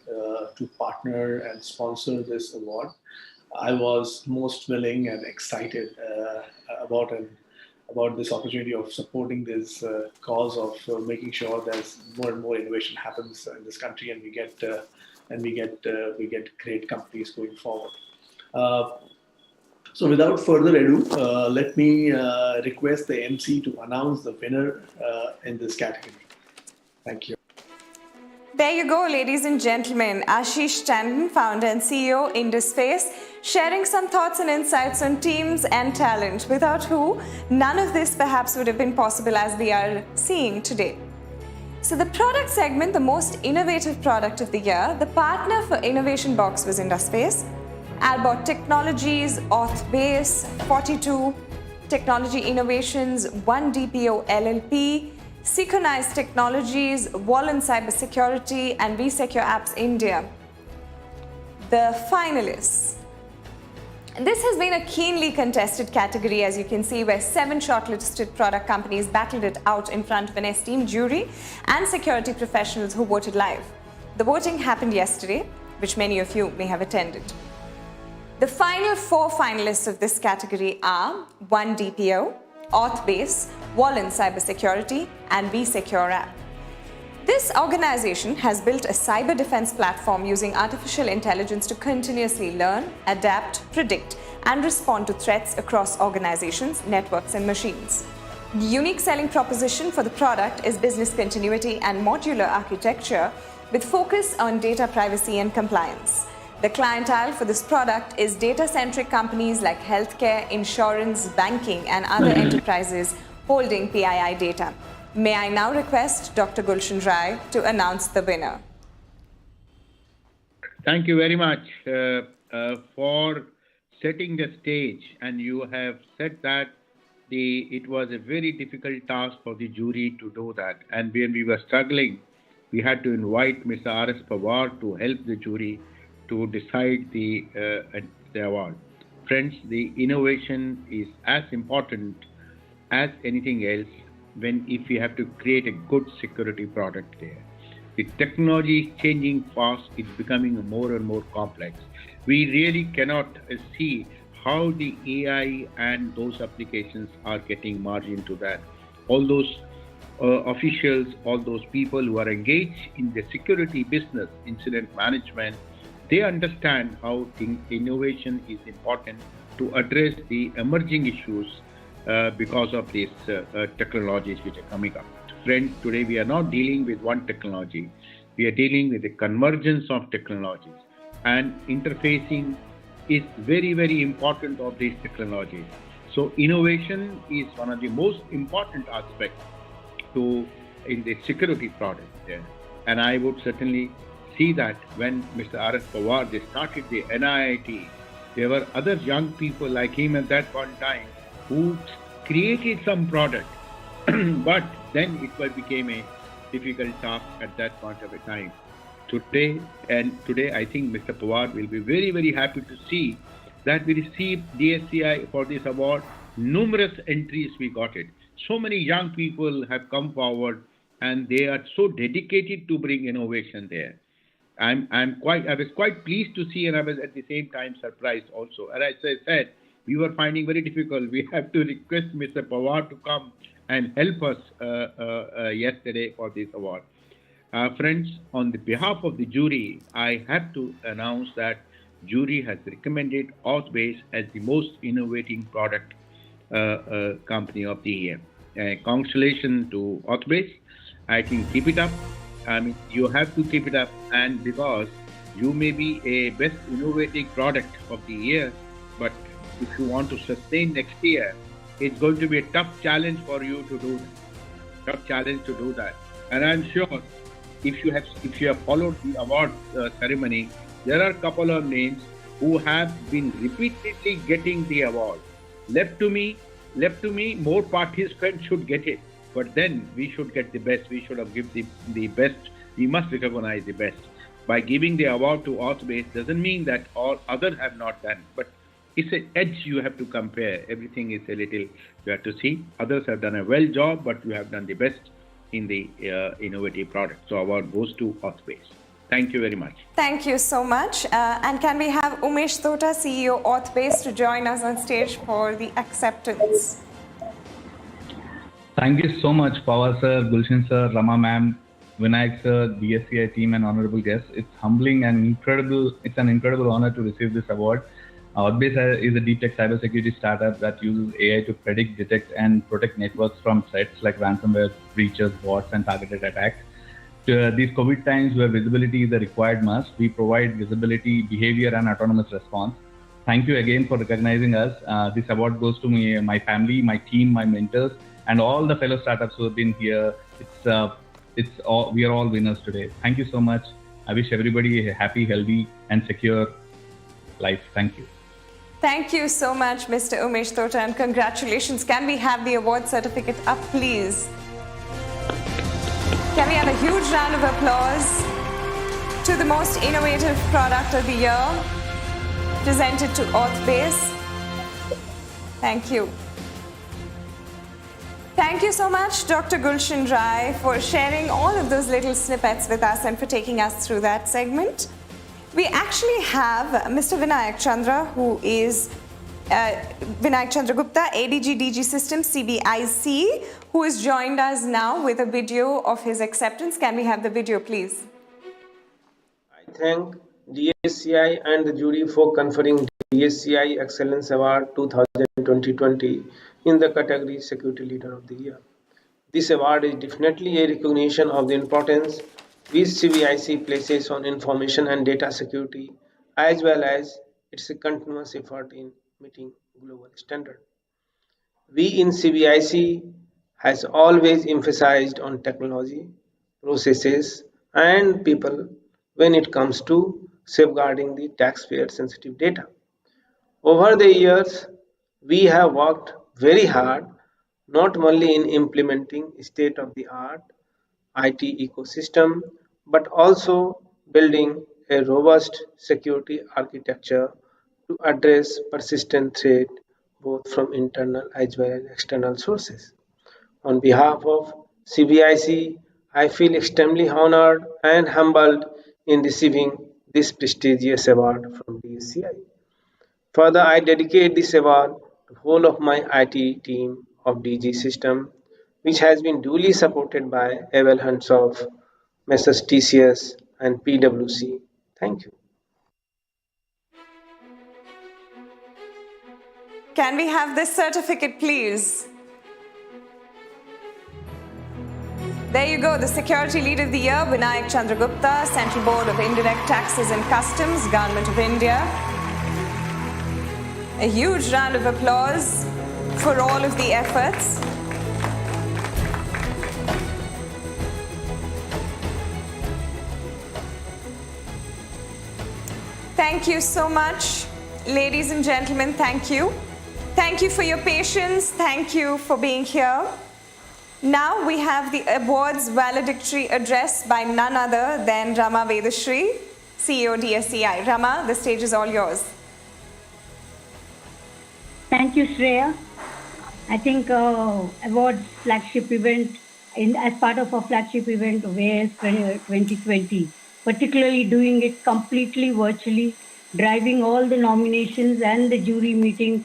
to partner and sponsor this award, I was most willing and excited about this opportunity of supporting this cause of making sure there's more and more innovation happens in this country, and we get great companies going forward. So without further ado, let me request the MC to announce the winner in this category. Thank you. There you go, ladies and gentlemen. Ashish Tandon, founder and CEO, IndusFace, sharing some thoughts and insights on teams and talent, without who none of this perhaps would have been possible as we are seeing today. So the product segment, the most innovative product of the year, the partner for Innovation Box was IndusFace, Albot Technologies, Authbase, 42 Technology Innovations, 1DPO LLP, Synchronized Technologies, Wallen Cybersecurity, and vSecure Apps India. The finalists. This has been a keenly contested category, as you can see, where 7 shortlisted product companies battled it out in front of an esteemed jury and security professionals who voted live. The voting happened yesterday, which many of you may have attended. The final 4 finalists of this category are 1DPO, Authbase, Wallen Cybersecurity, and vSecure App. This organization has built a cyber defense platform using artificial intelligence to continuously learn, adapt, predict, and respond to threats across organizations, networks, and machines. The unique selling proposition for the product is business continuity and modular architecture with focus on data privacy and compliance. The clientele for this product is data-centric companies like healthcare, insurance, banking, and other enterprises holding PII data. May I now request Dr. Gulshan Rai to announce the winner. Thank you very much for setting the stage, and you have said that it was a very difficult task for the jury to do that. And when we were struggling, we had to invite Mr. R.S. Pawar to help the jury to decide the award. Friends, the innovation is as important as anything else if you have to create a good security product there. The technology is changing fast, it's becoming more and more complex. We really cannot see how the AI and those applications are getting margin to that. All those officials, all those people who are engaged in the security business, incident management, they understand how innovation is important to address the emerging issues because of these technologies which are coming up. friends, today we are not dealing with one technology. We are dealing with the convergence of technologies, and interfacing is very, very important of these technologies. So innovation is one of the most important aspects in the security product there. And I would certainly see that when Mr. R.S. Pawar, they started the NIIT, there were other young people like him at that one time who created some product, but then it became a difficult task at that point of a time. Today I think Mr. Pawar will be very, very happy to see that we received DSCI for this award. Numerous entries we got it. So many young people have come forward and they are so dedicated to bring innovation there. I was quite pleased to see, and I was at the same time surprised also. And as I said, we were finding very difficult. We have to request Mr. Pawar to come and help us yesterday for this award. Friends, on the behalf of the jury, I have to announce that jury has recommended AISS as the most innovating product company of the year. Congratulations to AISS. I think keep it up. I mean, you have to keep it up, and because you may be a best innovating product of the year, but if you want to sustain next year, it's going to be a tough challenge for you to do that. Tough challenge to do that. And I'm sure if you have followed the award ceremony, there are a couple of names who have been repeatedly getting the award. Left to me, more participants should get it. But then we should get the best. We should have given the best. We must recognize the best. By giving the award to AISS doesn't mean that all others have not done. But it's an edge you have to compare. Everything is a little, you have to see. Others have done a well job, but you have done the best in the innovative product. So award goes to AISS. Thank you very much. Thank you so much. And can we have Umesh Tota, CEO AISS, to join us on stage for the acceptance? Thank you so much, Pawar sir, Gulshan sir, Rama ma'am, Vinayak sir, DSCI team, and honorable guests. It's humbling and incredible. It's an incredible honor to receive this award. AISS is a deep tech cybersecurity startup that uses AI to predict, detect, and protect networks from threats like ransomware, breaches, bots, and targeted attacks. These COVID times where visibility is a required must, we provide visibility, behavior, and autonomous response. Thank you again for recognizing us. This award goes to me, my family, my team, my mentors, and all the fellow startups who have been here. We are all winners today. Thank you so much. I wish everybody a happy, healthy, and secure life. Thank you. Thank you so much, Mr. Umesh Tota, and congratulations. Can we have the award certificate up, please? Can we have a huge round of applause to the most innovative product of the year, presented to AISS. Thank you. Thank you so much, Dr. Gulshan Rai, for sharing all of those little snippets with us and for taking us through that segment. We actually have Mr. Vinayak Chandra, who is Vinayak Chandra Gupta, ADG DG Systems, CBIC, who has joined us now with a video of his acceptance. Can we have the video, please? I thank DSCI and the jury for conferring DSCI Excellence Award 2020 in the category Security Leader of the Year. This award is definitely a recognition of the importance which CBIC places on information and data security, as well as its continuous effort in meeting global standards. We in CBIC has always emphasized on technology, processes, and people when it comes to safeguarding the taxpayer-sensitive data. Over the years, we have worked very hard not only in implementing state-of-the-art IT ecosystem, but also building a robust security architecture to address persistent threat both from internal as well as external sources. On behalf of CBIC, I feel extremely honored and humbled in receiving this prestigious award from DSCI. Further, I dedicate this award to the whole of my IT team of DG System, which has been duly supported by able hands of Messrs. TCS and PwC. Thank you. Can we have this certificate, please? There you go, the Security Leader of the Year, Vinayak Chandragupta, Central Board of Indirect Taxes and Customs, Government of India. A huge round of applause for all of the efforts. Thank you so much, ladies and gentlemen, thank you. Thank you for your patience, thank you for being here. Now we have the awards valedictory address by none other than Rama Vedashri, CEO DSCI. Rama, the stage is all yours. Thank you, Shreya. I think awards flagship event, as part of our flagship event of AISS 2020, particularly doing it completely virtually, driving all the nominations and the jury meetings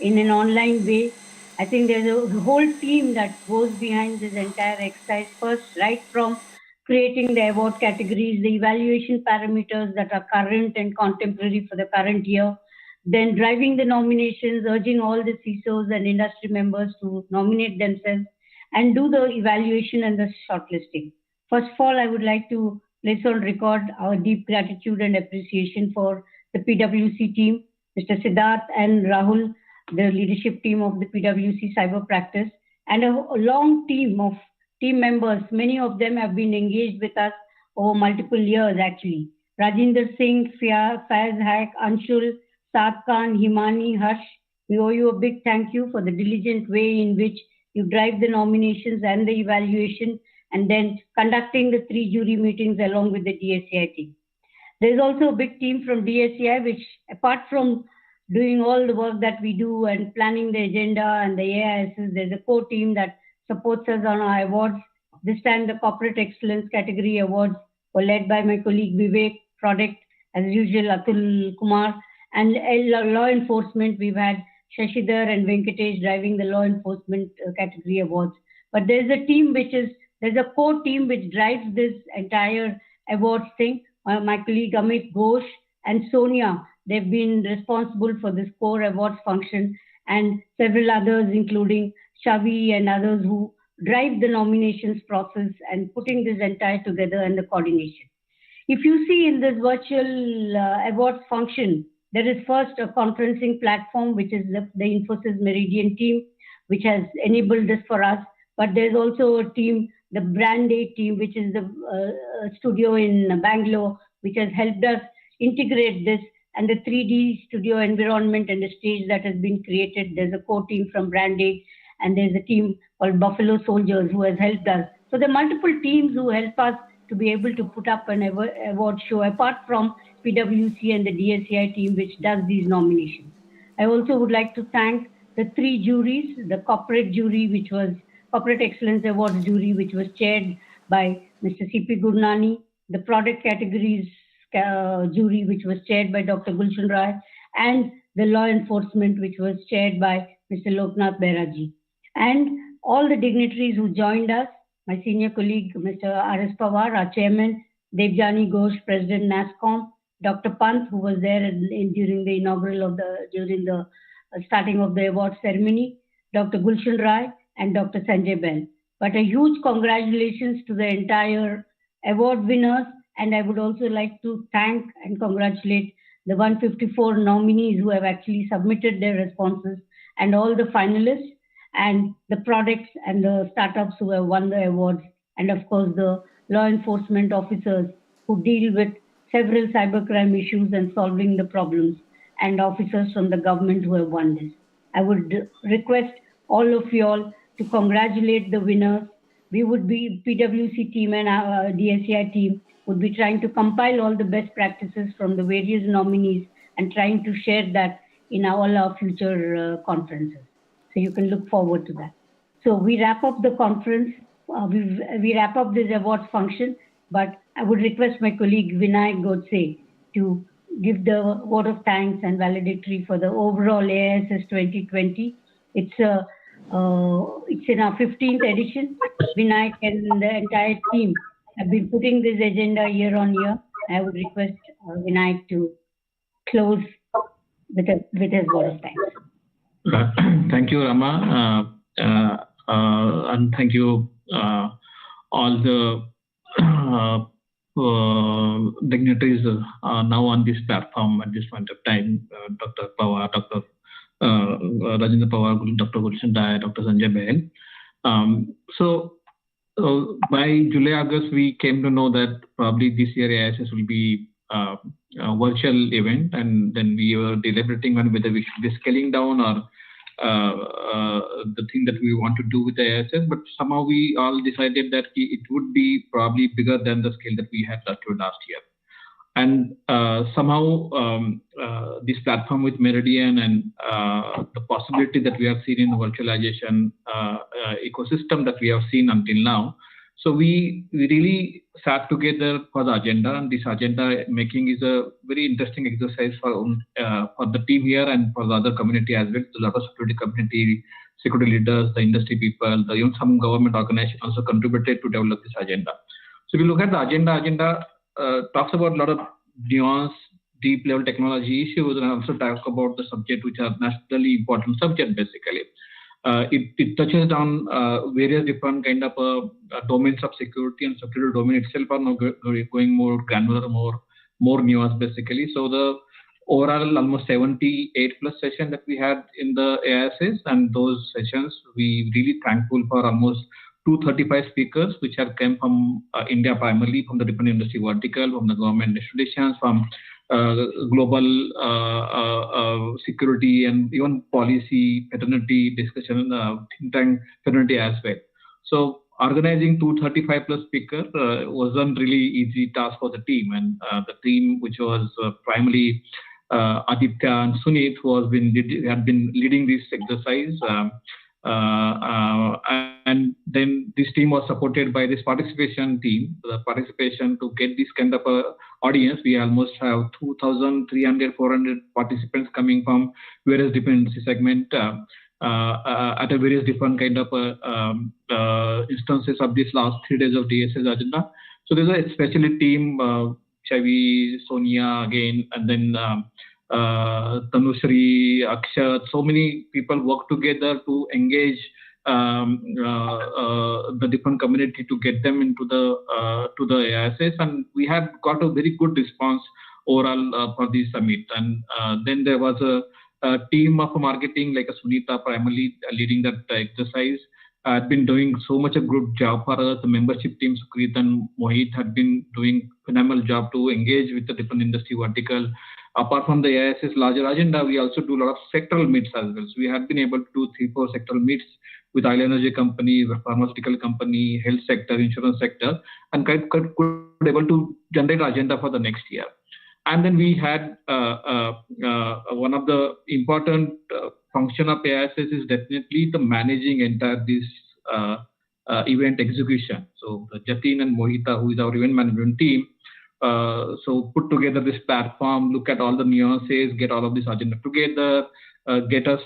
in an online way. I think there's a whole team that goes behind this entire exercise. First, right from creating the award categories, the evaluation parameters that are current and contemporary for the current year, then driving the nominations, urging all the CISOs and industry members to nominate themselves and do the evaluation and the shortlisting. First of all, I would like to place on record our deep gratitude and appreciation for the PwC team, Mr. Siddharth and Rahul, the leadership team of the PwC Cyber Practice, and a long team of team members. Many of them have been engaged with us over multiple years, actually. Rajinder Singh, Faiz Haik, Anshul, Saad Khan, Himani, Harsh, we owe you a big thank you for the diligent way in which you drive the nominations and the evaluation, and then conducting the 3 jury meetings along with the DSCI team. There's also a big team from DSCI, which apart from doing all the work that we do and planning the agenda and the AISS, there's a core team that supports us on our awards. This time the Corporate Excellence category awards were led by my colleague Vivek, Product, as usual, Atul Kumar, and law enforcement, we've had Shashidhar and Venkatesh driving the law enforcement category awards. But there's a team there's a core team which drives this entire awards thing. My colleague Amit Ghosh and Sonia, they've been responsible for this core awards function, and several others, including Shavi and others, who drive the nominations process and putting this entire together and the coordination. If you see in this virtual awards function, there is first a conferencing platform, which is the Infosys Meridian team, which has enabled this for us. But there's also a team, the Brand A team, which is the studio in Bangalore, which has helped us integrate this, and the 3D studio environment and the stage that has been created. There's a core team from Brand A, and there's a team called Buffalo Soldiers who has helped us. So there are multiple teams who help us to be able to put up an award show, apart from PwC and the DSCI team, which does these nominations. I also would like to thank the 3 juries, the corporate jury, which was Corporate Excellence Awards jury, which was chaired by Mr. C.P. Gurnani, the product categories jury, which was chaired by Dr. Gulshan Rai, and the law enforcement, which was chaired by Mr. Loknath Behraji. And all the dignitaries who joined us, my senior colleague, Mr. R.S. Pawar, our chairman, Devjani Ghosh, President NASSCOM, Dr. Pant, who was there during the inaugural during the starting of the award ceremony, Dr. Gulshan Rai, and Dr. Sanjay Bell. But a huge congratulations to the entire award winners, and I would also like to thank and congratulate the 154 nominees who have actually submitted their responses, and all the finalists, and the products and the startups who have won the awards, and of course the law enforcement officers who deal with several cybercrime issues and solving the problems, and officers from the government who have won this. I would request all of you all to congratulate the winners. We would be, PwC team and our DSCI team would be trying to compile all the best practices from the various nominees and trying to share that in all our future conferences. So you can look forward to that. So we wrap up the conference, we wrap up this awards function, but I would request my colleague Vinayak Godse to give the word of thanks and valedictory for the overall AISS 2020. It's in our 15th edition. Vinayak and the entire team have been putting this agenda year on year. I would request Vinayak to close with his word of thanks. Thank you, Rama, and thank you all the dignitaries now on this platform at this point of time, Dr. Pawar, Dr. Rajendra Pawar, Dr. Gulshan Dai, Dr. Sanjay Bain. By July, August, we came to know that probably this year AISS will be a virtual event, and then we were deliberating on whether we should be scaling down or the thing that we want to do with the AISS, but somehow we all decided that it would be probably bigger than the scale that we had last year. And somehow this platform with Meridian and the possibility that we have seen in the virtualization ecosystem that we have seen until now. So we really sat together for the agenda, and this agenda making is a very interesting exercise for the team here and for the other community as well. A lot of security community, security leaders, the industry people, even some government organizations also contributed to develop this agenda. So if you look at the agenda talks about a lot of nuanced, deep level technology issues, and also talks about the subject which are nationally important subject basically. It touches on various different kind of domains of security, and security domain itself are now going more granular, more nuanced basically. So the overall almost 78 plus sessions that we had in the AISS, and those sessions we really thankful for almost 235 speakers which have come from India, primarily from the different industry vertical, from the government institutions, from global security and even policy, fraternity discussion, think tank fraternity as well. So organizing 235 plus speakers wasn't really easy task for the team, and the team which was primarily Aditya and Sunit, who had been leading this exercise. And then this team was supported by this participation team. The participation to get this kind of audience, we almost have 2,300, 400 participants coming from various different segments at a various different kind of instances of these last 3 days of DSS agenda. So there's a special team, Chavi, Sonia again, and then Tanushree, Akshat, so many people work together to engage the different community to get them into the AISS, and we have got a very good response overall for this summit. And then there was a team of marketing like a Sunita primarily leading that exercise. Had been doing so much a good job for us. The membership team, Sukrit and Mohit, had been doing phenomenal job to engage with the different industry vertical. Apart from the AISS larger agenda, we also do a lot of sectoral meets as well. So we have been able to do 3-4 sectoral meets with oil energy company, pharmaceutical company, health sector, insurance sector, and could able to generate agenda for the next year. And then we had one of the important function of AISS is definitely the managing entire this event execution. So Jatin and Mohita, who is our event management team, so put together this platform, look at all the nuances, get all of this agenda together, get all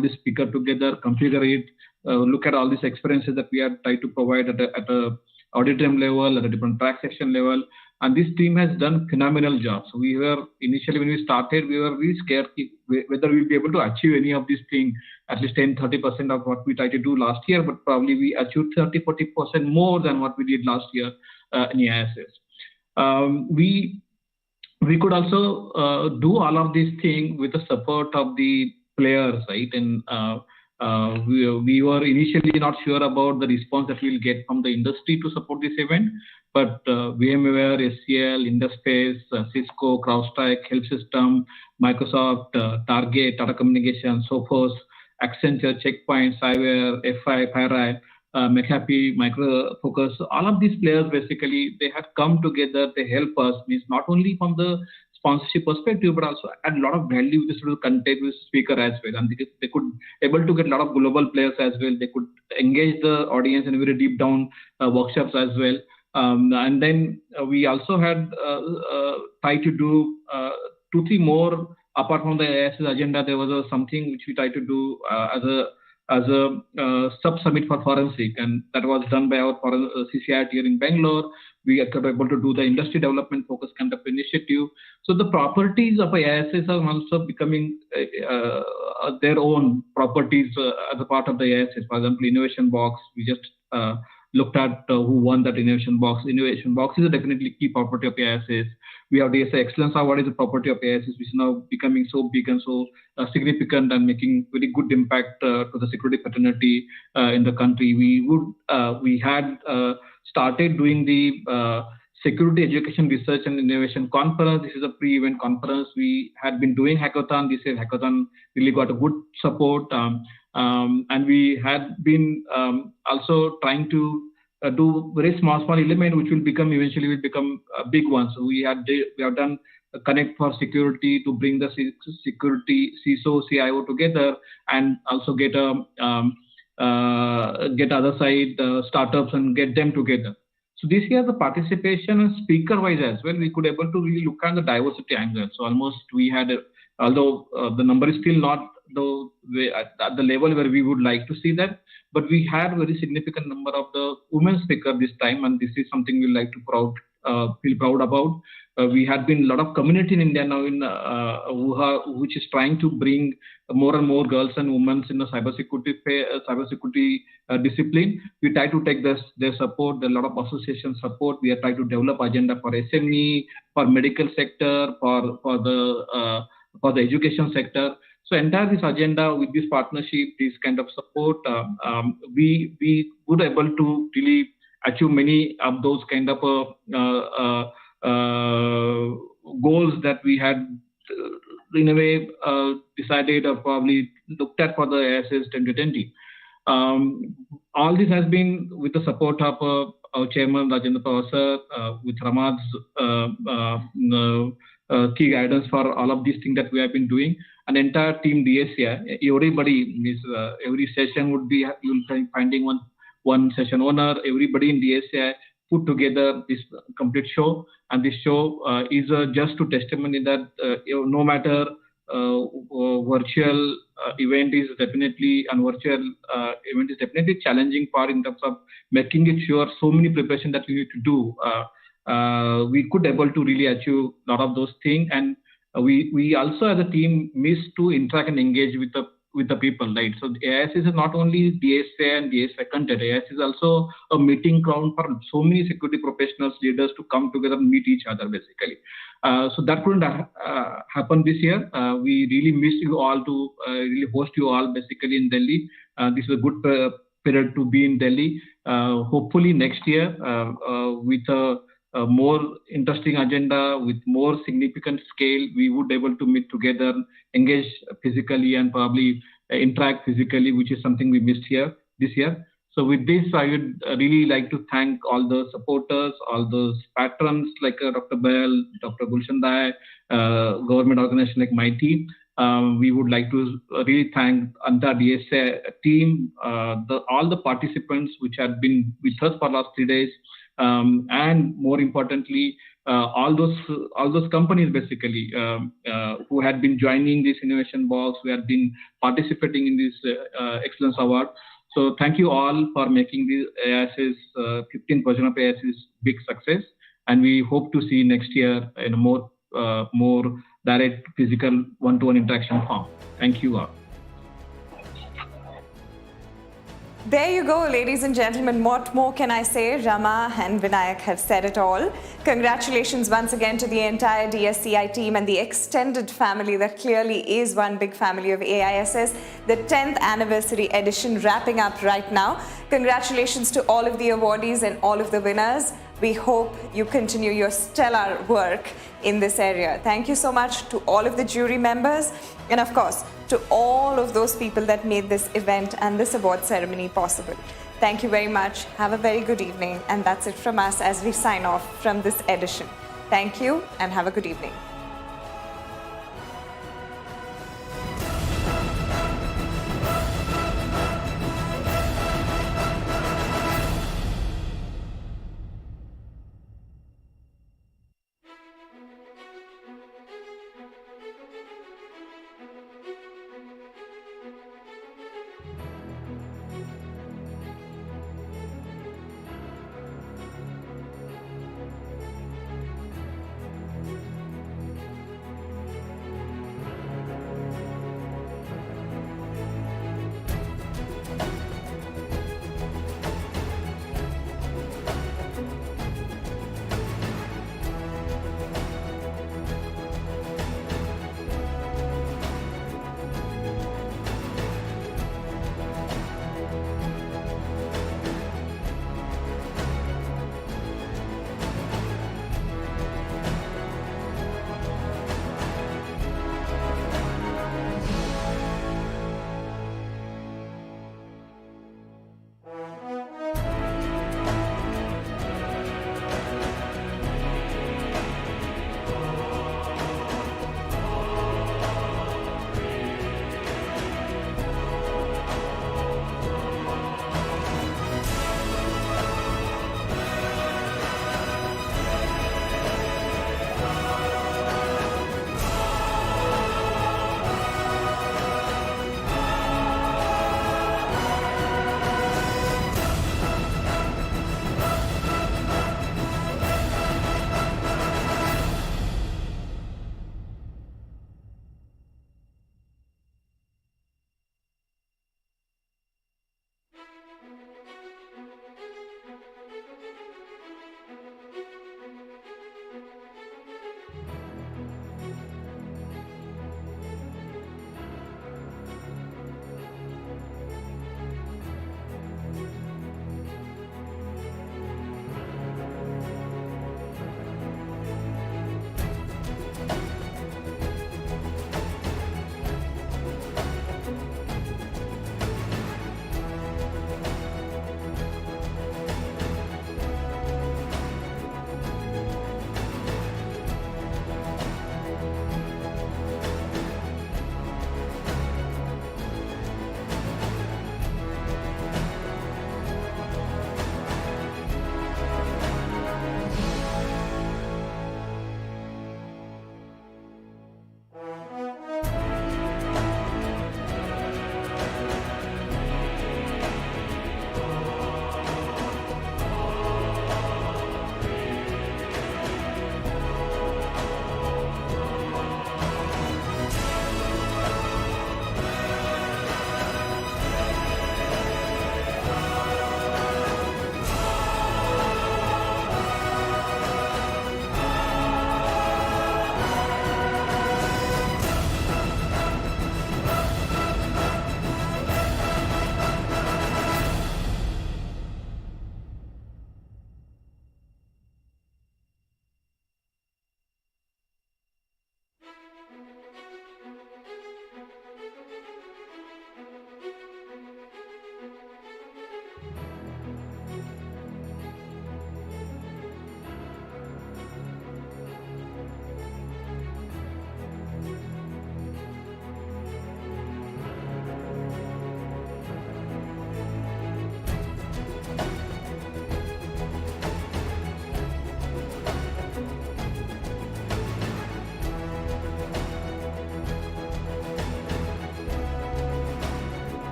the speaker together, configure it, look at all these experiences that we are trying to provide at a auditorium level, at a different track section level. And this team has done phenomenal job. So we were initially, when we started, we were really scared whether we'll be able to achieve any of these things, at least 10-30% of what we tried to do last year, but probably we achieved 30-40% more than what we did last year in AISS. We could also do all of these things with the support of the players, right? And we were initially not sure about the response that we'll get from the industry to support this event, but VMware, SCL, Induspace, Cisco, CrowdStrike, Health System, Microsoft, Target, Tata Communications, Sophos, Accenture, Checkpoint, Cyber, F5, FireEye, McAfee, Micro Focus, all of these players basically, they have come together, they help us, means not only from the sponsorship perspective, but also add a lot of value with this little content with speaker as well. And they could able to get a lot of global players as well. They could engage the audience in very deep down workshops as well. And then we also had tried to do 2-3 more apart from the AISS agenda. There was something which we tried to do as a sub summit for forensic, and that was done by our CCIT here in Bangalore. We are able to do the industry development focus kind of initiative. So the properties of AISS are also becoming their own properties as a part of the AISS. For example, Innovation Box, we just looked at who won that innovation box. Innovation box is a definitely key property of AISS. We have DSI Excellence Award is a property of AISS, which is now becoming so big and so significant and making very good impact to the security fraternity in the country. We had started doing the Security Education Research and Innovation Conference. This is a pre-event conference. We had been doing hackathon. This year hackathon really got a good support. And we had been also trying to do very small element, which will eventually become a big one. So we have done a Connect for Security to bring the security CISO, CIO together, and also get other side startups and get them together. So this year the participation and speaker-wise as well, we could able to really look at the diversity angle. So almost we had, although the number is still not at the level where we would like to see that, but we had a very significant number of the women speakers this time, and this is something we like to feel proud about. We had been a lot of community in India now which is trying to bring more and more girls and women in the cybersecurity discipline. We try to take their support, a lot of association support. We are trying to develop agenda for SME, for medical sector, for the education sector. So entire this agenda with this partnership, this kind of support, we would able to really achieve many of those kind of goals that we had in a way decided or probably looked at for the AISS 2020. All this has been with the support of our chairman Rajendra Pawar sir, with Rama's key guidance for all of these things that we have been doing. An entire team DSCI, everybody every session would be, you will be finding one session owner, everybody in DSCI put together this complete show, and this show is just to testimony that no matter virtual event is definitely and virtual event is definitely challenging part in terms of making it sure so many preparation that we need to do. We could able to really achieve a lot of those things, and we also as a team miss to interact and engage with the people, right? So the AISS is not only DSI and DSI content. AISS is also a meeting ground for so many security professionals, leaders to come together and meet each other, basically. So that couldn't happen this year. We really miss you all to really host you all, basically, in Delhi. This is a good period to be in Delhi. Hopefully next year, with a more interesting agenda, with more significant scale, we would be able to meet together, engage physically, and probably interact physically, which is something we missed this year. So with this, I would really like to thank all the supporters, all those patrons like Dr. Bell, Dr. Gulshan Dai, government organization like my team. We would like to really thank entire DSA team, all the participants which have been with us for the last 3 days, and more importantly, all those companies basically who had been joining this innovation box, who had been participating in this excellence award. So thank you all for making this AISS 15% of AISS big success, and we hope to see next year in a more direct physical one-to-one interaction form. Thank you all. There you go, ladies and gentlemen. What more can I say? Rama and Vinayak have said it all. Congratulations once again to the entire DSCI team and the extended family that clearly is one big family of AISS. The 10th anniversary edition wrapping up right now. Congratulations to all of the awardees and all of the winners. We hope you continue your stellar work in this area. Thank you so much to all of the jury members, and of course to all of those people that made this event and this award ceremony possible. Thank you very much. Have a very good evening, and that's it from us as we sign off from this edition. Thank you and have a good evening.